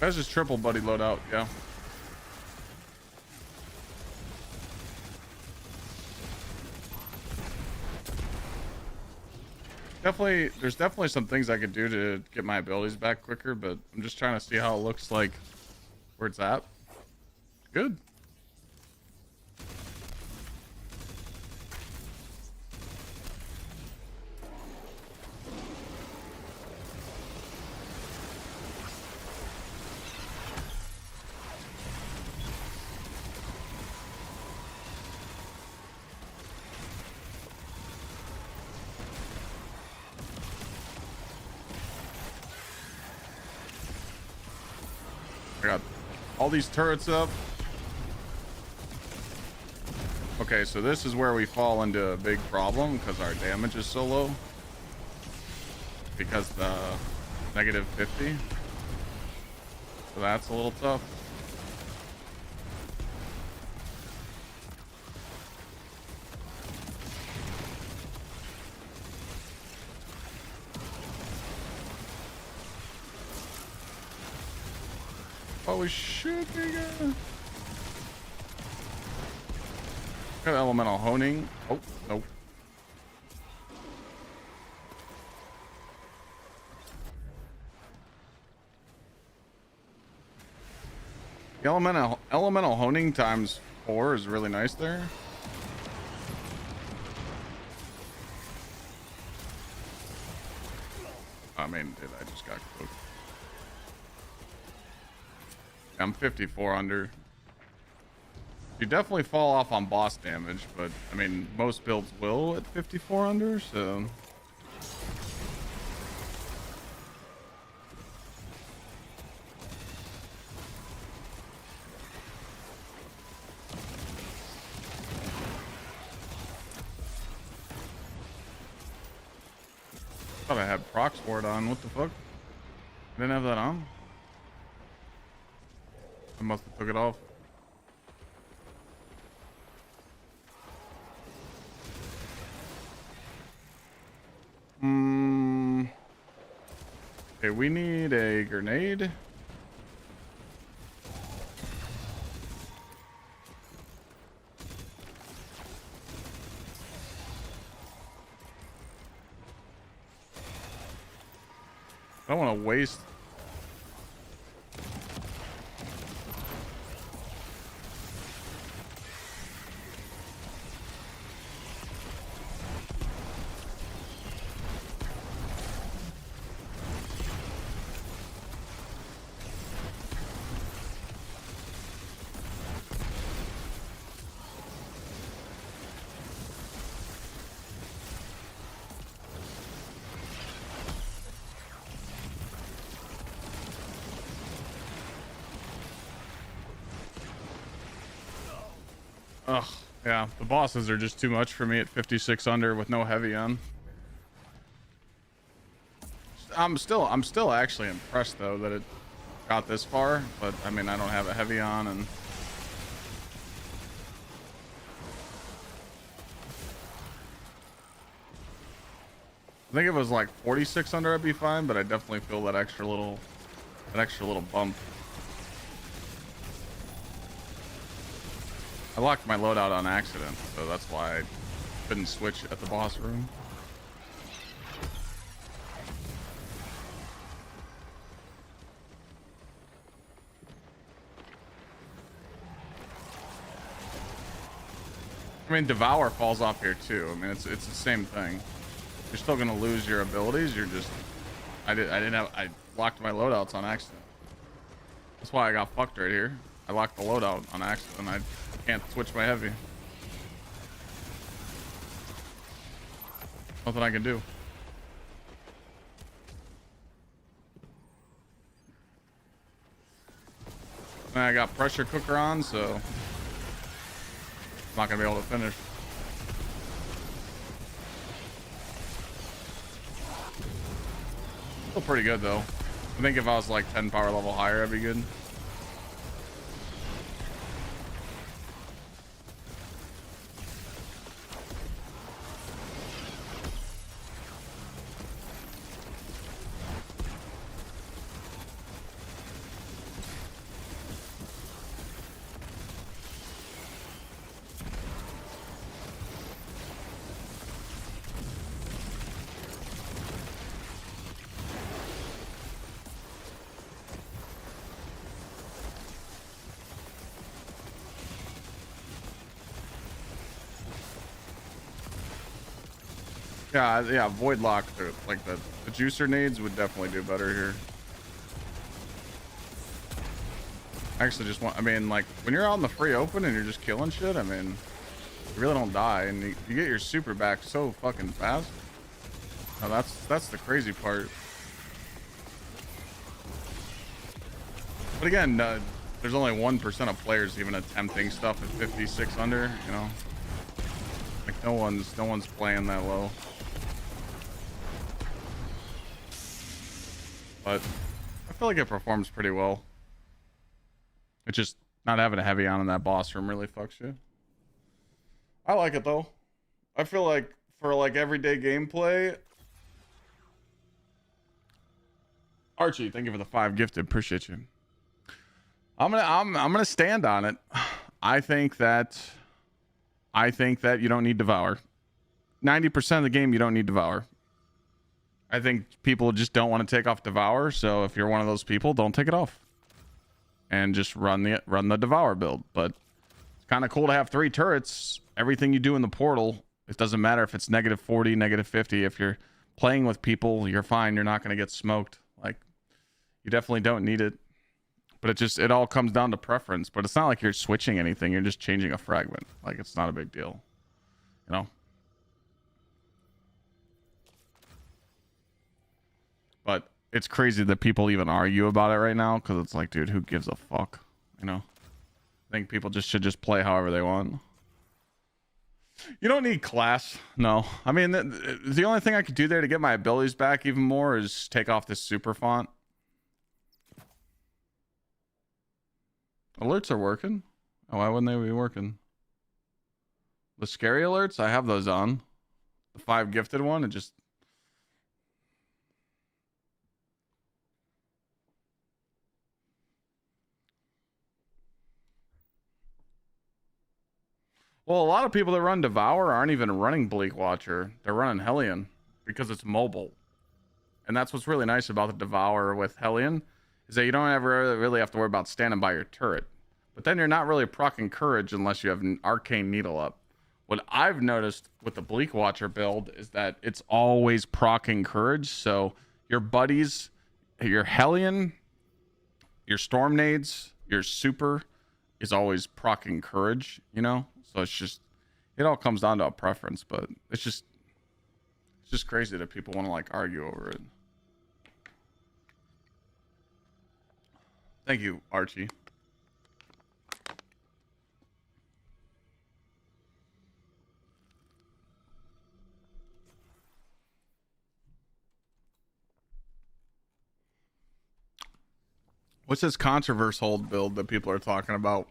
That's just triple buddy loadout, yeah. There's definitely some things I could do to get my abilities back quicker, but I'm just trying to see how it looks like where it's at. Good. I got all these turrets up. Okay, so this is where we fall into a big problem because our damage is so low. Because the negative 50. So that's a little tough. Holy shit, nigga. Got elemental honing. Oh, nope. The elemental honing times 4 is really nice there. I mean, dude, I just got cooked. I'm 54 under. You definitely fall off on boss damage, but I mean, most builds will at 54 under, so. Thought I had proc sword on. What the fuck? I didn't have that on. I must have took it off. Okay, we need a grenade. don't want to waste. Ugh, yeah, the bosses are just too much for me at 56 under with no heavy on. I'm still actually impressed though that it got this far, but I mean I don't have a heavy on, and I think if it was like 46 under I'd be fine, but I definitely feel that extra little bump. I locked my loadout on accident, so that's why I couldn't switch at the boss room. I mean, Devour falls off here too. I mean, it's the same thing. You're still gonna lose your abilities. You're just, I locked my loadouts on accident. That's why I got fucked right here. I locked the loadout on accident. I can't switch my heavy. Nothing I can do. And I got pressure cooker on, so I'm not gonna be able to finish. Still pretty good though. I think if I was like 10 power level higher, I'd be good. Yeah, Void Lock, like the juicer nades would definitely do better here. I actually just want, I mean, like, when you're out in the free open and you're just killing shit, I mean, you really don't die, and you get your super back so fucking fast. Now that's the crazy part. But again, there's only 1% of players even attempting stuff at 56 under, you know? Like, no one's playing that low. But I feel like it performs pretty well. It's just not having a heavy on in that boss room really fucks you. I like it though. I feel like for like everyday gameplay. Archie, thank you for the 5 gifted. Appreciate you. I'm gonna stand on it. I think that you don't need Devour. 90% of the game you don't need Devour. I think people just don't want to take off Devour, so if you're one of those people, don't take it off. And just run the Devour build. But it's kind of cool to have 3 turrets. Everything you do in the portal, it doesn't matter if it's -40, -50. If you're playing with people, you're fine. You're not going to get smoked. Like, you definitely don't need it. But it all comes down to preference. But it's not like you're switching anything. You're just changing a fragment. Like, it's not a big deal. You know? But it's crazy that people even argue about it right now, because it's like, dude, who gives a fuck? You know? I think people should just play however they want. You don't need class. No. I mean, the only thing I could do there to get my abilities back even more is take off this super font. Alerts are working. Oh, why wouldn't they be working? The scary alerts, I have those on. The 5 gifted one, it just... Well, a lot of people that run Devour aren't even running Bleak Watcher. They're running Hellion because it's mobile. And that's what's really nice about the Devourer with Hellion, is that you don't ever really have to worry about standing by your turret. But then you're not really proccing Courage unless you have an Arcane Needle up. What I've noticed with the Bleak Watcher build is that it's always proccing Courage. So your buddies, your Hellion, your Storm Nades, your Super is always proccing Courage, you know? So it's just, it all comes down to a preference, but it's just crazy that people want to like argue over it. Thank you, Archie. What's this controverse hold build that people are talking about?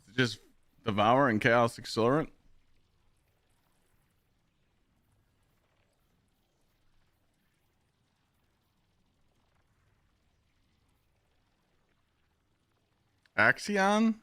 Is it just Devour and Chaos Accelerant? Axion?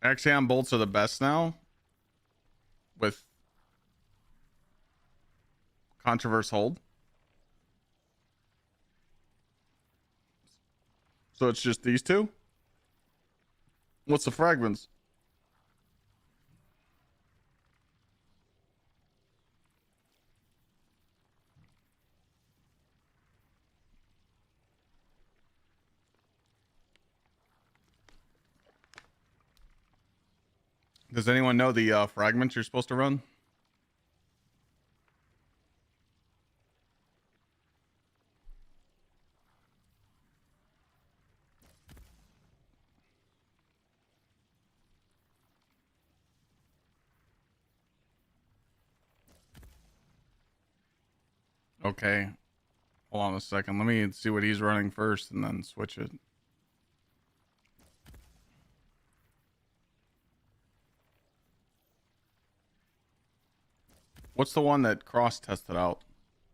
Axion bolts are the best now with controverse hold. So it's just these two? What's the fragments? Does anyone know the fragments you're supposed to run? Okay. Hold on a second. Let me see what he's running first and then switch it. What's the one that Cross tested out?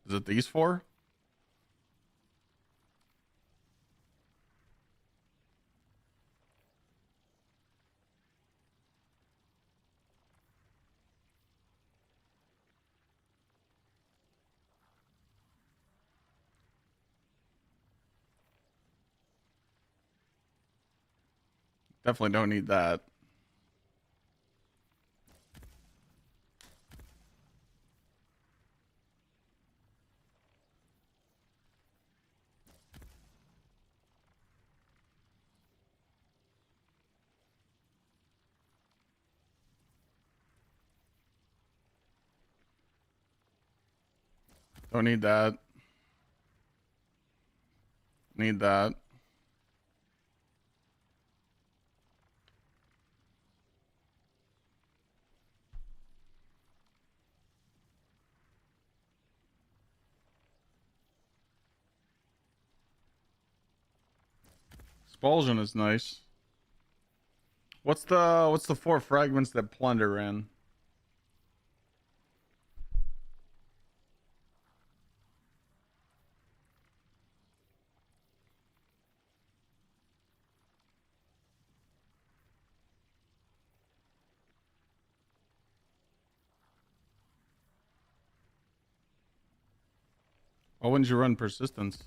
Is it these four? Definitely don't need that. Don't need that. Need that. Expulsion is nice. What's the four fragments that Plunder ran? Why wouldn't you run Persistence?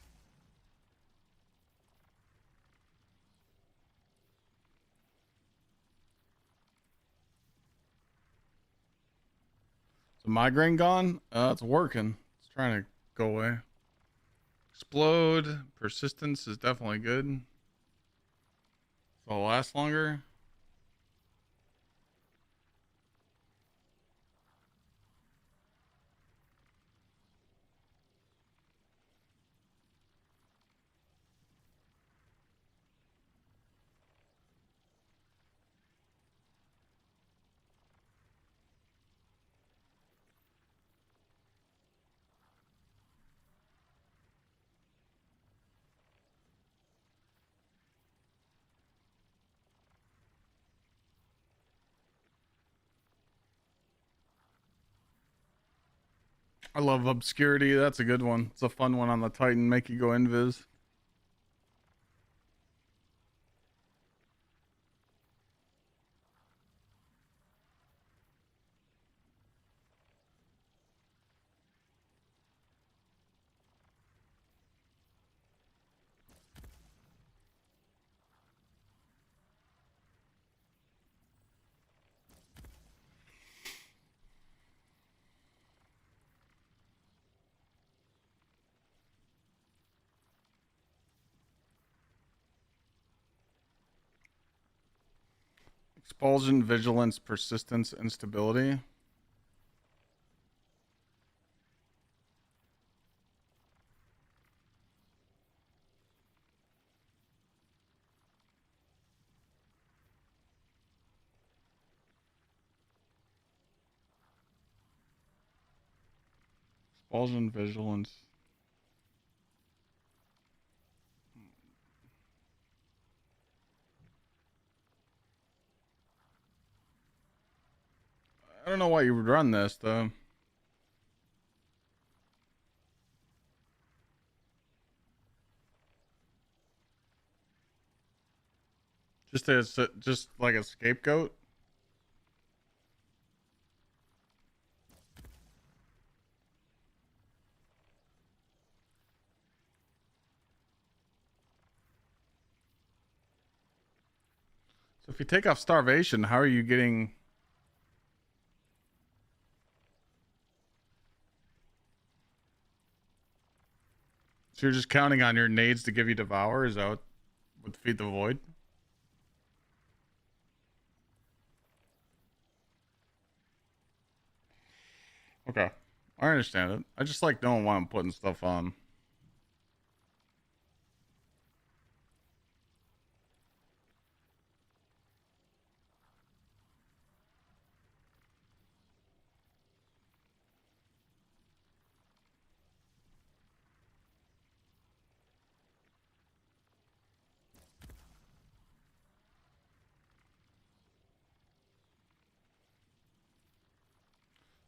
So Migraine gone? It's working. It's trying to go away. Explode. Persistence is definitely good. So it'll last longer. I love obscurity. That's a good one. It's a fun one on the Titan. Make you go invis. Expulsion, vigilance, persistence, instability. Expulsion, vigilance. I don't know why you would run this though. Just like a scapegoat. So if you take off starvation, how are you getting? So you're just counting on your nades to give you devour? Is that what would feed the void? Okay, I understand it. I just like knowing why I'm putting stuff on.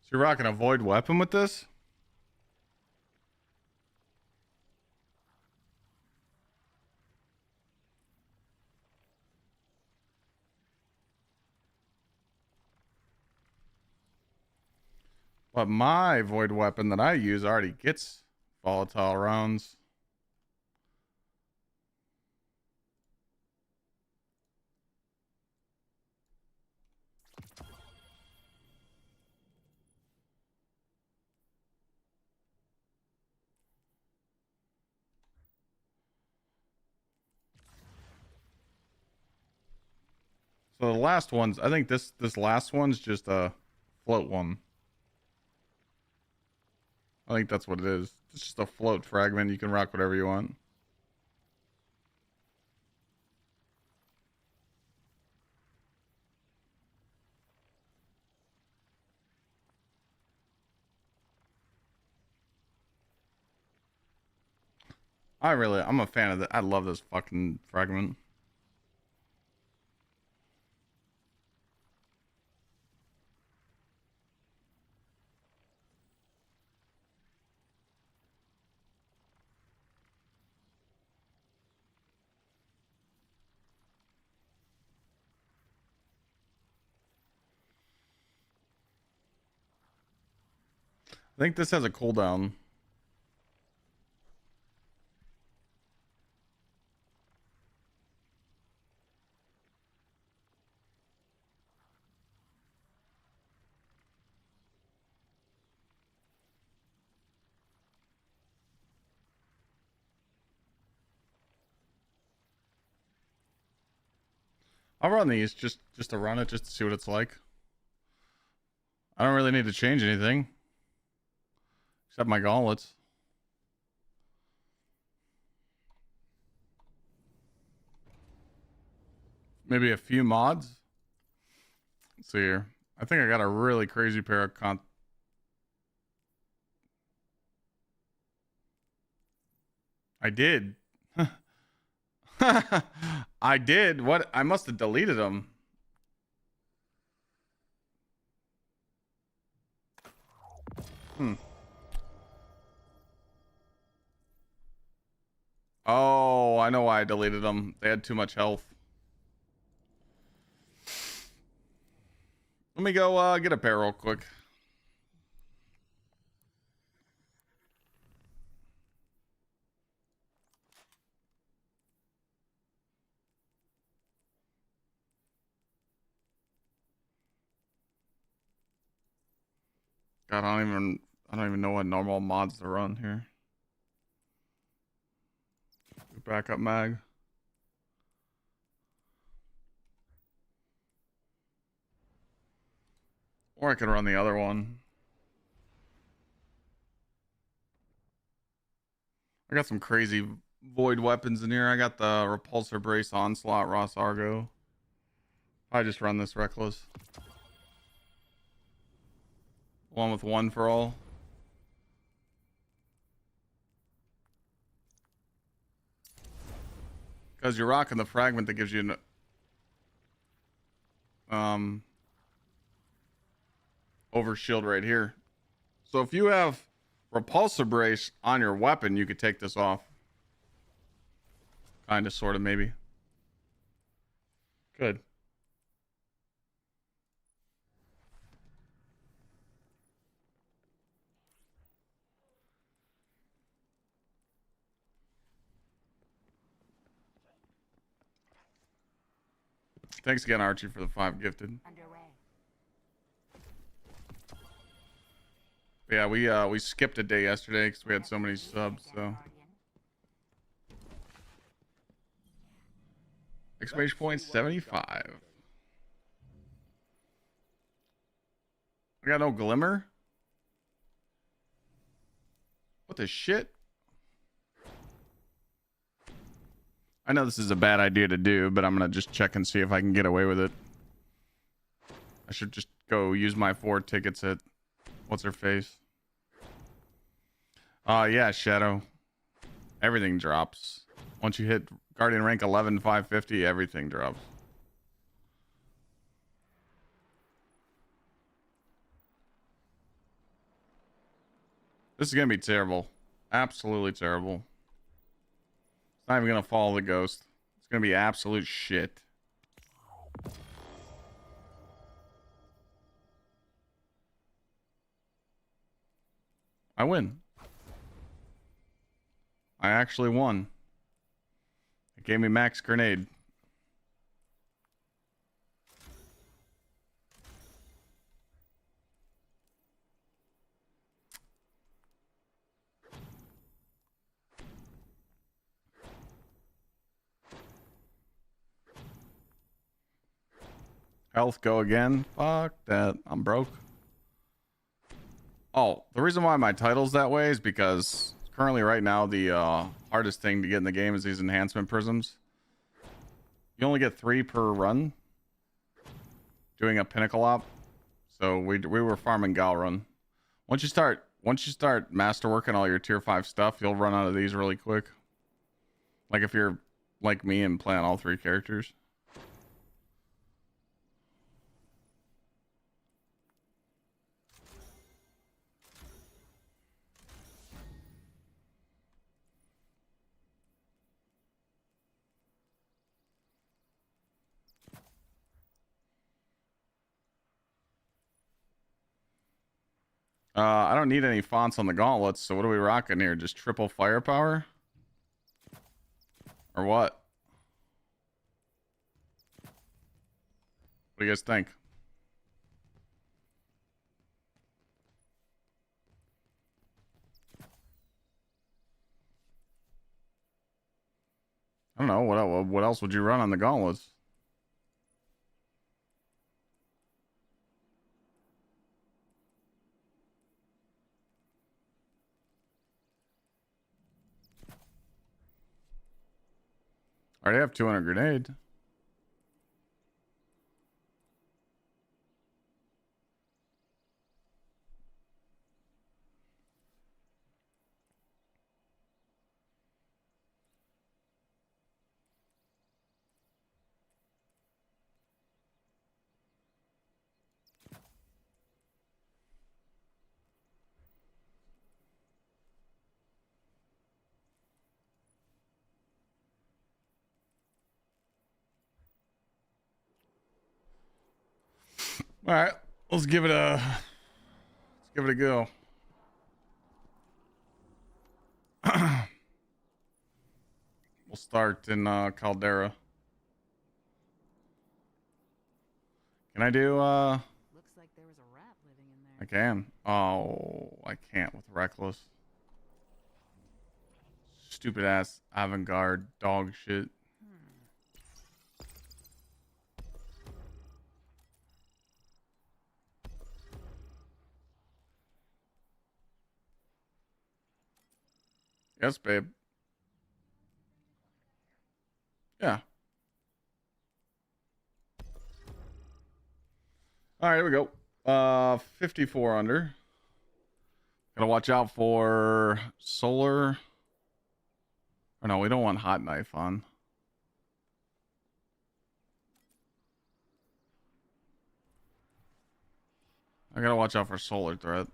So you're rocking a void weapon with this? But my void weapon that I use already gets volatile rounds. So the last one's, I think this last one's just a float one. I think that's what it is. It's just a float fragment. You can rock whatever you want. I'm a fan of that. I love this fucking fragment. I think this has a cooldown. I'll run these just to run it, just to see what it's like. I don't really need to change anything. Except my gauntlets. Maybe a few mods. Let's see here. I think I got a really crazy pair of I did. I did. What? I must have deleted them. I know why I deleted them. They had too much health. Let me go get a pair real quick. God, I don't even know what normal mods to run here. Backup mag. Or I could run the other one. I got some crazy void weapons in here. I got the repulsor brace, onslaught, Ross Argo. I just run this reckless. One with one for all. Because you're rocking the fragment that gives you an overshield right here. So if you have repulsor brace on your weapon, you could take this off. Kind of, sort of, maybe. Good. Thanks again, Archie, for the 5 gifted. Yeah, we skipped a day yesterday because we had so many subs. So exclamation point 75. I got no glimmer. What the shit? I know this is a bad idea to do, but I'm gonna just check and see if I can get away with it. I should just go use my 4 tickets at what's her face. Yeah, Shadow. Everything drops. Once you hit Guardian rank 11, 550, everything drops. This is gonna be terrible. Absolutely terrible. It's not even gonna follow the ghost. It's gonna be absolute shit. I win. I actually won. It gave me max grenade. Health go again. Fuck that. I'm broke. Oh, the reason why my title's that way is because currently right now the hardest thing to get in the game is these enhancement prisms. You only get 3 per run doing a Pinnacle op. So we were farming Gal run. Once you start masterworking all your tier 5 stuff, you'll run out of these really quick. Like if you're like me and play on all 3 characters. I don't need any fonts on the gauntlets, so what are we rocking here? Just triple firepower? Or what? What do you guys think? I don't know. What else would you run on the gauntlets? I already have 200 grenade. All right, let's give it a go. We'll start in Caldera. Can I do Looks like there was a rat living in there. I can. Oh, I can't with Reckless. Stupid ass avant-garde dog shit. Yes, babe. Yeah. All right, here we go. 54 under. Gotta watch out for solar. Or no, we don't want hot knife on. I gotta watch out for solar threat.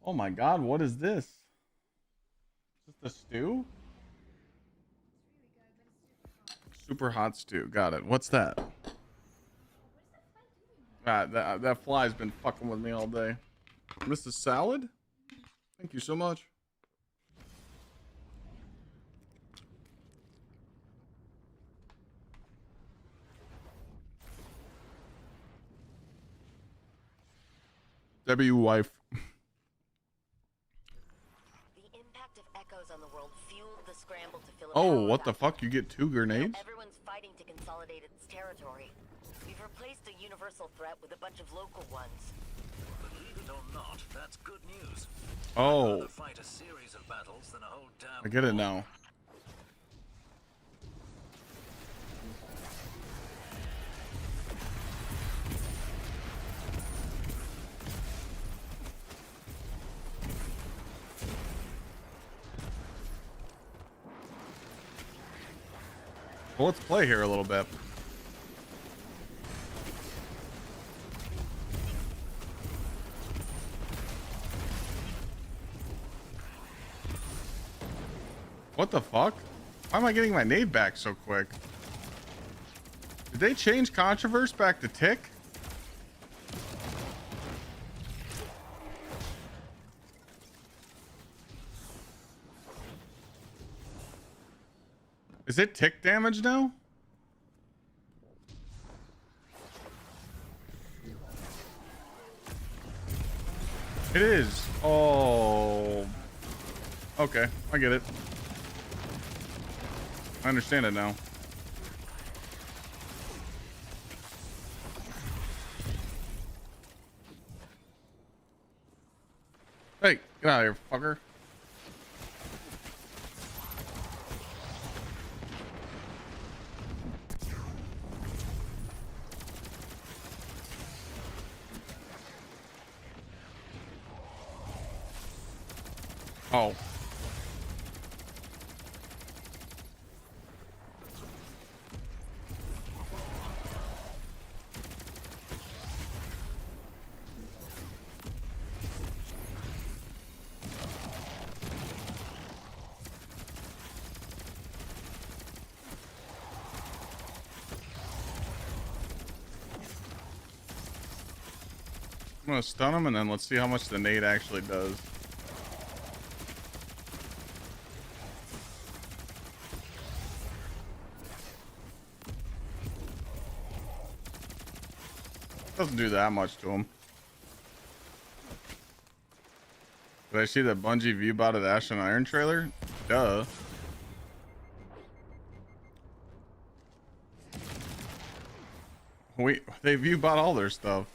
Oh my god, what is this? Is this the stew? Super hot stew. Got it. What's that? That fly's been fucking with me all day. This is salad? Thank you so much. W wife. The impact of echoes on the world fueled the scramble to fill a Oh, power what the vacuum. fuck? You get 2 grenades? Now everyone's fighting to consolidate its territory. We've replaced a universal threat with a bunch of local ones. Believe it or not, that's good news. Oh, I'd rather fight a series of battles than a whole damn I get it war. now. Well, let's play here a little bit. What the fuck? Why am I getting my nade back so quick? Did they change Controverse back to Tick? Is it tick damage now? It is. Oh. Okay, I get it. I understand it now. Hey, get out of here, fucker. Oh. I'm gonna stun him and then let's see how much the nade actually does. Doesn't do that much to him. Did I see the Bungie viewbot of the Ash and Iron trailer? Duh. Wait, they viewbot all their stuff.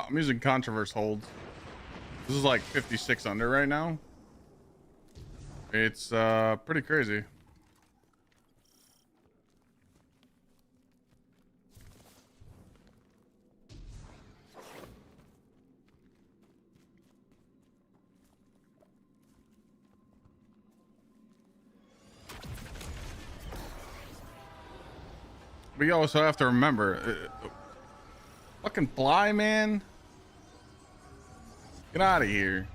I'm using Controverse holds. This is like 56 under right now. It's pretty crazy. But you also have to remember, fucking fly, man. Get out of here.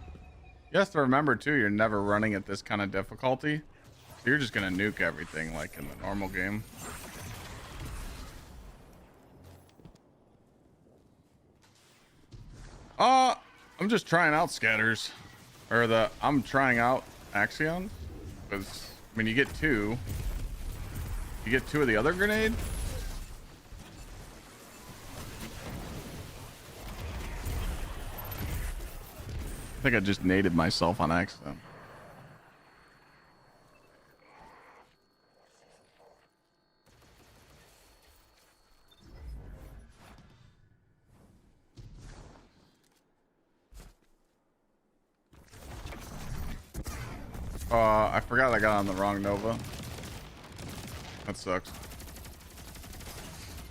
You have to remember too, you're never running at this kind of difficulty. So you're just gonna nuke everything like in the normal game. I'm just trying out scatters. Or I'm trying out Axions. Because, I mean, you get two. You get two of the other grenade. I think I just naded myself on accident. I forgot I got on the wrong Nova. That sucks.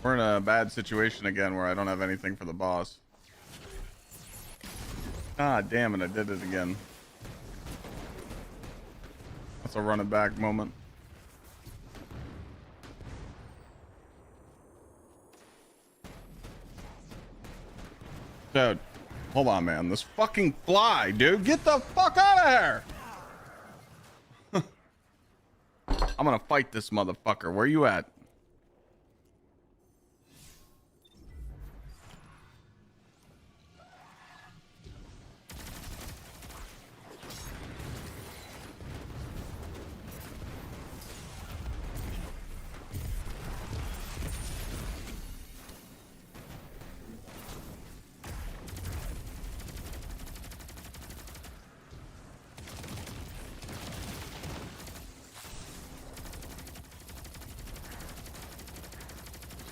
We're in a bad situation again where I don't have anything for the boss. Ah, damn it, I did it again. That's a run it back moment. Dude, hold on, man. This fucking fly, dude. Get the fuck out of here! I'm gonna fight this motherfucker. Where you at?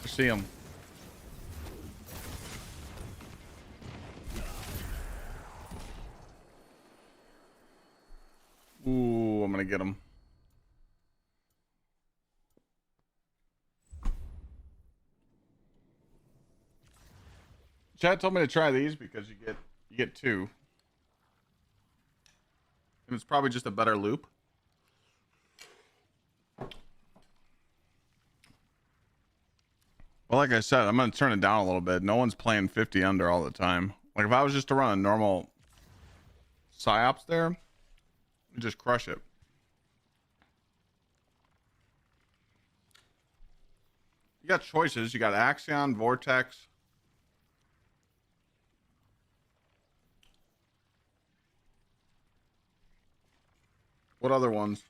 See him. Ooh, I'm gonna get him. Chad told me to try these because you get two. And it's probably just a better loop. Well, like I said, I'm going to turn it down a little bit. No one's playing 50 under all the time. Like, if I was just to run a normal psyops there, you just crush it. You got choices. You got Axion, Vortex. What other ones?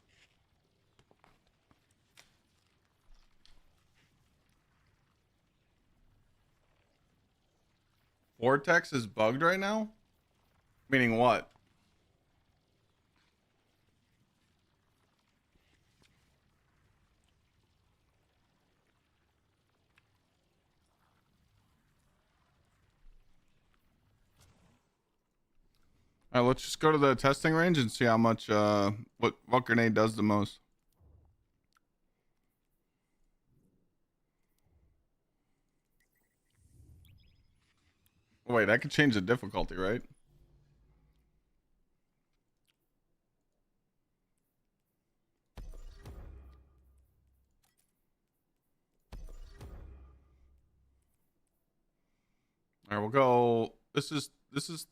Vortex is bugged right now? Meaning what? All right, let's just go to the testing range and see how much what grenade does the most. Wait, I could change the difficulty, right? All right, we'll go. This is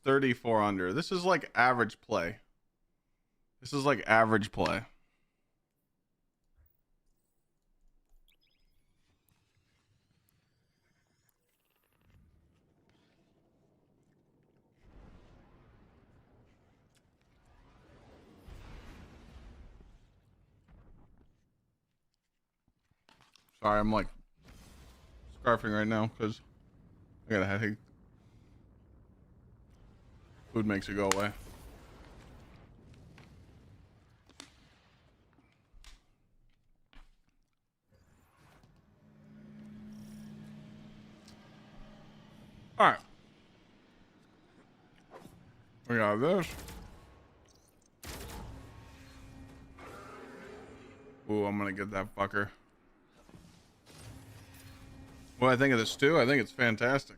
34 under. This is like average play. This is like average play. Sorry, I'm like scarfing right now because I got a headache. Food makes it go away. All right. We got this. Ooh, I'm gonna get that fucker. What do I think of this stew? I think it's fantastic.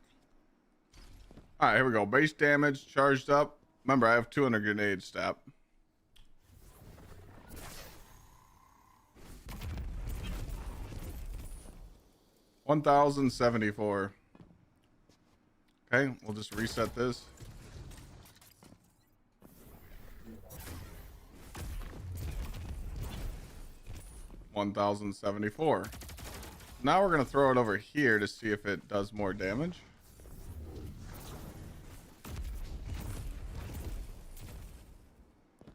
All right, here we go. Base damage charged up. Remember, I have 200 grenades. Stop. 1,074. Okay, we'll just reset this. $1,074. Now we're gonna throw it over here to see if it does more damage.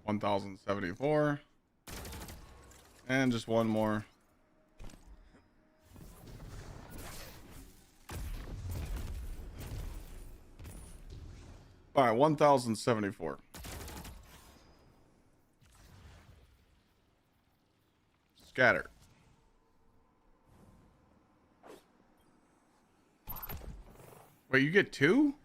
$1,074. And just one more. All right, 1,074. Scatter. Wait, you get two?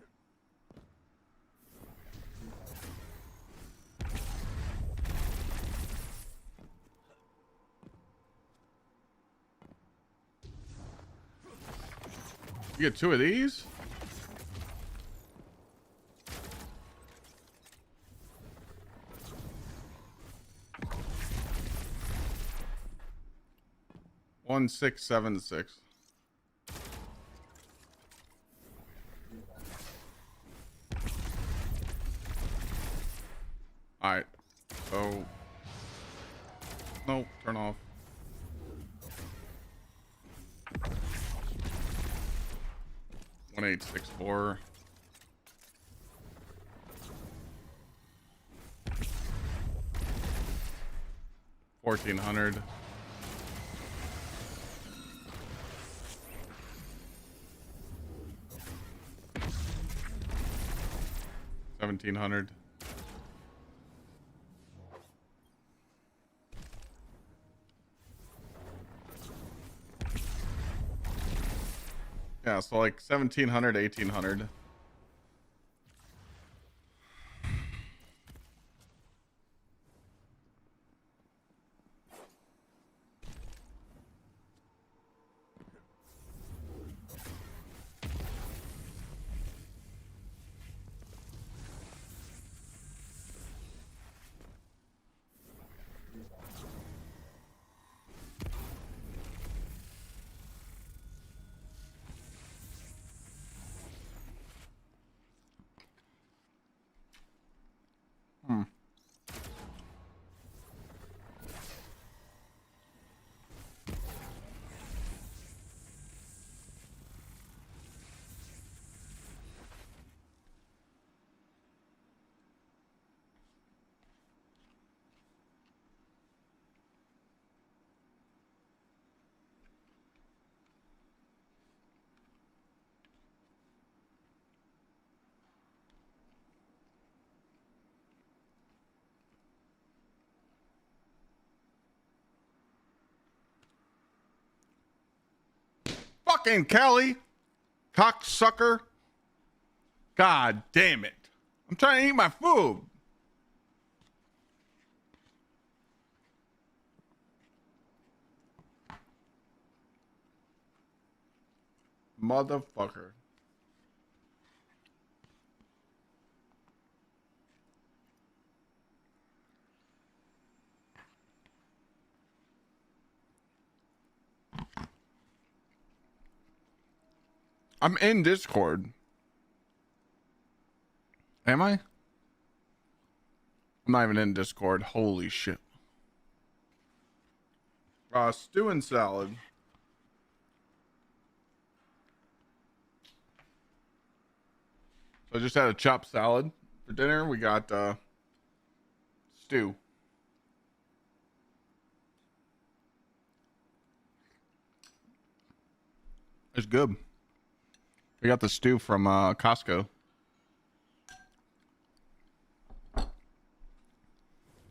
You get two of these? $1,676. All right. So, no, turn off. $1,864. $1,400. $1,700. Yeah, so like 1,700, 1,800. Fucking Kelly, cocksucker. God damn it. I'm trying to eat my food. Motherfucker. I'm in Discord. Am I? I'm not even in Discord. Holy shit. Stew and salad. So I just had a chopped salad for dinner. We got stew. It's good. We got the stew from Costco. All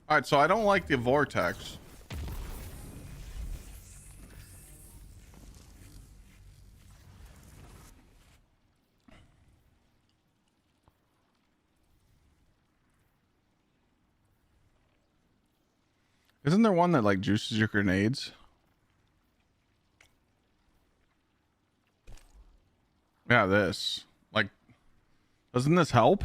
right, so I don't like the vortex. Isn't there one that like juices your grenades? Yeah, this. Like, doesn't this help?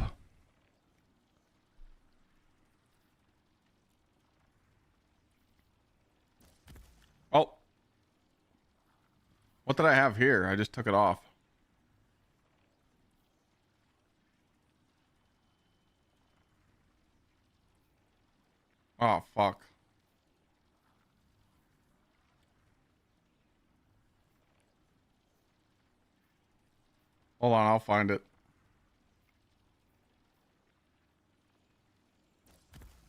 Oh. What did I have here? I just took it off. Oh, fuck. Hold on, I'll find it.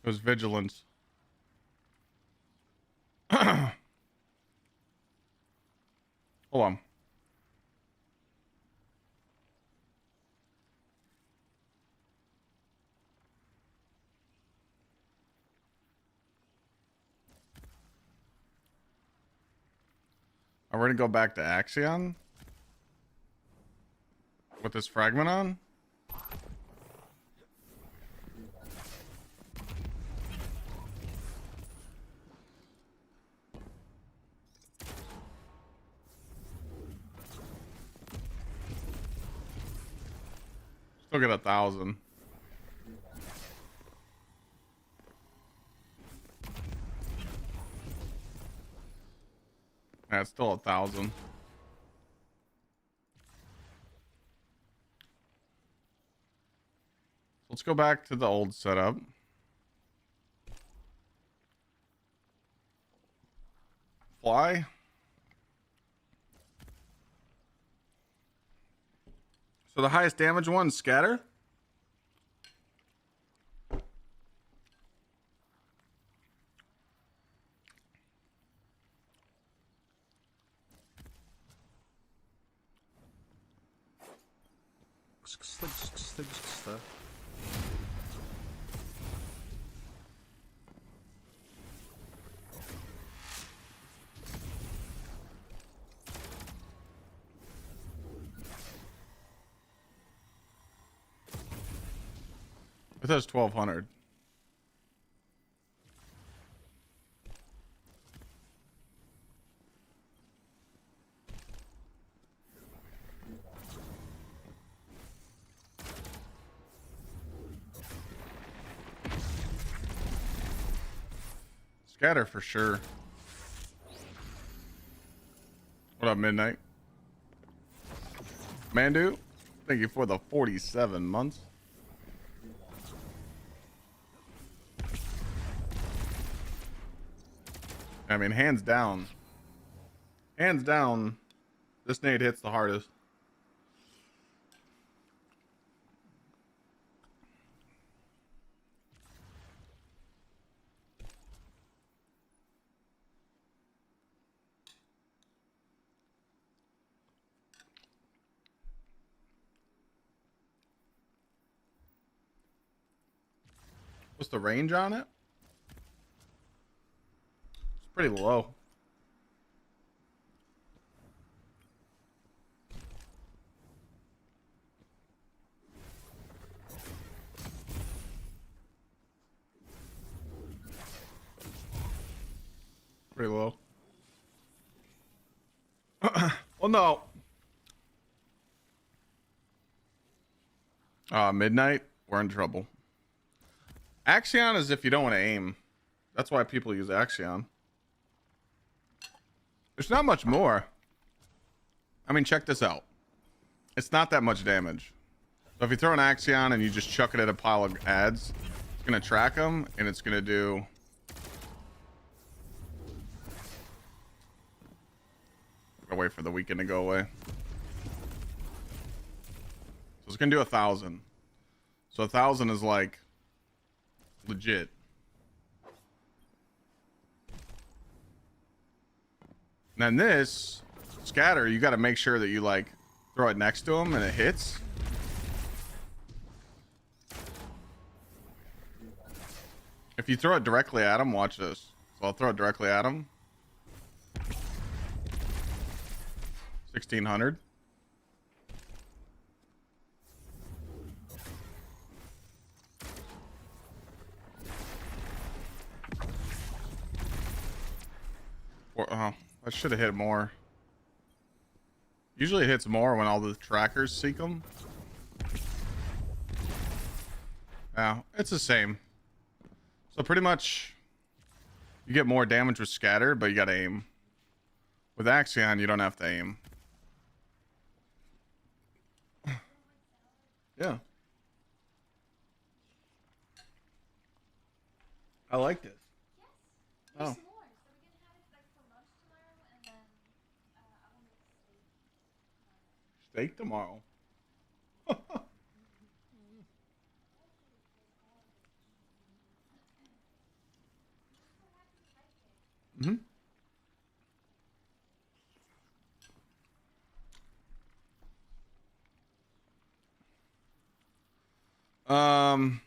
It was vigilance. Hold on. I'm going to go back to Axion with this fragment on. Still get 1,000. Yeah, it's still 1,000. Let's go back to the old setup. Fly. So the highest damage one, scatter. It says 1,200. Scatter for sure. What up, Midnight? Mandu, thank you for the 47 months. I mean, hands down, this nade hits the hardest. What's the range on it? It's pretty low. Pretty low. Well, no. Midnight, we're in trouble. Axion is if you don't want to aim. That's why people use Axion. There's not much more. I mean, check this out. It's not that much damage. So if you throw an Axion and you just chuck it at a pile of ads, it's going to track them, and it's going to do... Gotta wait for the weekend to go away. So it's going to do 1,000. So 1,000 is like... legit. And then this scatter, you got to make sure that you like throw it next to him and it hits. If you throw it directly at him, watch this. So I'll throw it directly at him. 1,600. Oh, I should have hit more. Usually it hits more when all the trackers seek them. Yeah, it's the same. So pretty much you get more damage with scatter, but you gotta aim. With Axion, you don't have to aim. Yeah. I like this. Oh. Steak tomorrow. Mm-hmm. Um.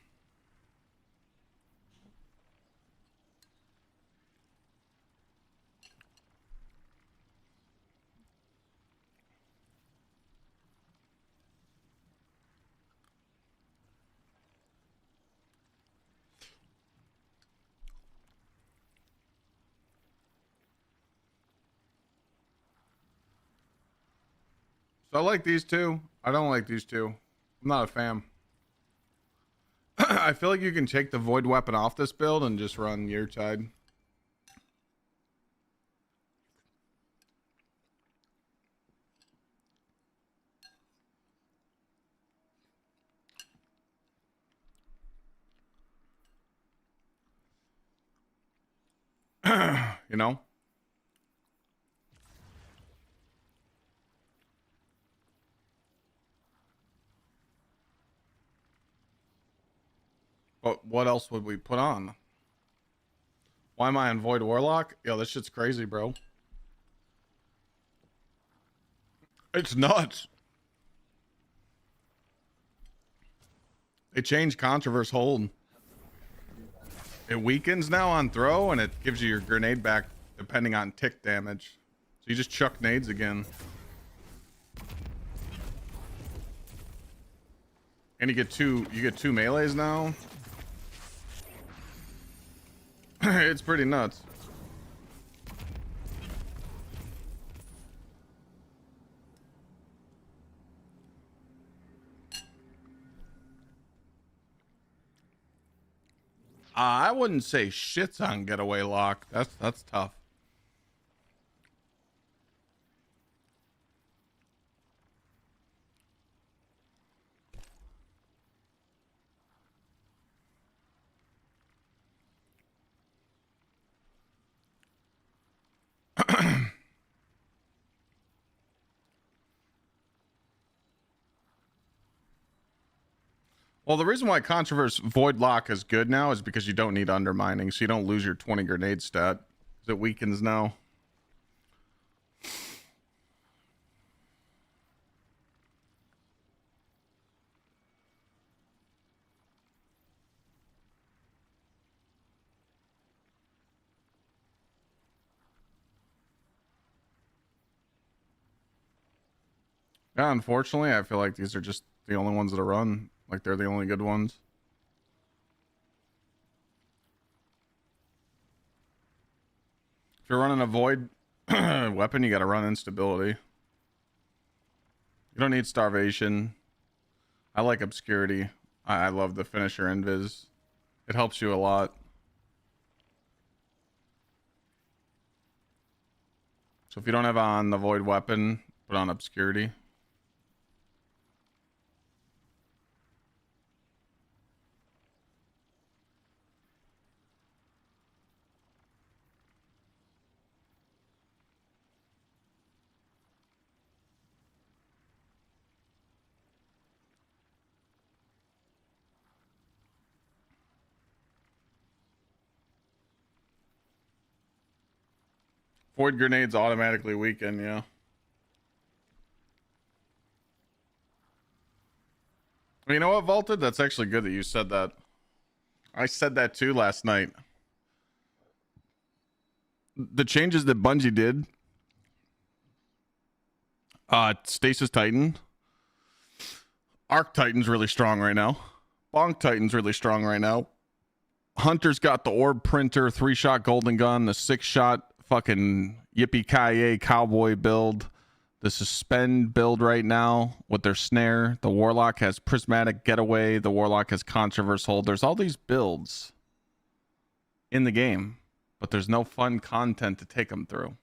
So I like these two. I don't like these two. I'm not a fan. I feel like you can take the void weapon off this build and just run your tide. You know? But what else would we put on? Why am I on Void Warlock? Yo, this shit's crazy, bro. It's nuts. They changed Controverse Hold. It weakens now on throw, and it gives you your grenade back depending on tick damage. So you just chuck nades again. And you get two melees now. It's pretty nuts. I wouldn't say shit's on Getaway Lock. That's tough. Well, the reason why Controverse Void Lock is good now is because you don't need undermining, so you don't lose your 20 grenade stat. It weakens now. Yeah, unfortunately, I feel like these are just the only ones that are run. Like, they're the only good ones. If you're running a void weapon, you gotta run instability. You don't need starvation. I like obscurity. I love the finisher invis. It helps you a lot. So if you don't have on the void weapon, put on obscurity. Void grenades automatically weaken, yeah. Well, you know what, Vaulted? That's actually good that you said that. I said that too last night. The changes that Bungie did. Stasis Titan. Arc Titan's really strong right now. Bonk Titan's really strong right now. Hunter's got the orb printer, 3-shot golden gun, the 6-shot fucking yippee-ki-yay cowboy build, the suspend build right now with their snare. The Warlock has prismatic getaway. The Warlock has controverse hold. There's all these builds in the game, but there's no fun content to take them through.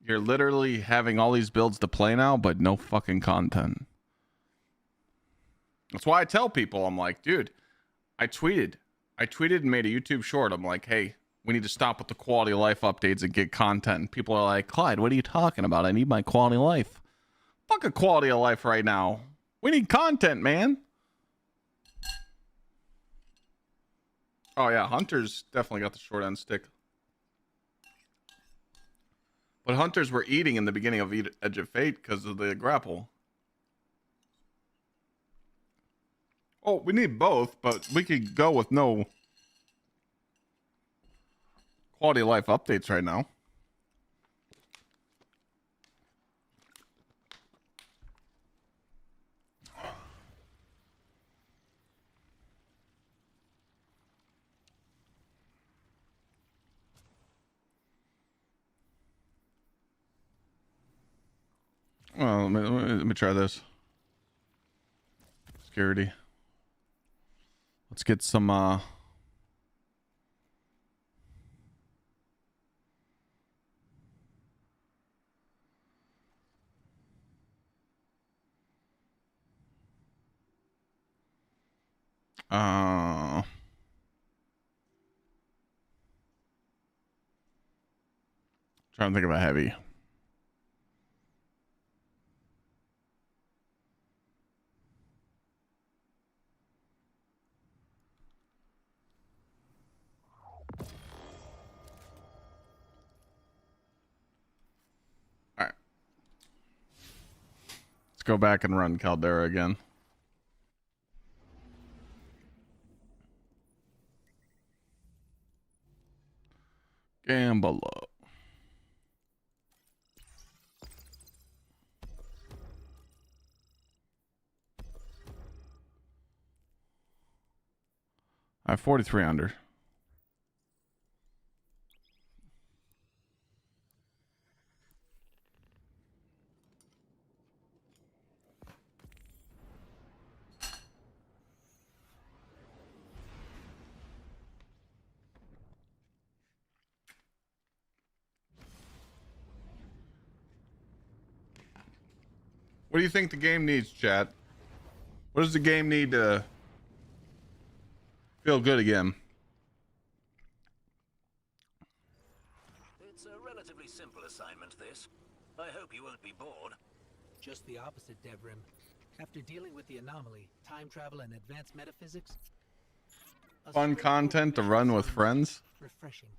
You're literally having all these builds to play now, but no fucking content. That's why I tell people, I'm like, dude, I tweeted and made a YouTube short. I'm like, hey, we need to stop with the quality of life updates and get content. And people are like, Clyde, what are you talking about? I need my quality of life. Fuck a quality of life right now. We need content, man. Oh yeah, Hunters definitely got the short end stick. But Hunters were eating in the beginning of Edge of Fate because of the grapple. Oh, we need both, but we could go with no quality of life updates right now. Well, let me try this. Security. Let's get some trying to think of a heavy. All right. Let's go back and run Caldera again. Gamble up. I have 43 under. What do you think the game needs, chat? What does the game need to feel good again? It's a relatively simple assignment, this. I hope you won't be bored. Just the opposite, Devrim. After dealing with the anomaly, time travel, and advanced metaphysics, Fun content to run with friends? refreshing.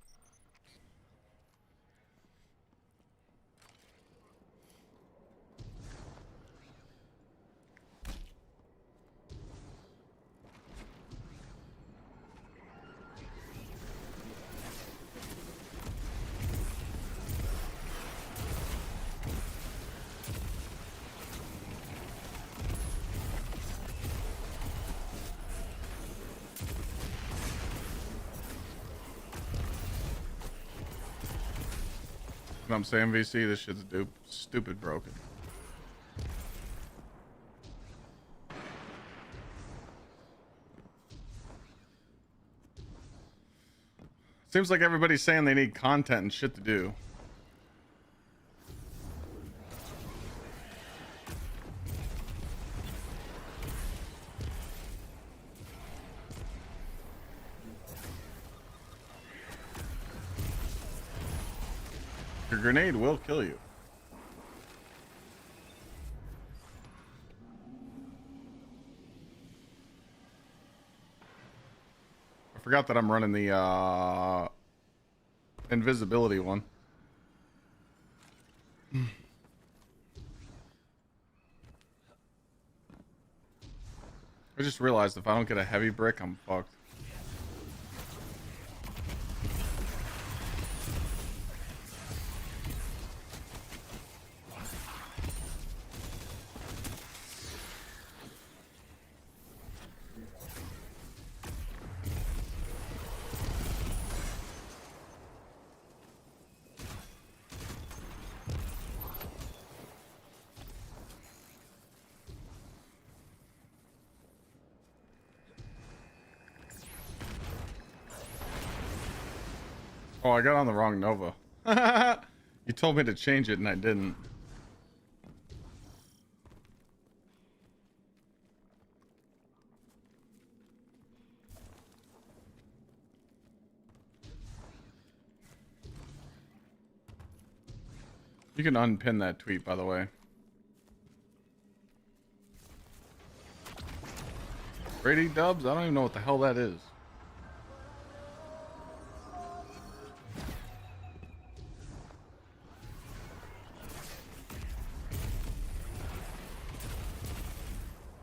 What I'm saying, VC, this shit's stupid broken. Seems like everybody's saying they need content and shit to do. Your grenade will kill you. I forgot that I'm running the invisibility one. I just realized if I don't get a heavy brick, I'm fucked. Oh, I got on the wrong Nova. You told me to change it and I didn't. You can unpin that tweet, by the way. Brady Dubs? I don't even know what the hell that is.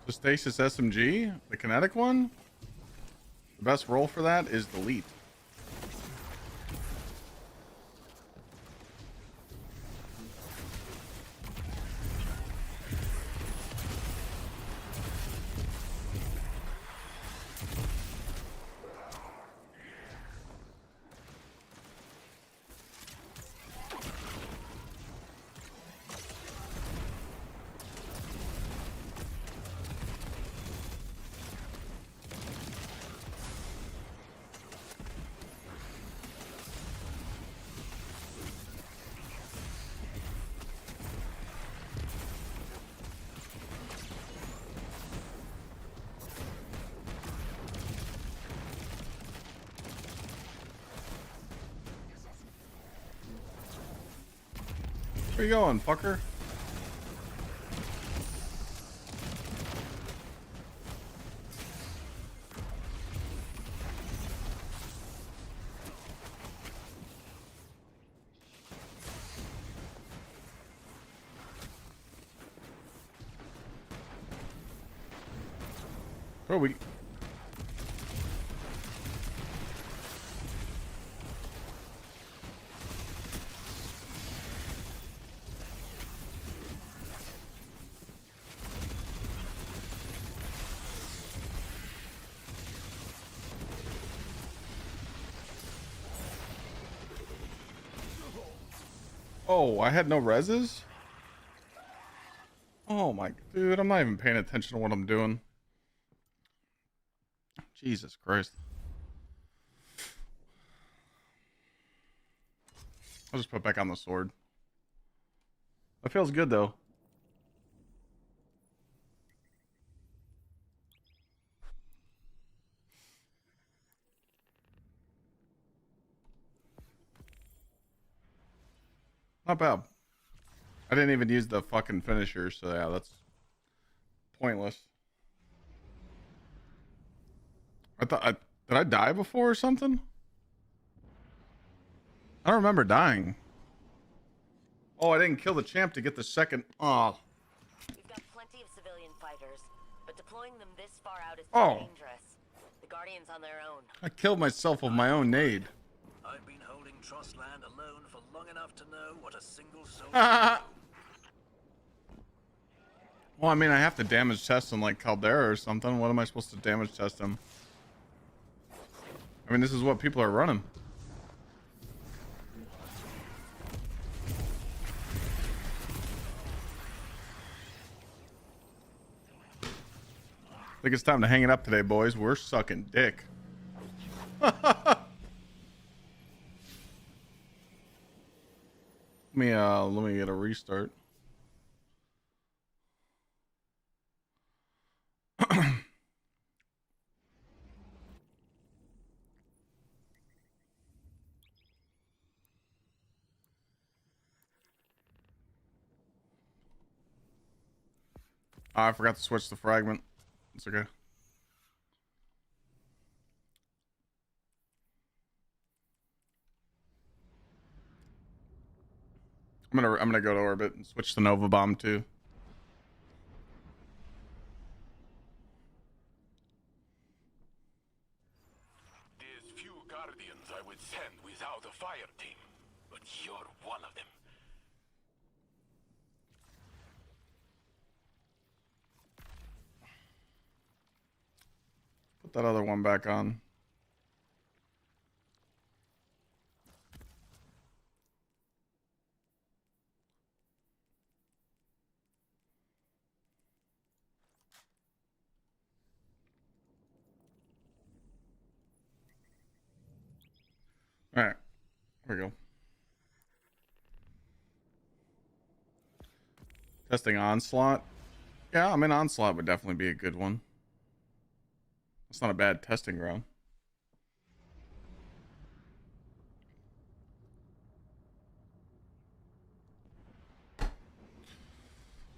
The Stasis SMG? The kinetic one? The best roll for that is delete. Where you going, fucker? Where are we? Oh, I had no reses? Oh my, dude, I'm not even paying attention to what I'm doing. Jesus Christ. I'll just put back on the sword. That feels good though. Not bad. I didn't even use the fucking finisher, so yeah, that's pointless. Did I die before or something? I don't remember dying. Oh, I didn't kill the champ to get the second. Oh. We've got plenty of civilian fighters, but deploying them this far out is dangerous. The Guardians on their own. I killed myself with my own nade. I've been holding Trustland alone for long enough to know what a single soul. Well, I mean, I have to damage test him like Caldera or something. What am I supposed to damage test him? I mean, this is what people are running. I think it's time to hang it up today, boys. We're sucking dick. Let me get a restart. I forgot to switch the fragment. It's okay. I'm gonna go to orbit and switch the Nova Bomb too. There's few Guardians I would send without a fire team, but you're one of them. Put that other one back on. All right, here we go. Testing Onslaught. Yeah, I mean, Onslaught would definitely be a good one. It's not a bad testing ground.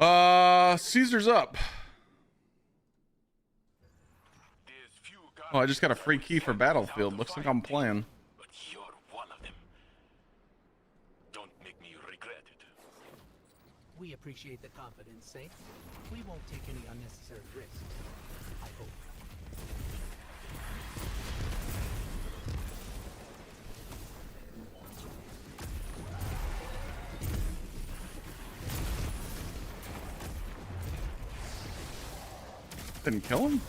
Caesar's up. Oh, I just got a free key for Battlefield. Looks like I'm playing. But you're one of them. Don't make me regret it. We appreciate the confidence, Saint. We won't take any unnecessary risks. I hope. Didn't kill him?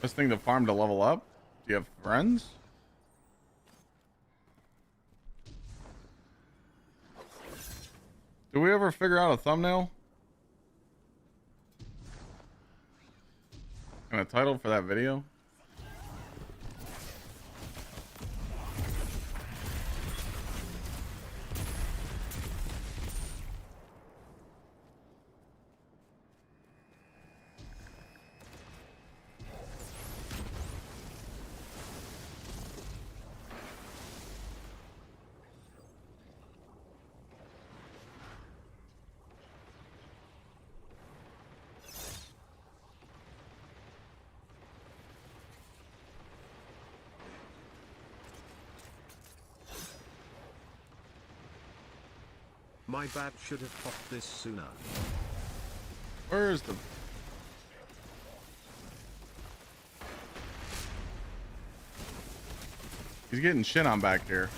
Best thing to farm to level up? Do you have friends? Do we ever figure out a thumbnail? And a title for that video? My bad, should have popped this sooner. Where is the... He's getting shit on back here.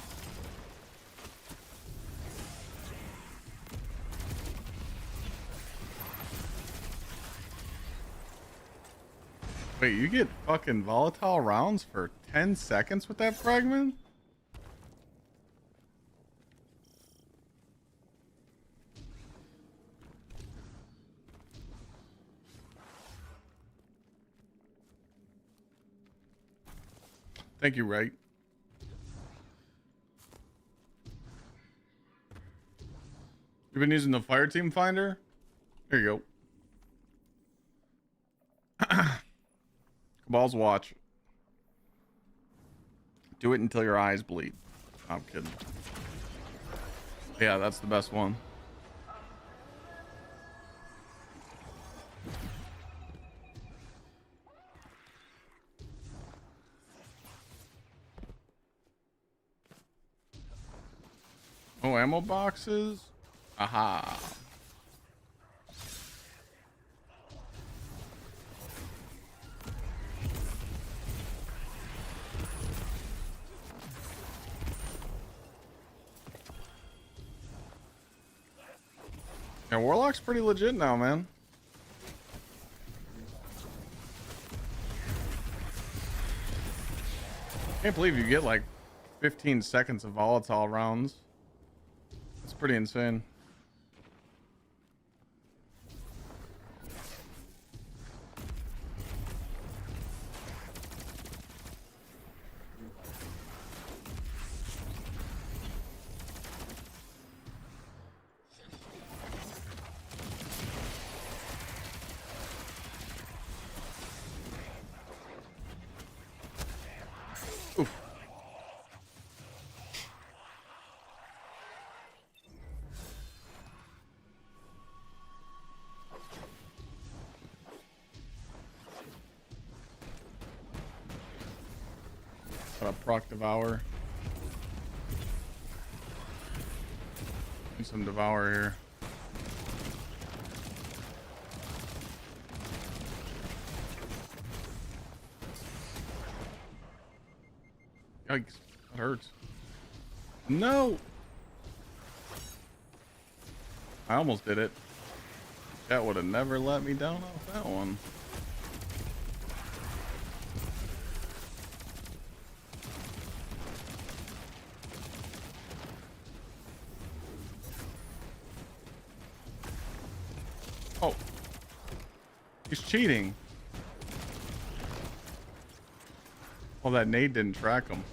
Wait, you get fucking volatile rounds for 10 seconds with that fragment? Thank you, Right. You've been using the fire team finder? Here you go. Cabal's watch. Do it until your eyes bleed. I'm kidding. Yeah, that's the best one. Oh, ammo boxes? Aha. Yeah, Warlock's pretty legit now, man. Can't believe you get like 15 seconds of volatile rounds. It's pretty insane. Oof. Got a proc devour. Need some devour here. Yikes, that hurts. No! I almost did it. That would have never let me down off that one. He's cheating. Well, that nade didn't track him.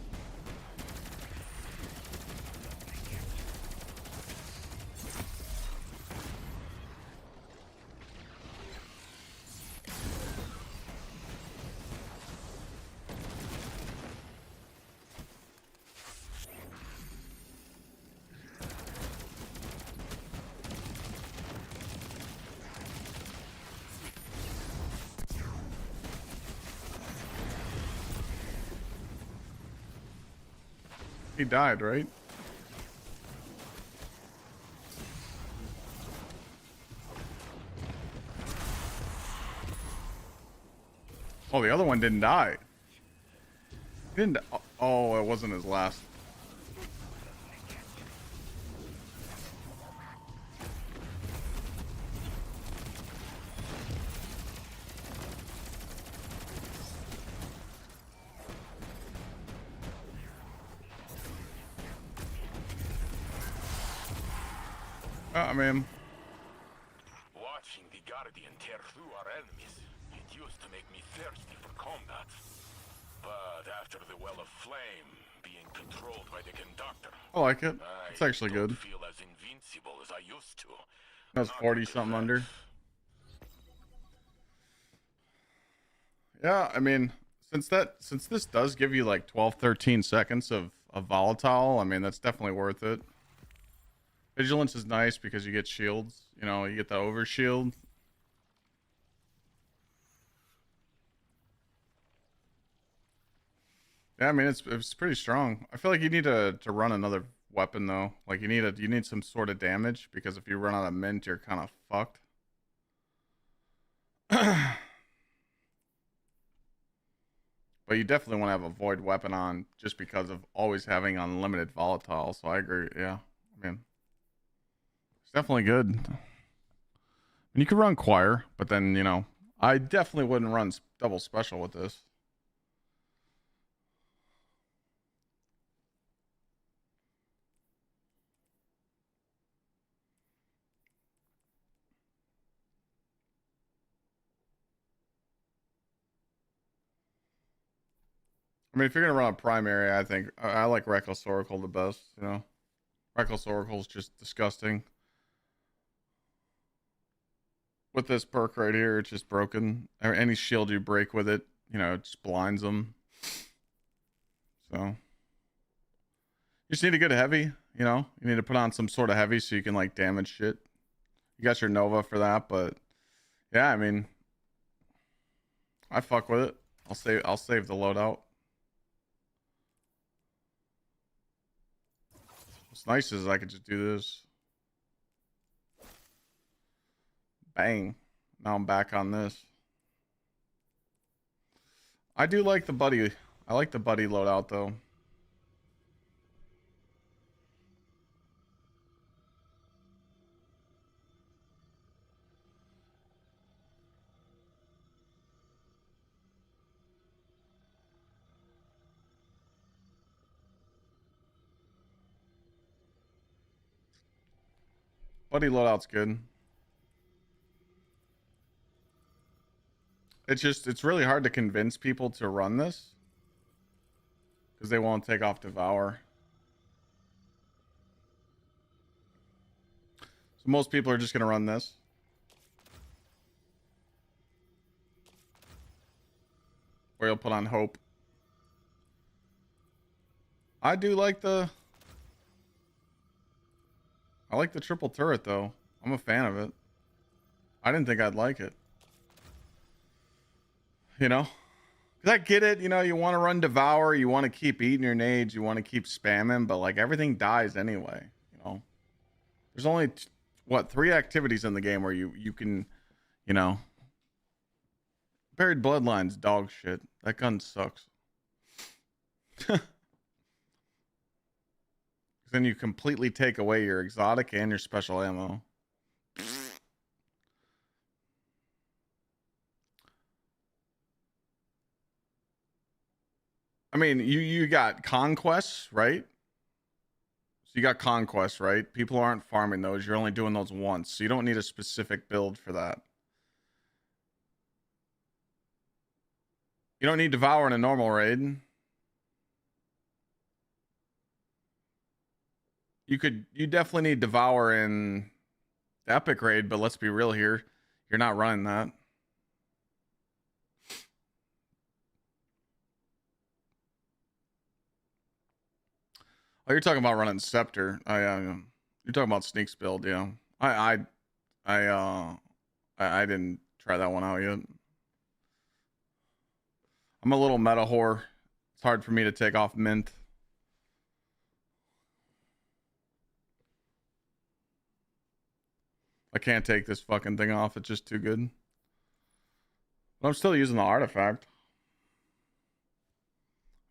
He died, right? Oh, the other one didn't die. He didn't. Oh, it wasn't his last. I mean, watching the Guardian tear through our enemies, it used to make me thirsty for combat. But after the Well of Flame being controlled by the Conductor, I like it. It's actually good. feel as invincible as I used to. That was 40 something under. Yeah, I mean, since this does give you like 12, 13 seconds of volatile, I mean, that's definitely worth it. Vigilance is nice because you get shields. You know, you get the over shield. Yeah, I mean, it's pretty strong. I feel like you need to run another weapon though. Like you need some sort of damage, because if you run out of mint, you're kind of fucked. But you definitely want to have a void weapon on, just because of always having unlimited volatile. So I agree. Yeah, I mean, it's definitely good. And you could run choir, but then, you know, I definitely wouldn't run double special with this. I mean, if you're gonna run a primary, I think I like Reckless Oracle the best. You know, Reckless Oracle is just disgusting. With this perk right here, it's just broken. Any shield you break with it, you know, it just blinds them. So you just need a good heavy. You know, you need to put on some sort of heavy so you can like damage shit. You got your Nova for that, but yeah, I mean, I fuck with it. I'll save the loadout. What's nice is I could just do this. Bang. Now I'm back on this. I do like the buddy. I like the buddy loadout though. Buddy loadout's good. It's really hard to convince people to run this, because they won't take off Devour. So most people are just going to run this. Or you'll put on Hope. I do like the... I like the triple turret though. I'm a fan of it. I didn't think I'd like it. You know? Because I get it, you know, you want to run Devour, you want to keep eating your nades, you want to keep spamming, but like everything dies anyway, you know? There's only, what, 3 activities in the game where you can, you know... Buried Bloodline's dog shit. That gun sucks. Then you completely take away your exotic and your special ammo. I mean, you got conquests, right? So you got conquests, right? People aren't farming those. You're only doing those once. So you don't need a specific build for that. You don't need Devour in a normal raid. You definitely need Devour in the Epic raid, but let's be real here. You're not running that. Oh, you're talking about running Scepter. You're talking about Sneak's build, yeah. I didn't try that one out yet. I'm a little meta whore. It's hard for me to take off Mint. I can't take this fucking thing off. It's just too good. But I'm still using the artifact.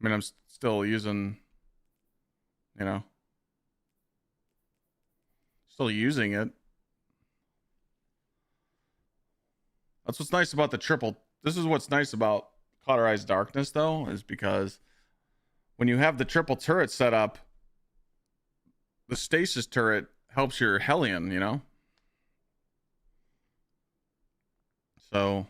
I mean, I'm still using, you know, still using it. That's what's nice about the triple. This is what's nice about Cauterized Darkness, though, is because when you have the triple turret set up, the stasis turret helps your Hellion, you know? So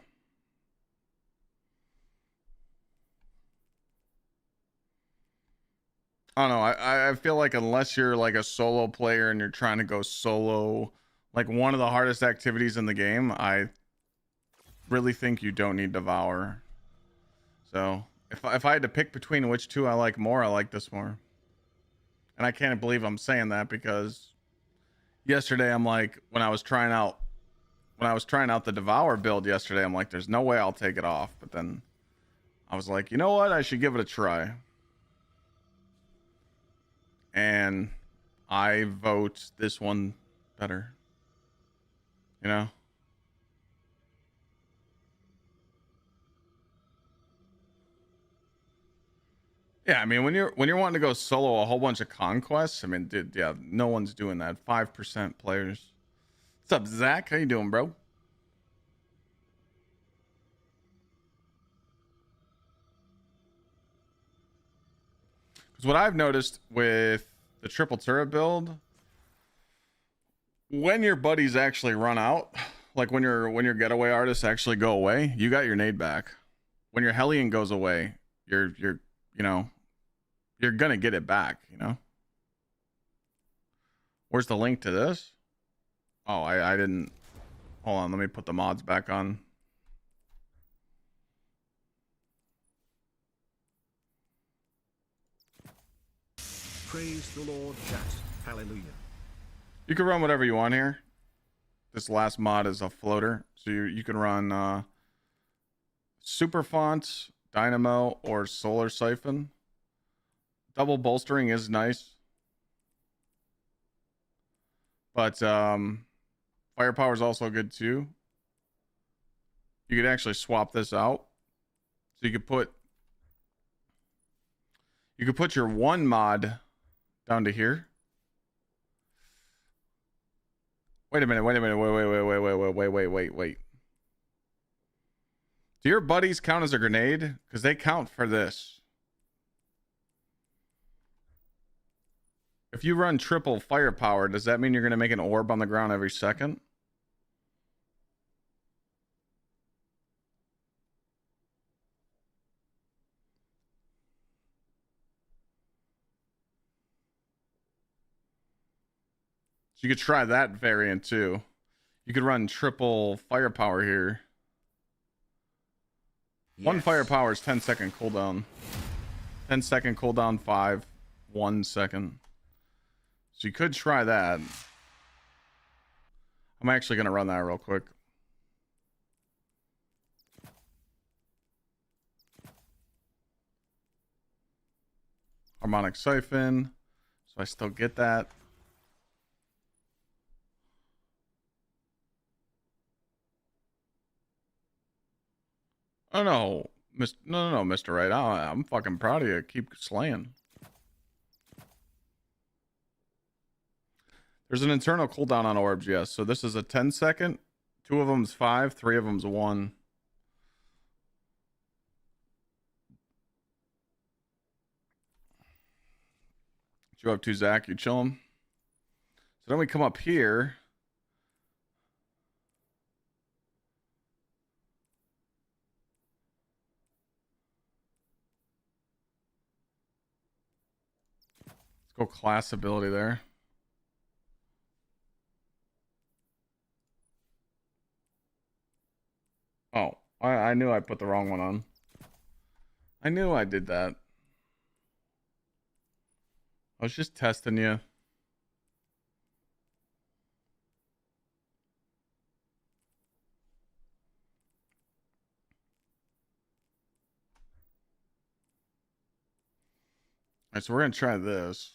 I don't know. I feel like unless you're like a solo player and you're trying to go solo, like one of the hardest activities in the game, I really think you don't need Devour. So if I had to pick between which two I like more, I like this more. And I can't believe I'm saying that because yesterday I'm like, when I was trying out the Devour build yesterday, I'm like, there's no way I'll take it off. But then I was like, you know what? I should give it a try. And I vote this one better. You know? Yeah, I mean, when you're wanting to go solo a whole bunch of conquests, I mean, dude, yeah, no one's doing that. 5% players. What's up, Zach? How you doing, bro? Because what I've noticed with the triple turret build, when your buddies actually run out, like when your getaway artists actually go away, you got your nade back. When your Hellion goes away, you're you know, you're gonna get it back, you know. Where's the link to this? Oh, I didn't. Hold on, let me put the mods back on. Praise the Lord, chat. Hallelujah. You can run whatever you want here. This last mod is a floater, so you can run Super Font, Dynamo, or Solar Siphon. Double bolstering is nice, but firepower is also good too. You could actually swap this out, so you could put your one mod down to here. Wait a minute, wait. Do your buddies count as a grenade? Because they count for this. If you run triple firepower, does that mean you're going to make an orb on the ground every second? So you could try that variant too. You could run triple firepower here. Yes. One firepower is 10-second cooldown. 10-second cooldown, 5, 1 second. So you could try that. I'm actually going to run that real quick. Harmonic Siphon. So I still get that. Oh no, no, Mr. Right. I'm fucking proud of you. Keep slaying. There's an internal cooldown on orbs, yes. So this is a 10-second. 2 of them's 5, 3 of them's 1. What you up to, Zach? You chilling? So then we come up here. Go class ability there. Oh, I knew I put the wrong one on. I knew I did that. I was just testing you. Alright, so we're gonna try this.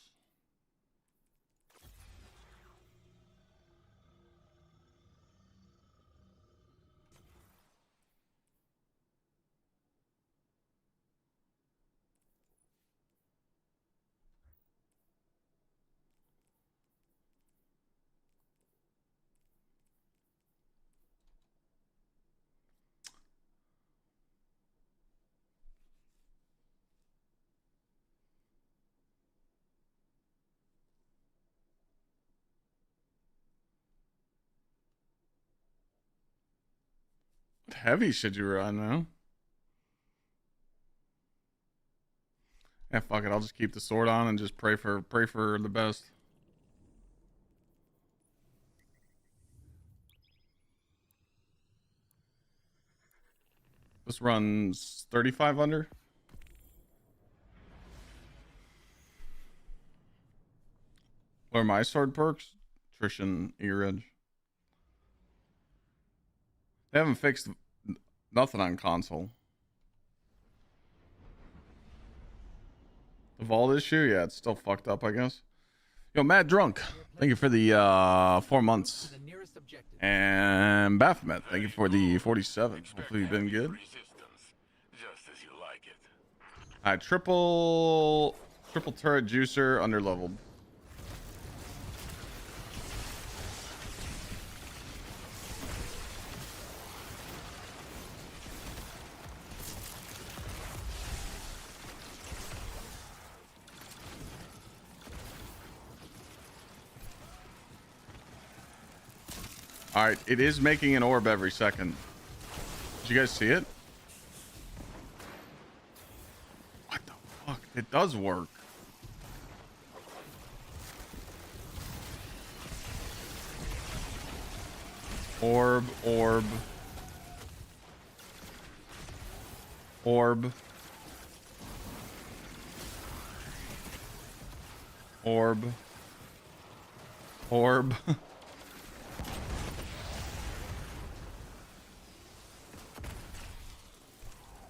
What heavy should you run now? Yeah, fuck it. I'll just keep the sword on and just pray for the best. This runs 35 under. What are my sword perks? Attrition, ear edge. They haven't fixed nothing on console. The vault issue? Yeah, it's still fucked up, I guess. Yo, Mad Drunk, thank you for the 4 months. And Baphomet, thank you for the 47. Hopefully you've been good. Alright, triple turret juicer under leveled. Alright, it is making an orb every second. Did you guys see it? What the fuck? It does work. Orb, orb. Orb. Orb. Orb.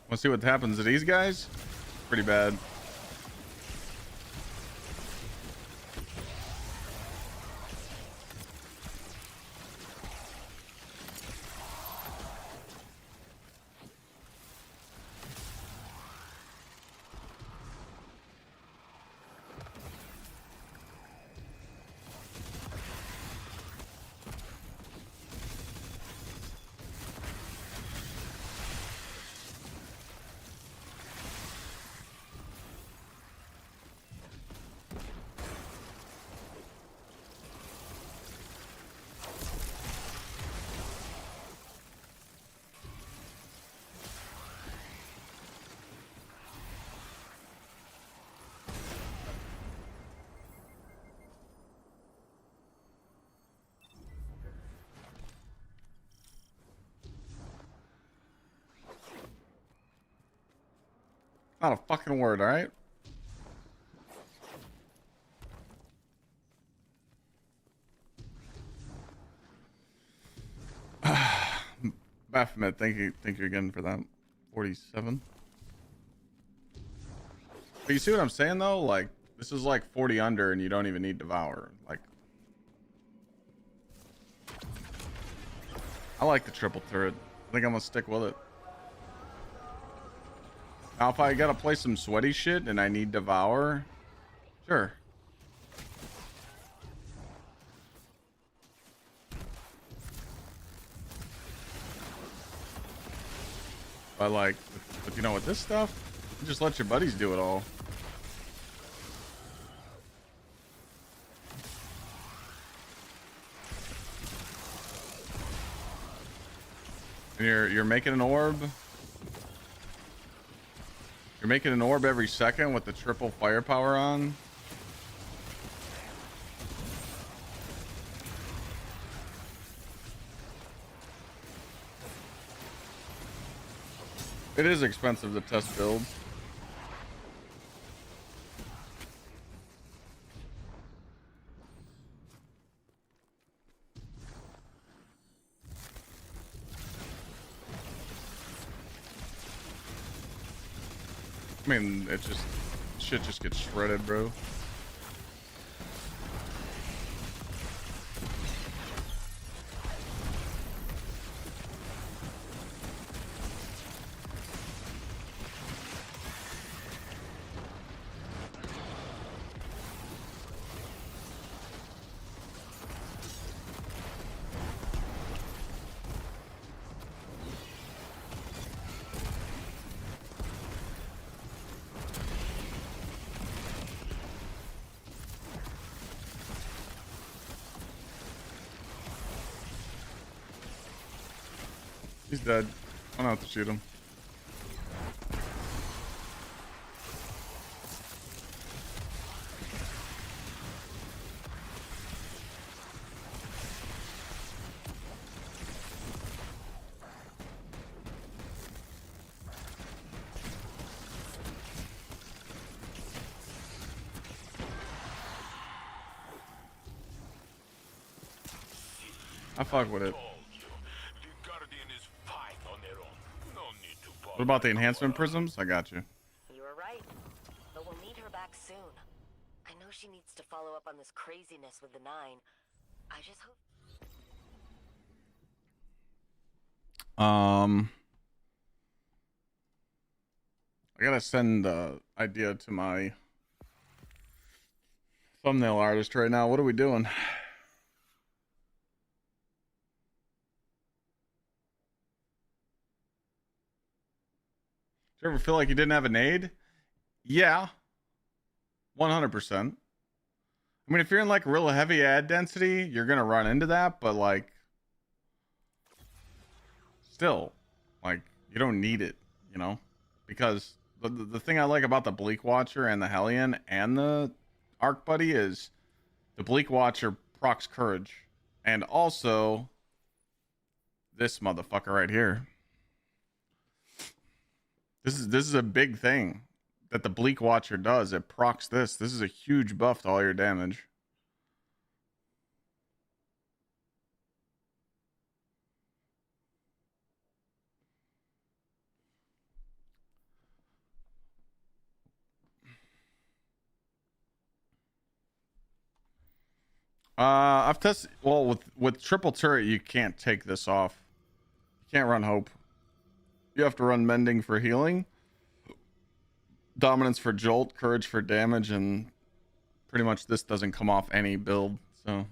Want to see what happens to these guys? Pretty bad. Not a fucking word, all right? Baphomet, thank you again for that. 47. But you see what I'm saying though? Like, this is like 40 under and you don't even need Devour. Like, I like the triple turret. I think I'm gonna stick with it. Now, if I gotta play some sweaty shit and I need Devour, sure. But like, but you know, with this stuff, you just let your buddies do it all. And you're making an orb. You're making an orb every second with the triple firepower on. It is expensive to test builds. I mean, it just shit just gets shredded, bro. He's dead. I don't have to shoot him. I fuck with it. What about the enhancement prisms? I got you. You were right, but we'll need her back soon. I know she needs to follow up on this craziness with the 9. I just hope. I gotta send the idea to my thumbnail artist right now. What are we doing? You ever feel like you didn't have a nade? Yeah. 100%. I mean, if you're in like real heavy ad density, you're going to run into that, but like still, like you don't need it, you know? Because the thing I like about the Bleak Watcher and the Hellion and the Arc Buddy is the Bleak Watcher procs courage, and also this motherfucker right here. This is a big thing that the Bleak Watcher does. It procs this. This is a huge buff to all your damage. I've tested, well, with triple turret you can't take this off. You can't run hope. You have to run mending for healing, dominance for jolt, courage for damage, and pretty much this doesn't come off any build. So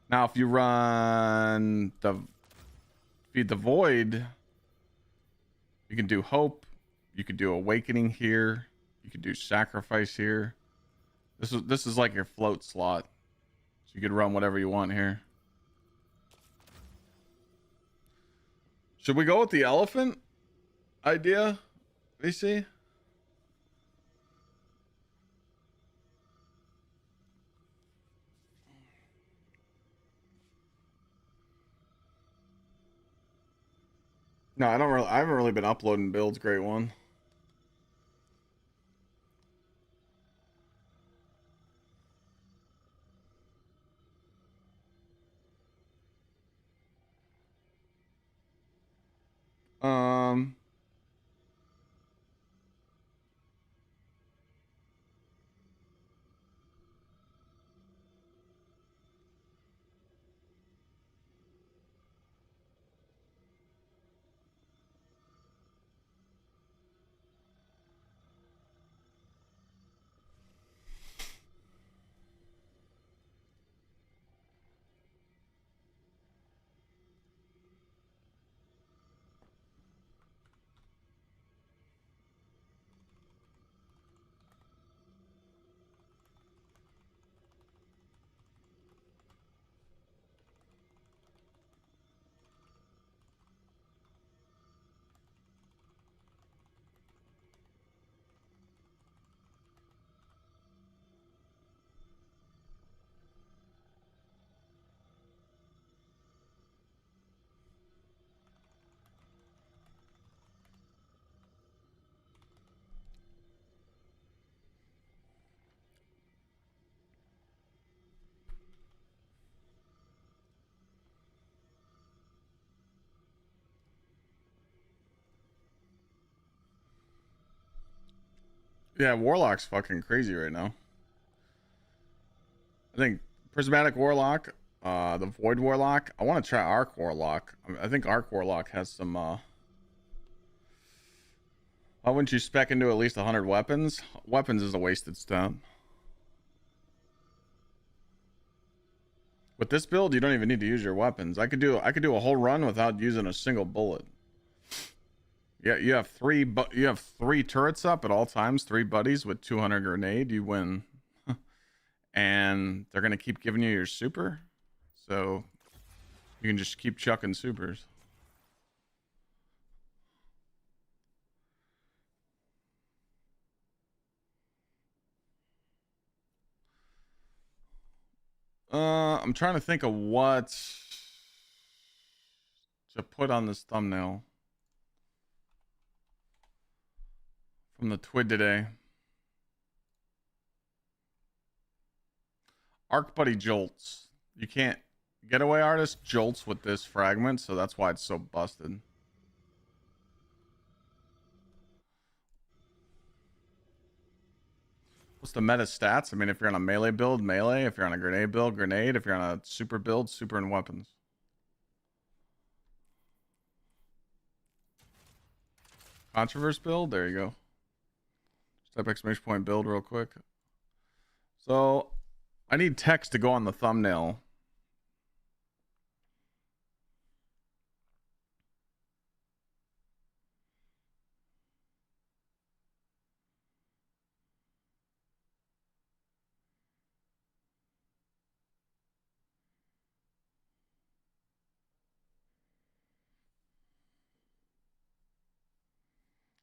now if you run the feed the void, you can do hope, you could do awakening here, you could do sacrifice here. This is like your float slot, so you could run whatever you want here. Should we go with the elephant idea, VC? No, I haven't really been uploading builds, great one. Um Yeah, Warlock's fucking crazy right now. I think Prismatic Warlock, the Void Warlock. I want to try Arc Warlock. I think Arc Warlock has some. Why wouldn't you spec into at least 100 weapons? Weapons is a wasted stat. With this build, you don't even need to use your weapons. I could do a whole run without using a single bullet. Yeah, you have three turrets up at all times, 3 buddies with 200 grenade, you win. And they're gonna keep giving you your super, so you can just keep chucking supers. I'm trying to think of what to put on this thumbnail from the TWID today. Arc Buddy jolts. You can't. Getaway Artist jolts with this fragment, so that's why it's so busted. What's the meta stats? I mean, if you're on a melee build, melee. If you're on a grenade build, grenade. If you're on a super build, super and weapons. Controverse build? There you go. Just type exclamation point build real quick. So, I need text to go on the thumbnail.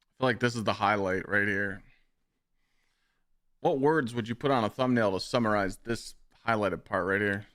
I feel like this is the highlight right here. What words would you put on a thumbnail to summarize this highlighted part right here?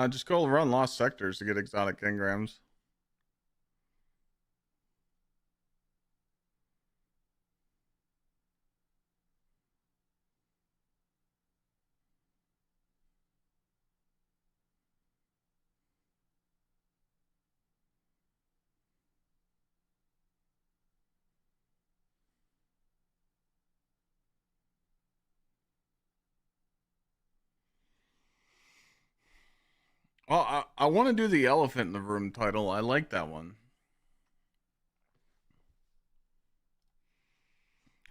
Just go run lost sectors to get exotic engrams. Well, I want to do the elephant in the room title. I like that one.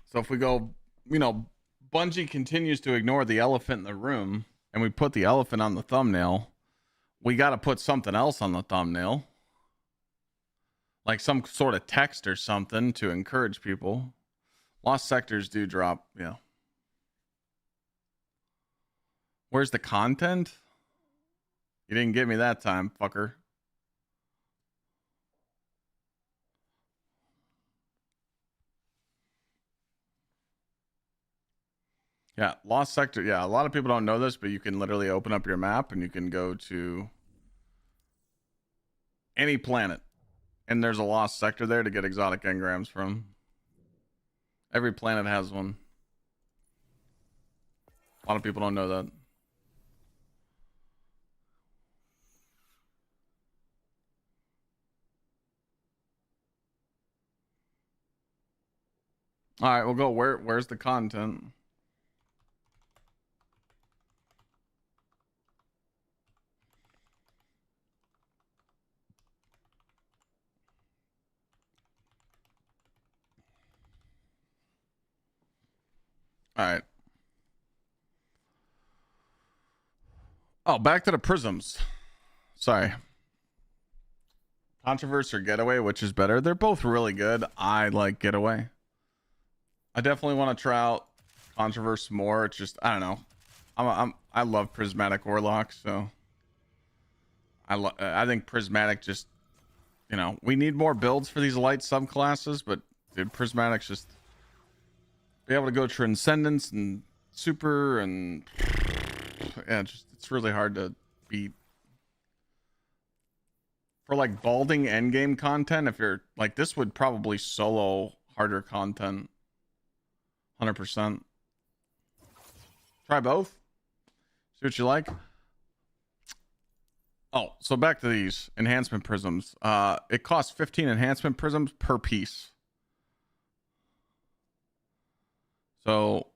So if we go, Bungie continues to ignore the elephant in the room, and we put the elephant on the thumbnail, we got to put something else on the thumbnail. Like some sort of text or something to encourage people. Lost sectors do drop, yeah. Where's the content? You didn't get me that time, fucker. Yeah, lost sector. Yeah, a lot of people don't know this, but you can literally open up your map and you can go to any planet. And there's a lost sector there to get exotic engrams from. Every planet has one. A lot of people don't know that. All right, we'll go. Where's the content? All right. Oh, back to the prisms. Sorry. Controversy or Getaway, which is better? They're both really good. I like Getaway. I definitely want to try out Controversy more. It's just, I don't know. I love Prismatic Warlock, so I think Prismatic just, we need more builds for these light subclasses, but dude, Prismatic's just be able to go transcendence and super and yeah, it's really hard to beat. For like balding endgame content, if you're like, this would probably solo harder content. 100%. Try both. See what you like. Oh, so back to these enhancement prisms. It costs 15 enhancement prisms per piece. So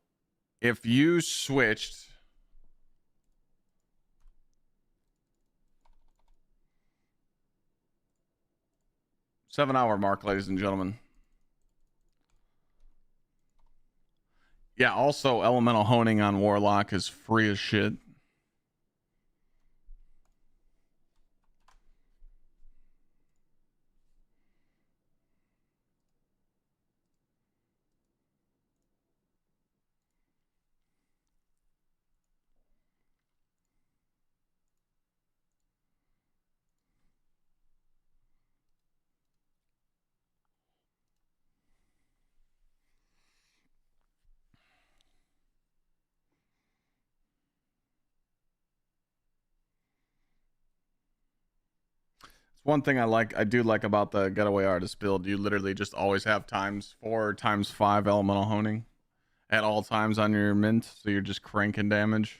if you switched 7-hour mark, ladies and gentlemen. Yeah, also elemental honing on Warlock is free as shit. One thing I do like about the getaway artist build, you literally just always have ×4 ×5 elemental honing at all times on your mint, so you're just cranking damage.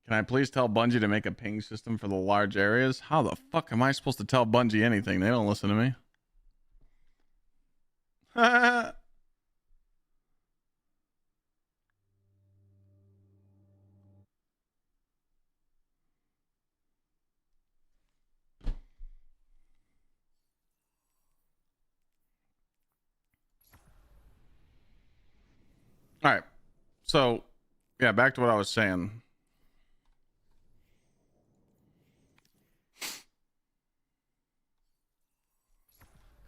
Can I please tell Bungie to make a ping system for the large areas? How the fuck am I supposed to tell Bungie anything? They don't listen to me. All right. So, yeah, back to what I was saying.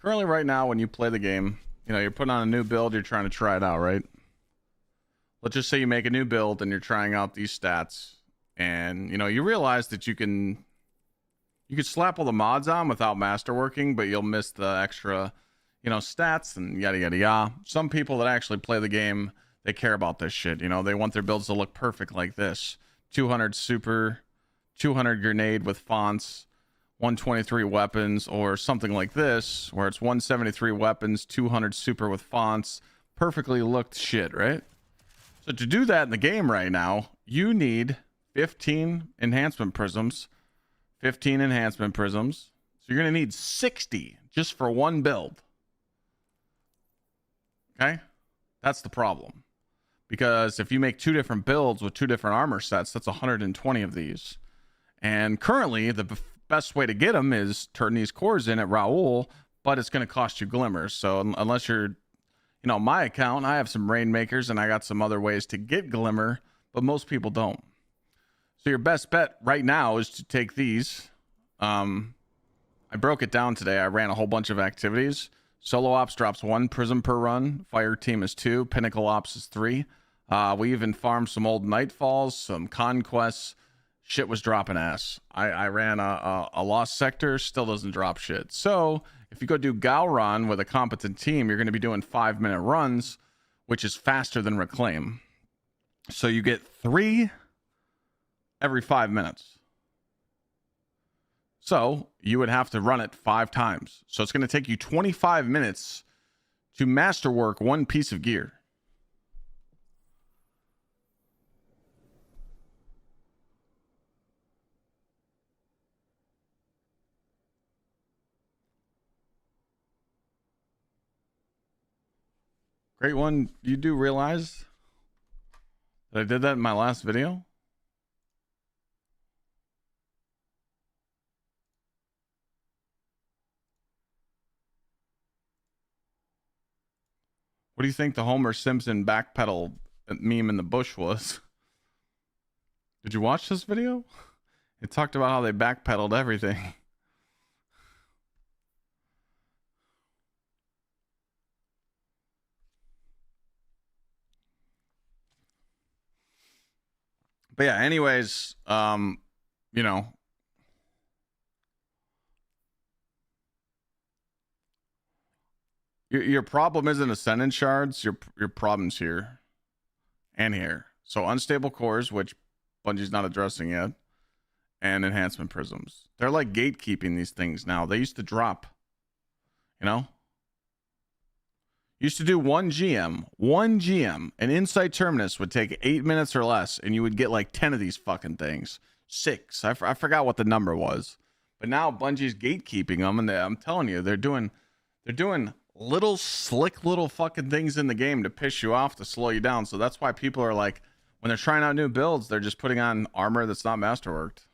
Currently, right now, when you play the game, you know, you're putting on a new build, you're trying to try it out, right? Let's just say you make a new build and you're trying out these stats, and, you know, you realize that you could slap all the mods on without masterworking, but you'll miss the extra, you know, stats and yada, yada, yada. Some people that actually play the game, they care about this shit. You know, they want their builds to look perfect like this. 200 super, 200 grenade with fonts, 123 weapons, or something like this, where it's 173 weapons, 200 super with fonts, perfectly looked shit, right? So to do that in the game right now, you need 15 enhancement prisms. 15 enhancement prisms. So you're going to need 60 just for one build. Okay? That's the problem. Because if you make two different builds with two different armor sets, that's 120 of these. And currently, the best way to get them is turn these cores in at Raoul, but it's going to cost you glimmers. So unless you're, you know, my account, I have some rainmakers and I got some other ways to get glimmer, but most people don't. So your best bet right now is to take these. I broke it down today. I ran a whole bunch of activities. Solo Ops drops 1 prism per run. Fire Team is 2. Pinnacle Ops is 3. We even farmed some old Nightfalls, some Conquests. Shit was dropping ass. I ran a Lost Sector. Still doesn't drop shit. So if you go do Galron with a competent team, you're going to be doing 5-minute runs, which is faster than Reclaim. So you get 3 every 5 minutes. So you would have to run it 5 times. So it's going to take you 25 minutes to masterwork one piece of gear. Great one. You do realize that I did that in my last video? What do you think the Homer Simpson backpedal meme in the bush was? Did you watch this video? It talked about how they backpedaled everything. But yeah, anyways, you know, Your problem isn't ascendant shards. Your problem's here and here. So unstable cores, which Bungie's not addressing yet, and enhancement prisms. They're like gatekeeping these things now. They used to drop. You know? Used to do one GM. An Insight Terminus would take 8 minutes or less, and you would get like 10 of these fucking things. 6. I forgot what the number was. But now Bungie's gatekeeping them, and I'm telling you, they're doing little slick little fucking things in the game to piss you off, to slow you down. So that's why people are like, when they're trying out new builds, they're just putting on armor that's not masterworked.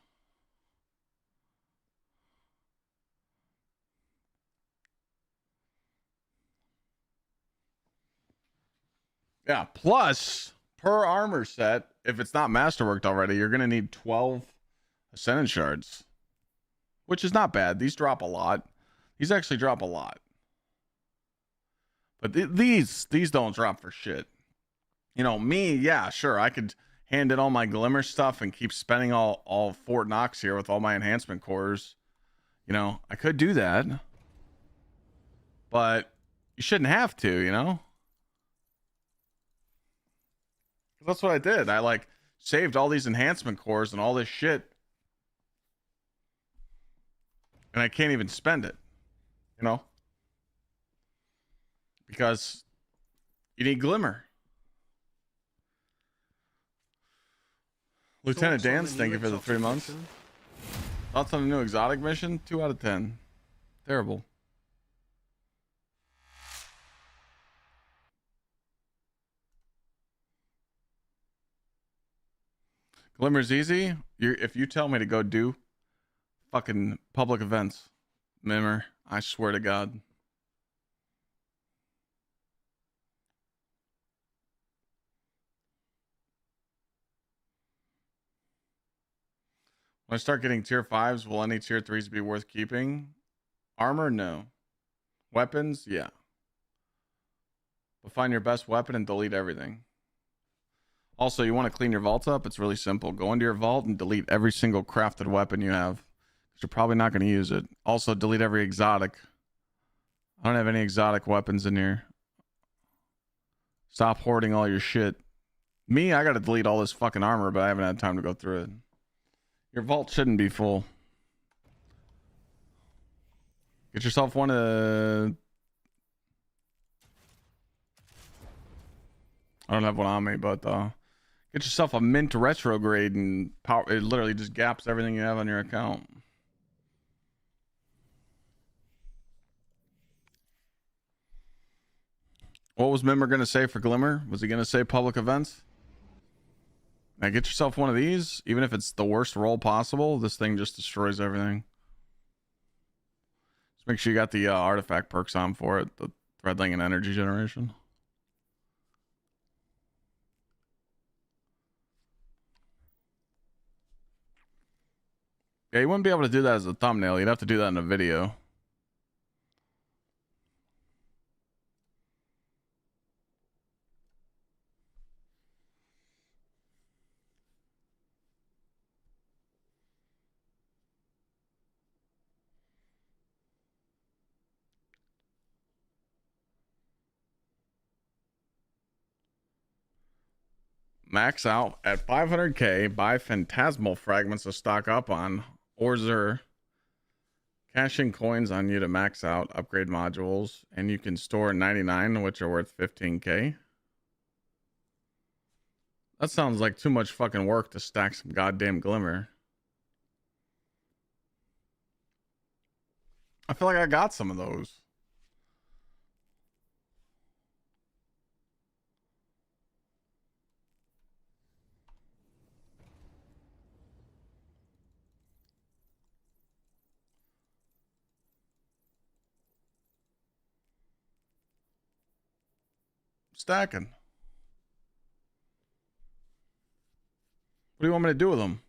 Yeah, plus per armor set, if it's not masterworked already, you're going to need 12 ascendant shards, which is not bad. These drop a lot. These actually drop a lot. But these don't drop for shit. You know, me, yeah, sure, I could hand in all my glimmer stuff and keep spending all Fort Knox here with all my enhancement cores. You know, I could do that. But you shouldn't have to, you know? That's what I did. I like saved all these enhancement cores and all this shit. And I can't even spend it, you know? Because you need glimmer. Lieutenant Dance, thank you for the 3 months. Thoughts on the new exotic mission? 2 out of 10. Terrible. Glimmer's easy. If you tell me to go do fucking public events, Mimmer, I swear to God. When I start getting tier 5s, will any tier 3s be worth keeping? Armor? No. Weapons? Yeah. But find your best weapon and delete everything. Also, you want to clean your vault up? It's really simple. Go into your vault and delete every single crafted weapon you have. Because you're probably not going to use it. Also, delete every exotic. I don't have any exotic weapons in here. Stop hoarding all your shit. Me, I got to delete all this fucking armor, but I haven't had time to go through it. Your vault shouldn't be full. Get yourself one of... I don't have one on me, but get yourself a mint retrograde and power. It literally just gaps everything you have on your account. What was Mimmer going to say for Glimmer? Was he going to say public events? Now get yourself one of these. Even if it's the worst roll possible, this thing just destroys everything. Just make sure you got the artifact perks on for it. The threadling and energy generation. Yeah, you wouldn't be able to do that as a thumbnail. You'd have to do that in a video. Max out at 500k. Buy phantasmal fragments to stock up on. Or Zur. Cashing coins on you to max out. Upgrade modules. And you can store 99, which are worth 15k. That sounds like too much fucking work to stack some goddamn glimmer. I feel like I got some of those. Stacking. What do you want me to do with them?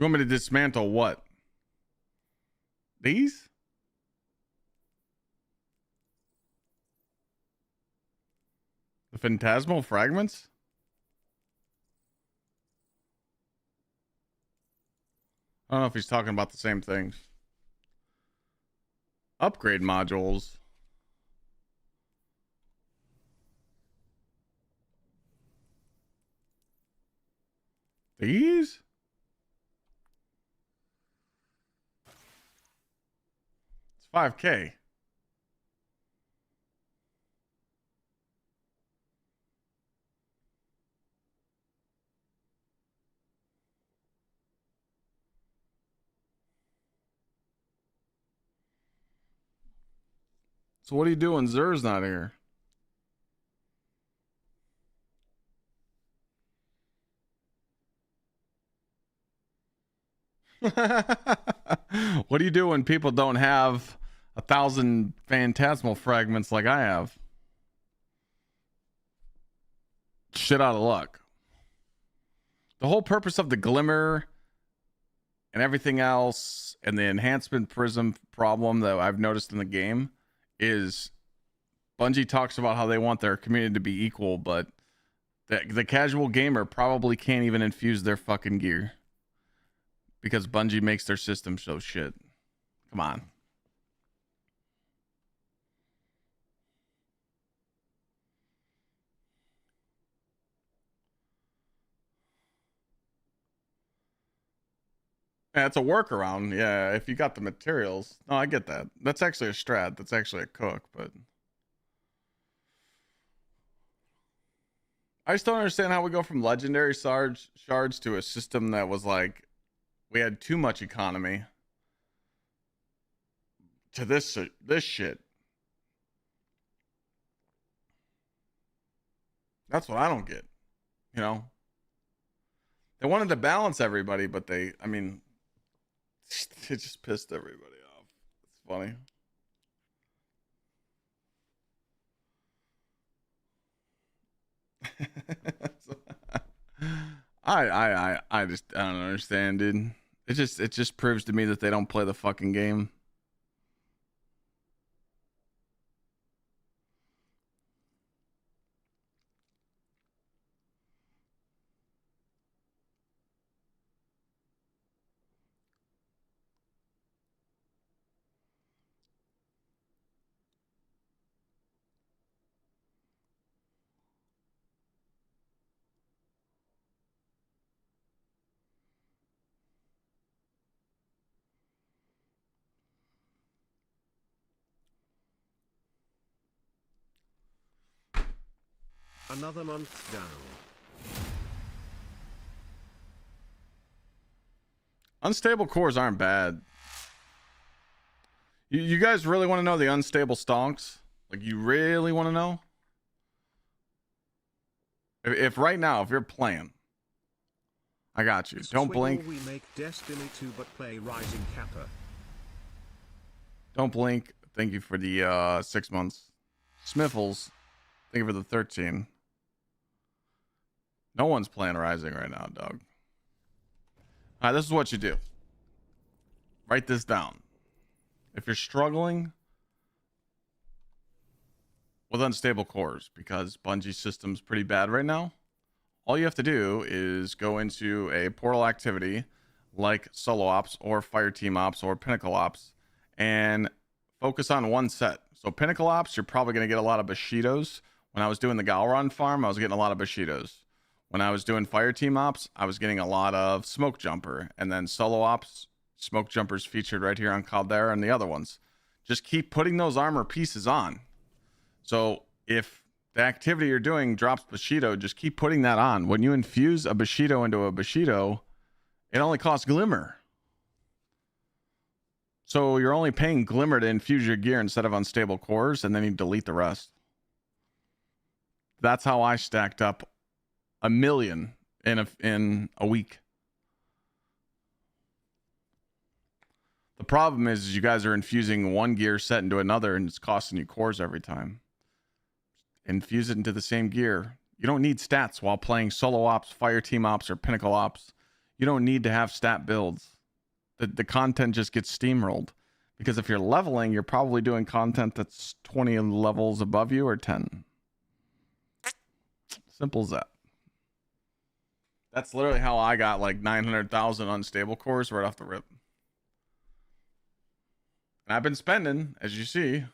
You want me to dismantle what? These? The phantasmal fragments? I don't know if he's talking about the same things. Upgrade modules. These? It's 5K. So what are you doing? Zer's not here. What do you do when people don't have 1,000 phantasmal fragments like I have? Shit out of luck. The whole purpose of the glimmer and everything else and the enhancement prism problem that I've noticed in the game is Bungie talks about how they want their community to be equal, but the casual gamer probably can't even infuse their fucking gear because Bungie makes their system so shit. Come on. Yeah, it's a workaround. Yeah, if you got the materials. No, I get that. That's actually a strat. That's actually a cook, but I just don't understand how we go from legendary shards to a system that was like we had too much economy to this shit. That's what I don't get. You know, they wanted to balance everybody, but it just pissed everybody off. It's funny. I don't understand, dude. It just proves to me that they don't play the fucking game. Another month down. Unstable cores aren't bad. You guys really want to know the unstable stonks? Like, you really want to know? If right now, if you're playing, I got you. Don't blink. We make Destiny 2 but play Rising Kappa. Don't blink. Thank you for the 6 months. Smiffles, thank you for the 13. No one's playing Rising right now, dog. All right, this is what you do. Write this down. If you're struggling with unstable cores because Bungie's system's pretty bad right now, all you have to do is go into a portal activity like solo ops or fire team ops or pinnacle ops and focus on one set. So pinnacle ops, you're probably going to get a lot of Bushidos. When I was doing the Galron farm, I was getting a lot of Bushidos. When I was doing fire team ops, I was getting a lot of smoke jumper. And then solo ops, smoke jumpers featured right here on Caldera and the other ones. Just keep putting those armor pieces on. So if the activity you're doing drops Bushido, just keep putting that on. When you infuse a Bushido into a Bushido, it only costs Glimmer. So you're only paying Glimmer to infuse your gear instead of unstable cores, and then you delete the rest. That's how I stacked up 1 million in a week. The problem is you guys are infusing one gear set into another, and it's costing you cores every time. Infuse it into the same gear. You don't need stats while playing solo ops, fire team ops, or pinnacle ops. you don't need to have stat builds. The content just gets steamrolled. Because if you're leveling, you're probably doing content that's 20 levels above you or 10. Simple as that. That's literally how I got like 900,000 unstable cores right off the rip. And I've been spending, as you see.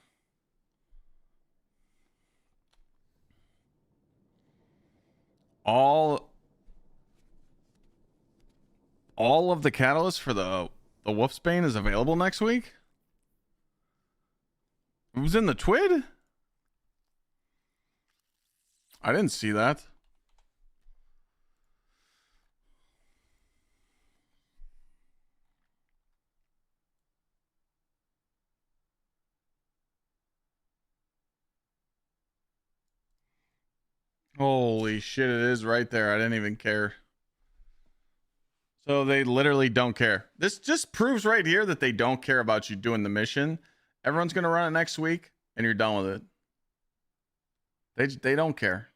All of the catalysts for the Wolfsbane is available next week. It was in the TWID? I didn't see that. Holy shit, it is right there. I didn't even care. So they literally don't care. This just proves right here that they don't care about you doing the mission. Everyone's going to run it next week and you're done with it. They don't care.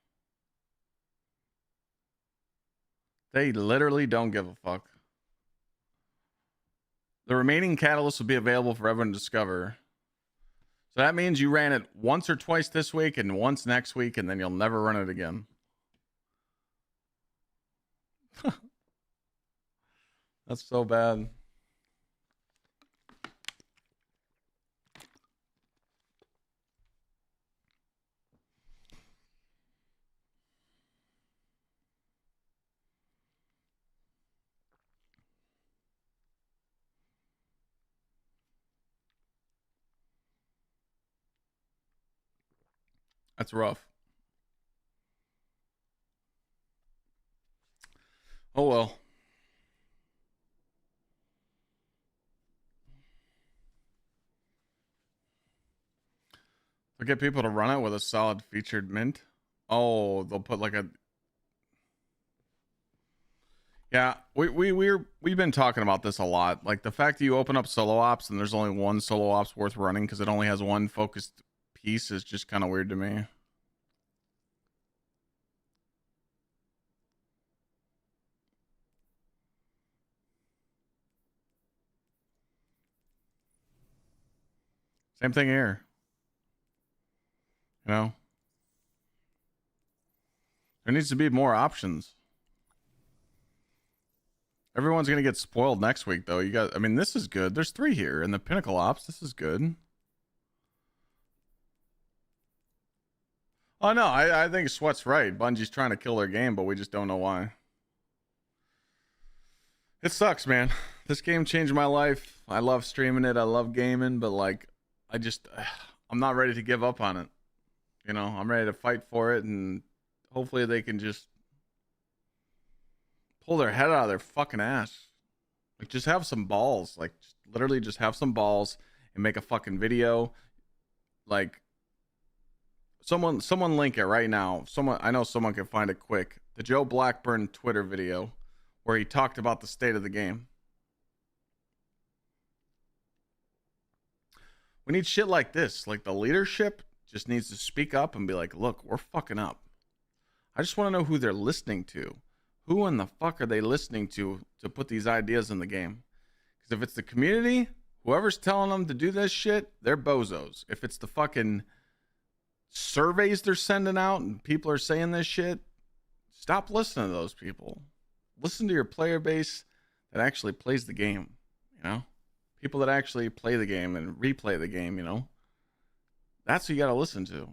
They literally don't give a fuck. The remaining catalysts will be available for everyone to discover. So that means you ran it once or twice this week and once next week, and then you'll never run it again. That's so bad. That's rough. Oh well. They'll get people to run it with a solid featured mint. Oh, they'll put like a... Yeah, we've been talking about this a lot. Like the fact that you open up solo ops and there's only one solo ops worth running because it only has one focused piece is just kind of weird to me. Same thing here. You know? There needs to be more options. Everyone's going to get spoiled next week, though. You got, I mean, this is good. There's 3 here. And the Pinnacle ops, this is good. Oh, no, I think Sweat's right. Bungie's trying to kill their game, but we just don't know why. It sucks, man. This game changed my life. I love streaming it. I love gaming, but, like, I'm not ready to give up on it. You know, I'm ready to fight for it, and hopefully they can just pull their head out of their fucking ass. Like, just have some balls. Like, literally just have some balls and make a fucking video. Like, someone link it right now. I know someone can find it quick. The Joe Blackburn Twitter video where he talked about the state of the game. We need shit like this. Like, the leadership just needs to speak up and be like, look, we're fucking up. I just want to know who they're listening to. Who in the fuck are they listening to put these ideas in the game? Because if it's the community, whoever's telling them to do this shit, they're bozos. If it's the fucking surveys they're sending out and people are saying this shit, stop listening to those people. Listen to your player base that actually plays the game, you know? People that actually play the game and replay the game, you know? That's who you gotta listen to.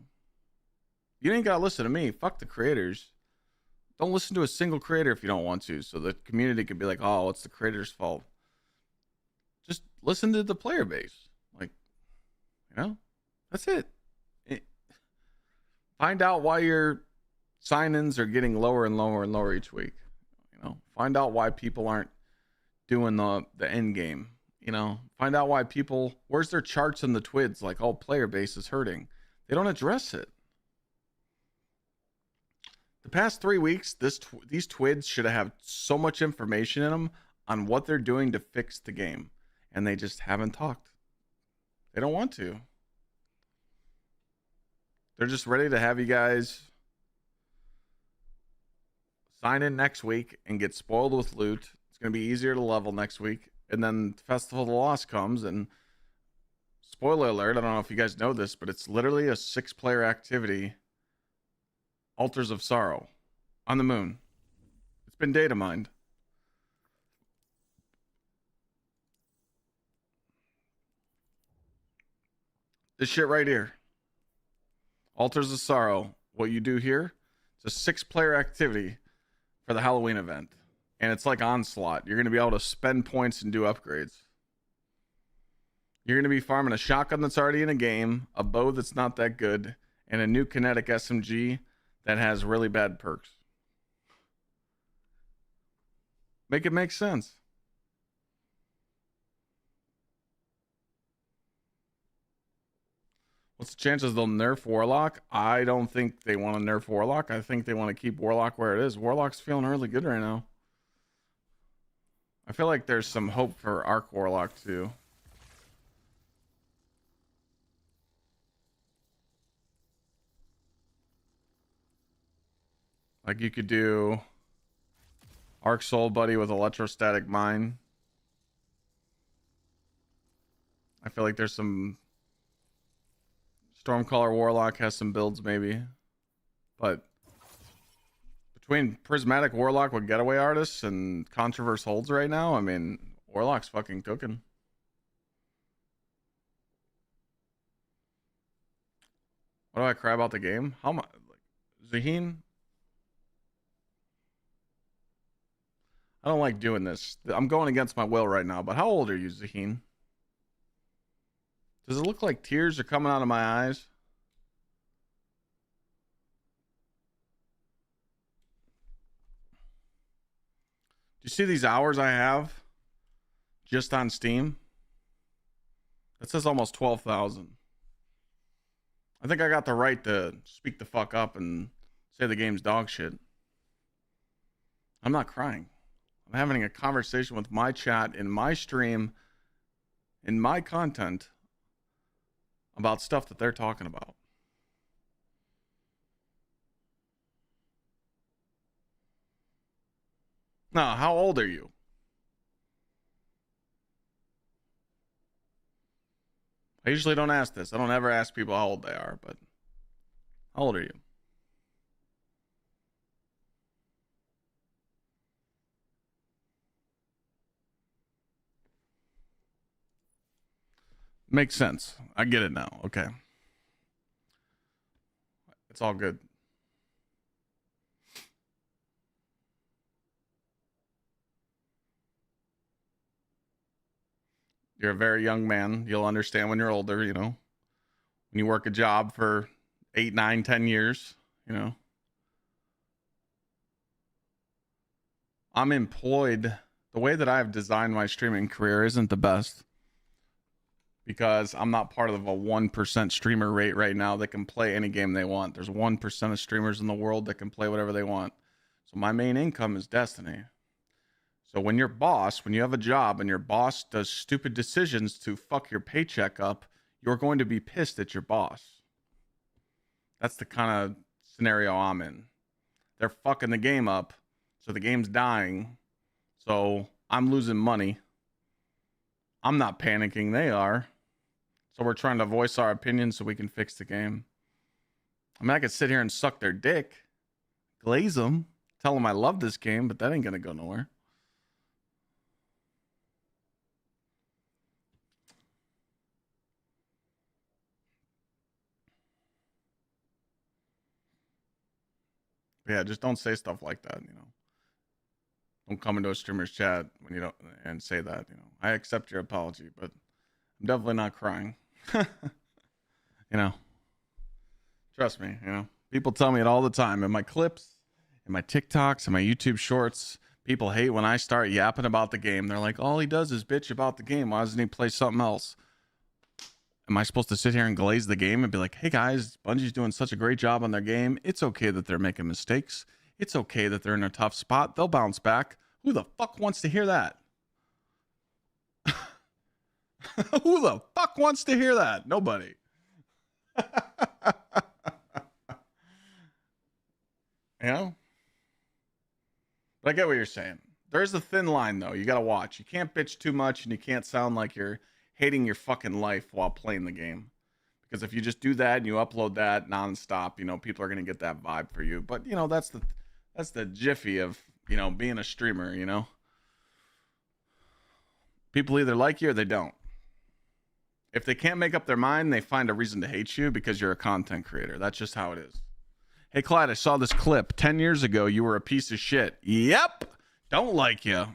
You ain't gotta listen to me. Fuck the creators. Don't listen to a single creator if you don't want to, so the community could be like, oh, it's the creator's fault. Just listen to the player base. Like, you know? That's it. Find out why your sign-ins are getting lower and lower and lower each week. You know? Find out why people aren't doing the end game. You know? Find out why people... Where's their charts in the TWIDs? Like, oh, player base is hurting. They don't address it. The past 3 weeks, these TWIDs should have so much information in them on what they're doing to fix the game. And they just haven't talked. They don't want to. They're just ready to have you guys sign in next week and get spoiled with loot. It's It's going to be easier to level next week. And then Festival of the Lost comes, and spoiler alert, I don't know if you guys know this, but it's literally a 6-player activity, Altars of Sorrow, on the moon. It's been data mined. This shit right here. Altars of Sorrow. What you do here, it's a 6-player activity for the Halloween event. And it's like Onslaught. You're going to be able to spend points and do upgrades. You're going to be farming a shotgun that's already in a game, a bow that's not that good, and a new kinetic SMG that has really bad perks. Make it make sense. What's the chances they'll nerf Warlock? I don't think they want to nerf Warlock. I think they want to keep Warlock where it is. Warlock's feeling really good right now. I feel like there's some hope for Arc Warlock too. Like you could do Arc Soul Buddy with Electrostatic Mine. I feel like there's some... Stormcaller Warlock has some builds maybe. But between Prismatic Warlock with Getaway Artists and Controverse Holds right now, I mean, Warlock's fucking cooking. What do I cry about the game? How much? Like, Zaheen? I don't like doing this. I'm going against my will right now, but how old are you, Zaheen? Does it look like tears are coming out of my eyes? Do you see these hours I have just on Steam? That says almost 12,000. I think I got the right to speak the fuck up and say the game's dog shit. I'm not crying. I'm having a conversation with my chat in my stream, in my content, about stuff that they're talking about. Now, how old are you? I usually don't ask this. I don't ever ask people how old they are, but how old are you? Makes sense. I get it now. Okay. It's all good. You're a very young man. You'll understand when you're older, you know. When you work a job for 8, 9, 10 years, you know. I'm employed. The way that I've designed my streaming career isn't the best, because I'm not part of a 1% streamer rate right now that can play any game they want. There's 1% of streamers in the world that can play whatever they want. So my main income is Destiny. So when your boss, when you have a job and your boss does stupid decisions to fuck your paycheck up, you're going to be pissed at your boss. That's the kind of scenario I'm in. They're fucking the game up, so the game's dying. So I'm losing money. I'm not panicking, they are. So we're trying to voice our opinions so we can fix the game. I mean, I could sit here and suck their dick, glaze them, tell them I love this game, but that ain't gonna go nowhere. Yeah, just don't say stuff like that, you know. Don't come into a streamer's chat when you don't and say that, you know. I accept your apology, but I'm definitely not crying. You know. Trust me, you know. People tell me it all the time in my clips, in my TikToks, in my YouTube shorts. People hate when I start yapping about the game. They're like, all he does is bitch about the game. Why doesn't he play something else? Am I supposed to sit here and glaze the game and be like, hey guys, Bungie's doing such a great job on their game. It's okay that they're making mistakes. It's okay that they're in a tough spot. They'll bounce back. Who the fuck wants to hear that? Who the fuck wants to hear that? Nobody. You know? But I get what you're saying. There's a thin line though. You gotta watch. You can't bitch too much, and you can't sound like you're hating your fucking life while playing the game. Because if you just do that and you upload that nonstop, you know, people are gonna get that vibe for you. But you know, that's the jiffy of, you know, being a streamer, you know. People either like you or they don't. If they can't make up their mind, they find a reason to hate you because you're a content creator. That's just how it is. Hey, Clyde, I saw this clip. 10 years ago, you were a piece of shit. Yep. Don't like you.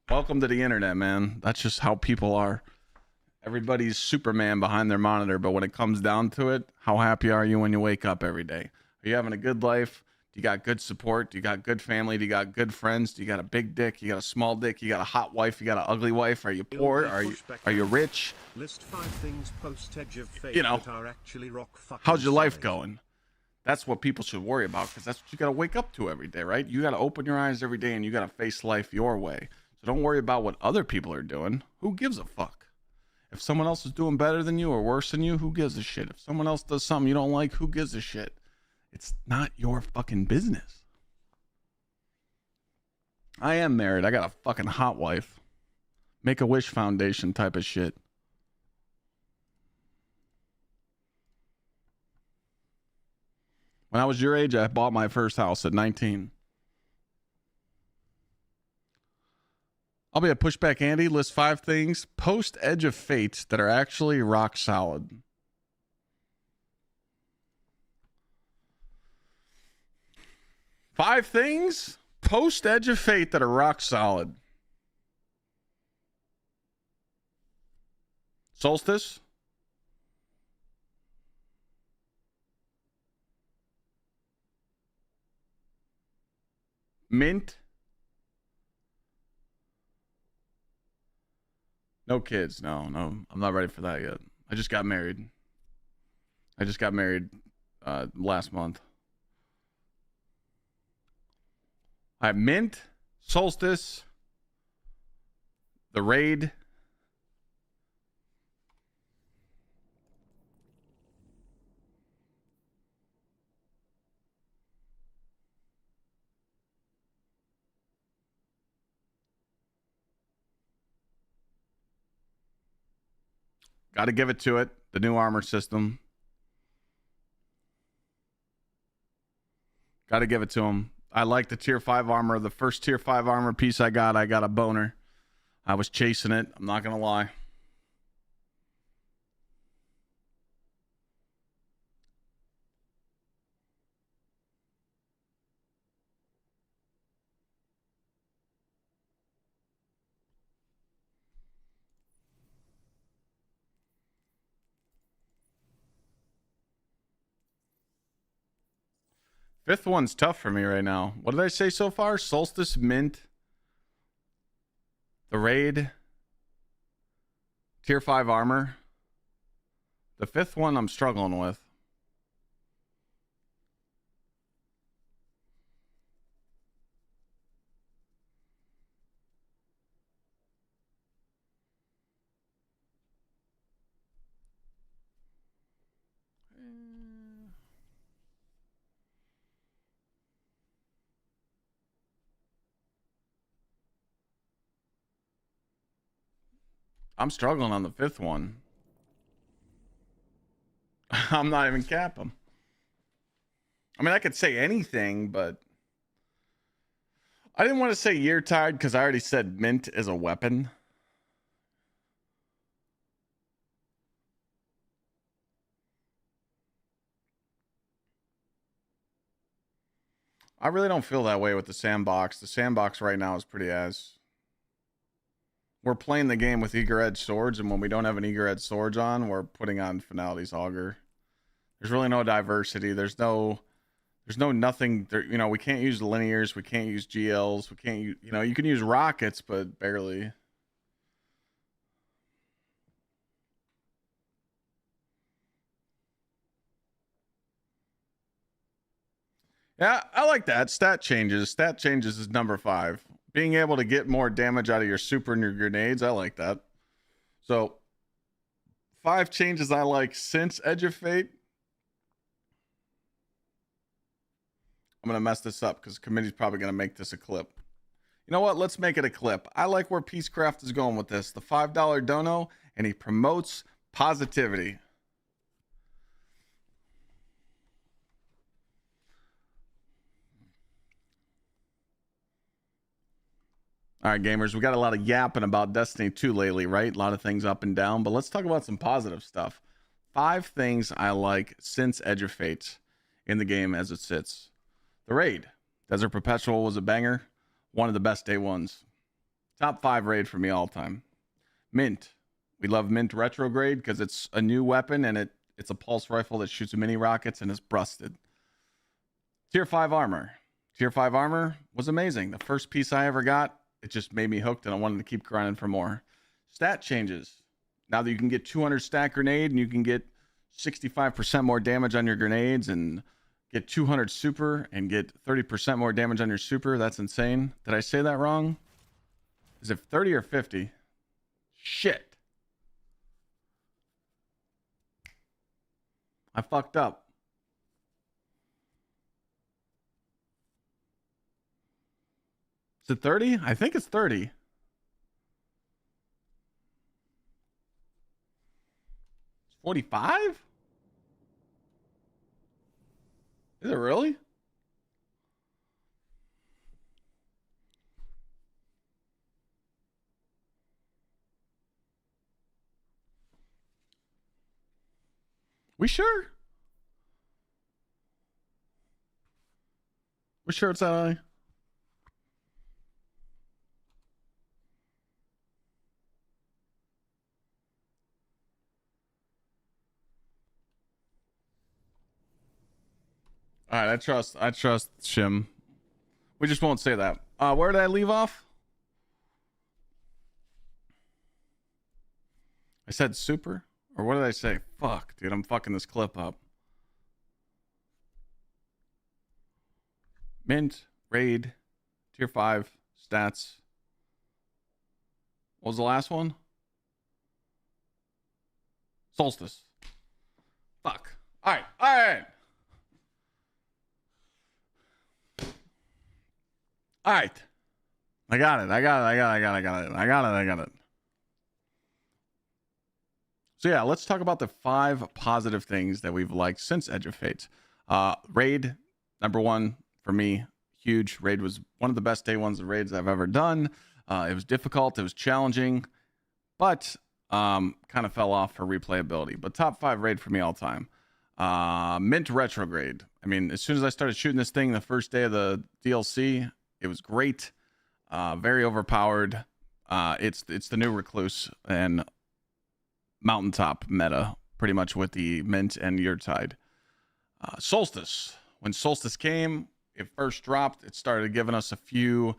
Welcome to the internet, man. That's just how people are. Everybody's Superman behind their monitor, but when it comes down to it, how happy are you when you wake up every day? Are you having a good life? Do you got good support? Do you got good family? Do you got good friends? Do you got a big dick? You got a small dick? You got a hot wife? You got an ugly wife? Are you poor? Are you rich? List 5 things post Edge of Fate you know, that are actually rock fucking how's your life solid. going? That's what people should worry about, because that's what you got to wake up to every day, right? You got to open your eyes every day and you got to face life your way. So don't worry about what other people are doing. Who gives a fuck? If someone else is doing better than you or worse than you, who gives a shit? If someone else does something you don't like, who gives a shit? It's not your fucking business. I am married. I got a fucking hot wife. Make-A-Wish Foundation type of shit. When I was your age, I bought my first house at 19. I'll be a Pushback Andy. List 5 things post Edge of Fate that are actually rock solid. Five things post Edge of Fate that are rock solid. Solstice. Mint. No kids. No, I'm not ready for that yet. I just got married. Last month. I have Mint, Solstice, the Raid. Got to give it to it. The new armor system. Got to give it to him. I like the tier 5 armor. The first tier 5 armor piece I got a boner. I was chasing it. I'm not going to lie. Fifth one's tough for me right now. What did I say so far? Solstice, Mint, the Raid, tier 5 armor. The fifth one I'm struggling with. I'm struggling on the fifth one. I'm not even capping. I mean, I could say anything, but I didn't want to say year tied because I already said Mint is a weapon. I really don't feel that way with the sandbox. The sandbox right now is pretty ass. We're playing the game with eager edge swords, and when we don't have an eager edge swords on, we're putting on Finality's auger. There's really no diversity. There's no nothing there, you know. We can't use linears, we can't use GLs, we can't use, you know, you can use rockets, but barely. Yeah, I like that. Stat changes is number 5. Being able to get more damage out of your super and your grenades, I like that. So 5 changes I like since Edge of Fate. I'm going to mess this up because the committee's probably going to make this a clip. You know what? Let's make it a clip. I like where Peacecraft is going with this. The $5 dono, and he promotes positivity. All right, gamers, we got a lot of yapping about Destiny 2 lately, right? A lot of things up and down, but let's talk about some positive stuff. 5 things I like since Edge of Fate in the game as it sits. The raid. Desert Perpetual was a banger. One of the best day ones. Top 5 raid for me all time. Mint. We love Mint Retrograde because it's a new weapon and it's a pulse rifle that shoots mini rockets and is busted. Tier 5 armor. Tier 5 armor was amazing. The first piece I ever got, it just made me hooked and I wanted to keep grinding for more. Stat changes. Now that you can get 200 stack grenade and you can get 65% more damage on your grenades and get 200 super and get 30% more damage on your super. That's insane. Did I say that wrong? Is it 30 or 50? Shit. I fucked up. Is it 30? I think it's 30. It's 45? Is it really? We sure? We sure it's that high? All right, I trust Shim. We just won't say that. Where did I leave off? I said super? Or what did I say? Fuck, dude, I'm fucking this clip up. Mint, raid, tier 5, stats. What was the last one? Solstice. Fuck. All right. All right. I got it. So yeah, let's talk about the 5 positive things that we've liked since Edge of Fate. Raid, number 1 for me, huge. Raid was one of the best day ones of raids I've ever done. It was difficult, it was challenging, but kind of fell off for replayability. But top 5 raid for me all time. Mint Retrograde. I mean, as soon as I started shooting this thing the first day of the DLC, it was great. Very overpowered. It's the new Recluse and mountaintop meta, pretty much with the Mint and Yurtide. Solstice. When Solstice came, it first dropped. It started giving us a few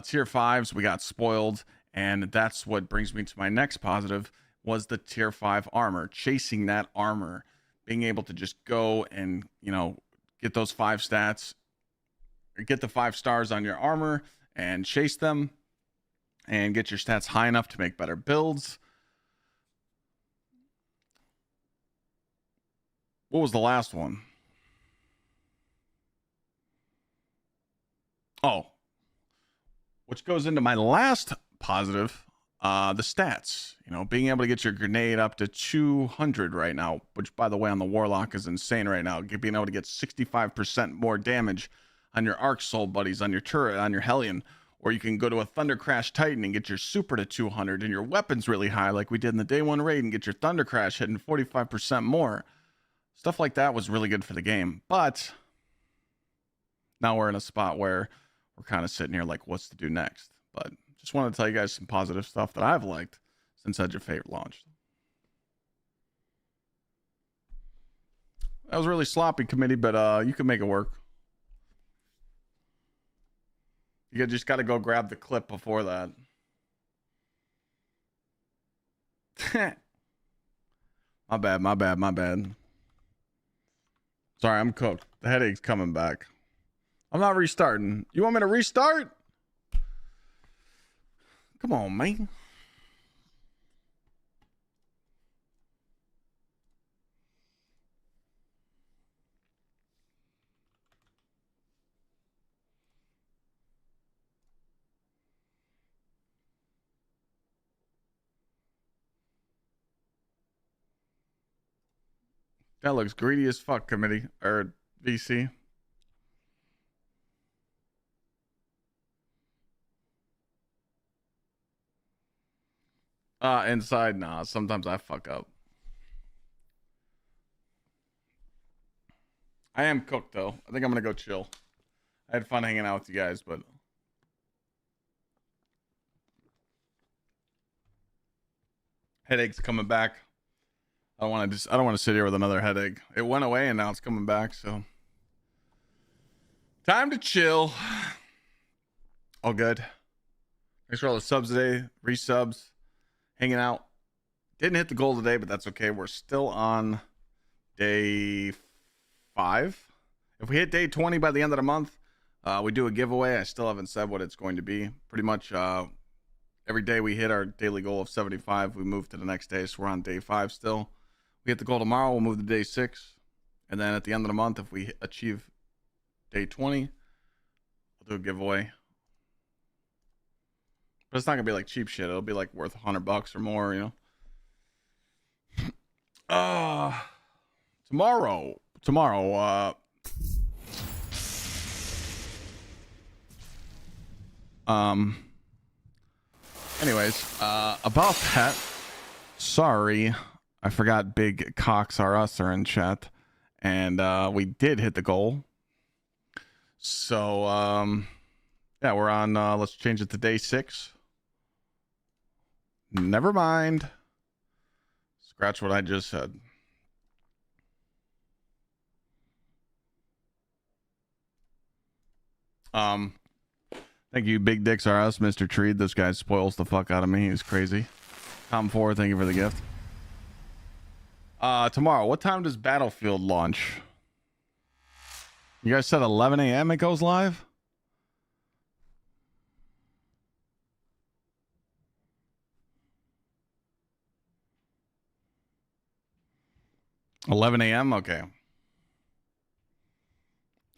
tier 5s. We got spoiled, and that's what brings me to my next positive, was the tier 5 armor. Chasing that armor. Being able to just go and, get those 5 stats, or get the 5 stars on your armor and chase them and get your stats high enough to make better builds. What was the last one? Oh, which goes into my last positive, the stats. Being able to get your grenade up to 200 right now, which, by the way, on the Warlock is insane right now. Being able to get 65% more damage on your Arc Soul buddies, on your turret, on your Hellion. Or you can go to a Thunder Crash Titan and get your super to 200 and your weapon's really high like we did in the day 1 raid, and get your Thunder Crash hitting 45% more. Stuff like that was really good for the game. But now we're in a spot where we're kind of sitting here like, what's to do next? But just wanted to tell you guys some positive stuff that I've liked since Edge of Fate launched. That was really sloppy, committee, but you can make it work. You just got to go grab the clip before that. My bad. Sorry, I'm cooked. The headache's coming back. I'm not restarting. You want me to restart? Come on, man. That looks greedy as fuck, committee or VC. Inside, nah. Sometimes I fuck up. I am cooked though. I think I'm gonna go chill. I had fun hanging out with you guys, but headache's coming back. I don't want to sit here with another headache. It went away and now it's coming back, so time to chill. All good. Thanks for all the subs today, resubs, hanging out. Didn't hit the goal today, but that's okay. We're still on day 5. If we hit day 20 by the end of the month, we do a giveaway. I still haven't said what it's going to be. Pretty much every day we hit our daily goal of 75, we move to the next day, so we're on day 5 still. We hit the goal tomorrow, we'll move to day 6. And then at the end of the month, if we achieve day 20, we'll do a giveaway. But it's not going to be like cheap shit. It'll be like worth $100 or more, you know? Tomorrow, anyways, about that, sorry, I forgot Big Cox R Us are in chat, and we did hit the goal. So, yeah, we're on, let's change it to day 6. Never mind. Scratch what I just said. Thank you, Big Dicks R Us, Mr. TWID. This guy spoils the fuck out of me. He's crazy. Tom 4, thank you for the gift. Tomorrow, what time does Battlefield launch? You guys said 11 a.m. it goes live? $11 a.m. Okay.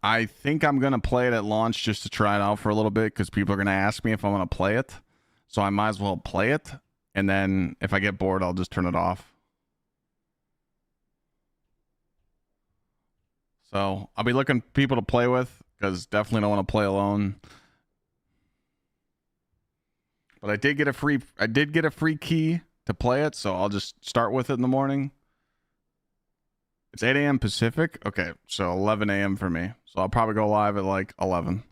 I think I'm going to play it at launch just to try it out for a little bit because people are going to ask me if I want to play it. So I might as well play it. And then if I get bored, I'll just turn it off. So I'll be looking for people to play with because definitely don't want to play alone. But I did get a free key to play it, so I'll just start with it in the morning. It's 8 a.m. Pacific. Okay, so 11 a.m. for me. So I'll probably go live at like 11.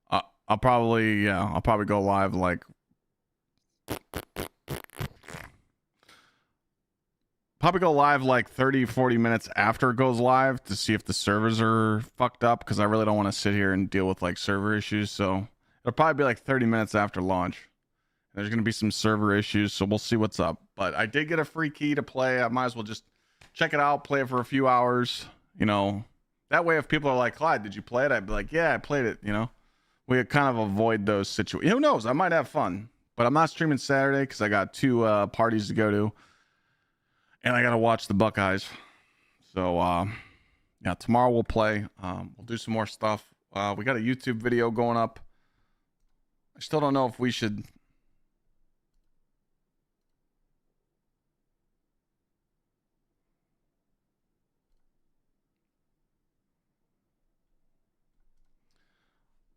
I'll probably go live like probably go live like 30-40 minutes after it goes live to see if the servers are fucked up because I really don't want to sit here and deal with like server issues. So it'll probably be like 30 minutes after launch. There's going to be some server issues, so we'll see what's up. But I did get a free key to play. I might as well just check it out, play it for a few hours. You know, that way if people are like, Clyde, did you play it? I'd be like, yeah, I played it, you know. We kind of avoid those situations. Who knows? I might have fun. But I'm not streaming Saturday because I got 2 parties to go to. And I got to watch the Buckeyes. So, yeah, tomorrow we'll play. We'll do some more stuff. We got a YouTube video going up. I still don't know if we should...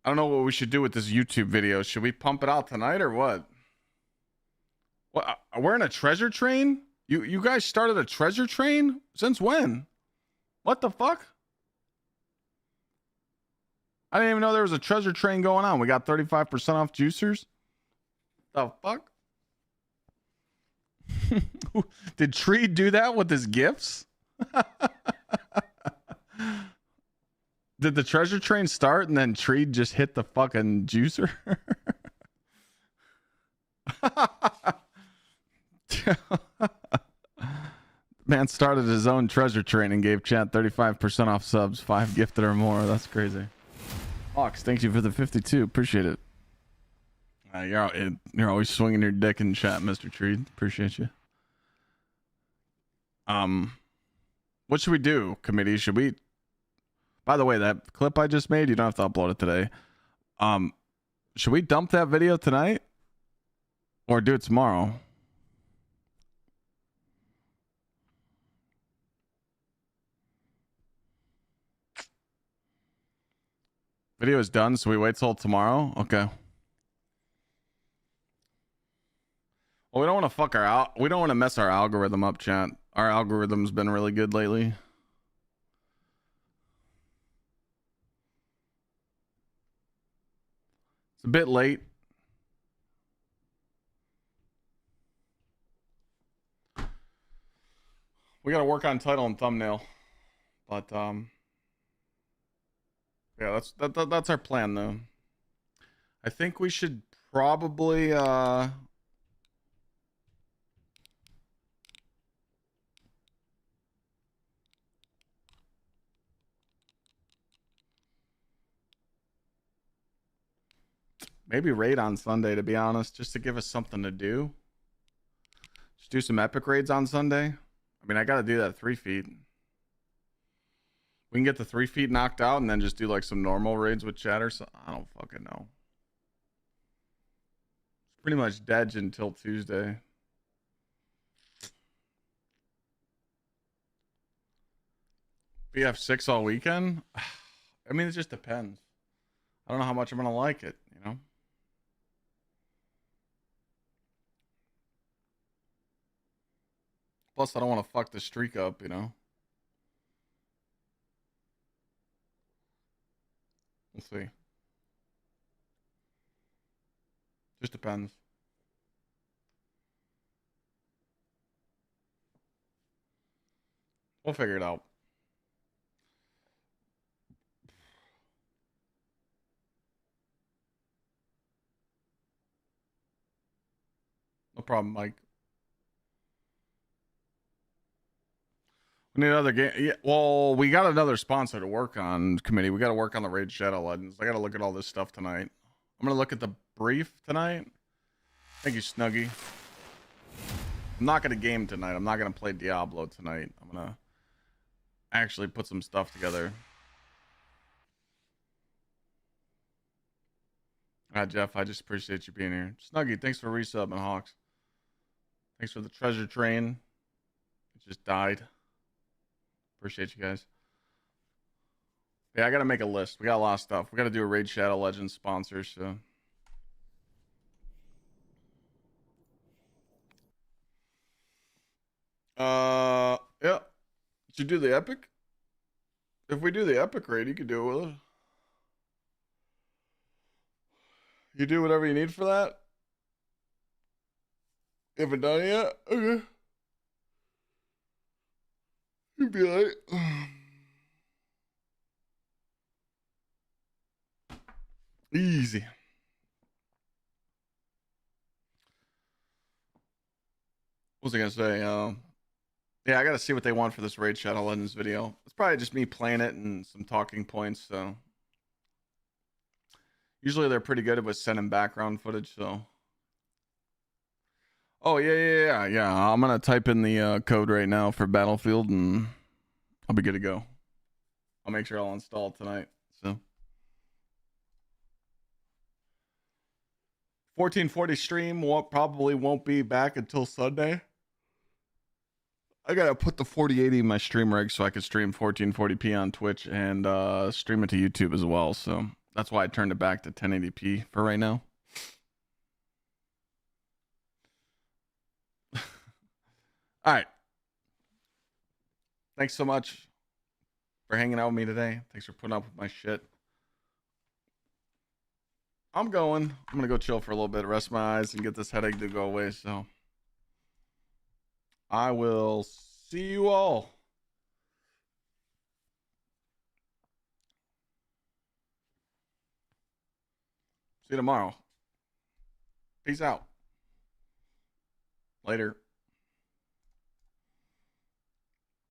I don't know what we should do with this YouTube video. Should we pump it out tonight or what? What? We're in a treasure train? You guys started a treasure train? Since when? What the fuck? I didn't even know there was a treasure train going on. We got 35% off juicers? The fuck? Did TWID do that with his gifts? Did the treasure train start and then TWID just hit the fucking juicer? Man started his own treasure train and gave chat 35% off subs, 5 gifted or more. That's crazy. Ox, thank you for the 52. Appreciate it. You're always swinging your dick in chat, Mr. TWID. Appreciate you. What should we do, committee? Should we... By the way, that clip I just made, you don't have to upload it today. Should we dump that video tonight? Or do it tomorrow? Video is done, so we wait till tomorrow. Okay. Well, we don't want to fuck our out. We don't want to mess our algorithm up, chat. Our algorithm's been really good lately. It's a bit late. We got to work on title and thumbnail, but yeah, that's our plan though. I think we should probably maybe raid on Sunday, to be honest, just to give us something to do. Just do some epic raids on Sunday. I mean, I got to do that 3 feet. We can get the 3 feet knocked out and then just do like some normal raids with chatter. So I don't fucking know. It's pretty much dead until Tuesday. BF6 all weekend? I mean, it just depends. I don't know how much I'm going to like it, you know? Plus, I don't want to fuck the streak up, you know? We'll see. Just depends. We'll figure it out. No problem, Mike. We need another game. Yeah, well, we got another sponsor to work on, committee. We got to work on the Raid Shadow Legends. I got to look at all this stuff tonight. I'm going to look at the brief tonight. Thank you, Snuggie. I'm not going to game tonight. I'm not going to play Diablo tonight. I'm going to actually put some stuff together. Jeff, I just appreciate you being here. Snuggie, thanks for resubbing, Hawks. Thanks for the treasure train. It just died. Appreciate you guys. Yeah, I got to make a list. We got a lot of stuff. We got to do a Raid Shadow Legends sponsor, so. Yeah. Did you do the epic? If we do the epic raid, you can do it with us. You do whatever you need for that? You haven't done it yet? Okay. You'd be like, easy. What was I gonna say? Yeah, I gotta see what they want for this Raid Shadow Legends video. It's probably just me playing it and some talking points, so. Usually they're pretty good with sending background footage, so. Oh, yeah. I'm gonna type in the code right now for Battlefield and I'll be good to go. I'll make sure I'll install it tonight, so. 1440 stream probably won't be back until Sunday. I gotta put the 4080 in my stream rig so I can stream 1440p on Twitch and stream it to YouTube as well. So that's why I turned it back to 1080p for right now. All right. Thanks so much for hanging out with me today. Thanks for putting up with my shit. I'm going to go chill for a little bit, rest my eyes, and get this headache to go away. So I will see you all. See you tomorrow. Peace out. Later.